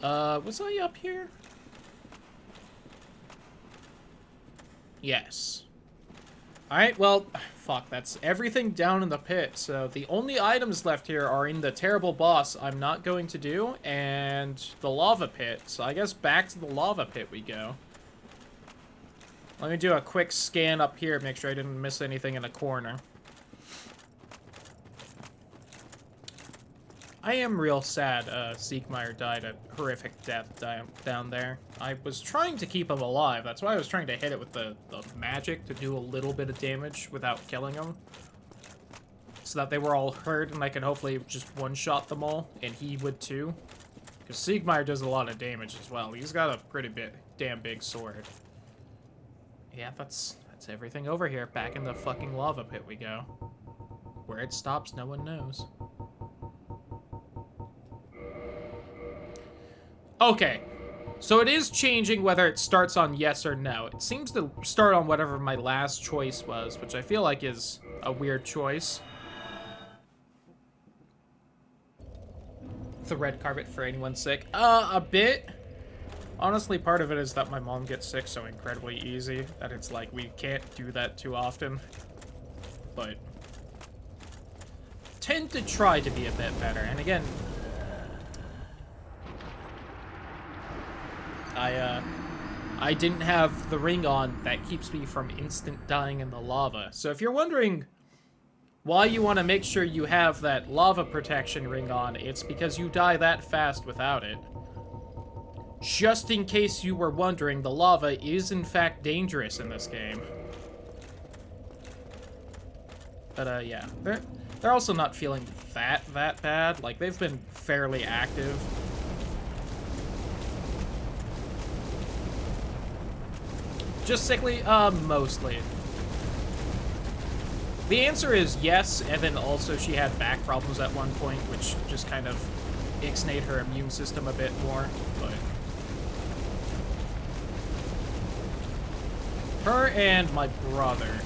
Was I up here? Yes. Alright, well, fuck, that's everything down in the pit. So the only items left here are in the terrible boss I'm not going to do, and the lava pit. So I guess back to the lava pit we go. Let me do a quick scan up here, make sure I didn't miss anything in a corner. I am real sad Siegmeyer died a horrific death down there. I was trying to keep him alive. That's why I was trying to hit it with the magic to do a little bit of damage without killing him. So that they were all hurt and I could hopefully just one-shot them all, and he would too. Because Siegmeyer does a lot of damage as well. He's got a pretty damn big sword. Yeah, that's everything over here. Back in the fucking lava pit we go. Where it stops, no one knows. Okay, so it is changing whether it starts on yes or no. It seems to start on whatever my last choice was, which I feel like is a weird choice. The red carpet for anyone sick? A bit. Honestly, part of it is that my mom gets sick so incredibly easy that it's like we can't do that too often. But tend to try to be a bit better. And again, I didn't have the ring on that keeps me from instant dying in the lava. So if you're wondering why you want to make sure you have that lava protection ring on, it's because you die that fast without it. Just in case you were wondering, the lava is in fact dangerous in this game. But yeah, they're also not feeling that bad. Like, they've been fairly active Just sickly? Mostly. The answer is yes, and then also she had back problems at one point, which just kind of ixnayed her immune system a bit more, but... Her and my brother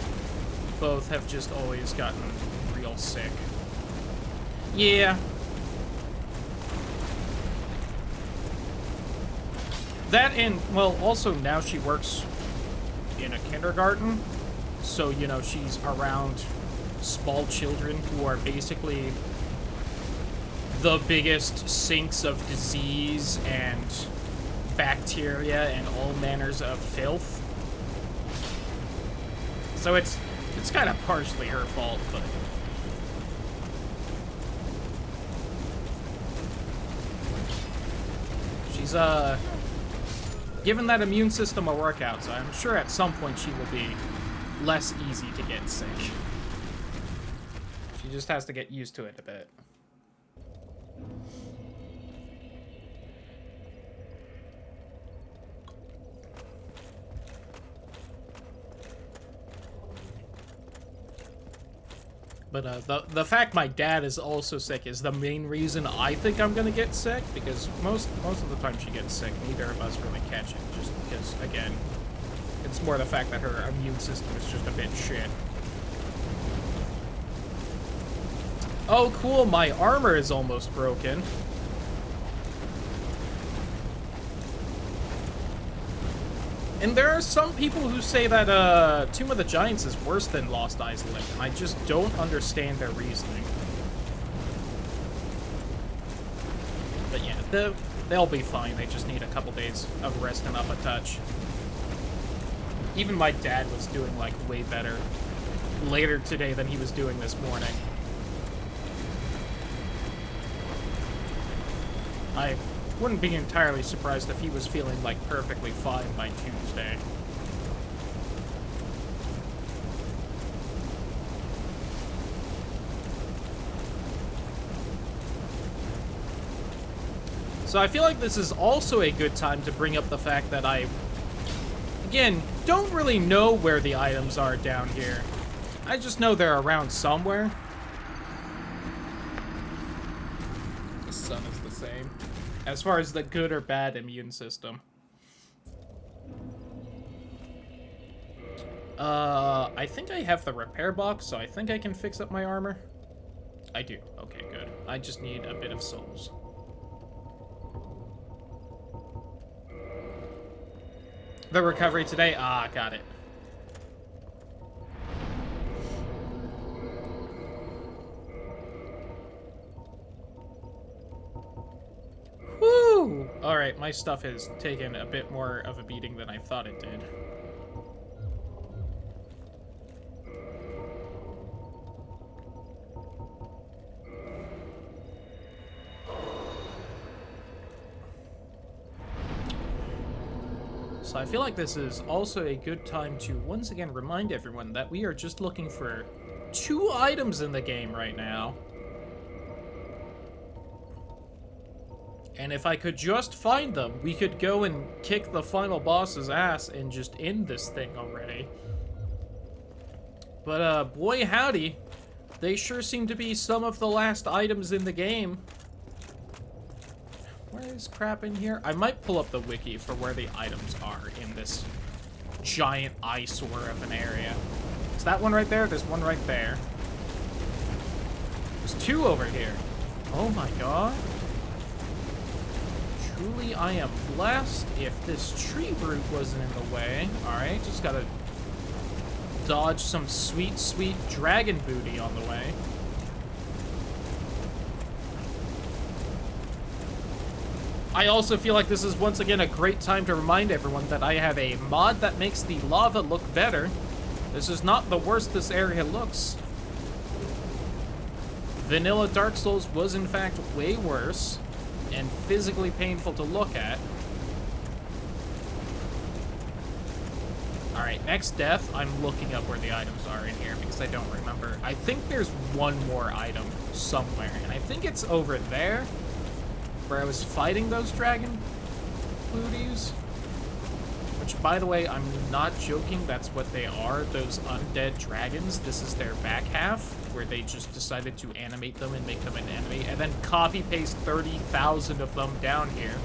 both have just always gotten real sick. Yeah. That and, well, also now she works in a kindergarten, so, you know, she's around small children who are basically the biggest sinks of disease and bacteria and all manners of filth. So it's kind of partially her fault, but... She's, given that immune system a workout, so I'm sure at some point she will be less easy to get sick. She just has to get used to it a bit. But the fact my dad is also sick is the main reason I think I'm gonna get sick, because most of the time she gets sick, neither of us really catch it, just because, again, it's more the fact that her immune system is just a bit shit. Oh, cool, my armor is almost broken. And there are some people who say that Tomb of the Giants is worse than Lost Eyes Live, and I just don't understand their reasoning. But yeah, they'll be fine. They just need a couple days of resting up a touch. Even my dad was doing, like, way better later today than he was doing this morning. I wouldn't be entirely surprised if he was feeling, like, perfectly fine by Tuesday. So I feel like this is also a good time to bring up the fact that I, again, don't really know where the items are down here. I just know they're around somewhere. The sun is the same. As far as the good or bad immune system. I think I have the repair box, so I think I can fix up my armor. I do. Okay, good. I just need a bit of souls. The recovery today? Ah, got it. Woo! Alright, my stuff has taken a bit more of a beating than I thought it did. So I feel like this is also a good time to once again remind everyone that we are just looking for 2 items in the game right now. And if I could just find them, we could go and kick the final boss's ass and just end this thing already. But, boy howdy, they sure seem to be some of the last items in the game. Where is crap in here? I might pull up the wiki for where the items are in this giant eyesore of an area. Is that one right there? There's one right there. There's 2 over here. Oh my god. Truly, I am blessed if this tree root wasn't in the way. Alright, just gotta dodge some sweet, sweet dragon booty on the way. I also feel like this is once again a great time to remind everyone that I have a mod that makes the lava look better. This is not the worst this area looks. Vanilla Dark Souls was in fact way worse and physically painful to look at. Alright, next death, I'm looking up where the items are in here because I don't remember. I think there's one more item somewhere, and I think it's over there where I was fighting those dragon booties. Which, by the way, I'm not joking, that's what they are, those undead dragons. This is their back half, where they just decided to animate them and make them an enemy, and then copy-paste 30,000 of them down here,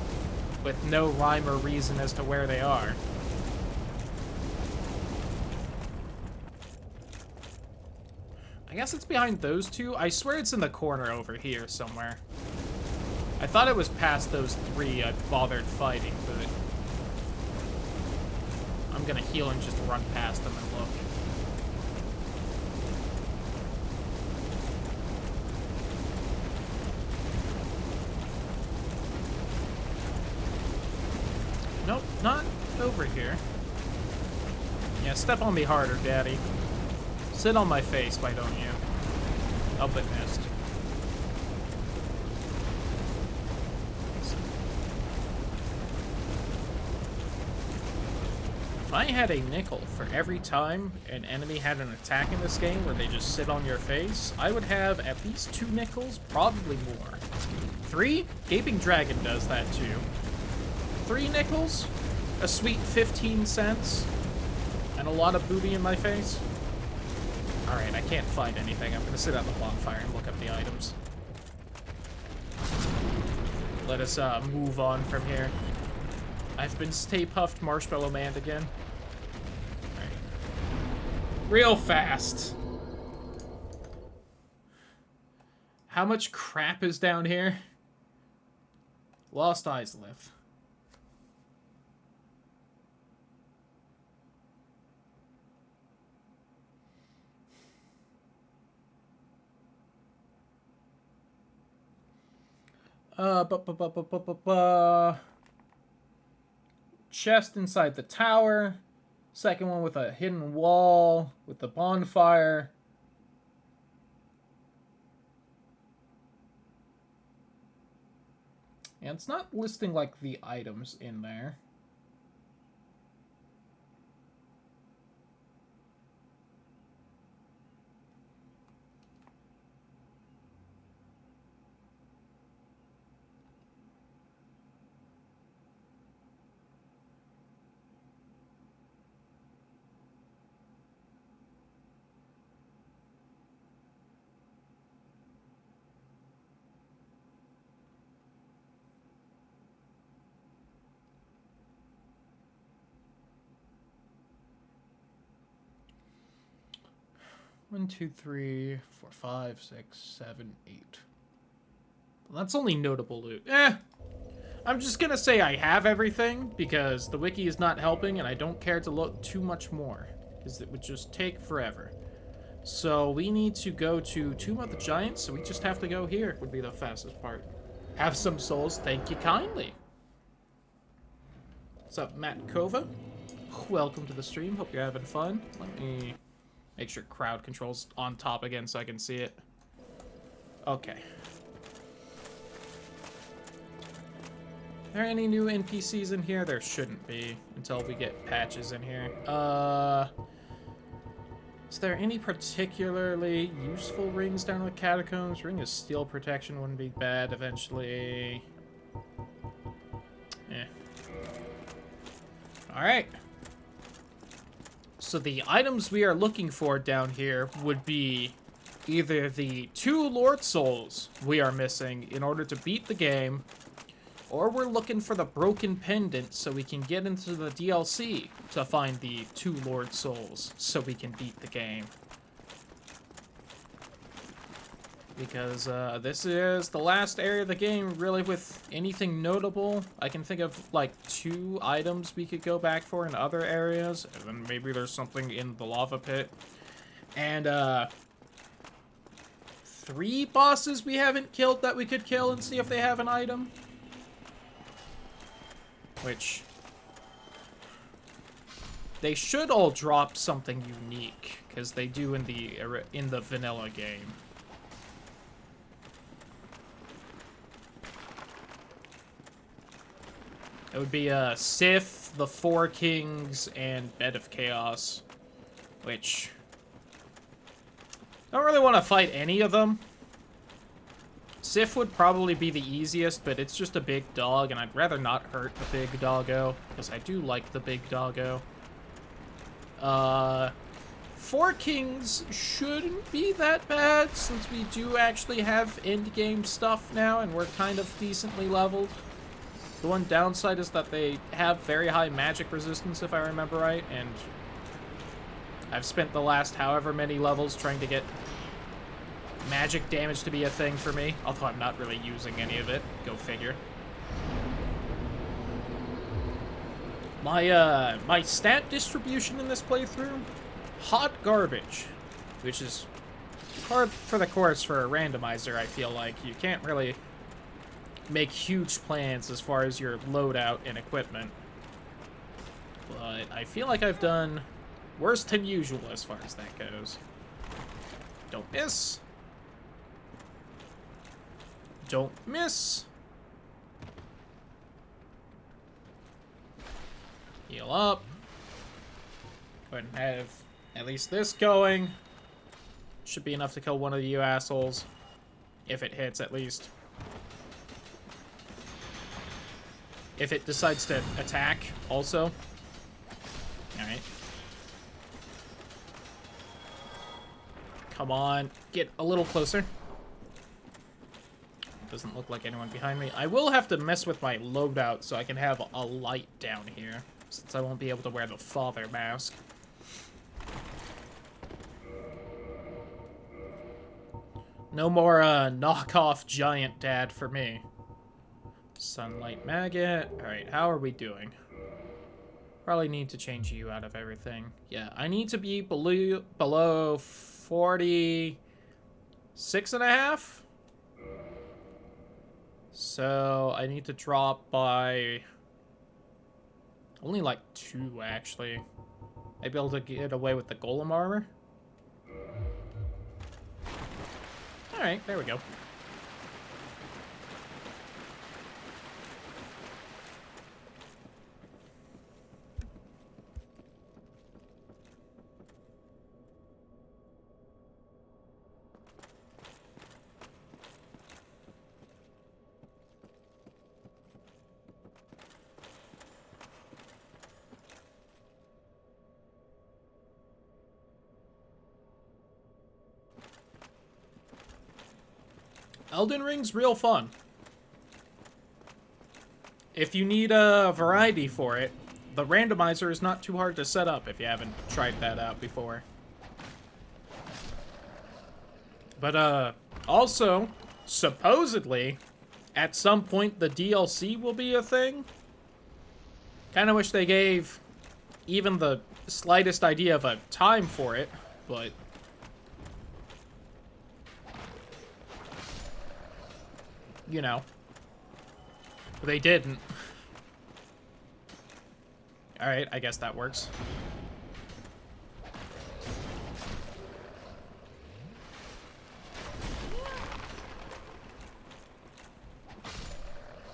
with no rhyme or reason as to where they are. I guess it's behind those two. I swear it's in the corner over here somewhere. I thought it was past those three I bothered fighting, but I'm gonna heal and just run past them and look. Nope, not over here. Yeah, step on me harder, Daddy. Sit on my face, why don't you? Oh, but missed. If I had a nickel for every time an enemy had an attack in this game where they just sit on your face, I would have at least 2 nickels, probably more. 3? Gaping Dragon does that too. 3 nickels? A sweet 15 cents? And a lot of booty in my face? Alright, I can't find anything. I'm gonna sit at the bonfire and look up the items. Let us move on from here. I've been Stay Puffed Marshmallow Man again. Alright. Real fast. How much crap is down here? Lost Eyes live. Chest inside the tower. Second one with a hidden wall with the bonfire. And it's not listing like the items in there. One, two, three, four, 5, 6, 7, 8. Well, that's only notable loot. I'm just gonna say I have everything, because the wiki is not helping, and I don't care to look too much more, because it would just take forever. So we need to go to Tomb of the Giants, so we just have to go here, would be the fastest part. Have some souls, thank you kindly. What's up, Matt Kova? Welcome to the stream, hope you're having fun. Let me make sure crowd control's on top again so I can see it. Okay. Are there any new NPCs in here? There shouldn't be until we get patches in here. Is there any particularly useful rings down in the catacombs? Ring of Steel Protection wouldn't be bad eventually. Alright. So the items we are looking for down here would be either the 2 Lord Souls we are missing in order to beat the game, or we're looking for the Broken Pendant so we can get into the DLC to find the 2 Lord Souls so we can beat the game. Because this is the last area of the game really with anything notable. I can think of like 2 items we could go back for in other areas, and then maybe there's something in the lava pit. And 3 bosses we haven't killed that we could kill and see if they have an item. Which they should all drop something unique, because they do in the vanilla game. It would be Sith, the 4 Kings, and Bed of Chaos, which I don't really want to fight any of them. Sif would probably be the easiest, but it's just a big dog, and I'd rather not hurt the big doggo, because I do like the big doggo. Four Kings shouldn't be that bad, since we do actually have endgame stuff now, and we're kind of decently leveled. The one downside is that they have very high magic resistance, if I remember right, and I've spent the last however many levels trying to get magic damage to be a thing for me, although I'm not really using any of it. Go figure. My stat distribution in this playthrough, hot garbage, which is hard for the course for a randomizer, I feel like. You can't really make huge plans as far as your loadout and equipment. But I feel like I've done worse than usual as far as that goes. Don't miss. Don't miss. Heal up. Go ahead and have at least this going. Should be enough to kill one of you assholes. If it hits, at least. If it decides to attack, also. Alright. Come on. Get a little closer. Doesn't look like anyone behind me. I will have to mess with my loadout so I can have a light down here, since I won't be able to wear the father mask. No more knockoff giant dad for me. Sunlight maggot. Alright, how are we doing? Probably need to change you out of everything. Yeah, I need to be below 46.5. So I need to drop by only like 2, actually. I'd be able to get away with the golem armor. Alright, there we go. Elden Ring's real fun. If you need a variety for it, the randomizer is not too hard to set up if you haven't tried that out before. But, also, supposedly, at some point the DLC will be a thing. Kinda wish they gave even the slightest idea of a time for it, but you know, they didn't. Alright, I guess that works.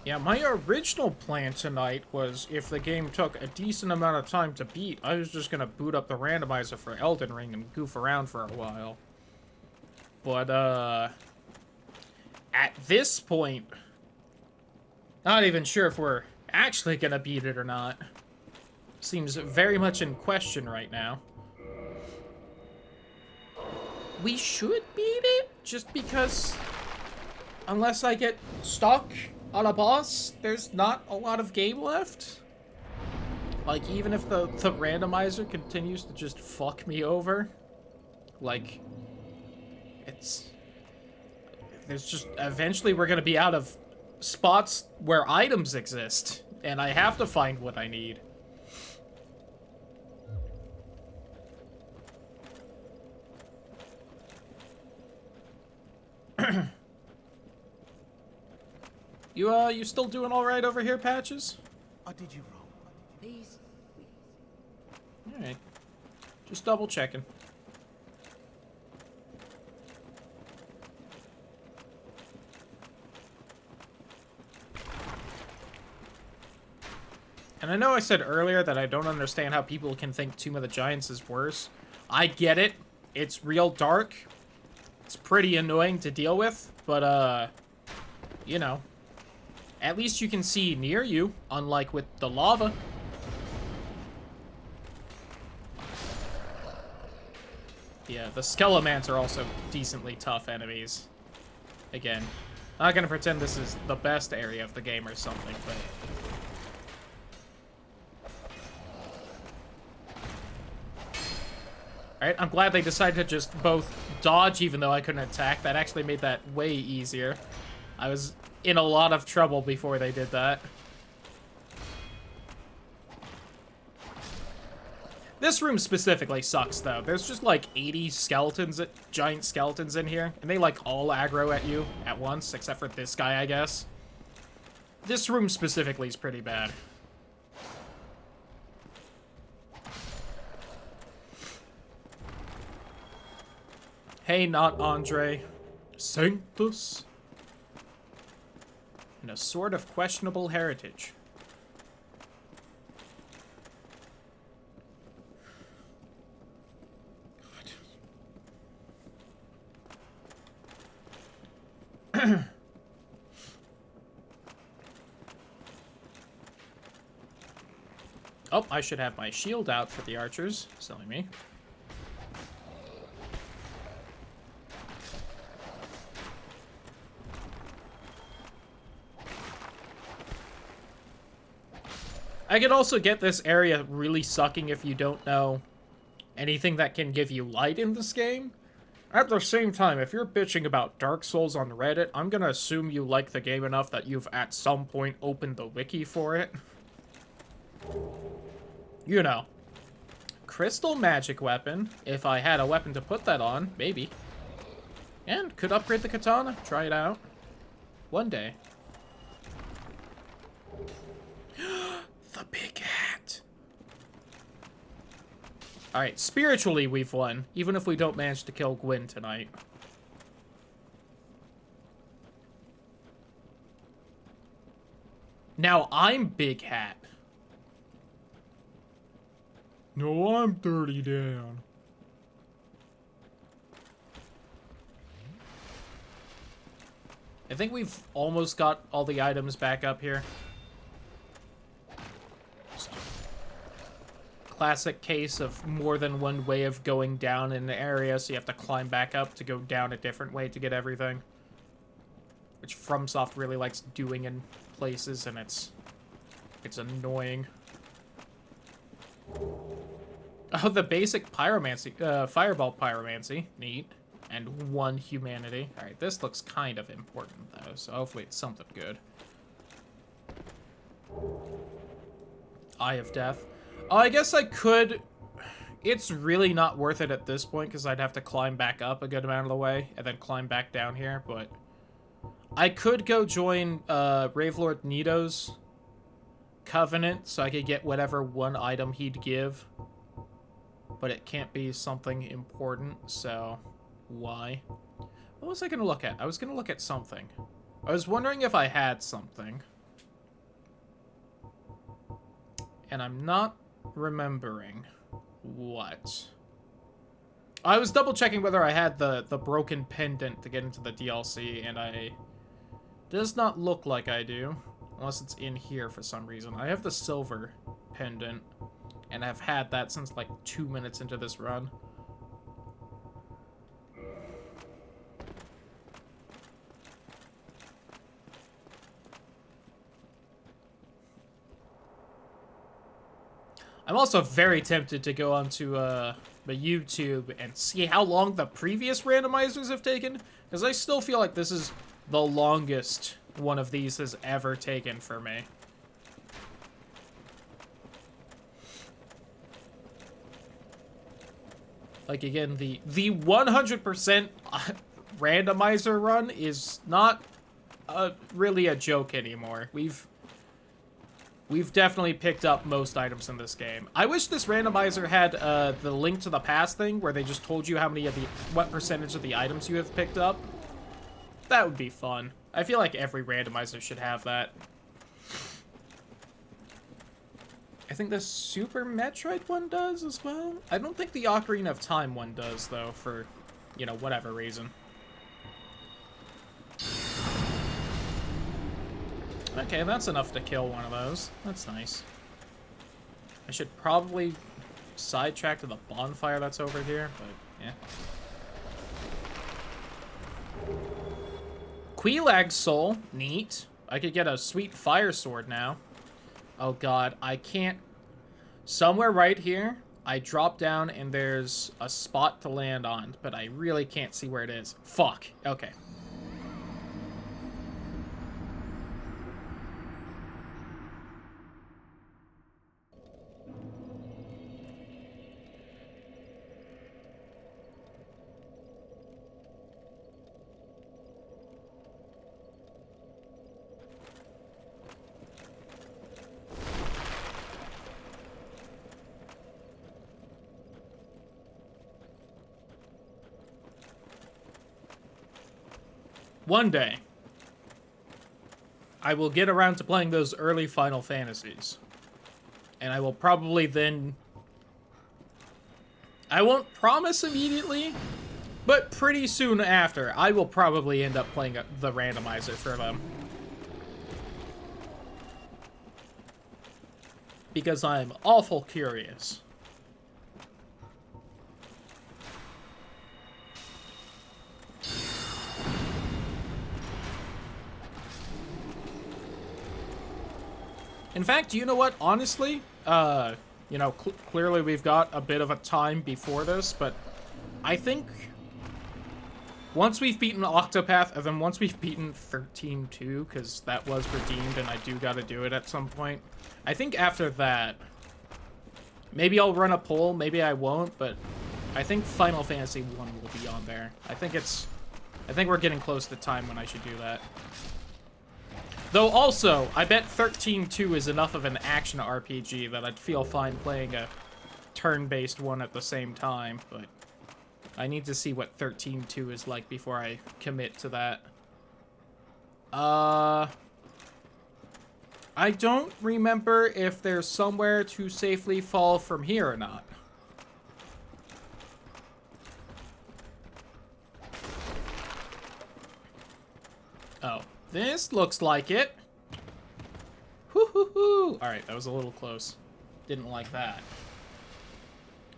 Yeah, my original plan tonight was, if the game took a decent amount of time to beat, I was just gonna boot up the randomizer for Elden Ring and goof around for a while. But, at this point, not even sure if we're actually gonna beat it or not. Seems very much in question right now. We should beat it, just because, unless I get stuck on a boss, there's not a lot of game left. Like, even if the randomizer continues to just fuck me over, like, there's just, eventually we're gonna be out of spots where items exist, and I have to find what I need. You still doing alright over here, Patches? I did you wrong. Please. Alright. Just double checking. And I know I said earlier that I don't understand how people can think Tomb of the Giants is worse. I get it. It's real dark. It's pretty annoying to deal with, but, you know, at least you can see near you, unlike with the lava. Yeah, the Skelemans are also decently tough enemies. Again, not gonna pretend this is the best area of the game or something, but... Alright, I'm glad they decided to just both dodge even though I couldn't attack. That actually made that way easier. I was in a lot of trouble before they did that. This room specifically sucks, though. There's just like 80 skeletons, giant skeletons in here, and they like all aggro at you at once, except for this guy, I guess. This room specifically is pretty bad. Hey, not Andre. Sanctus. And a sword of questionable heritage. Oh, I should have my shield out for the archers. Silly me. I could also get this area really sucking if you don't know anything that can give you light in this game. At the same time, if you're bitching about Dark Souls on Reddit, I'm gonna assume you like the game enough that you've at some point opened the wiki for it. You know. Crystal magic weapon. If I had a weapon to put that on, maybe. And could upgrade the katana. Try it out. One day. The big hat. Alright, spiritually we've won, even if we don't manage to kill Gwyn tonight. Now I'm Big Hat. No, I'm Dirty Dan. I think we've almost got all the items back up here. Classic case of more than one way of going down in the area, so you have to climb back up to go down a different way to get everything. Which FromSoft really likes doing in places, and it's annoying. Oh, the basic pyromancy, fireball pyromancy. Neat. And 1 humanity. Alright, this looks kind of important, though, so hopefully it's something good. Eye of Death. Oh, I guess I could... It's really not worth it at this point, because I'd have to climb back up a good amount of the way, and then climb back down here, but... I could go join, Ravelord Nito's Covenant, so I could get whatever 1 item he'd give. But it can't be something important, so... Why? What was I gonna look at? I was gonna look at something. I was wondering if I had something. And I'm not remembering what. I was double checking whether I had the broken pendant to get into the DLC, and I... Does not look like I do. Unless it's in here for some reason. I have the silver pendant, and I've had that since like 2 minutes into this run. I'm also very tempted to go onto the YouTube and see how long the previous randomizers have taken, because I still feel like this is the longest one of these has ever taken for me. Like, again, the 100% randomizer run is not really a joke anymore. We've definitely picked up most items in this game. I wish this randomizer had the link to the past thing, where they just told you what percentage of the items you have picked up. That would be fun. I feel like every randomizer should have that. I think the Super Metroid one does as well. I don't think the Ocarina of Time one does, though, for, you know, whatever reason. Okay, that's enough to kill one of those. That's nice. I should probably sidetrack to the bonfire that's over here, but yeah. Quelaag's soul, neat. I could get a sweet fire sword now. Oh god, I can't. Somewhere right here, I drop down and there's a spot to land on, but I really can't see where it is. Fuck. Okay. One day, I will get around to playing those early Final Fantasies. And I will probably then... I won't promise immediately, but pretty soon after, I will probably end up playing the randomizer for them. Because I'm awful curious. In fact, you know what? Honestly, you know, clearly we've got a bit of a time before this, but I think once we've beaten Octopath, and then once we've beaten 13-2, because that was redeemed and I do gotta do it at some point, I think after that, maybe I'll run a poll, maybe I won't, but I think Final Fantasy 1 will be on there. I think we're getting close to time when I should do that. Though also, I bet 13-2 is enough of an action RPG that I'd feel fine playing a turn-based one at the same time, but I need to see what 13-2 is like before I commit to that. I don't remember if there's somewhere to safely fall from here or not. Oh. This looks like it. Hoo-hoo-hoo. Alright, that was a little close. Didn't like that.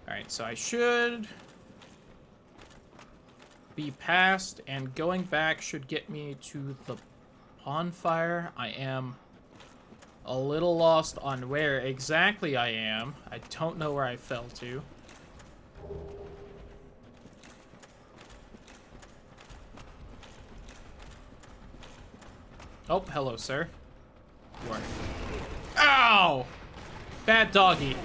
Alright, so I should be past, and going back should get me to the bonfire. I am a little lost on where exactly I am. I don't know where I fell to. Oh, hello, sir. You are... Ow! Bad doggy.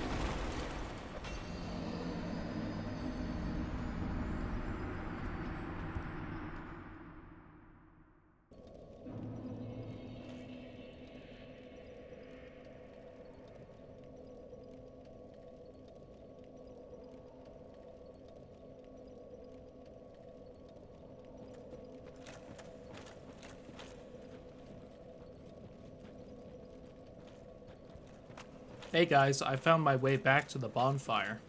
Hey guys, I found my way back to the bonfire.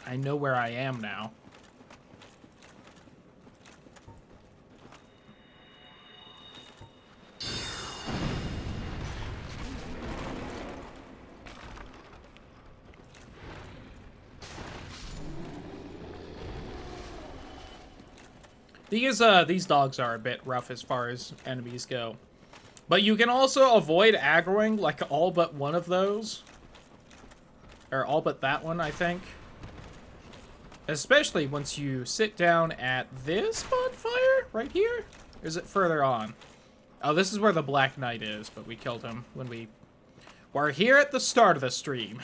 I know where I am now. These dogs are a bit rough as far as enemies go. But you can also avoid aggroing like all but one of those. Or all but that one, I think. Especially once you sit down at this bonfire right here. Or is it further on? Oh, this is where the Black Knight is, but we killed him when we were here at the start of the stream.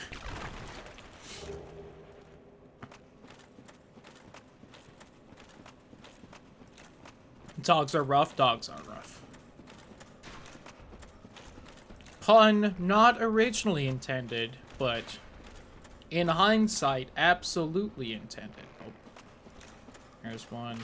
Dogs are rough, dogs are rough. Pun not originally intended, but in hindsight, absolutely intended. Oh, there's one.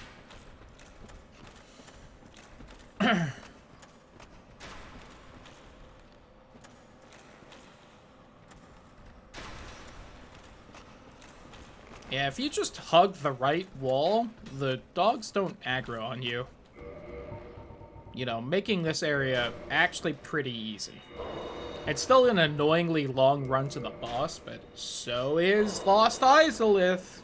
Yeah, if you just hug the right wall, the dogs don't aggro on you. you know, making this area actually pretty easy. It's still an annoyingly long run to the boss, but so is Lost Izalith.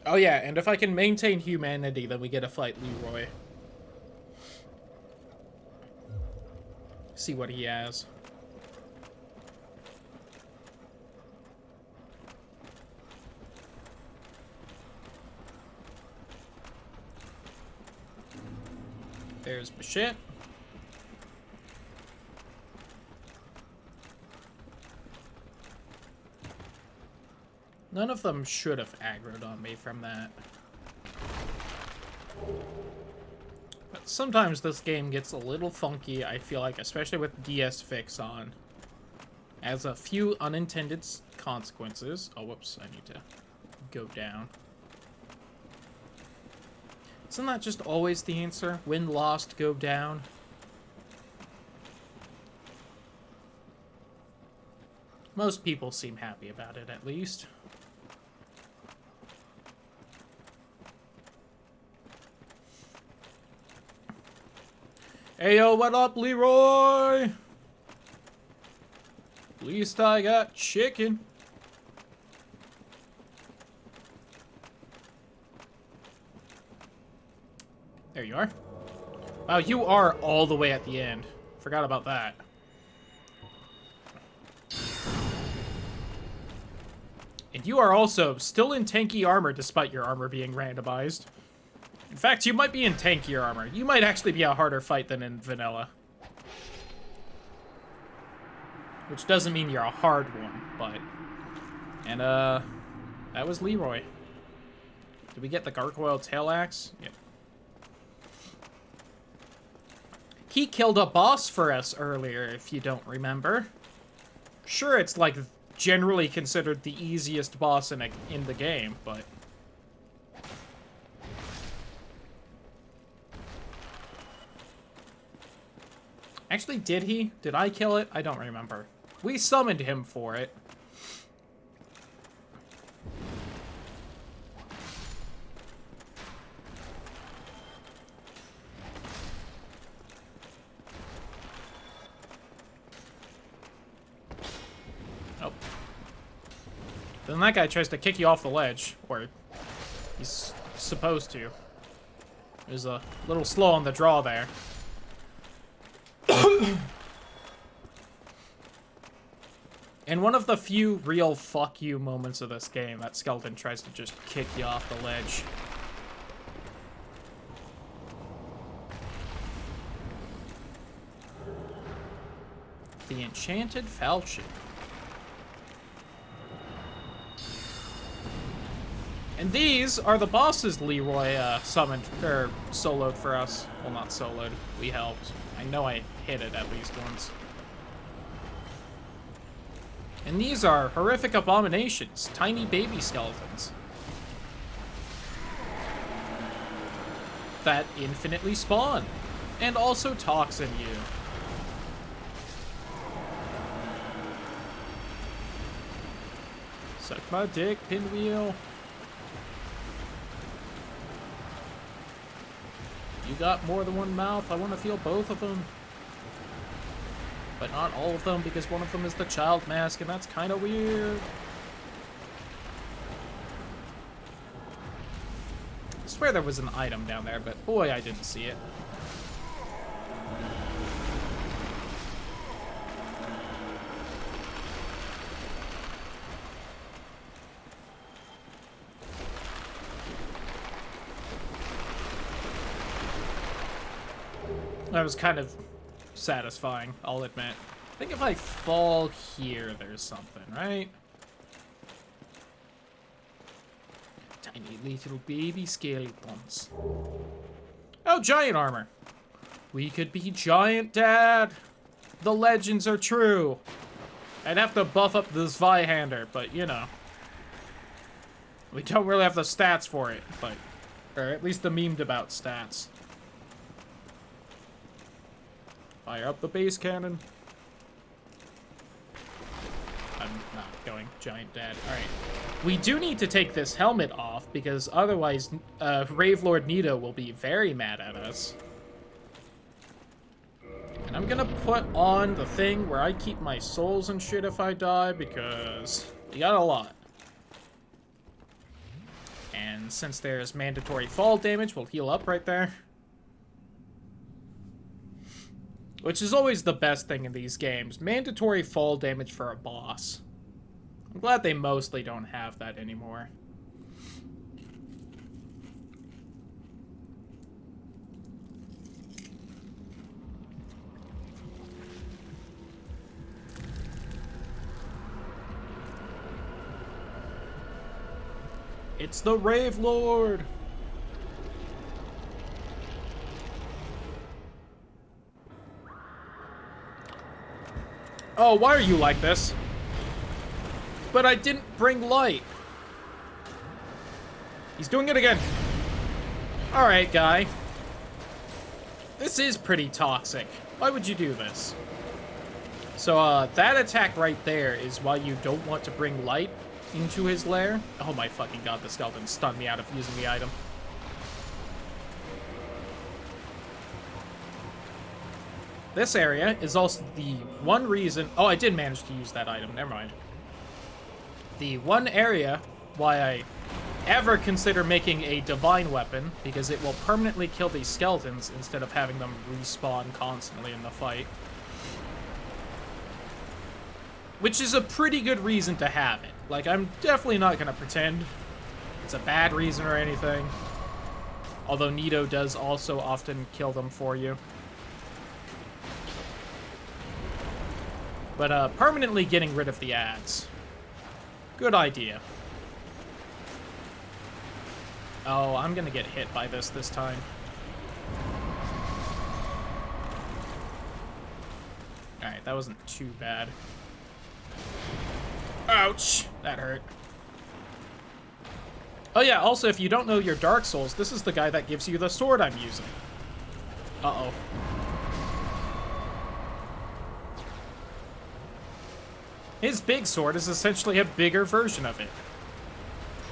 Oh yeah, and if I can maintain humanity, then we get to fight Leroy. See what he has. There's Bichette. None of them should have aggroed on me from that. But sometimes this game gets a little funky, I feel like, especially with DS Fix on. Has a few unintended consequences. Oh, whoops, I need to go down. Isn't that just always the answer? When lost, go down? Most people seem happy about it, at least. Hey yo, what up, Leroy? At least I got chicken. There you are. Wow, you are all the way at the end. Forgot about that. And you are also still in tanky armor despite your armor being randomized. In fact, you might be in tankier armor. You might actually be a harder fight than in vanilla. Which doesn't mean you're a hard one, but... And, that was Leroy. Did we get the gargoyle tail axe? Yep. He killed a boss for us earlier, if you don't remember. Sure, it's, like, generally considered the easiest boss in the game, but... Actually, did he? Did I kill it? I don't remember. We summoned him for it. Oh. Then that guy tries to kick you off the ledge, or he's supposed to. He was a little slow on the draw there. In one of the few real fuck you moments of this game, that skeleton tries to just kick you off the ledge. The Enchanted Falchion. And these are the bosses Leroy summoned, or soloed for us. Well, not soloed. We helped. I know I hit it at least once. And these are horrific abominations, tiny baby skeletons. That infinitely spawn, and also toxin you. Suck my dick, Pinwheel. You got more than one mouth, I want to feel both of them. But not all of them, because one of them is the child mask, and that's kind of weird. I swear there was an item down there, but boy, I didn't see it. That was kind of satisfying, I'll admit. I think if I fall here, there's something, right? Tiny little baby skeletons. Oh, giant armor. We could be giant, Dad. The legends are true. I'd have to buff up the Zweihander, but you know. We don't really have the stats for it, but Or at least the memed about stats. Fire up the base cannon. I'm not going giant dad. Alright. We do need to take this helmet off, because otherwise Rave Lord Nito will be very mad at us. And I'm gonna put on the thing where I keep my souls and shit if I die, because we got a lot. And since there's mandatory fall damage, we'll heal up right there. Which is always the best thing in these games. Mandatory fall damage for a boss. I'm glad they mostly don't have that anymore. It's the Rave Lord! Oh, why are you like this? But I didn't bring light. He's doing it again. Alright, guy. This is pretty toxic. Why would you do this? So, that attack right there is why you don't want to bring light into his lair. Oh my fucking god, the skeleton stunned me out of using the item. This area is also the one reason... Oh, I did manage to use that item. Never mind. The one area why I ever consider making a divine weapon, because it will permanently kill these skeletons instead of having them respawn constantly in the fight. Which is a pretty good reason to have it. Like, I'm definitely not going to pretend it's a bad reason or anything. Although Nito does also often kill them for you. But permanently getting rid of the ads. Good idea. Oh, I'm gonna get hit by this time. Alright, that wasn't too bad. Ouch! That hurt. Oh yeah, also, if you don't know your Dark Souls, this is the guy that gives you the sword I'm using. Uh-oh. His big sword is essentially a bigger version of it.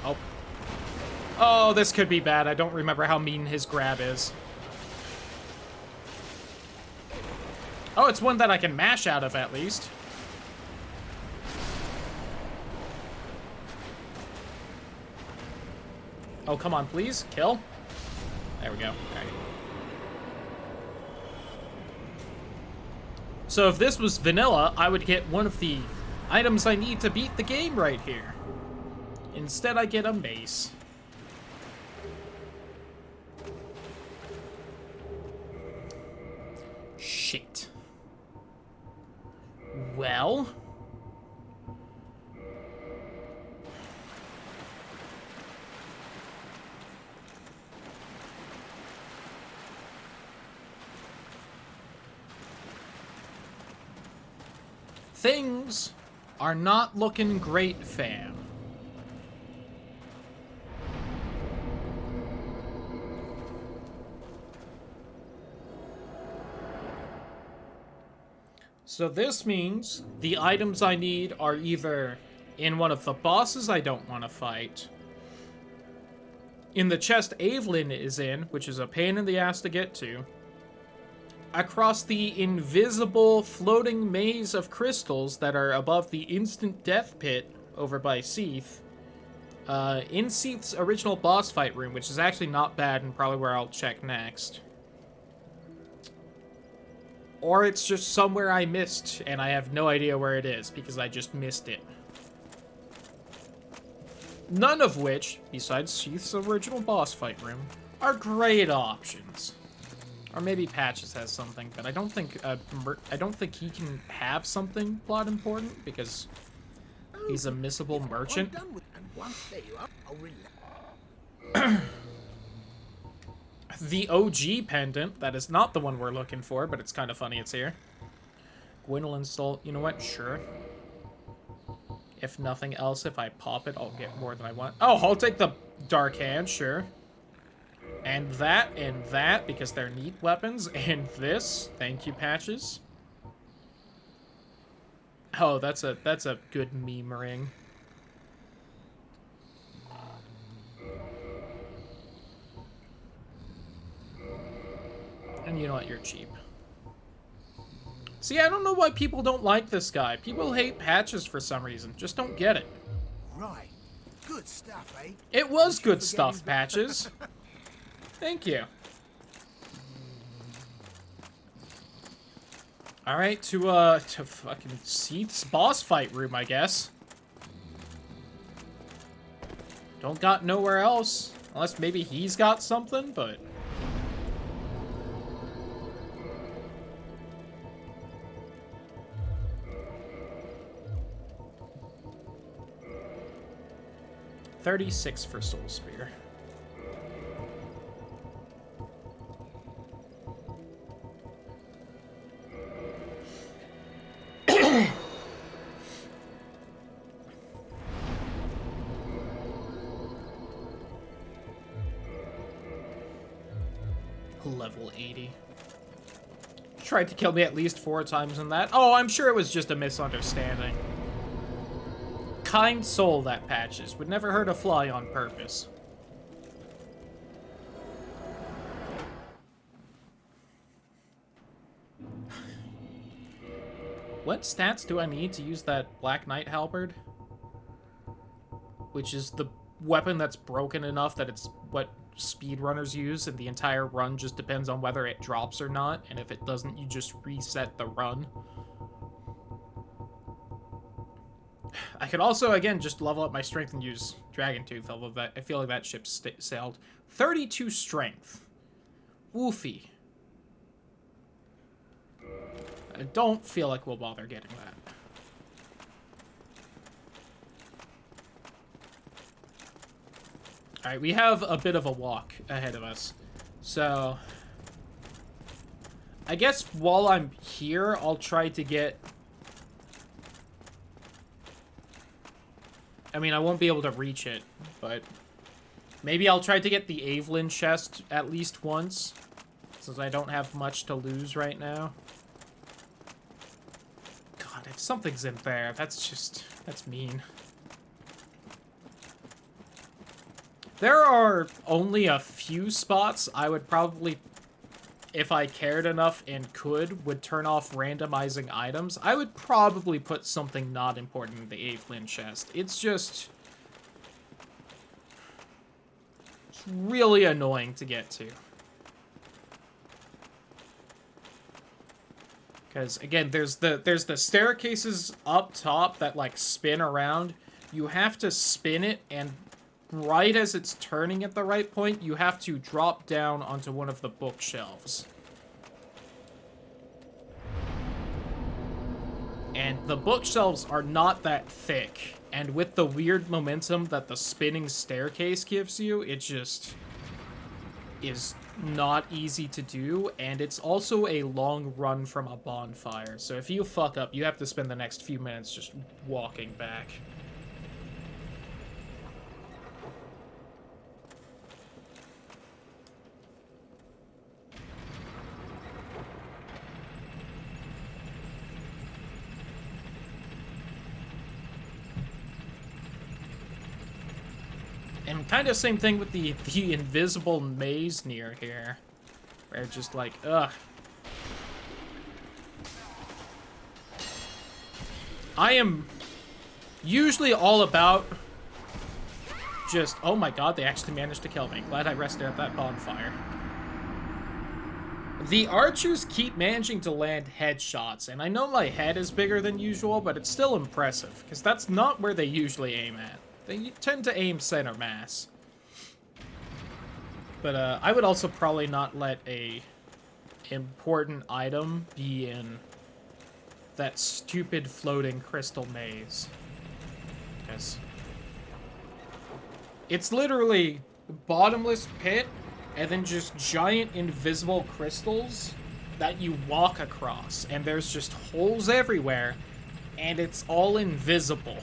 Oh. Oh, this could be bad. I don't remember how mean his grab is. Oh, it's one that I can mash out of, at least. Oh, come on, please. Kill. There we go. All right. So if this was vanilla, I would get one of the items I need to beat the game right here. Instead, I get a mace. Shit. Well... things are not looking great, fam. So this means the items I need are either in one of the bosses I don't want to fight, in the chest Evelyn is in, which is a pain in the ass to get to, across the invisible floating maze of crystals that are above the instant death pit over by Seath, in Seath's original boss fight room, which is actually not bad and probably where I'll check next. Or it's just somewhere I missed and I have no idea where it is because I just missed it. None of which, besides Seath's original boss fight room, are great options. Or maybe Patches has something, but I don't think he can have something plot important because he's a missable merchant. The OG pendant, that is not the one we're looking for, but it's kind of funny it's here. Gwendolyn's soul, you know what? Sure. If nothing else, if I pop it, I'll get more than I want. Oh, I'll take the Dark Hand, sure. And that, because they're neat weapons. And this. Thank you, Patches. Oh, that's a good meme ring. And you know what? You're cheap. See, I don't know why people don't like this guy. People hate Patches for some reason. Just don't get it. Right. Good stuff, eh? It was Don't you good forget stuff, his- Patches. Thank you. Alright, to fucking Seath's boss fight room, I guess. Don't got nowhere else. Unless maybe he's got something, but... $36 for Soul Spear. Level 80. Tried to kill me at least 4 times in that. Oh, I'm sure it was just a misunderstanding. Kind soul, that Patches. Would never hurt a fly on purpose. What stats do I need to use that Black Knight Halberd? Which is the weapon that's broken enough that it's what speedrunners use, and the entire run just depends on whether it drops or not, and if it doesn't, you just reset the run. I could also, again, just level up my strength and use Dragon Tooth, although that, I feel like that ship sailed. 32 strength. Woofy. I don't feel like we'll bother getting that. Alright, we have a bit of a walk ahead of us. So, I guess while I'm here, I'll try to get... I mean, I won't be able to reach it, but maybe I'll try to get the Evelyn chest at least once, since I don't have much to lose right now. God, if something's in there, that's mean. There are only a few spots I would probably, if I cared enough and could, would turn off randomizing items. I would probably put something not important in the Evelyn chest. It's really annoying to get to. Because, again, there's the staircases up top that, like, spin around. You have to spin it, and right as it's turning at the right point, you have to drop down onto one of the bookshelves. And the bookshelves are not that thick, and with the weird momentum that the spinning staircase gives you, it just is not easy to do, and it's also a long run from a bonfire. So if you fuck up, you have to spend the next few minutes just walking back. And kind of same thing with the invisible maze near here. Where it's just like, ugh. I am usually all about just, oh my god, they actually managed to kill me. Glad I rested at that bonfire. The archers keep managing to land headshots, and I know my head is bigger than usual, but it's still impressive, because that's not where they usually aim at. They tend to aim center mass. But I would also probably not let a important item be in that stupid floating crystal maze. Because it's literally bottomless pit and then just giant invisible crystals that you walk across. And there's just holes everywhere, and it's all invisible.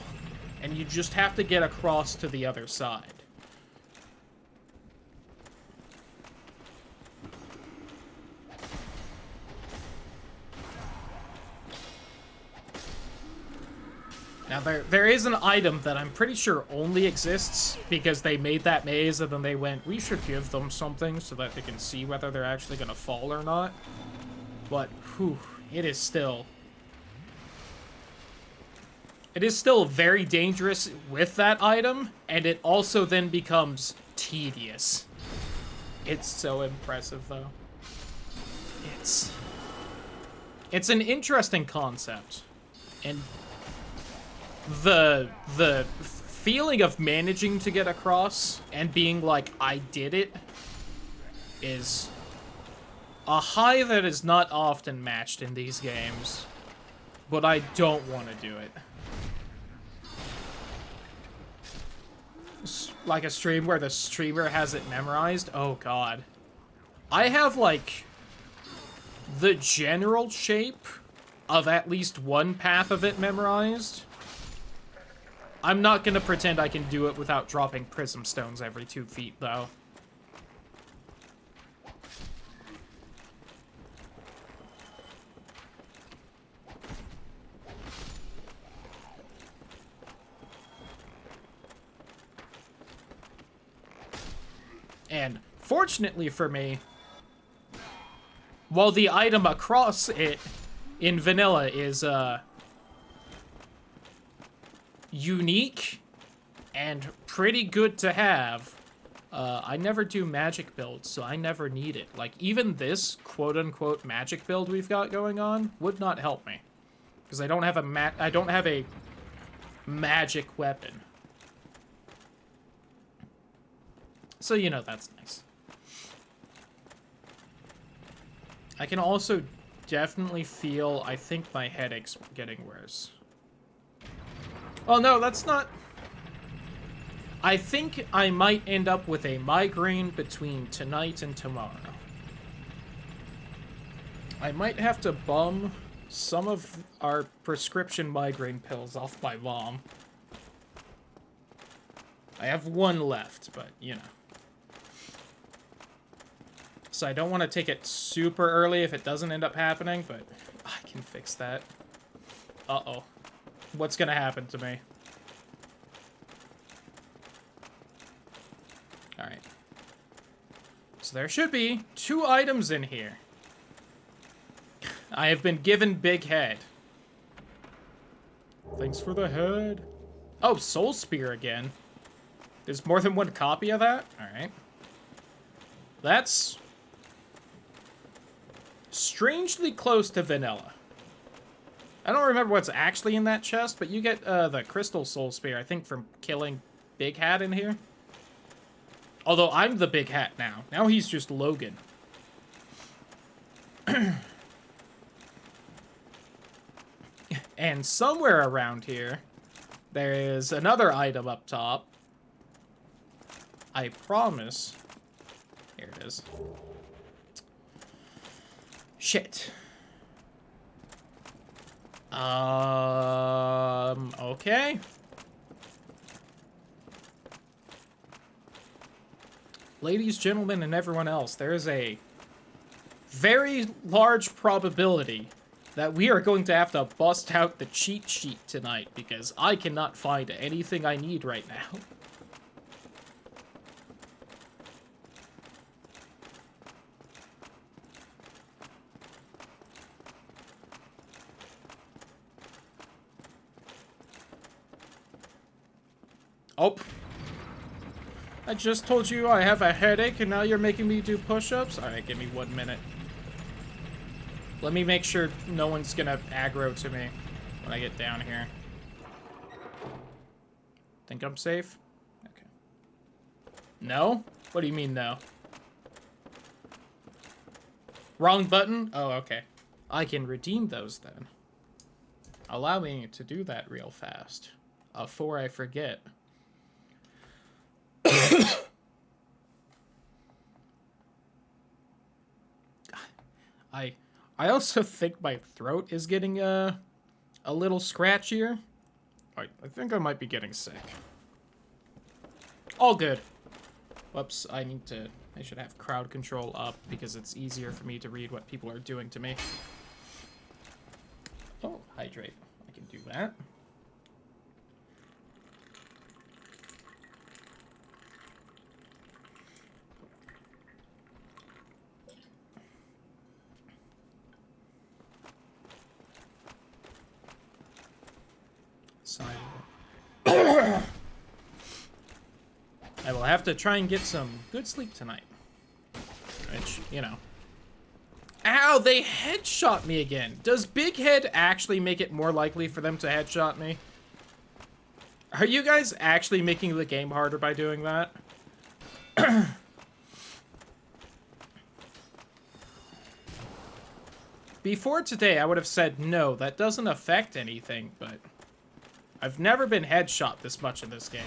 And you just have to get across to the other side. Now, there is an item that I'm pretty sure only exists because they made that maze and then they went, we should give them something so that they can see whether they're actually going to fall or not. But, whew, it is still very dangerous with that item, and it also then becomes tedious. It's so impressive, though. It's an interesting concept, and the feeling of managing to get across and being like, I did it, is a high that is not often matched in these games, but I don't want to do it. Like a stream where the streamer has it memorized? Oh god. I have, like, the general shape of at least one path of it memorized. I'm not gonna pretend I can do it without dropping prism stones every 2 feet, though. And fortunately for me, while the item across it in vanilla is unique and pretty good to have, I never do magic builds, so I never need it. Like, even this quote-unquote magic build we've got going on would not help me, because I don't have a magic weapon. So, you know, that's nice. I can also definitely feel, I think my headache's getting worse. Oh, no, that's not... I think I might end up with a migraine between tonight and tomorrow. I might have to bum some of our prescription migraine pills off my mom. I have one left, but, you know. So I don't want to take it super early if it doesn't end up happening, but I can fix that. Uh-oh. What's gonna happen to me? Alright. So there should be 2 items in here. I have been given big head. Thanks for the head. Oh, Soul Spear again. There's more than one copy of that? Alright. That's strangely close to vanilla. I don't remember what's actually in that chest, but you get the Crystal Soul Spear, I think, from killing Big Hat in here. Although I'm the Big Hat now. Now he's just Logan. And somewhere around here, there is another item up top. I promise. Here it is. Shit. Okay. Ladies, gentlemen, and everyone else, there is a very large probability that we are going to have to bust out the cheat sheet tonight because I cannot find anything I need right now. Oh. I just told you I have a headache and now you're making me do push-ups? Alright, give me 1 minute. Let me make sure no one's gonna aggro to me when I get down here. Think I'm safe? Okay. No? What do you mean no? Wrong button? Oh, okay. I can redeem those then. Allow me to do that real fast. Before I forget. I also think my throat is getting a little scratchier. I think I might be getting sick. All good. Whoops, I should have crowd control up because it's easier for me to read what people are doing to me. Oh, hydrate. I can do that. side of it. I will have to try and get some good sleep tonight. Which, you know. Ow, they headshot me again. Does Big Head actually make it more likely for them to headshot me? Are you guys actually making the game harder by doing that? Before today, I would have said no, that doesn't affect anything, but I've never been headshot this much in this game.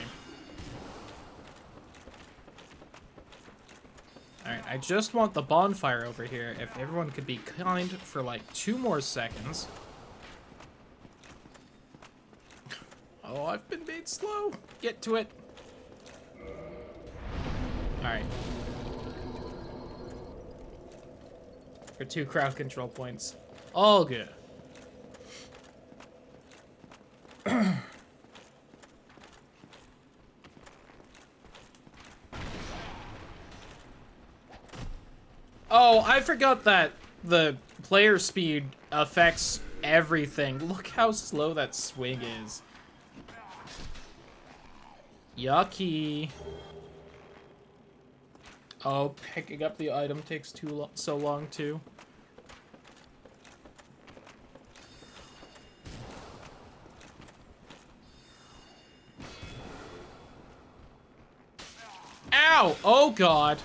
Alright, I just want the bonfire over here. If everyone could be kind for like 2 more seconds. Oh, I've been made slow. Get to it. Alright. For 2 crowd control points. All good. Oh, I forgot that the player speed affects everything. Look how slow that swing is. Yucky. Oh, picking up the item takes so long too. Ow! Oh god.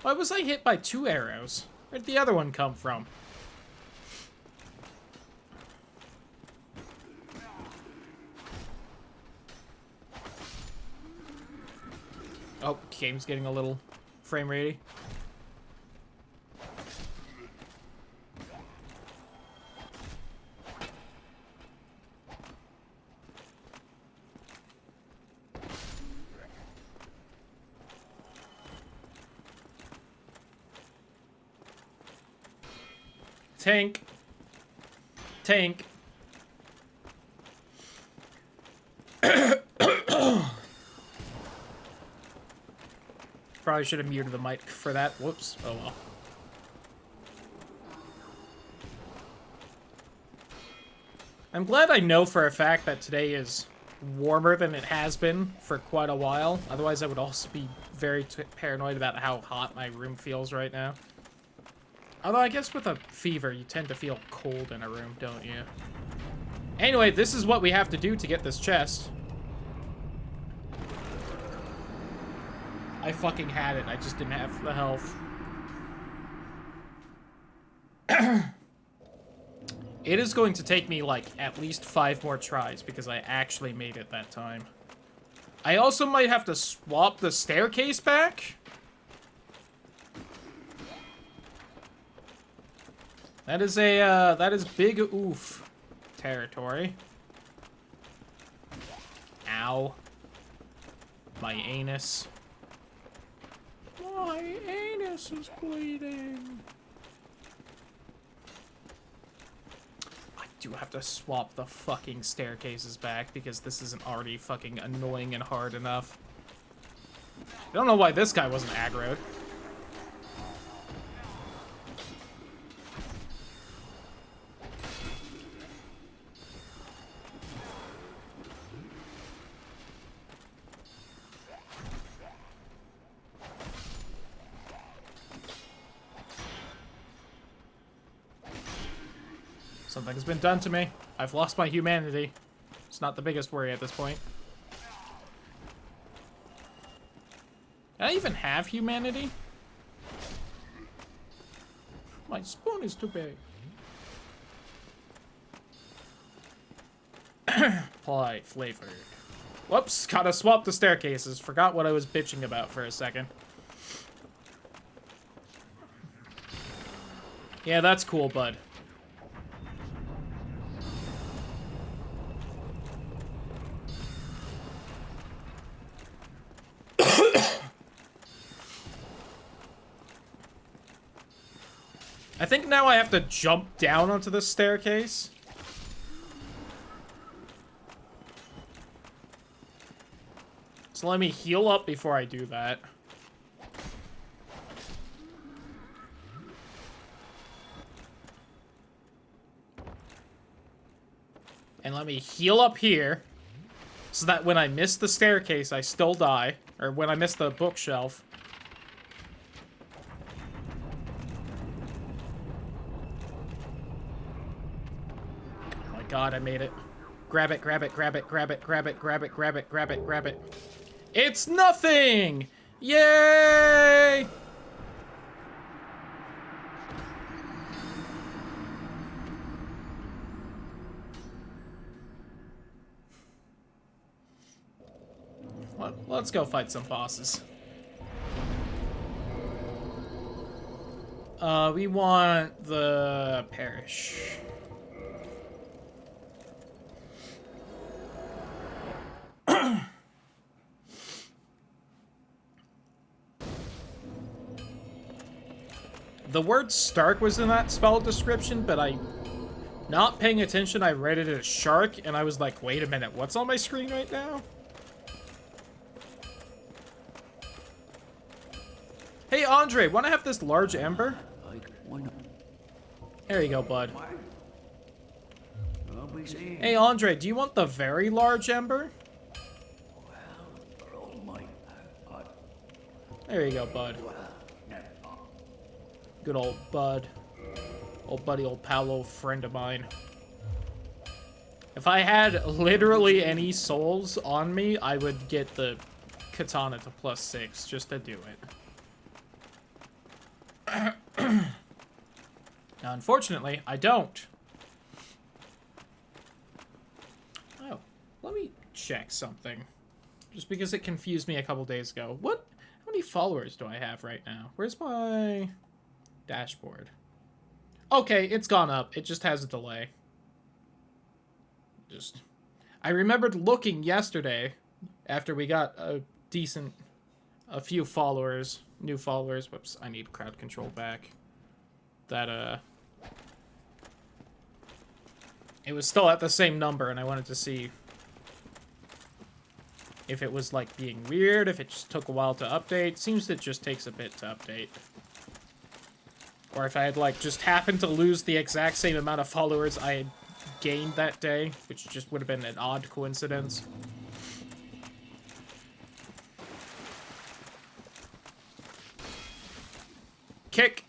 Why was I hit by 2 arrows? Where'd the other one come from? Oh, game's getting a little frame ratey. Tank. Tank. Probably should have muted the mic for that. Whoops. Oh well. I'm glad I know for a fact that today is warmer than it has been for quite a while. Otherwise, I would also be very paranoid about how hot my room feels right now. Although I guess with a fever, you tend to feel cold in a room, don't you? Anyway, this is what we have to do to get this chest. I fucking had it. I just didn't have the health. It is going to take me, like, at least 5 more tries because I actually made it that time. I also might have to swap the staircase back. That is big oof territory. Ow. My anus. My anus is bleeding. I do have to swap the fucking staircases back because this isn't already fucking annoying and hard enough. I don't know why this guy wasn't aggroed. Something has been done to me. I've lost my humanity. It's not the biggest worry at this point. Do I even have humanity? My spoon is too big. Pie flavored. Whoops, gotta swap the staircases. Forgot what I was bitching about for a second. Yeah, that's cool, bud. I think now I have to jump down onto this staircase. So let me heal up before I do that. let me heal up here, so that when I miss the staircase, I still die. Or when I miss the bookshelf. Oh my god, I made it. Grab it, grab it, grab it, grab it, grab it, grab it, grab it, grab it, grab it. It's nothing! Yay! Let's go fight some bosses. We want the parish. The word Stark was in that spell description, but not paying attention, I read it as shark, and I was like, wait a minute, what's on my screen right now? Hey, Andre, want to have this large ember? Why not? There you go, bud. Hey, Andre, do you want the very large ember? There you go, bud. Good old bud. Old buddy, old pal, old friend of mine. If I had literally any souls on me, I would get the katana to +6 just to do it. Now, unfortunately, I don't. Oh, let me check something. Just because it confused me a couple days ago. How many followers do I have right now? Where's my dashboard? Okay, it's gone up. It just has a delay. I remembered looking yesterday after we got a few followers, new followers. Whoops, I need crowd control back. That, it was still at the same number, and I wanted to see if it was, like, being weird, if it just took a while to update. Seems it just takes a bit to update. Or if I had, like, just happened to lose the exact same amount of followers I had gained that day, which just would have been an odd coincidence. Kick!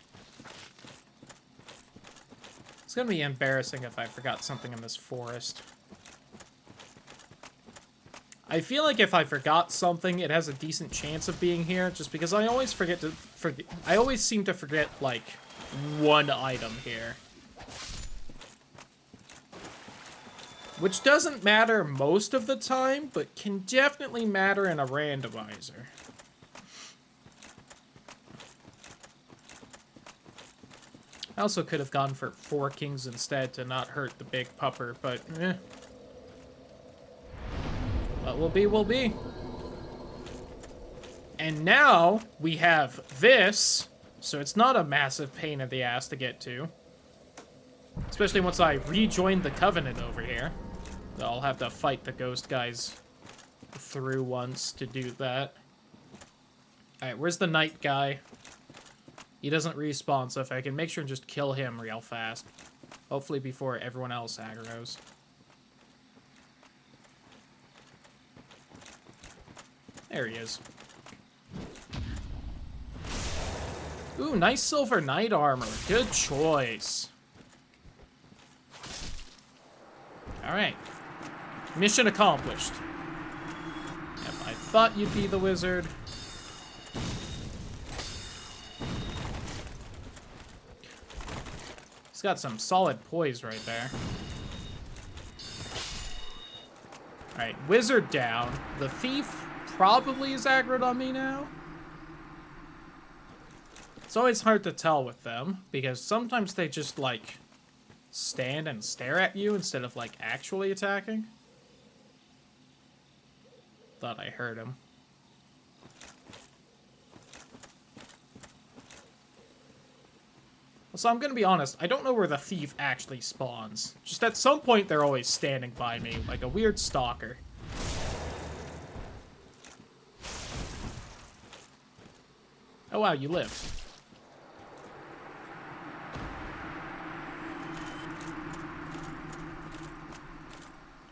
It's gonna be embarrassing if I forgot something in this forest. I feel like if I forgot something, it has a decent chance of being here, just because I always I always seem to forget, like, one item here. Which doesn't matter most of the time, but can definitely matter in a randomizer. I also could have gone for 4 kings instead to not hurt the big pupper, but eh. What will be, will be. And now we have this, so it's not a massive pain in the ass to get to. Especially once I rejoin the Covenant over here. I'll have to fight the ghost guys through once to do that. Alright, where's the knight guy? He doesn't respawn, so if I can make sure and just kill him real fast. Hopefully before everyone else aggroes. There he is. Ooh, nice silver knight armor. Good choice. Alright. Mission accomplished. Yep, I thought you'd be the wizard. He's got some solid poise right there. Alright, wizard down. The thief probably is aggroed on me now. It's always hard to tell with them, because sometimes they just, like, stand and stare at you instead of, like, actually attacking. Thought I heard him. So I'm gonna be honest, I don't know where the thief actually spawns. Just at some point they're always standing by me, like a weird stalker. Oh wow, you lived.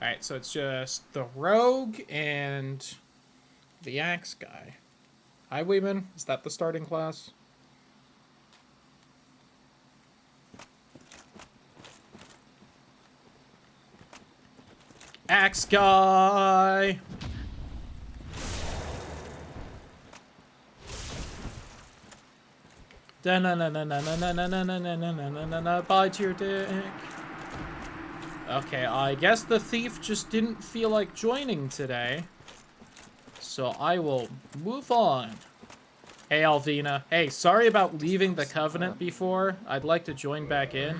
Alright, so it's just the rogue and the axe guy. Highwayman? Is that the starting class? Axe guy! Bite your dick. Okay, I guess the thief just didn't feel like joining today. So I will move on. Hey, Alvina. Hey, sorry about leaving the Covenant before. I'd like to join back in.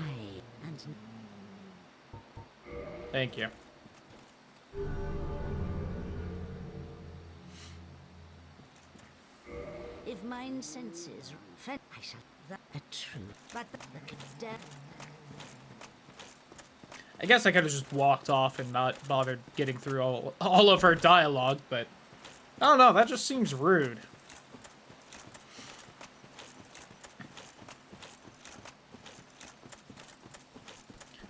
Thank you. If mine senses fed, I shall a truth, but the I guess I could have just walked off and not bothered getting through all of her dialogue, but I don't know, that just seems rude.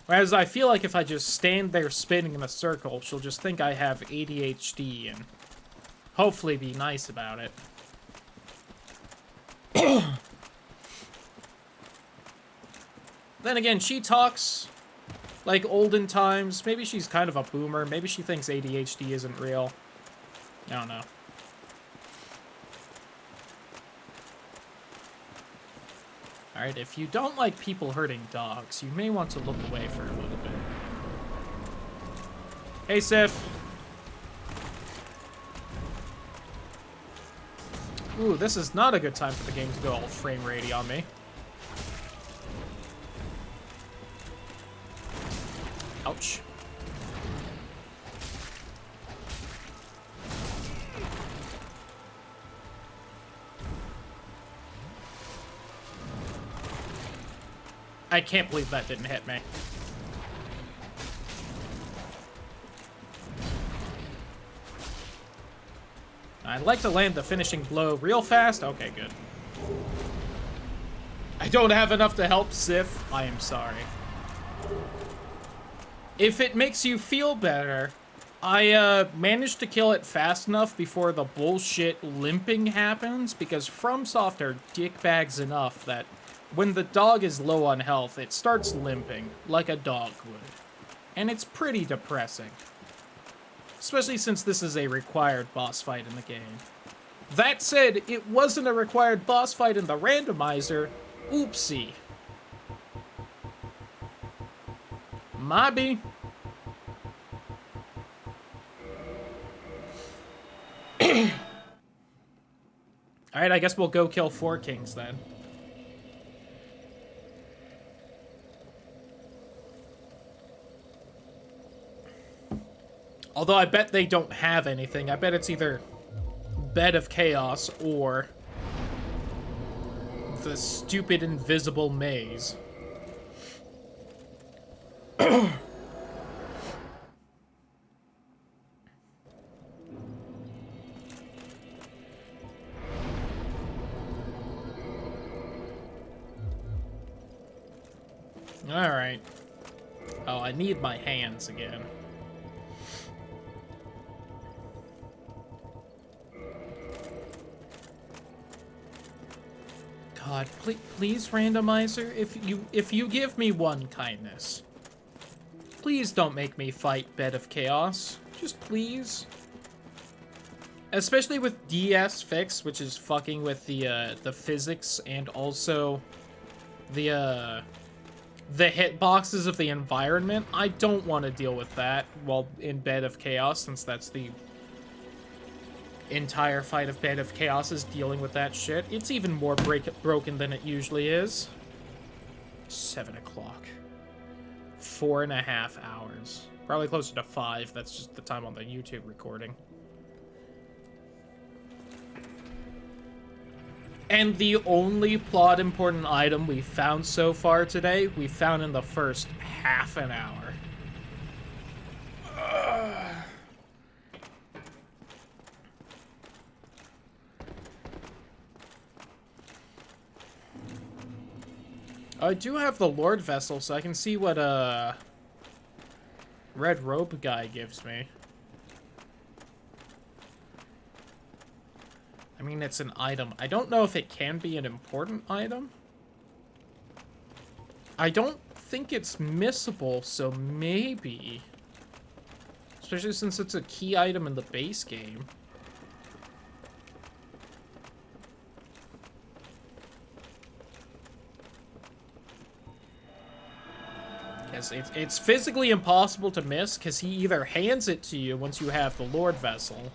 Whereas I feel like if I just stand there spinning in a circle, she'll just think I have ADHD and hopefully be nice about it. Then again, she talks like olden times. Maybe she's kind of a boomer. Maybe she thinks ADHD isn't real. I don't know. Alright, if you don't like people hurting dogs, you may want to look away for a little bit. Hey, Sif. Ooh, this is not a good time for the game to go all frame ratey on me. Ouch. I can't believe that didn't hit me. I'd like to land the finishing blow real fast. Okay, good. I don't have enough to help Sif. I am sorry. If it makes you feel better, I managed to kill it fast enough before the bullshit limping happens, because FromSoft are dickbags enough that when the dog is low on health, it starts limping like a dog would. And it's pretty depressing. Especially since this is a required boss fight in the game. That said, it wasn't a required boss fight in the randomizer. Oopsie. Maybe. Alright, I guess we'll go kill 4 kings then. Although I bet they don't have anything. I bet it's either Bed of Chaos or the stupid invisible maze. Alright. Oh, I need my hands again. God, please, Randomizer, if you give me one kindness, please don't make me fight Bed of Chaos. Just please. Especially with DS Fix, which is fucking with the physics and also the hitboxes of the environment. I don't want to deal with that while in Bed of Chaos, since that's the entire fight of Bed of Chaos is dealing with that shit. It's even more broken than it usually is. 7 o'clock. 4.5 hours. Probably closer to 5. That's just the time on the YouTube recording. And the only plot important item we found so far today, we found in the first half an hour. I do have the Lord Vessel, so I can see what, red robe guy gives me. I mean, it's an item. I don't know if it can be an important item. I don't think it's missable, so maybe. Especially since it's a key item in the base game. Yes, it's physically impossible to miss, because he either hands it to you once you have the Lord Vessel,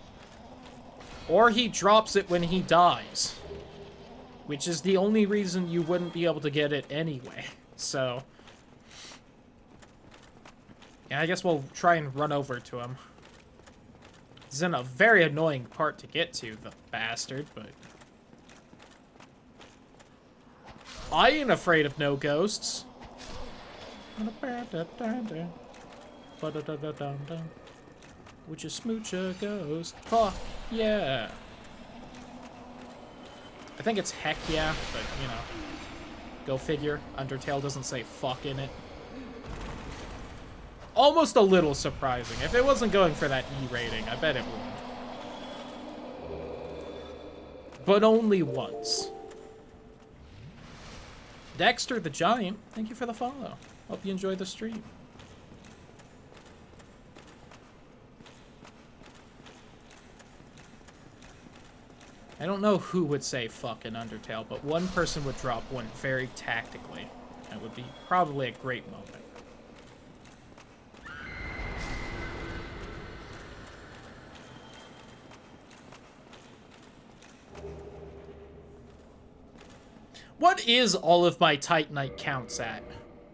or he drops it when he dies. Which is the only reason you wouldn't be able to get it anyway. So... yeah, I guess we'll try and run over to him. He's in a very annoying part to get to, the bastard, but... I ain't afraid of no ghosts. Would you smooch a ghost? Fuck yeah. I think it's heck yeah, but, you know. Go figure. Undertale doesn't say fuck in it. Almost a little surprising. If it wasn't going for that E rating, I bet it would. But only once. Dexter the Giant, thank you for the follow. Hope you enjoyed the stream. I don't know who would say fuck in Undertale, but one person would drop one very tactically. That would be probably a great moment. What is all of my Titanite counts at?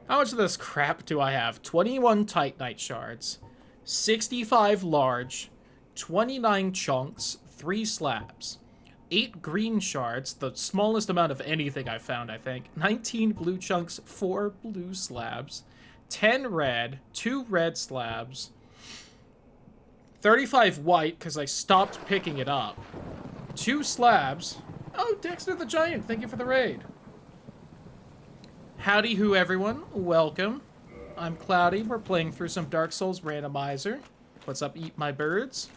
How much of this crap do I have? 21 Titanite shards, 65 large, 29 chunks, 3 slabs, 8 green shards, the smallest amount of anything I've found, I think, 19 blue chunks, 4 blue slabs, 10 red, 2 red slabs, 35 white, because I stopped picking it up, 2 slabs. Oh, Dexter the Giant, thank you for the raid. Howdy who, everyone. Welcome. I'm Cloudy. We're playing through some Dark Souls Randomizer. What's up, Eat My Birds?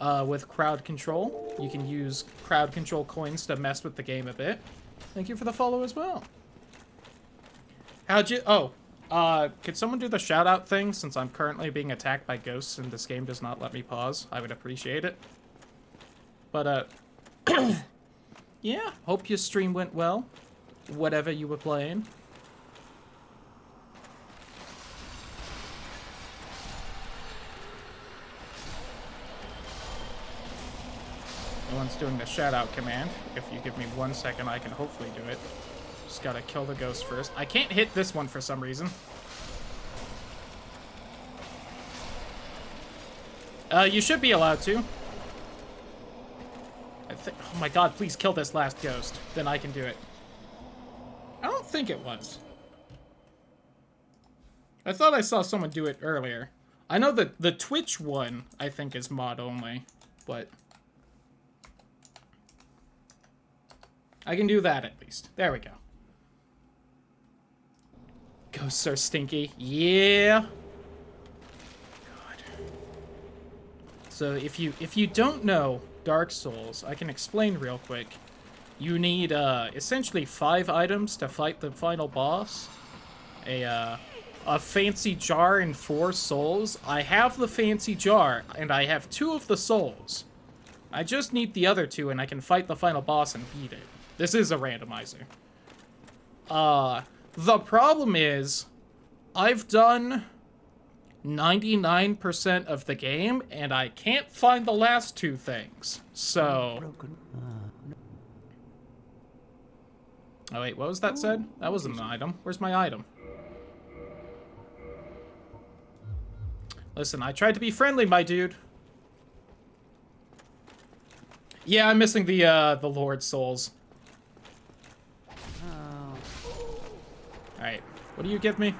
With crowd control. You can use crowd control coins to mess with the game a bit. Thank you for the follow as well. How'd you... Oh, could someone do the shout-out thing, since I'm currently being attacked by ghosts and this game does not let me pause? I would appreciate it. But, yeah, hope your stream went well. Whatever you were playing. No one's doing the shout-out command. If you give me 1 second, I can hopefully do it. Just gotta kill the ghost first. I can't hit this one for some reason. You should be allowed to. Oh my god, please kill this last ghost. Then I can do it. I don't think it was. I thought I saw someone do it earlier. I know that the Twitch one, I think, is mod only, but... I can do that at least. There we go. Ghosts are stinky. Yeah! God. So if you don't know Dark Souls, I can explain real quick. You need, essentially 5 items to fight the final boss. A fancy jar and 4 souls. I have the fancy jar, and I have 2 of the souls. I just need the other 2, and I can fight the final boss and beat it. This is a randomizer. The problem is, I've done 99% of the game, and I can't find the last 2 things. So... Oh wait, what was that said? That wasn't an item. Where's my item? Listen, I tried to be friendly, my dude. Yeah, I'm missing the Lord Souls. Alright, what do you give me?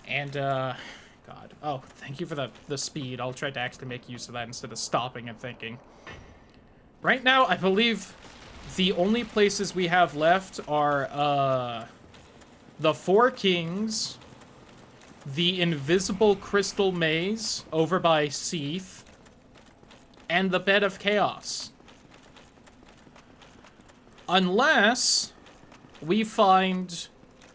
And, God. Oh, thank you for the speed. I'll try to actually make use of that instead of stopping and thinking. Right now, I believe the only places we have left are, the Four Kings, the Invisible Crystal Maze over by Seath, and the Bed of Chaos. Unless we find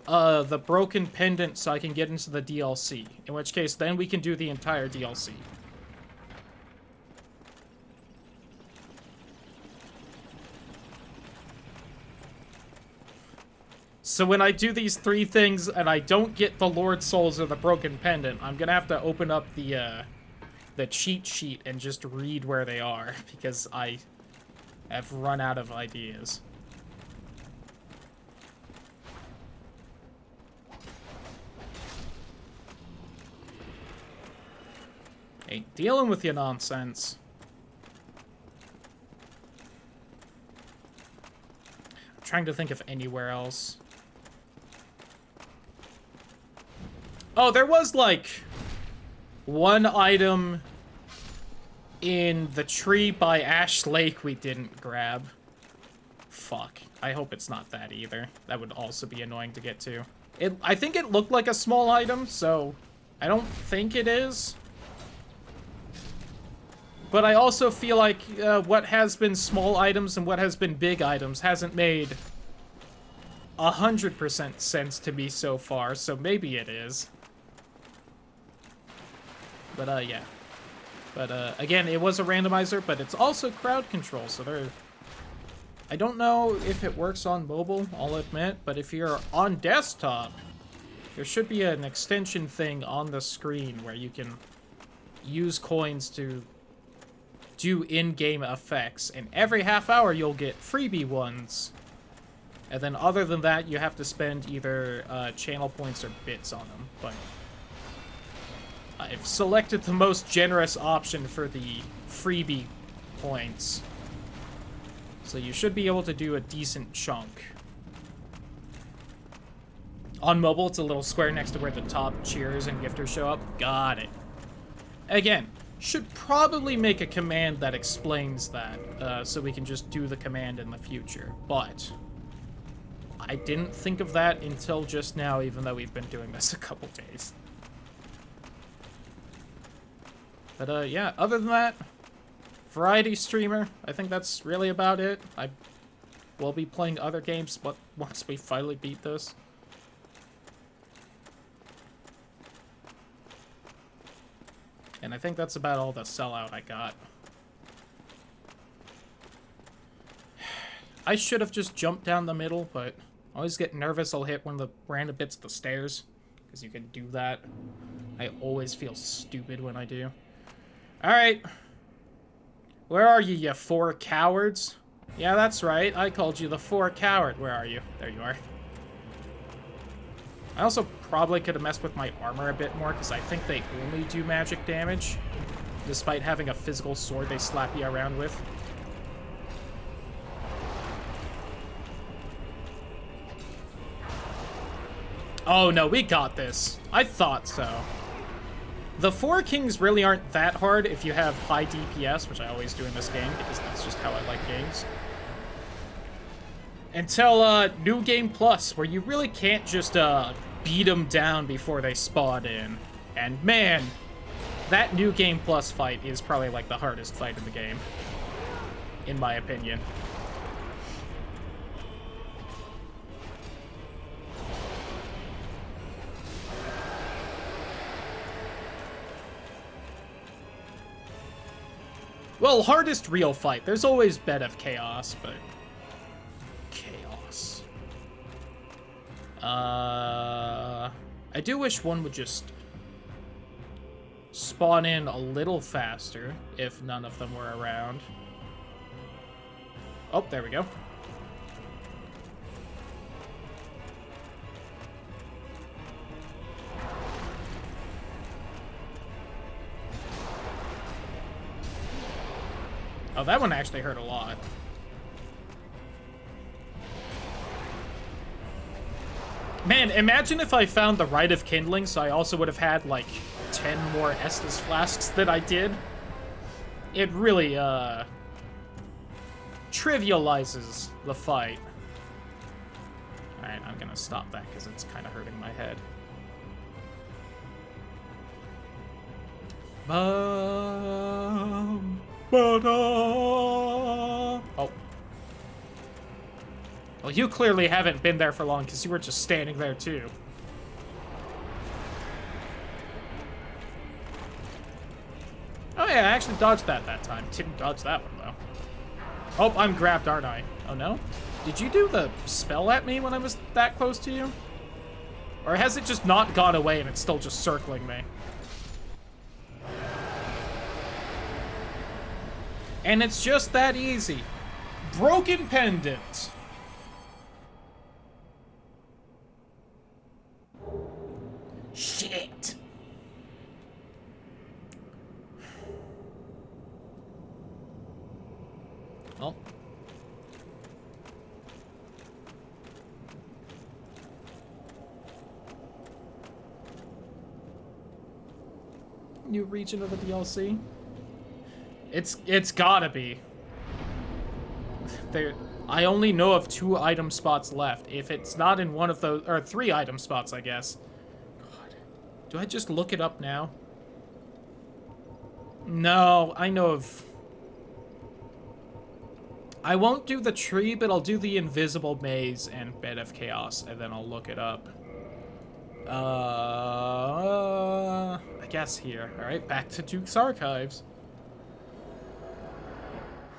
the Broken Pendant so I can get into the DLC, in which case then we can do the entire DLC. So when I do these 3 things and I don't get the Lord Souls or the Broken Pendant, I'm gonna have to open up the cheat sheet and just read where they are, because I have run out of ideas. Ain't dealing with your nonsense. I'm trying to think of anywhere else. Oh, there was, like, one item in the tree by Ash Lake we didn't grab. Fuck. I hope it's not that either. That would also be annoying to get to. I think it looked like a small item, so I don't think it is. But I also feel like what has been small items and what has been big items hasn't made 100% sense to me so far, so maybe it is. But, yeah. But, again, it was a randomizer, but it's also crowd control, so there... I don't know if it works on mobile, I'll admit, but if you're on desktop, there should be an extension thing on the screen where you can use coins to do in-game effects, and every half hour you'll get freebie ones. And then other than that, you have to spend either channel points or bits on them, but... I've selected the most generous option for the freebie points. So you should be able to do a decent chunk. On mobile, it's a little square next to where the top cheers and gifters show up. Got it. Again, should probably make a command that explains that, so we can just do the command in the future. But I didn't think of that until just now, even though we've been doing this a couple days. But, yeah, other than that, variety streamer, I think that's really about it. I will be playing other games but once we finally beat this. And I think that's about all the sellout I got. I should have just jumped down the middle, but I always get nervous I'll hit one of the random bits of the stairs, because you can do that. I always feel stupid when I do. Alright. Where are you, you 4 cowards? Yeah, that's right. I called you the 4 coward. Where are you? There you are. I also probably could have messed with my armor a bit more, because I think they only do magic damage, despite having a physical sword they slap you around with. Oh no, we got this. I thought so. The 4 Kings really aren't that hard if you have high DPS, which I always do in this game, because that's just how I like games. Until, New Game Plus, where you really can't just, beat them down before they spawn in. And man, that New Game Plus fight is probably, like, the hardest fight in the game. In my opinion. Well, hardest real fight. There's always Bed of Chaos, but... Chaos. I do wish one would just... spawn in a little faster, if none of them were around. Oh, there we go. Oh, that one actually hurt a lot. Man, imagine if I found the Rite of Kindling, so I also would have had, like, 10 more Estus flasks than I did. It really, trivializes the fight. Alright, I'm gonna stop that because it's kind of hurting my head. Oh. Well, you clearly haven't been there for long because you were just standing there too. Oh yeah, I actually dodged that time. Didn't dodge that one though. Oh, I'm grabbed, aren't I? Oh no? Did you do the spell at me when I was that close to you? Or has it just not gone away and it's still just circling me? And it's just that easy. Broken pendant. Shit. Well. New region of the DLC? It's gotta be. I only know of 2 item spots left. If it's not in one of those, or 3 item spots, I guess. God. Do I just look it up now? No, I know of... I won't do the tree, but I'll do the invisible maze and bed of chaos, and then I'll look it up. I guess here. Alright, back to Duke's Archives.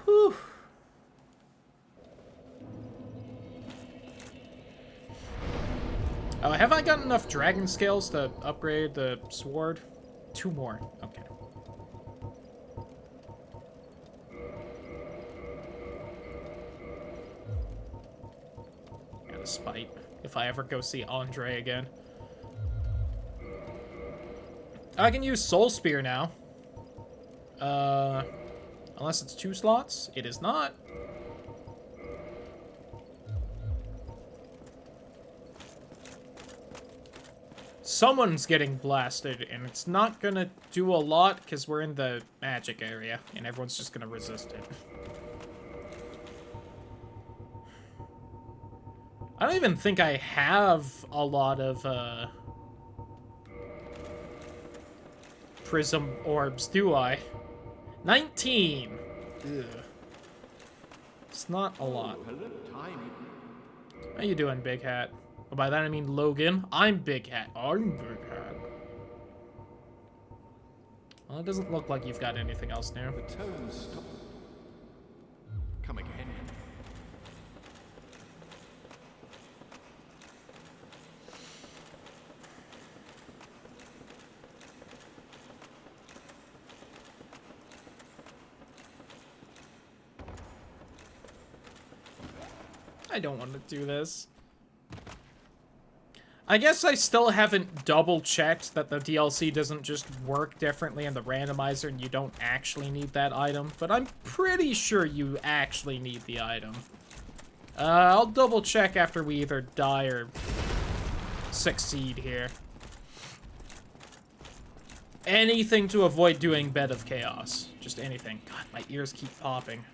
Whew. Oh, have I got enough dragon scales to upgrade the sword? 2 more. Okay. Got a spite if I ever go see Andre again. I can use Soul Spear now. Unless it's 2 slots. It is not. Someone's getting blasted, and it's not gonna do a lot because we're in the magic area, and everyone's just gonna resist it. I don't even think I have a lot of, prism orbs, do I? 19! Ugh. It's not a lot. How you doing, Big Hat? Oh, by that I mean Logan. I'm Big Hat. I'm Big Hat. Well, it doesn't look like you've got anything else new. The tones stop. Come again. I don't want to do this. I guess I still haven't double-checked that the DLC doesn't just work differently in the randomizer and you don't actually need that item, but I'm pretty sure you actually need the item. I'll double-check after we either die or succeed here. Anything to avoid doing Bed of Chaos. Just anything. God, my ears keep popping.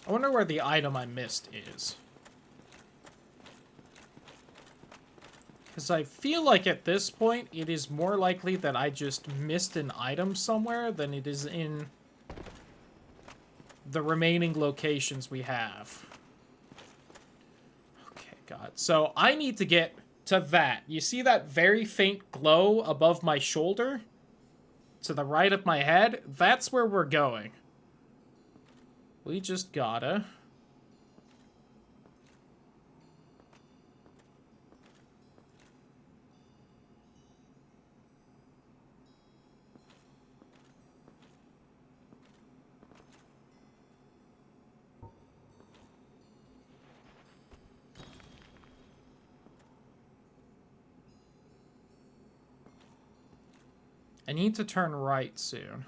I wonder where the item I missed is. Because I feel like at this point, it is more likely that I just missed an item somewhere than it is in the remaining locations we have. Okay, God. So I need to get to that. You see that very faint glow above my shoulder? To the right of my head? That's where we're going. We just gotta... I need to turn right soon.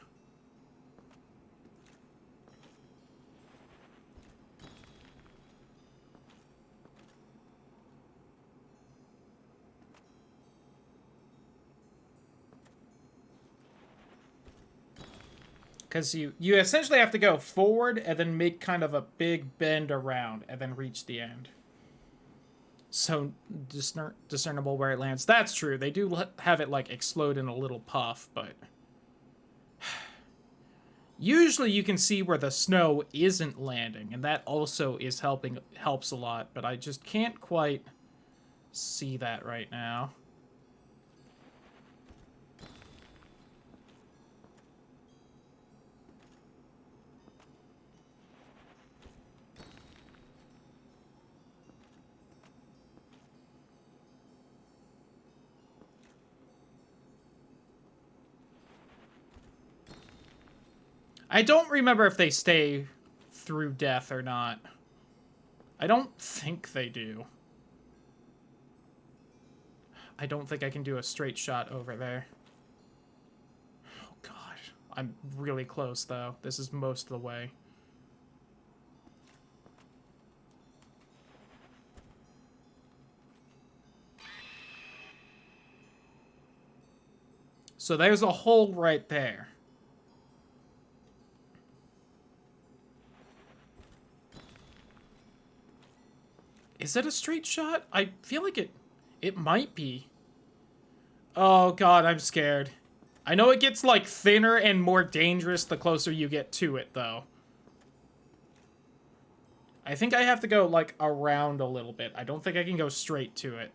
Because you essentially have to go forward and then make kind of a big bend around and then reach the end. So discernible where it lands. That's true. They do have it like explode in a little puff, but usually you can see where the snow isn't landing, and that also helps a lot, but I just can't quite see that right now. I don't remember if they stay through death or not. I don't think they do. I don't think I can do a straight shot over there. Oh, God. I'm really close, though. This is most of the way. So there's a hole right there. Is it a straight shot? I feel like it might be. Oh, God, I'm scared. I know it gets, like, thinner and more dangerous the closer you get to it, though. I think I have to go, like, around a little bit. I don't think I can go straight to it.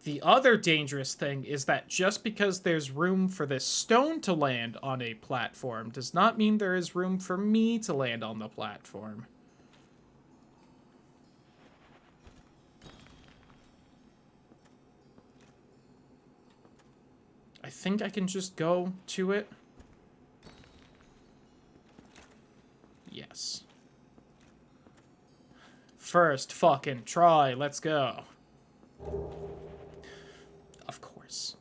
The other dangerous thing is that just because there's room for this stone to land on a platform does not mean there is room for me to land on the platform. I think I can just go to it. Yes. First fucking try, let's go. Of course.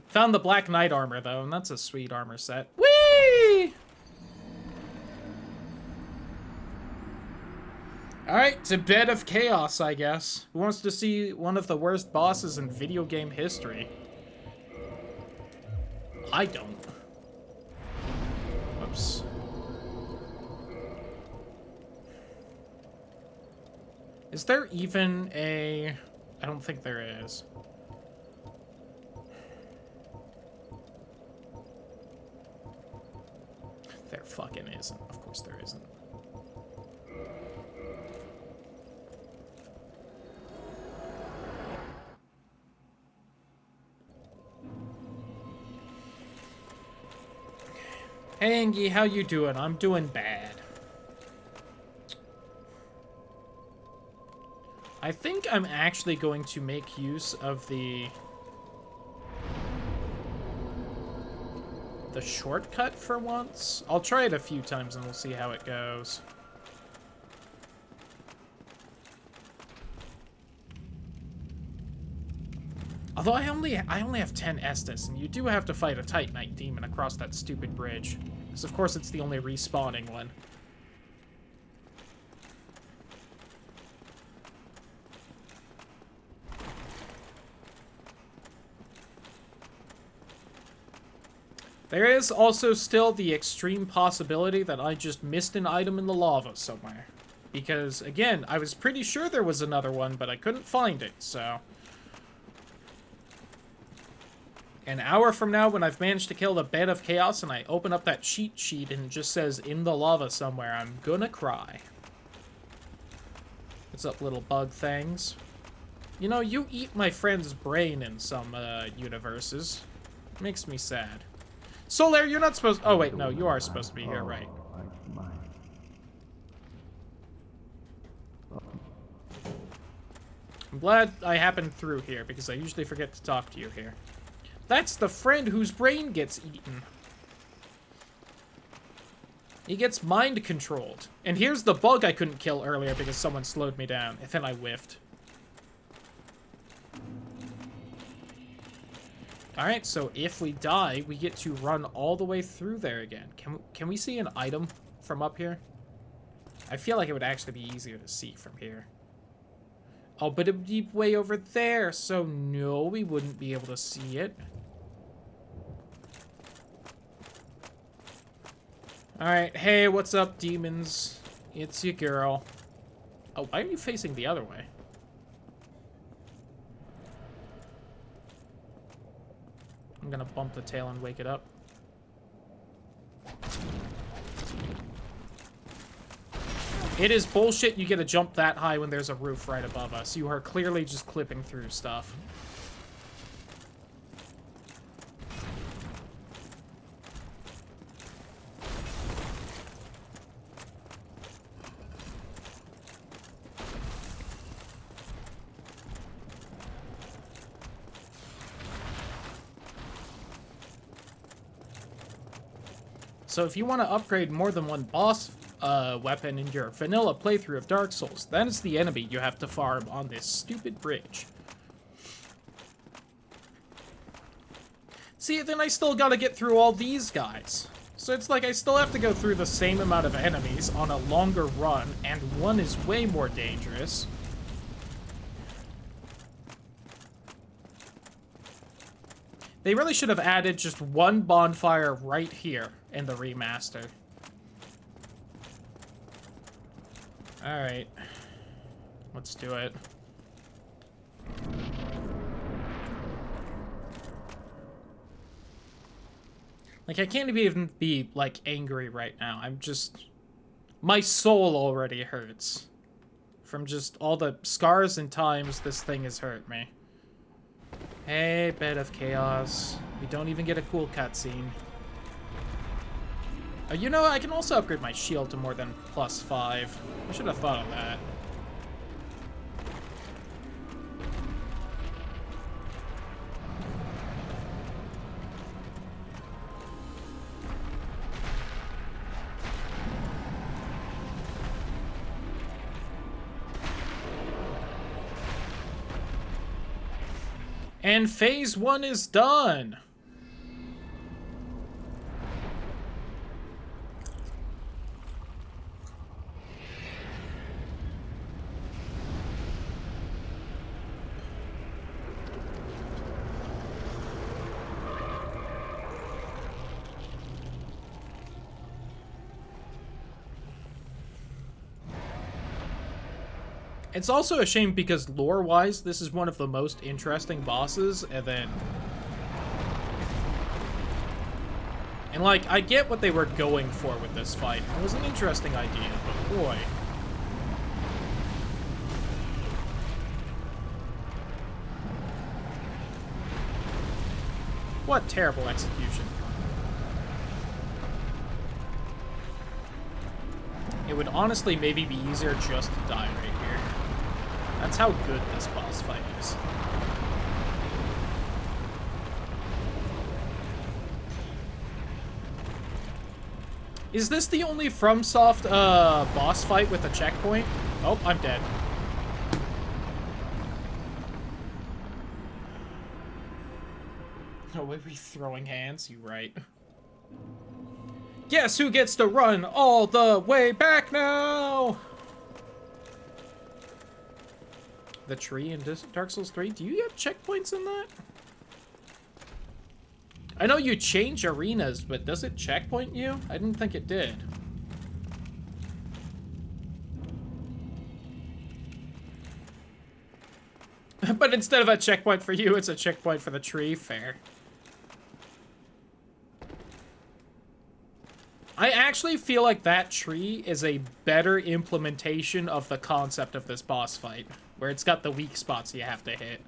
Found the Black Knight armor, though, and that's a sweet armor set. Whee! Alright, to Bed of Chaos, I guess. Who wants to see one of the worst bosses in video game history? I don't. Whoops. Is there even a... I don't think there is. There fucking isn't. Of course there isn't. Hey, Angie, how you doing? I'm doing bad. I think I'm actually going to make use of the shortcut for once. I'll try it a few times and we'll see how it goes. Although I only have 10 Estus, and you do have to fight a Titanite demon across that stupid bridge. Because of course it's the only respawning one. There is also still the extreme possibility that I just missed an item in the lava somewhere. Because, again, I was pretty sure there was another one, but I couldn't find it, so... An hour from now, when I've managed to kill the Bed of Chaos and I open up that cheat sheet and it just says, in the lava somewhere, I'm gonna cry. What's up, little bug things? You know, you eat my friend's brain in some, universes. Makes me sad. Solaire, you're not supposed... Oh, wait, no, you are supposed to be here, right? I'm glad I happened through here, because I usually forget to talk to you here. That's the friend whose brain gets eaten. He gets mind controlled. And here's the bug I couldn't kill earlier because someone slowed me down. And then I whiffed. Alright, so if we die, we get to run all the way through there again. Can we see an item from up here? I feel like it would actually be easier to see from here. Oh, but it would be way over there, so no, we wouldn't be able to see it. Alright, hey, what's up, demons? It's your girl. Oh, why are you facing the other way? I'm gonna bump the tail and wake it up. It is bullshit you get to jump that high when there's a roof right above us. You are clearly just clipping through stuff. So if you want to upgrade more than one boss weapon in your vanilla playthrough of Dark Souls, that is the enemy you have to farm on this stupid bridge. See, then I still gotta get through all these guys. So it's like I still have to go through the same amount of enemies on a longer run, and one is way more dangerous. They really should have added just one bonfire right here in the remaster. Alright. Let's do it. Like, I can't even be, like, angry right now. I'm just... My soul already hurts. From just all the scars and times this thing has hurt me. Hey, Bed of Chaos. We don't even get a cool cutscene. You know, I can also upgrade my shield to more than +5. I should have thought of that. And phase 1 is done! It's also a shame because lore-wise, this is one of the most interesting bosses, and then... And, like, I get what they were going for with this fight. It was an interesting idea, but boy... What terrible execution. It would honestly maybe be easier just to die right here. That's how good this boss fight is. Is this the only FromSoft boss fight with a checkpoint? Oh, I'm dead. Oh, wait, we throwing hands? You right. Guess who gets to run all the way back now? The tree in Dark Souls 3? Do you get checkpoints in that? I know you change arenas, but does it checkpoint you? I didn't think it did. But instead of a checkpoint for you, it's a checkpoint for the tree. Fair. I actually feel like that tree is a better implementation of the concept of this boss fight, where it's got the weak spots you have to hit.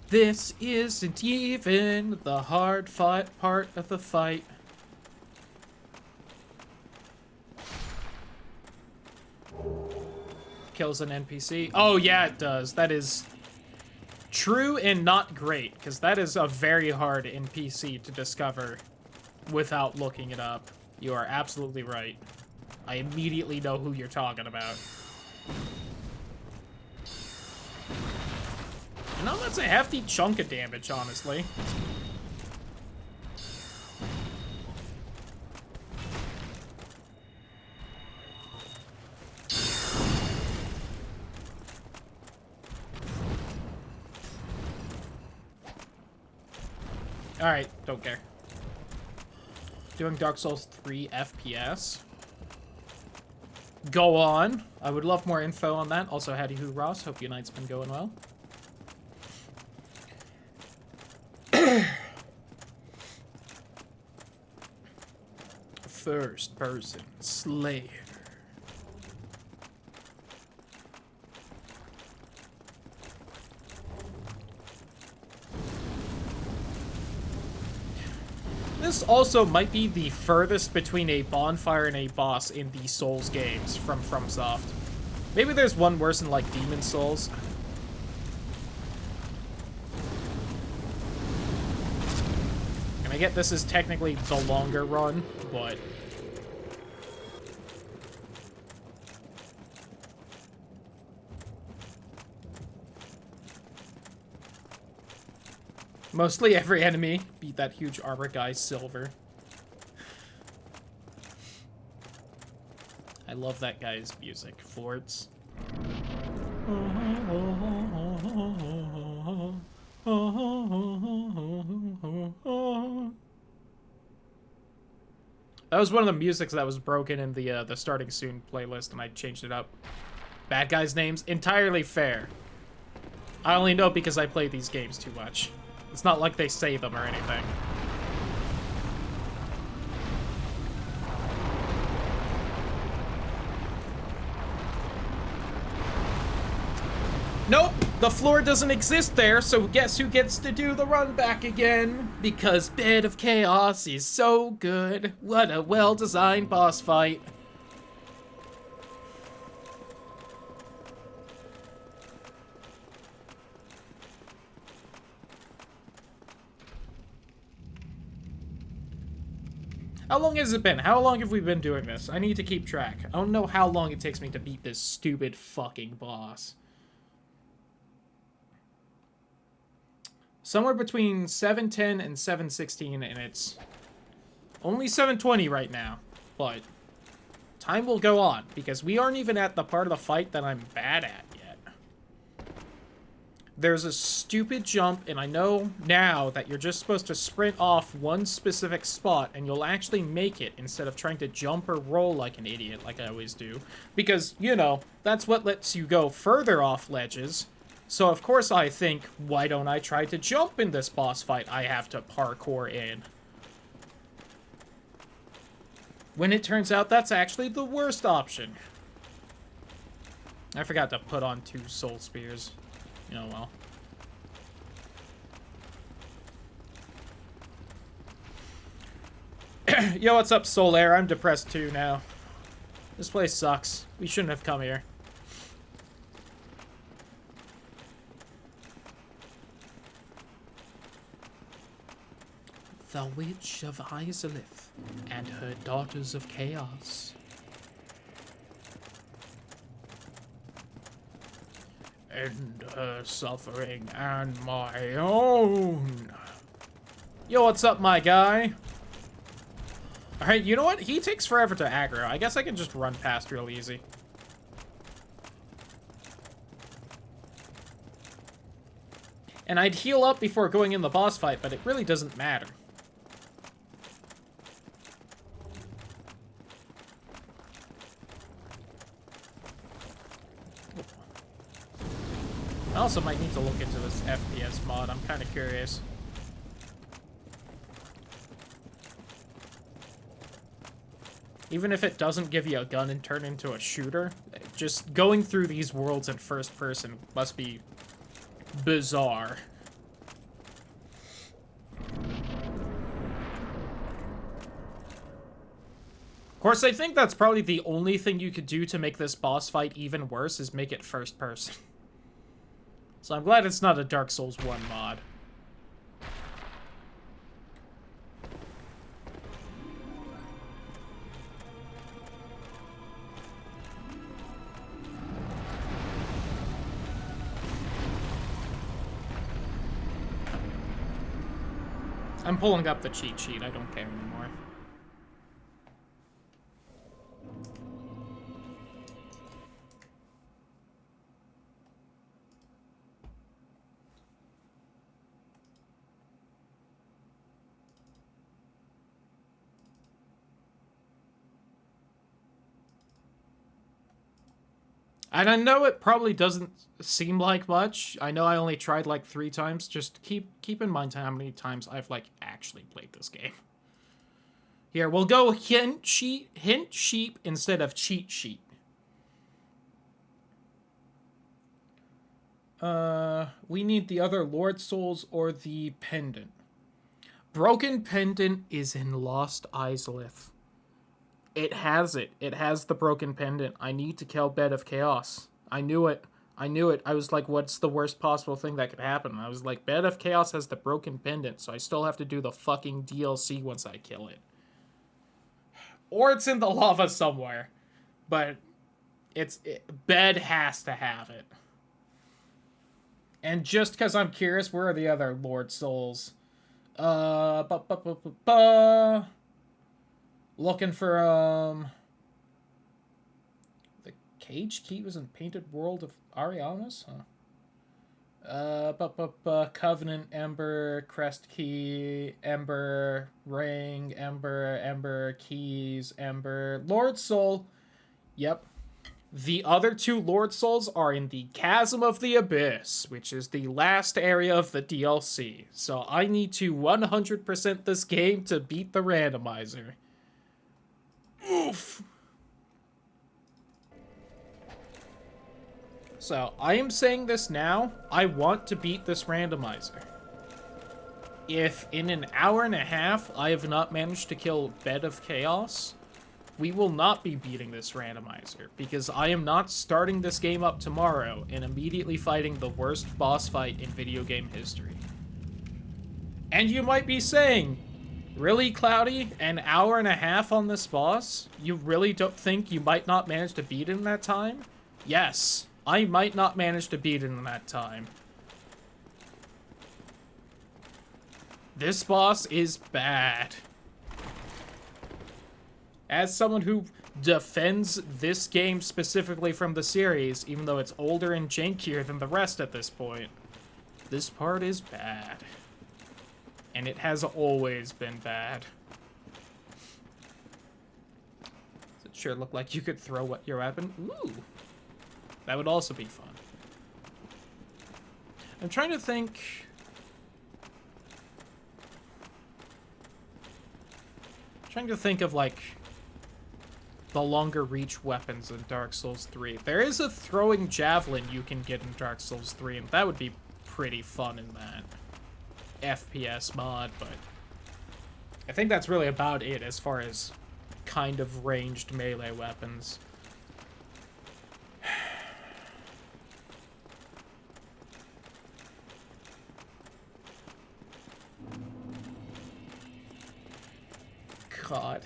This isn't even the hard fight part of the fight. Kills an NPC. Oh yeah, it does. That is true and not great, because that is a very hard NPC to discover without looking it up. You are absolutely right. I immediately know who you're talking about. No, that's a hefty chunk of damage, honestly. Alright, don't care. Doing Dark Souls 3 FPS. Go on. I would love more info on that. Also, howdy ho, Ross. Hope your night's been going well. First person Slayer. This also might be the furthest between a bonfire and a boss in the Souls games from FromSoft. Maybe there's one worse in, like, Demon Souls. And I get this is technically the longer run, but... mostly every enemy beat that huge armor guy silver. I love that guy's music. Forts. That was one of the musics that was broken in the Starting Soon playlist, and I changed it up. Bad guys' names? Entirely fair. I only know because I play these games too much. It's not like they say them or anything. Nope, the floor doesn't exist there, so guess who gets to do the run back again? Because Bed of Chaos is so good. What a well-designed boss fight. How long has it been? How long have we been doing this? I need to keep track. I don't know how long it takes me to beat this stupid fucking boss. Somewhere between 7:10 and 7:16, and it's only 7:20 right now. But time will go on, because we aren't even at the part of the fight that I'm bad at yet. There's a stupid jump, and I know now that you're just supposed to sprint off one specific spot, and you'll actually make it instead of trying to jump or roll like an idiot, like I always do. Because, you know, that's what lets you go further off ledges. So, of course, I think, why don't I try to jump in this boss fight I have to parkour in? When it turns out that's actually the worst option. I forgot to put on 2 soul spears. Oh, well. Yo, what's up, Solaire? I'm depressed too now. This place sucks. We shouldn't have come here. The Witch of Izalith and her Daughters of Chaos. End her suffering and my own. Yo, what's up, my guy? Alright, you know what? He takes forever to aggro. I guess I can just run past real easy. And I'd heal up before going in the boss fight, but it really doesn't matter. I also might need to look into this FPS mod. I'm kind of curious. Even if it doesn't give you a gun and turn into a shooter, just going through these worlds in first person must be bizarre. Of course, I think that's probably the only thing you could do to make this boss fight even worse is make it first person. So I'm glad it's not a Dark Souls 1 mod. I'm pulling up the cheat sheet, I don't care anymore. And I know it probably doesn't seem like much. I know I only tried like 3 times. Just keep in mind how many times I've like actually played this game. Here, we'll go hint sheep instead of cheat sheet. We need the other Lord Souls or the pendant. Broken pendant is in Lost Islith. It has it. It has the broken pendant. I need to kill Bed of Chaos. I knew it. I knew it. I was like, what's the worst possible thing that could happen? I was like, Bed of Chaos has the broken pendant, so I still have to do the fucking DLC once I kill it. Or it's in the lava somewhere. But Bed has to have it. And just because I'm curious, where are the other Lord Souls? Looking for, the Cage Key was in Painted World of Arianas? Huh. Covenant, Ember, Crest Key, Ember, Ring, Ember, Keys, Ember, Lord Soul. Yep. The other 2 Lord Souls are in the Chasm of the Abyss, which is the last area of the DLC. So I need to 100% this game to beat the randomizer. Oof. So, I am saying this now. I want to beat this randomizer. If in an hour and a half I have not managed to kill Bed of Chaos, we will not be beating this randomizer, because I am not starting this game up tomorrow and immediately fighting the worst boss fight in video game history. And you might be saying, really, Cloudy? An hour and a half on this boss? You really don't think you might not manage to beat it in that time? Yes, I might not manage to beat it in that time. This boss is bad. As someone who defends this game specifically from the series, even though it's older and jankier than the rest at this point, this part is bad. And it has always been bad. Does it sure look like you could throw your weapon? Ooh. That would also be fun. I'm trying to think... of, like, the longer reach weapons in Dark Souls 3. There is a throwing javelin you can get in Dark Souls 3, and that would be pretty fun in that FPS mod, but I think that's really about it as far as kind of ranged melee weapons. God.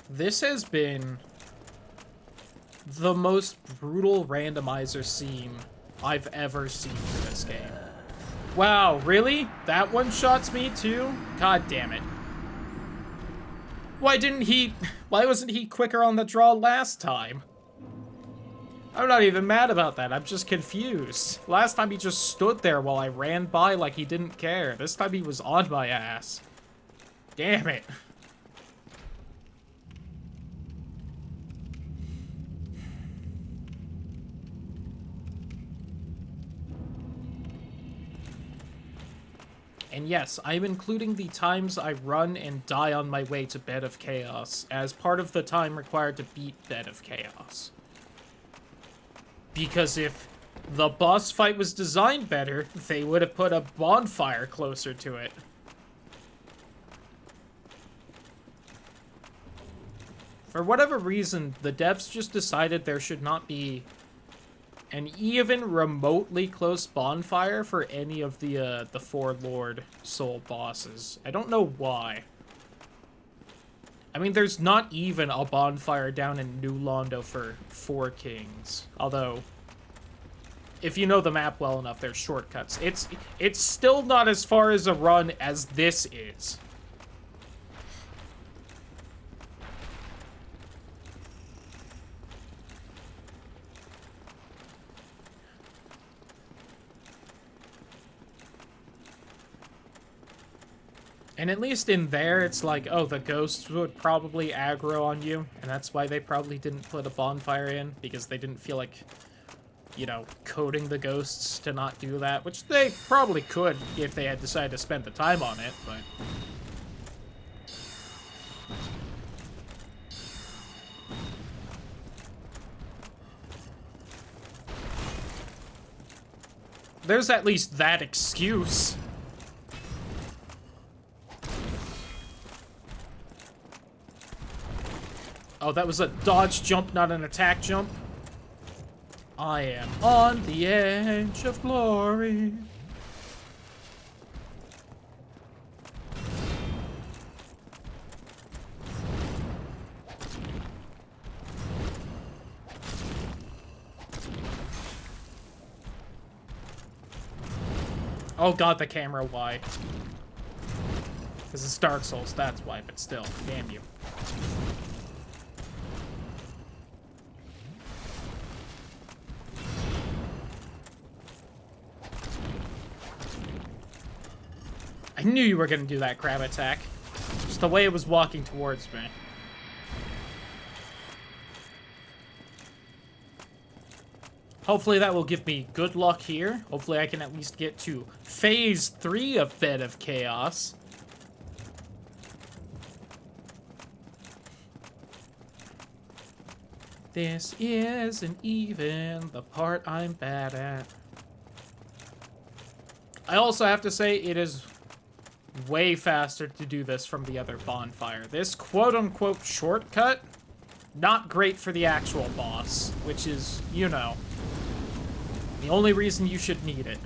This has been the most brutal randomizer scene I've ever seen for this game. Wow, really? That one shots me too? God damn it. Why wasn't he quicker on the draw last time? I'm not even mad about that, I'm just confused. Last time he just stood there while I ran by like he didn't care. This time he was on my ass. Damn it. And yes, I'm including the times I run and die on my way to Bed of Chaos as part of the time required to beat Bed of Chaos. Because if the boss fight was designed better, they would have put a bonfire closer to it. For whatever reason, the devs just decided there should not be an even remotely close bonfire for any of the four Lord Soul bosses. I don't know why. I mean, there's not even a bonfire down in New Londo for Four Kings. Although, if you know the map well enough, there's shortcuts. It's still not as far as a run as this is. And at least in there, it's like, oh, the ghosts would probably aggro on you, and that's why they probably didn't put a bonfire in, because they didn't feel like, you know, coding the ghosts to not do that, which they probably could if they had decided to spend the time on it, but... There's at least that excuse. Oh, that was a dodge jump, not an attack jump. I am on the edge of glory. Oh god, the camera, why? Because it's Dark Souls, that's why, but still, damn you. I knew you were gonna do that crab attack. Just the way it was walking towards me. Hopefully that will give me good luck here. Hopefully I can at least get to Phase 3 of Bed of Chaos. This isn't even the part I'm bad at. I also have to say it is way faster to do this from the other bonfire. This quote-unquote shortcut, not great for the actual boss, which is, you know, the only reason you should need it.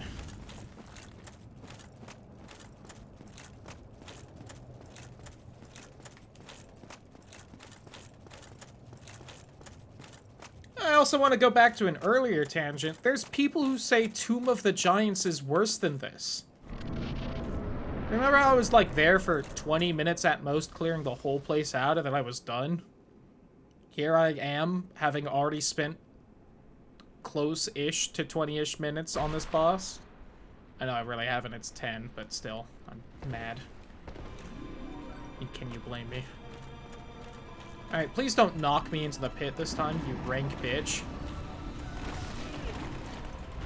I also want to go back to an earlier tangent. There's people who say Tomb of the Giants is worse than this. Remember how I was, like, there for 20 minutes at most, clearing the whole place out, and then I was done? Here I am, having already spent close-ish to 20-ish minutes on this boss. I know I really haven't, it's 10, but still, I'm mad. Can you blame me? Alright, please don't knock me into the pit this time, you rank bitch.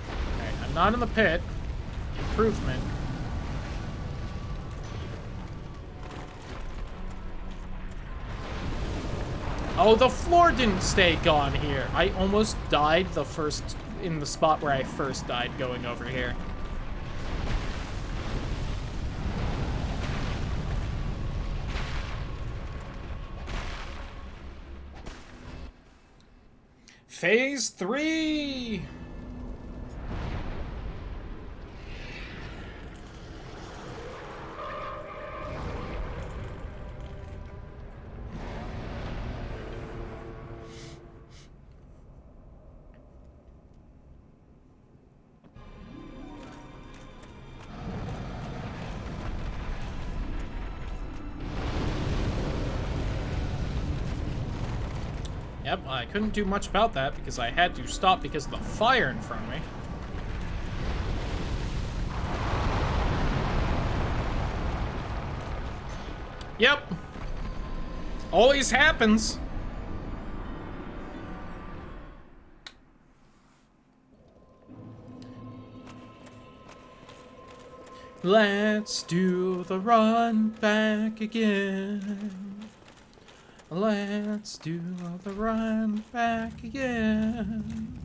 Okay, I'm not in the pit. Improvement. Oh, the floor didn't stay gone here. I almost died in the spot where I first died going over here. Phase 3! Yep, I couldn't do much about that because I had to stop because of the fire in front of me. Yep. Always happens. Let's do the run back again. Let's do the run back again.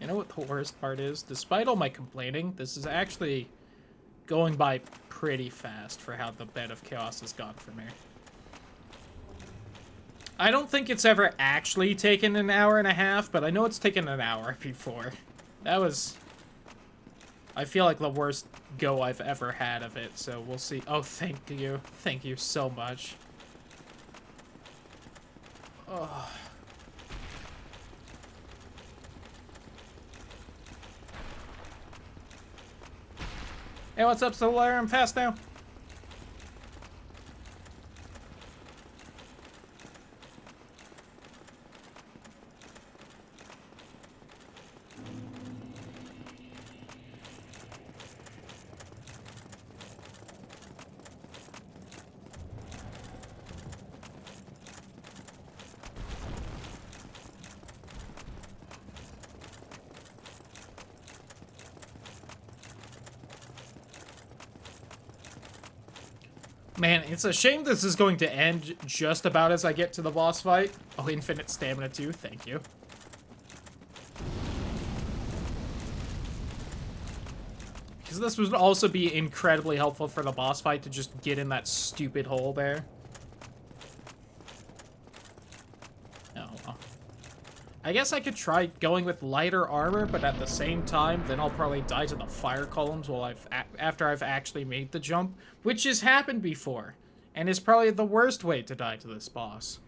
You know what the worst part is? Despite all my complaining, this is actually going by pretty fast for how the bed of chaos has gone for me. I don't think it's ever actually taken an hour and a half, but I know it's taken an hour before. That was, I feel like, the worst go I've ever had of it, so we'll see. Oh, thank you. Thank you so much. Oh. Hey, what's up, Solar? I'm fast now. Man, it's a shame this is going to end just about as I get to the boss fight. Oh, infinite stamina too. Thank you. Because this would also be incredibly helpful for the boss fight to just get in that stupid hole there. Oh, well. I guess I could try going with lighter armor, but at the same time, then I'll probably die to the fire columns while after I've actually made the jump, which has happened before, and is probably the worst way to die to this boss.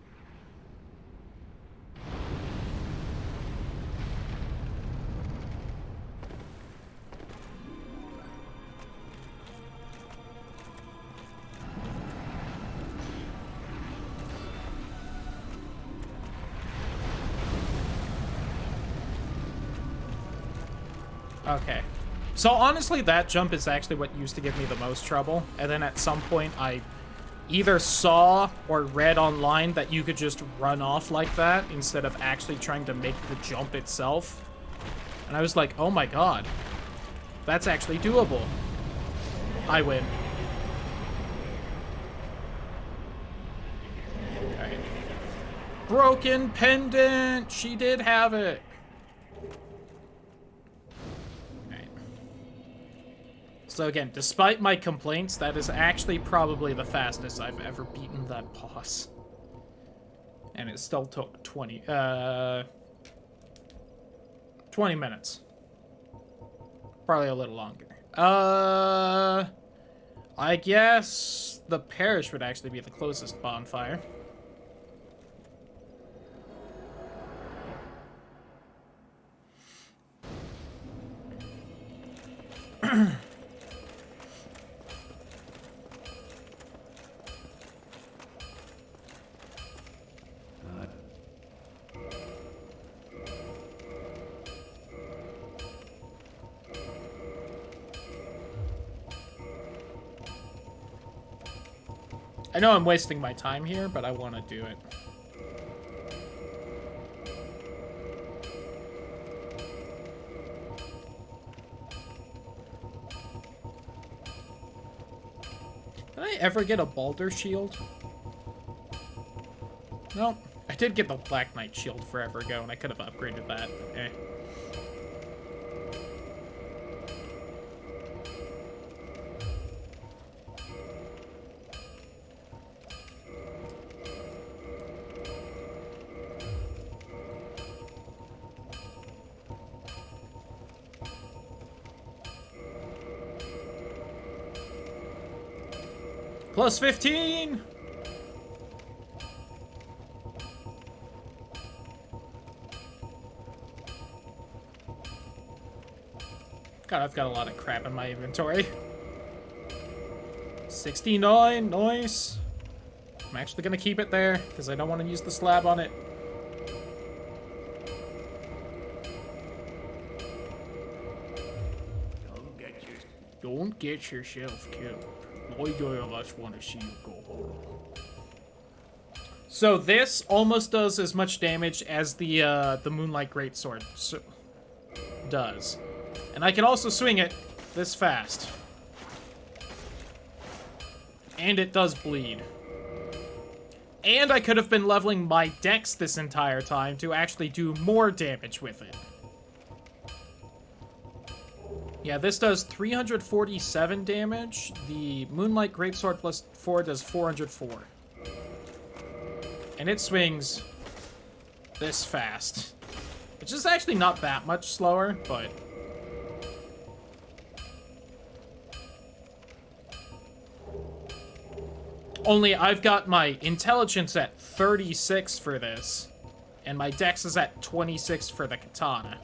Okay. So honestly, that jump is actually what used to give me the most trouble. And then at some point, I either saw or read online that you could just run off like that instead of actually trying to make the jump itself. And I was like, oh my god. That's actually doable. I win. Alright. Broken pendant! She did have it! So again, despite my complaints, that is actually probably the fastest I've ever beaten that boss. And it still took 20 minutes. Probably a little longer. I guess the parish would actually be the closest bonfire. I know I'm wasting my time here, but I want to do it. Did I ever get a Baldur shield? No. I did get the Black Knight shield forever ago, and I could have upgraded that. Eh. Plus 15! God, I've got a lot of crap in my inventory. 69, nice. I'm actually gonna keep it there, because I don't want to use the slab on it. Don't get yourself killed. Neither of us want to see you go home. So this almost does as much damage as the Moonlight Greatsword does. And I can also swing it this fast. And it does bleed. And I could have been leveling my dex this entire time to actually do more damage with it. Yeah, this does 347 damage. The Moonlight Greatsword plus 4 does 404. And it swings this fast. Which is actually not that much slower, but... Only I've got my intelligence at 36 for this, and my dex is at 26 for the katana.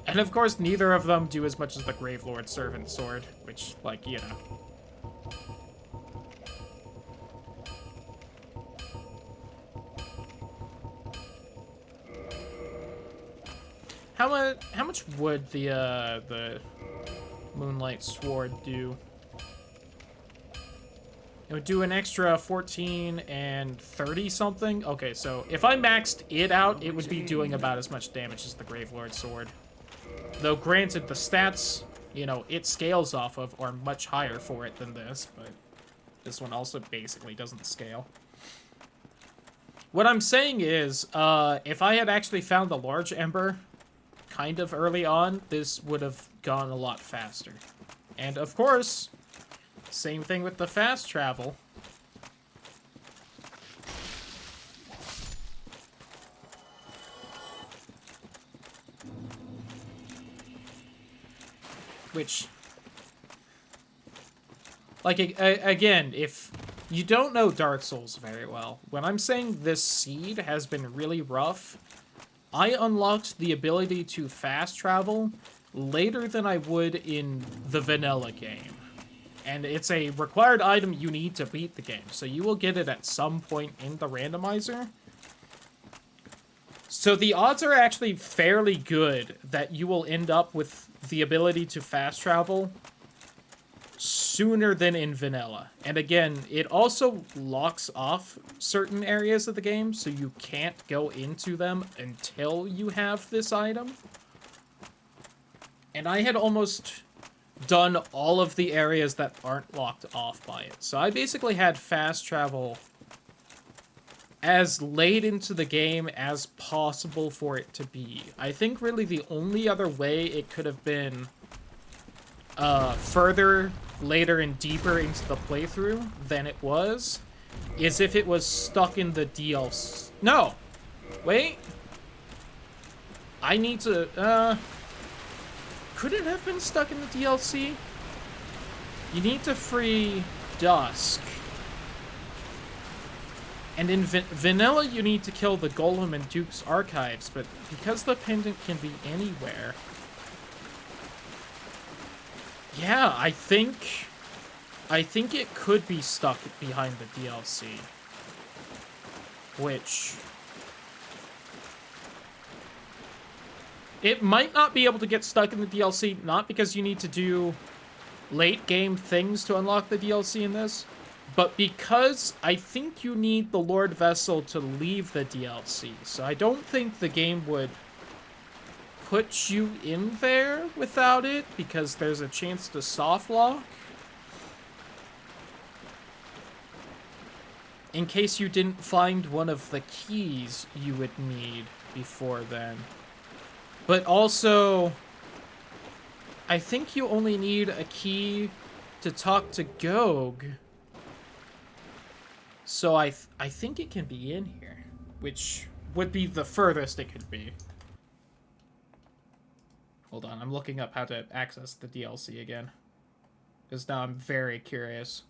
And of course, neither of them do as much as the Gravelord Servant Sword, which, like, you know. How much would the Moonlight Sword do? It would do an extra 14 and 30 something. Okay, so if I maxed it out, it would be doing about as much damage as the Gravelord Sword. Though granted, the stats, you know, it scales off of are much higher for it than this, but this one also basically doesn't scale. What I'm saying is, if I had actually found the Large Ember kind of early on, this would have gone a lot faster. And of course, same thing with the fast travel. Which, like, again, if you don't know Dark Souls very well, when I'm saying this seed has been really rough, I unlocked the ability to fast travel later than I would in the vanilla game. And it's a required item you need to beat the game, so you will get it at some point in the randomizer. So the odds are actually fairly good that you will end up with the ability to fast travel sooner than in vanilla. And again, it also locks off certain areas of the game, so you can't go into them until you have this item. And I had almost done all of the areas that aren't locked off by it. So I basically had fast travel as late into the game as possible for it to be. I think really the only other way it could have been further, later, and deeper into the playthrough than it was is if it was stuck in the DLC. No! Wait. I need to, could it have been stuck in the DLC? You need to free Dusk. And in vanilla, you need to kill the Golem in Duke's Archives, but because the pendant can be anywhere... Yeah, I think it could be stuck behind the DLC. Which... It might not be able to get stuck in the DLC, not because you need to do late game things to unlock the DLC in this, but because I think you need the Lord Vessel to leave the DLC. So I don't think the game would put you in there without it, because there's a chance to soft lock. In case you didn't find one of the keys you would need before then. But also, I think you only need a key to talk to Gog. So I think it can be in here, which would be the furthest it could be. Hold on, I'm looking up how to access the DLC again, because now I'm very curious.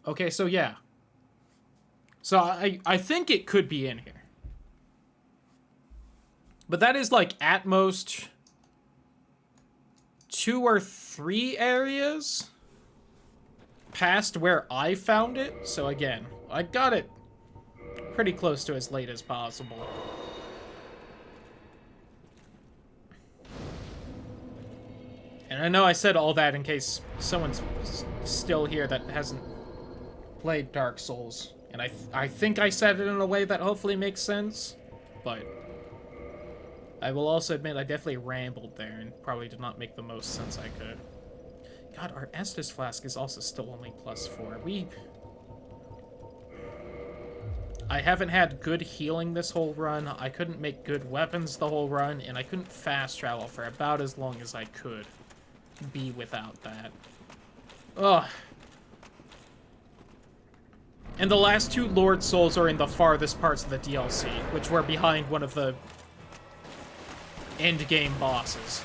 Okay, so yeah. So I think it could be in here. But that is like at most 2 or 3 areas past where I found it. So again, I got it pretty close to as late as possible. And I know I said all that in case someone's still here that hasn't played Dark Souls. And I think I said it in a way that hopefully makes sense, but I will also admit I definitely rambled there and probably did not make the most sense I could. God, our Estus Flask is also still only +4. I haven't had good healing this whole run, I couldn't make good weapons the whole run, and I couldn't fast travel for about as long as I could be without that. Ugh. And the last two Lord Souls are in the farthest parts of the DLC, which were behind one of the endgame bosses.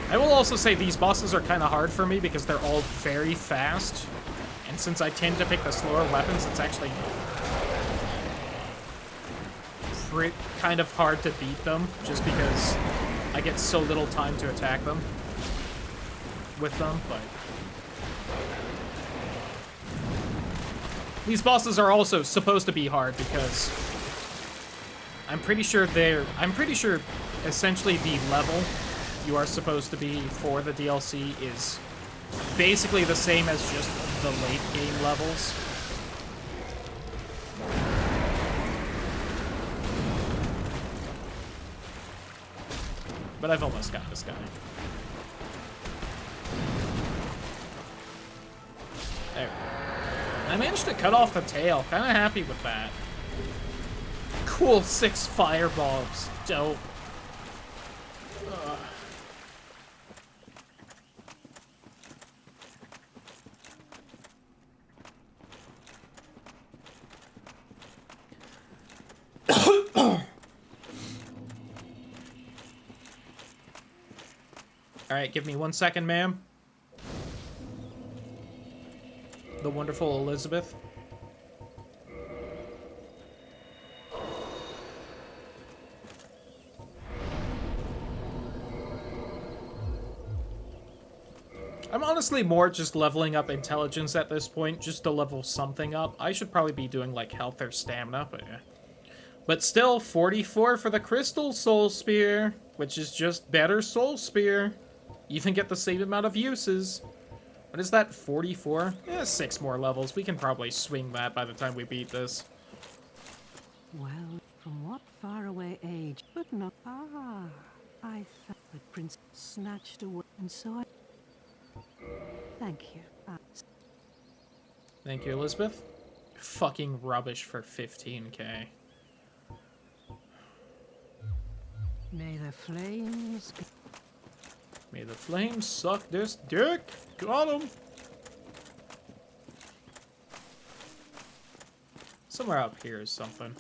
I will also say these bosses are kind of hard for me because they're all very fast. And since I tend to pick the slower weapons, it's actually kind of hard to beat them just because I get so little time to attack them with them, but these bosses are also supposed to be hard because I'm pretty sure essentially the level you are supposed to be for the DLC is basically the same as just the late game levels. But I've almost got this guy. There. I managed to cut off the tail. Kind of happy with that. Cool, 6 fireballs. Dope. Alright, give me 1 second, ma'am. The wonderful Elizabeth. I'm honestly more just leveling up intelligence at this point, just to level something up. I should probably be doing, like, health or stamina, but yeah. But still, 44 for the Crystal Soul Spear, which is just better Soul Spear. You even get the same amount of uses. What is that, 44? Yeah, 6 more levels. We can probably swing that by the time we beat this. Well, from what faraway age, but not... Ah, I thought the prince snatched away, and so I... Thank you. Thank you, Elizabeth. Fucking rubbish for 15k. May the flames be... May the flames suck this dick. Got him. Somewhere up here is something.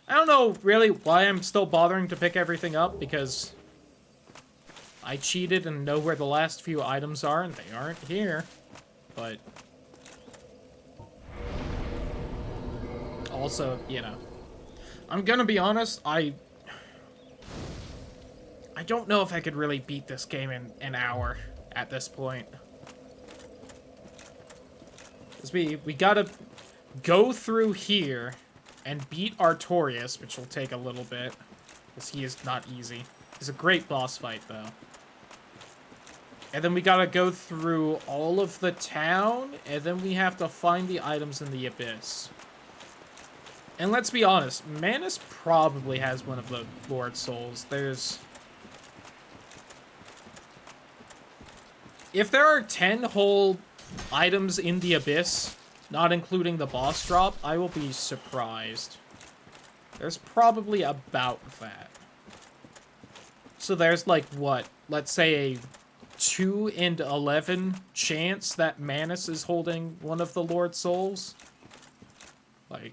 I don't know really why I'm still bothering to pick everything up, because I cheated and know where the last few items are, and they aren't here. But also, you know, I'm gonna be honest, I don't know if I could really beat this game in an hour at this point. Because we gotta go through here and beat Artorias, which will take a little bit, because he is not easy. He's a great boss fight, though. And then we gotta go through all of the town, and then we have to find the items in the Abyss. And let's be honest, Manus probably has one of the Lord Souls. If there are 10 whole items in the Abyss, not including the boss drop, I will be surprised. There's probably about that. So there's like, what? Let's say a 2 in 11 chance that Manus is holding one of the Lord Souls. Like...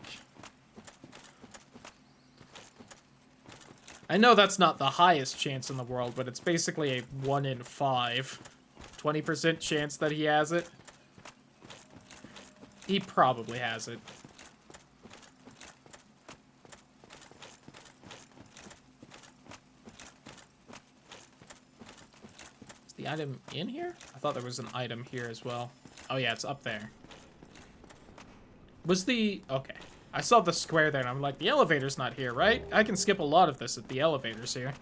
I know that's not the highest chance in the world, but it's basically a 1 in 5. 20% chance that he has it. He probably has it. Is the item in here? I thought there was an item here as well. Oh yeah, it's up there. Was the... Okay. I saw the square there and I'm like, the elevator's not here, right? I can skip a lot of this if the elevator's here.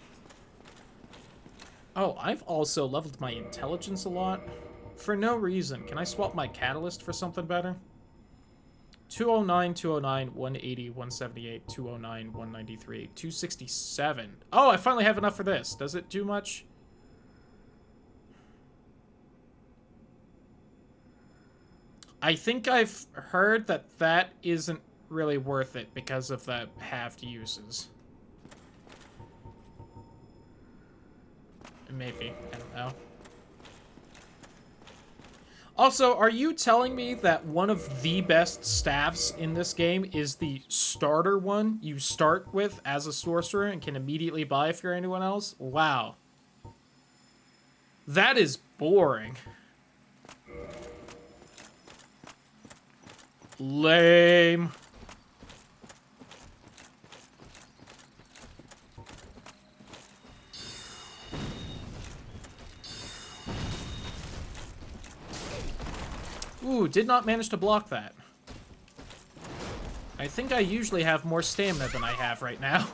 Oh, I've also leveled my intelligence a lot. For no reason. Can I swap my catalyst for something better? 209, 209, 180, 178, 209, 193, 267. Oh, I finally have enough for this. Does it do much? I think I've heard that that isn't really worth it because of the halved uses. Maybe. I don't know. Also, are you telling me that one of the best staffs in this game is the starter one you start with as a sorcerer and can immediately buy if you're anyone else? Wow. That is boring. Lame. Ooh, did not manage to block that. I think I usually have more stamina than I have right now.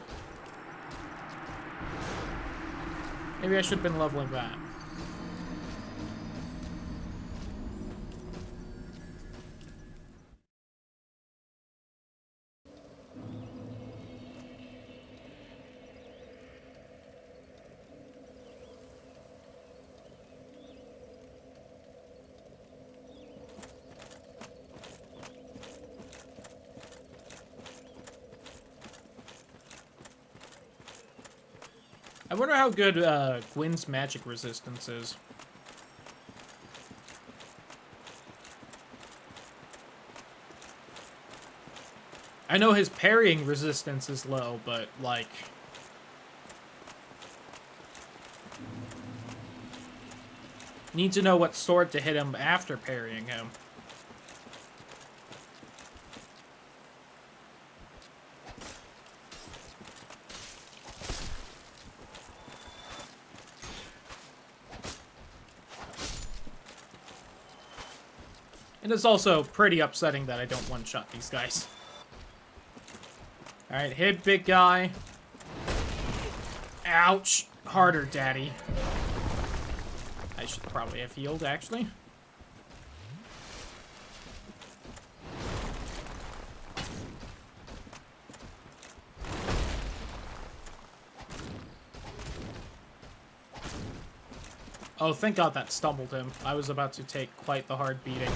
Maybe I should have been leveling that. I wonder how good Gwyn's magic resistance is. I know his parrying resistance is low, but, like... need to know what sword to hit him after parrying him. And it's also pretty upsetting that I don't one-shot these guys. Alright, hit big guy. Ouch. Harder, daddy. I should probably have healed, actually. Oh, thank God that stumbled him. I was about to take quite the hard beating.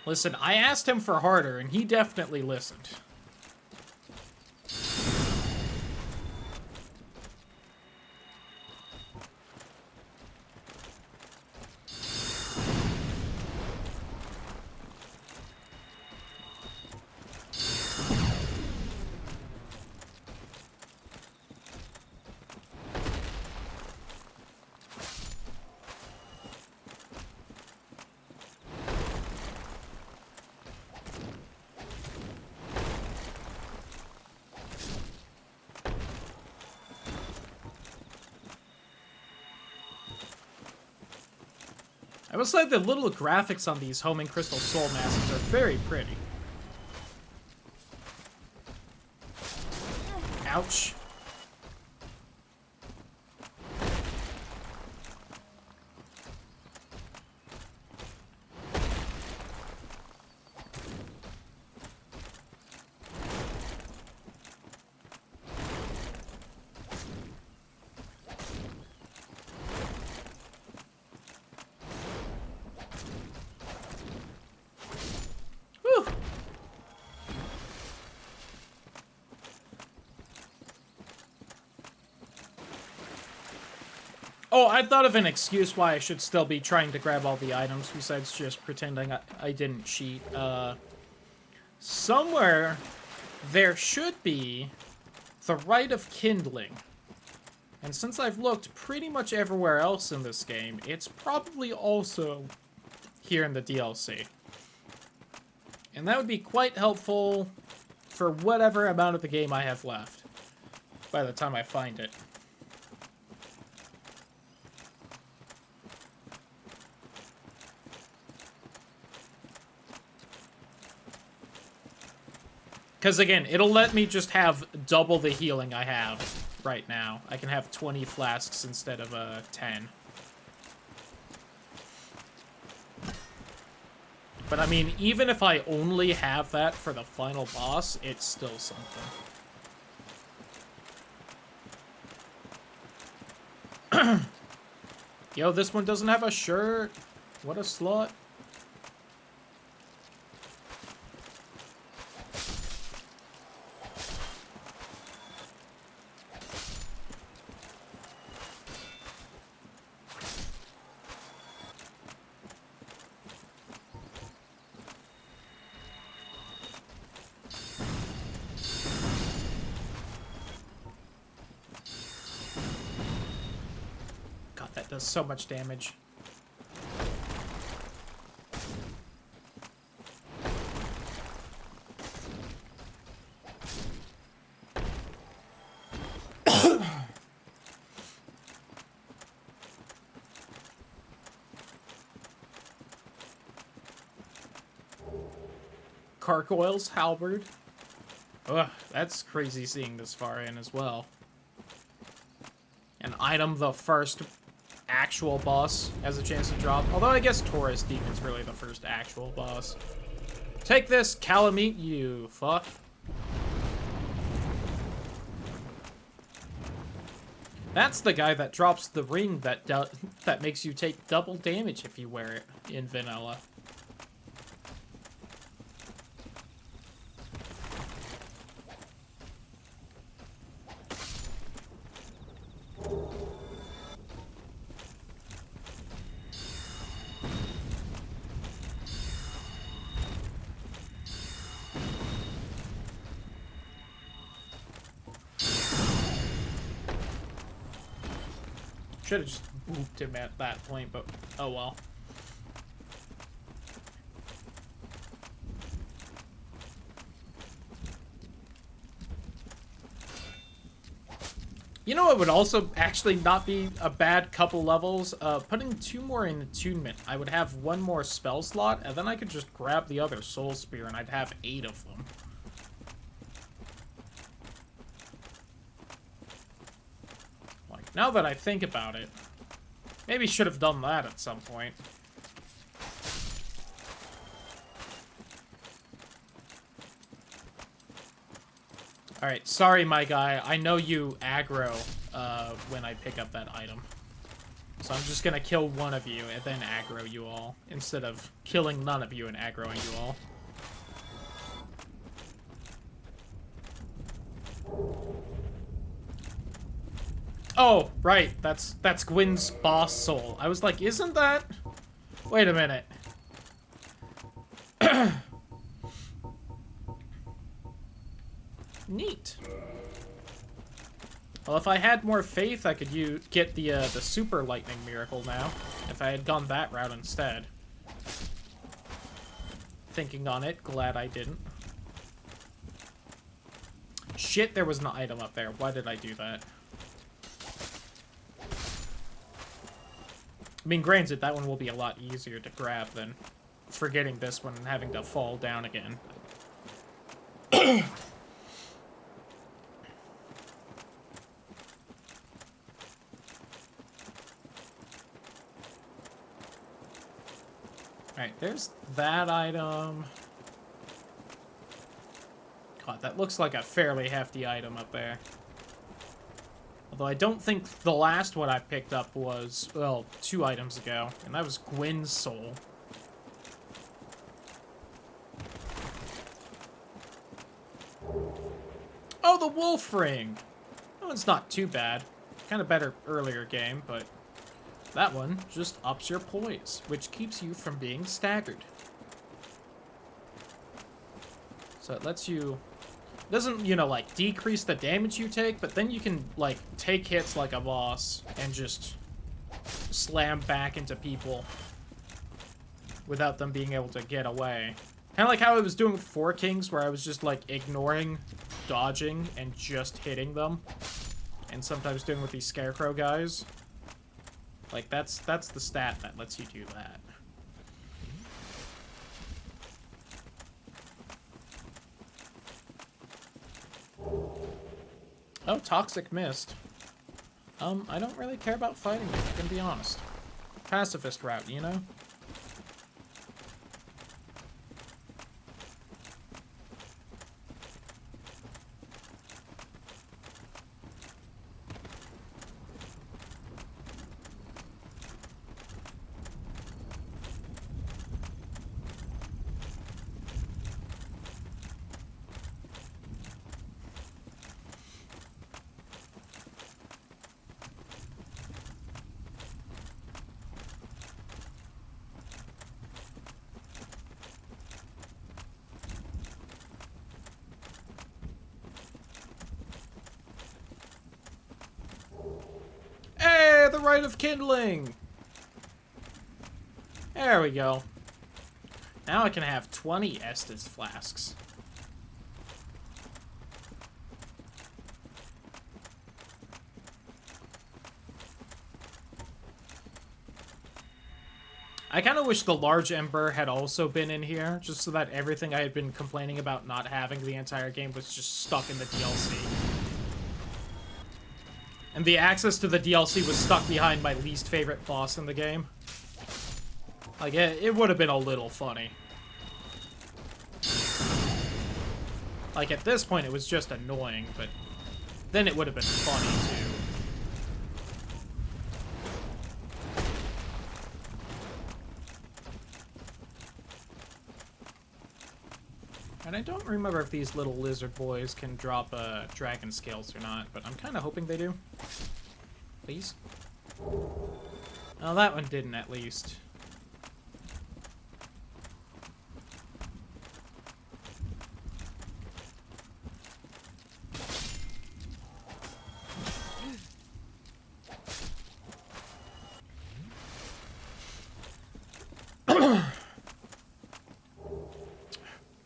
Listen, I asked him for harder, and he definitely listened. I will say the little graphics on these homing crystal soul masses are very pretty. Ouch. Oh, I thought of an excuse why I should still be trying to grab all the items besides just pretending I didn't cheat. Somewhere there should be the Rite of Kindling. And since I've looked pretty much everywhere else in this game, it's probably also here in the DLC. And that would be quite helpful for whatever amount of the game I have left by the time I find it. Because again, it'll let me just have double the healing I have right now. I can have 20 flasks instead of 10. But I mean, even if I only have that for the final boss, it's still something. Yo, this one doesn't have a shirt. What a slut. God, that does so much damage. Gargoyle's halberd. Ugh, that's crazy seeing this far in as well. An item the first actual boss has a chance to drop. Although I guess Taurus Demon's really the first actual boss. Take this, Calamite, you fuck. That's the guy that drops the ring that makes you take double damage if you wear it in vanilla. Should have just booped him at that point, but oh well. You know what would also actually not be a bad couple levels? Putting 2 more in attunement. I would have 1 more spell slot, and then I could just grab the other soul spear, and I'd have 8 of them. Like, now that I think about it, maybe should have done that at some point. Alright, sorry, my guy. I know you aggro when I pick up that item. So I'm just gonna kill one of you and then aggro you all, instead of killing none of you and aggroing you all. Oh, right. That's Gwyn's boss soul. I was like, isn't that... Wait a minute. Neat. Well, if I had more faith, I could get the super lightning miracle now. If I had gone that route instead. Thinking on it, glad I didn't. Shit, there was an item up there. Why did I do that? I mean, granted, that one will be a lot easier to grab than forgetting this one and having to fall down again. Alright, there's that item. God, that looks like a fairly hefty item up there. Although I don't think the last one I picked up was, well, 2 items ago. And that was Gwyn's soul. Oh, the wolf ring! That one's not too bad. Kind of better earlier game, but that one just ups your poise, which keeps you from being staggered. So it lets you... doesn't, you know, like, decrease the damage you take, but then you can, like, take hits like a boss and just slam back into people without them being able to get away. Kind of like how I was doing with 4 Kings, where I was just, like, ignoring, dodging, and just hitting them. And sometimes doing with these Scarecrow guys. Like, that's the stat that lets you do that. Oh, Toxic Mist. I don't really care about fighting it, I can be honest. Pacifist route, you know? Hey, the Rite of Kindling! There we go. Now I can have 20 Estus flasks. I kind of wish the large ember had also been in here, just so that everything I had been complaining about not having the entire game was just stuck in the DLC. And the access to the DLC was stuck behind my least favorite boss in the game. Like, it would have been a little funny. Like, at this point, it was just annoying, but then it would have been funny, too. And I don't remember if these little lizard boys can drop dragon scales or not, but I'm kind of hoping they do. Please? Oh, that one didn't, at least.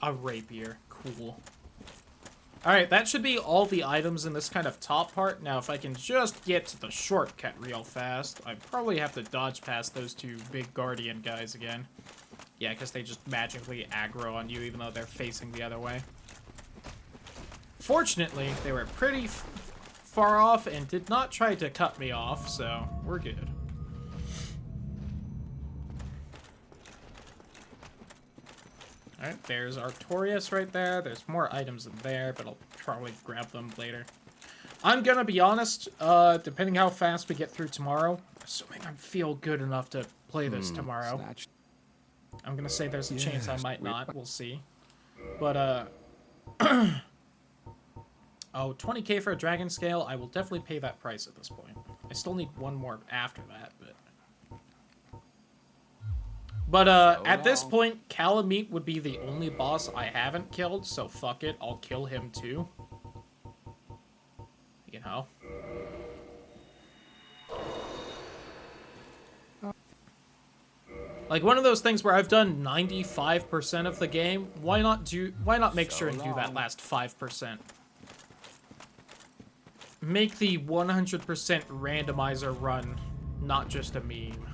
A rapier. Cool. Alright, that should be all the items in this kind of top part. Now, if I can just get to the shortcut real fast, I probably have to dodge past those two big guardian guys again. Yeah, because they just magically aggro on you even though they're facing the other way. Fortunately, they were pretty far off and did not try to cut me off, so we're good. Alright, there's Artorias right there. There's more items in there, but I'll probably grab them later. I'm gonna be honest, depending how fast we get through tomorrow, assuming I feel good enough to play this tomorrow. I'm gonna say there's a chance I might not, we'll see. But, oh, 20k for a dragon scale, I will definitely pay that price at this point. I still need one more after that, but... But, at this point, Calamite would be the only boss I haven't killed, so fuck it, I'll kill him too. You know? Like, one of those things where I've done 95% of the game, why not make sure and do that last 5%? Make the 100% randomizer run, not just a meme.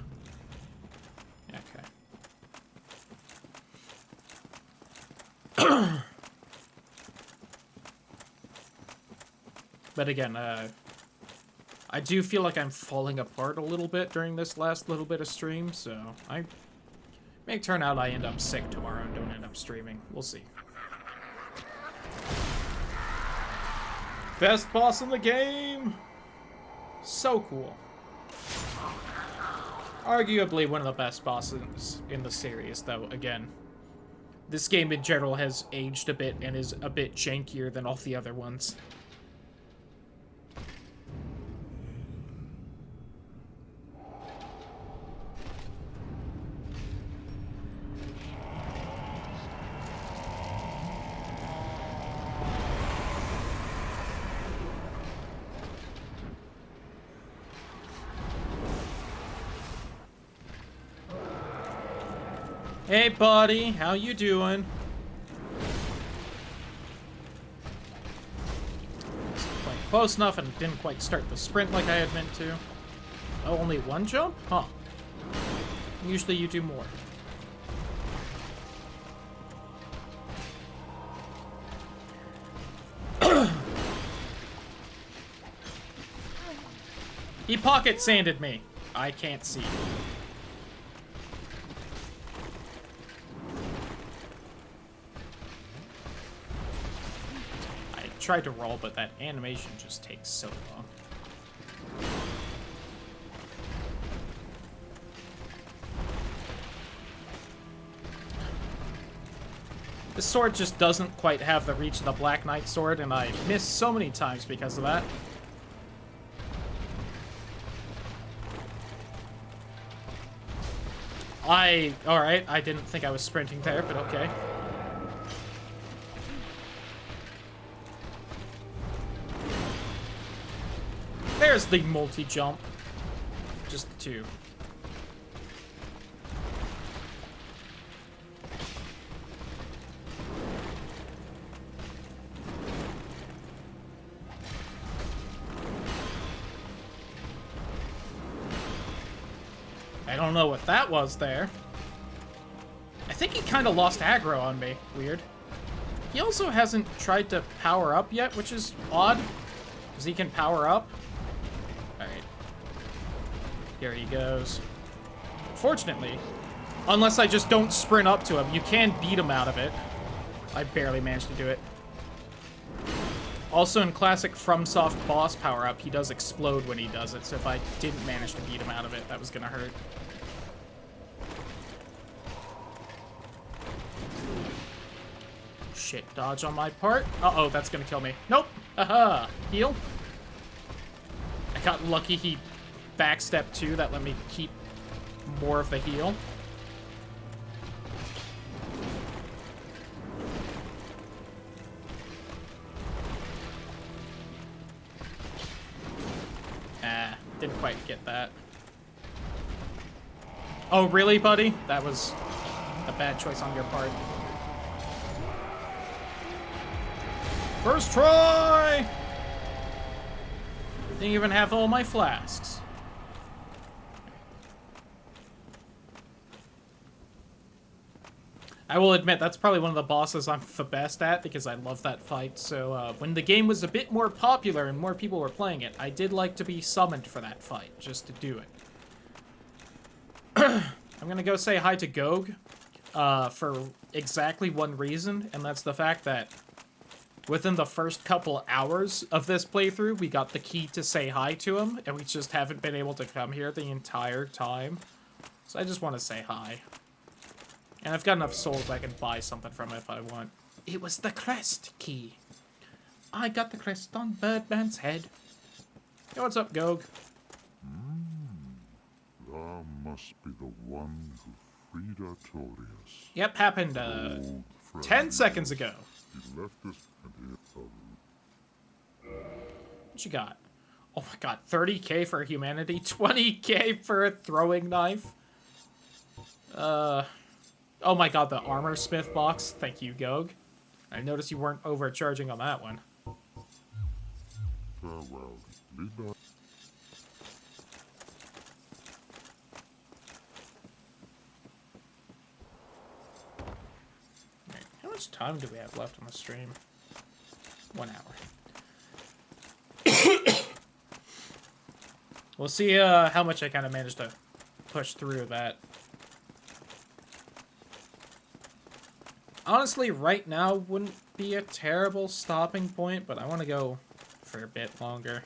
But again, I do feel like I'm falling apart a little bit during this last little bit of stream, so I may turn out I end up sick tomorrow and don't end up streaming. We'll see. Best boss in the game! So cool. Arguably one of the best bosses in the series, though, again. This game in general has aged a bit and is a bit jankier than all the other ones. Hey, buddy, how you doing? Wasn't quite close enough and didn't quite start the sprint like I had meant to. Oh, only one jump? Huh. Usually you do more. He pocket sanded me. I can't see. I tried to roll, but that animation just takes so long. This sword just doesn't quite have the reach of the Black Knight sword, and I miss so many times because of that. Alright, I didn't think I was sprinting there, but okay. There's the multi-jump. Just the two. I don't know what that was there. I think he kind of lost aggro on me. Weird. He also hasn't tried to power up yet, which is odd. Because he can power up. Alright. Here he goes. Fortunately, unless I just don't sprint up to him, you can beat him out of it. I barely managed to do it. Also, in classic FromSoft boss power-up, he does explode when he does it, so if I didn't manage to beat him out of it, that was gonna hurt. Shit, dodge on my part. Uh-oh, that's gonna kill me. Nope! Haha! Heal. I got lucky he backstepped too, that let me keep more of the heal. Didn't quite get that. Oh, really, buddy? That was a bad choice on your part. First try! Didn't even have all my flasks. I will admit, that's probably one of the bosses I'm the best at, because I love that fight. So, when the game was a bit more popular and more people were playing it, I did like to be summoned for that fight, just to do it. I'm gonna go say hi to Gog, for exactly one reason, and that's the fact that within the first couple hours of this playthrough, we got the key to say hi to him, and we just haven't been able to come here the entire time. So I just want to say hi. And I've got enough souls I can buy something from it if I want. It was the crest key. I got the crest on Birdman's head. Hey, what's up, Gog? Thou must be the one who freed Artorias. Yep, happened, 10 seconds ago. He left us and What you got? Oh my god, 30k for humanity, 20k for a throwing knife. Oh my god, the armor smith box. Thank you, Gog. I noticed you weren't overcharging on that one. farewell. Lead on. Right, how much time do we have left on the stream? 1 hour. We'll see how much I kind of managed to push through that. Honestly, right now wouldn't be a terrible stopping point, but I want to go for a bit longer.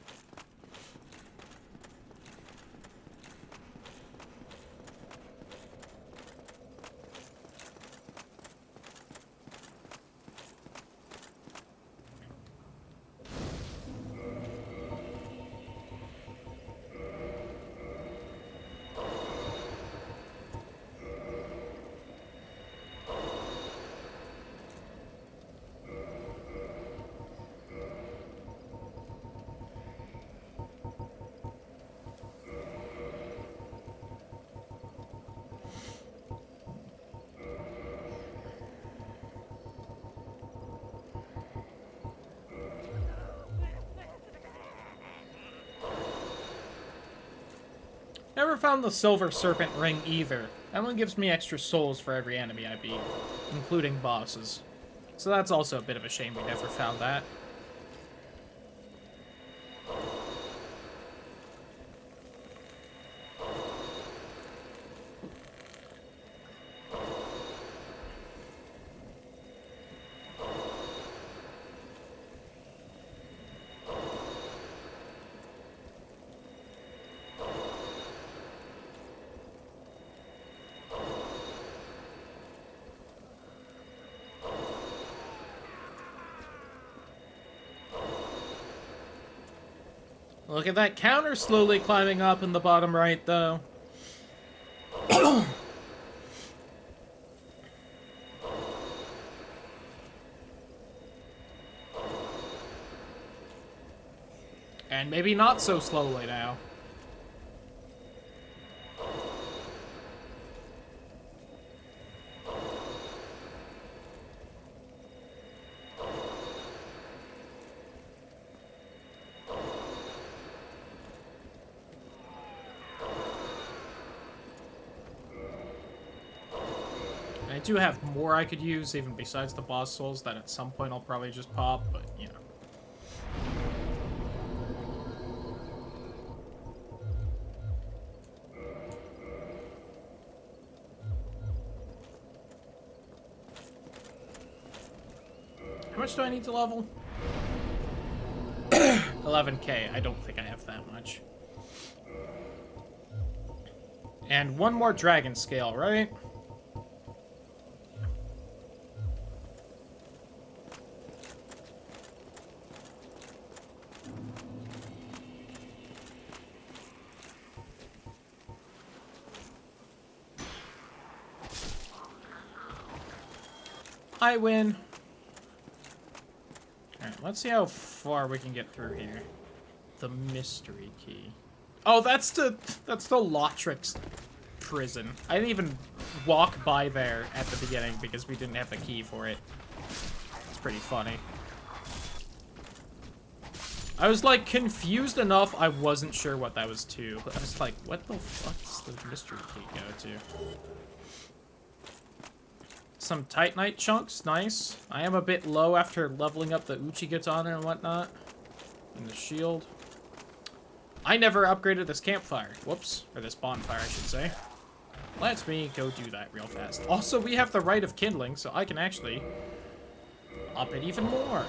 Never found the Silver Serpent Ring either. That one gives me extra souls for every enemy I beat, including bosses. So that's also a bit of a shame we never found that. Look at that counter slowly climbing up in the bottom right, though. And maybe not so slowly now. I do have more I could use, even besides the boss souls, that at some point I'll probably just pop, but, you know. How much do I need to level? 11k. I don't think I have that much. And one more dragon scale, right? I win. Alright, let's see how far we can get through here. The mystery key. Oh, that's the Lotrix prison. I didn't even walk by there at the beginning because we didn't have the key for it. It's pretty funny. I was, like, confused enough I wasn't sure what that was to. I was like, what the fuck does the mystery key go to? Some Titanite chunks, nice. I am a bit low after leveling up the Uchigatana and whatnot. And the shield. I never upgraded this campfire. Whoops. Or this bonfire, I should say. Let me go do that real fast. Also, we have the Rite of Kindling, so I can actually up it even more.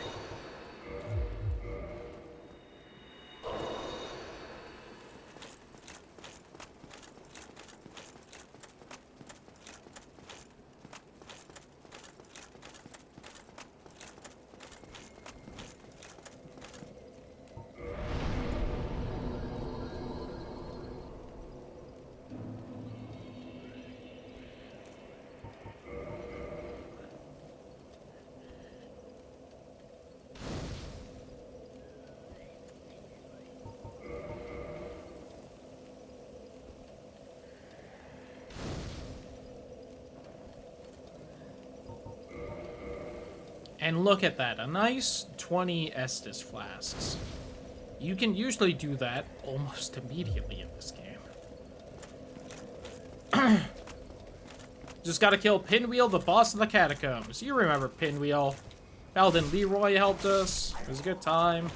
And look at that, a nice 20 Estus flasks. You can usually do that almost immediately in this game. Just gotta kill Pinwheel, the boss of the catacombs. You remember Pinwheel. Paladin Leroy helped us. It was a good time.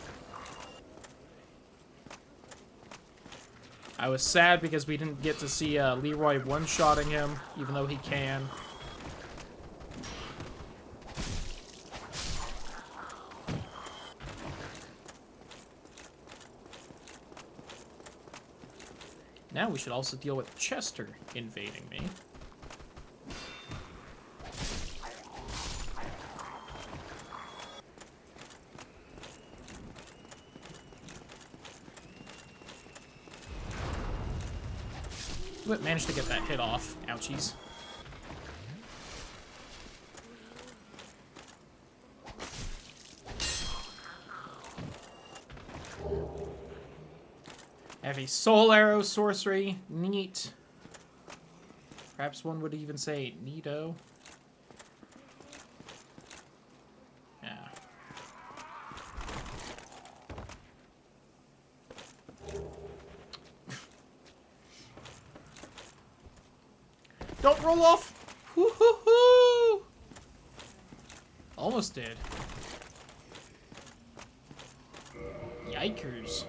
I was sad because we didn't get to see Leroy one-shotting him, even though he can. Now we should also deal with Chester invading me. But managed to get that hit off. Ouchies. I have a soul arrow sorcery. Neat. Perhaps one would even say neato. Yeah. Don't roll off! Woo-hoo-hoo! Almost did. Yikers.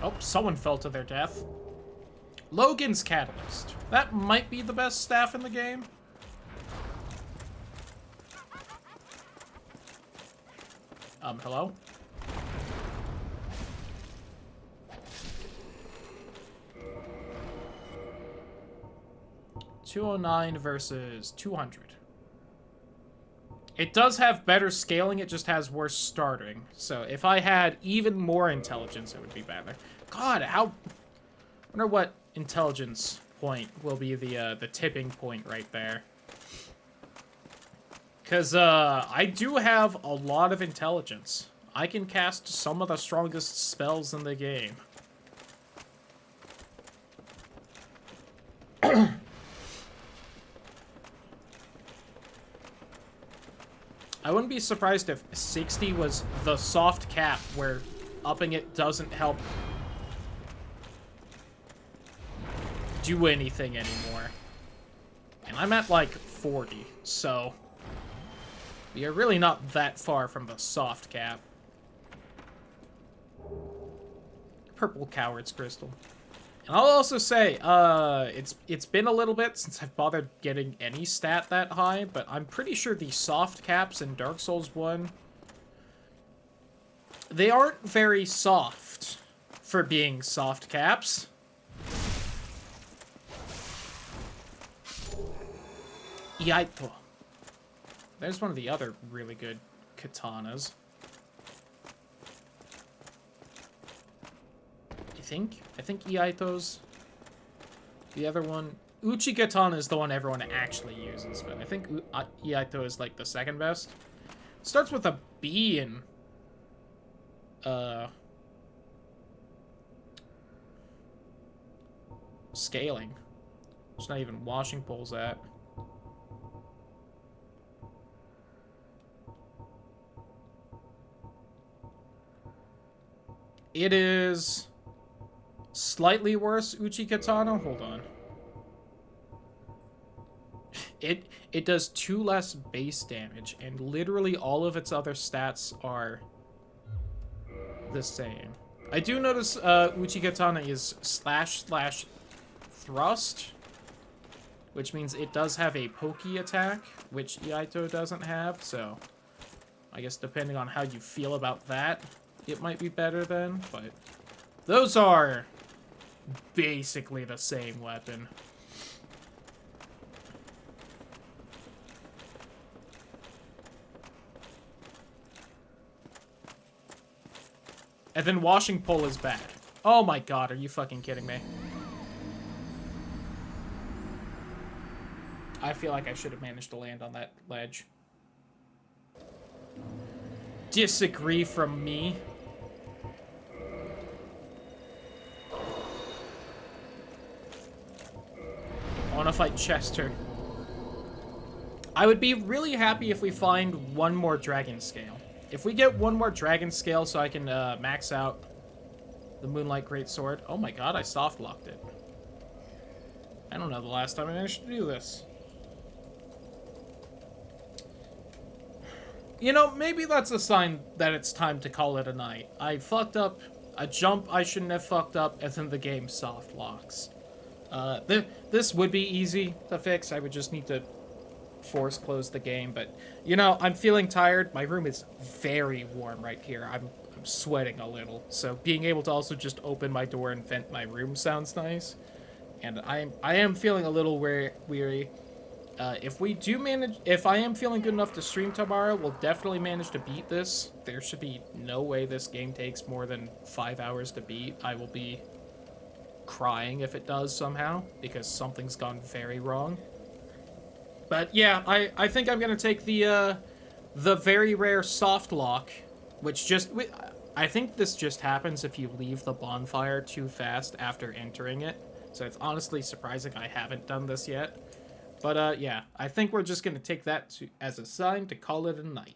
Oh, someone fell to their death. Logan's Catalyst. That might be the best staff in the game. Hello? 209 versus 200. It does have better scaling, it just has worse starting. So if I had even more intelligence, it would be better. God, how... I wonder what intelligence point will be the tipping point right there. Because I do have a lot of intelligence. I can cast some of the strongest spells in the game. I wouldn't be surprised if 60 was the soft cap, where upping it doesn't help do anything anymore. And I'm at like 40, so we are really not that far from the soft cap. Purple Coward's Crystal. And I'll also say, it's been a little bit since I've bothered getting any stat that high, but I'm pretty sure the soft caps in Dark Souls 1, they aren't very soft for being soft caps. Yaito. There's one of the other really good katanas. I think Iaito's the other one. Uchi Katana is the one everyone actually uses, but I think Iaito is like the second best. It starts with a B in scaling. There's not even washing poles at. It is slightly worse Uchi Katana. Hold on. It does 2 less base damage, and literally all of its other stats are the same. I do notice Uchi Katana is //thrust, which means it does have a pokey attack, which Iaito doesn't have, so I guess depending on how you feel about that, it might be better then, but those are basically the same weapon. And then washing pole is bad. Oh my god, are you fucking kidding me? I feel like I should have managed to land on that ledge. Disagree from me. I want to fight Chester. I would be really happy if we find one more dragon scale. If we get one more dragon scale so I can max out the Moonlight Greatsword. Oh my god, I soft locked it. I don't know the last time I managed to do this. You know, maybe that's a sign that it's time to call it a night. I fucked up a jump I shouldn't have fucked up, and then the game soft locks. This would be easy to fix. I would just need to force close the game, but you know, I'm feeling tired. My room is very warm right here. I'm sweating a little, so being able to also just open my door and vent my room sounds nice. And I am feeling a little weary. If I am feeling good enough to stream tomorrow, we'll definitely manage to beat this. There should be no way this game takes more than 5 hours to beat. I will be crying if it does somehow, because something's gone very wrong. But yeah, I think I'm gonna take the very rare soft lock, which I think this just happens if you leave the bonfire too fast after entering it. So it's honestly surprising I haven't done this yet. But yeah, I think we're just gonna take that as a sign to call it a night.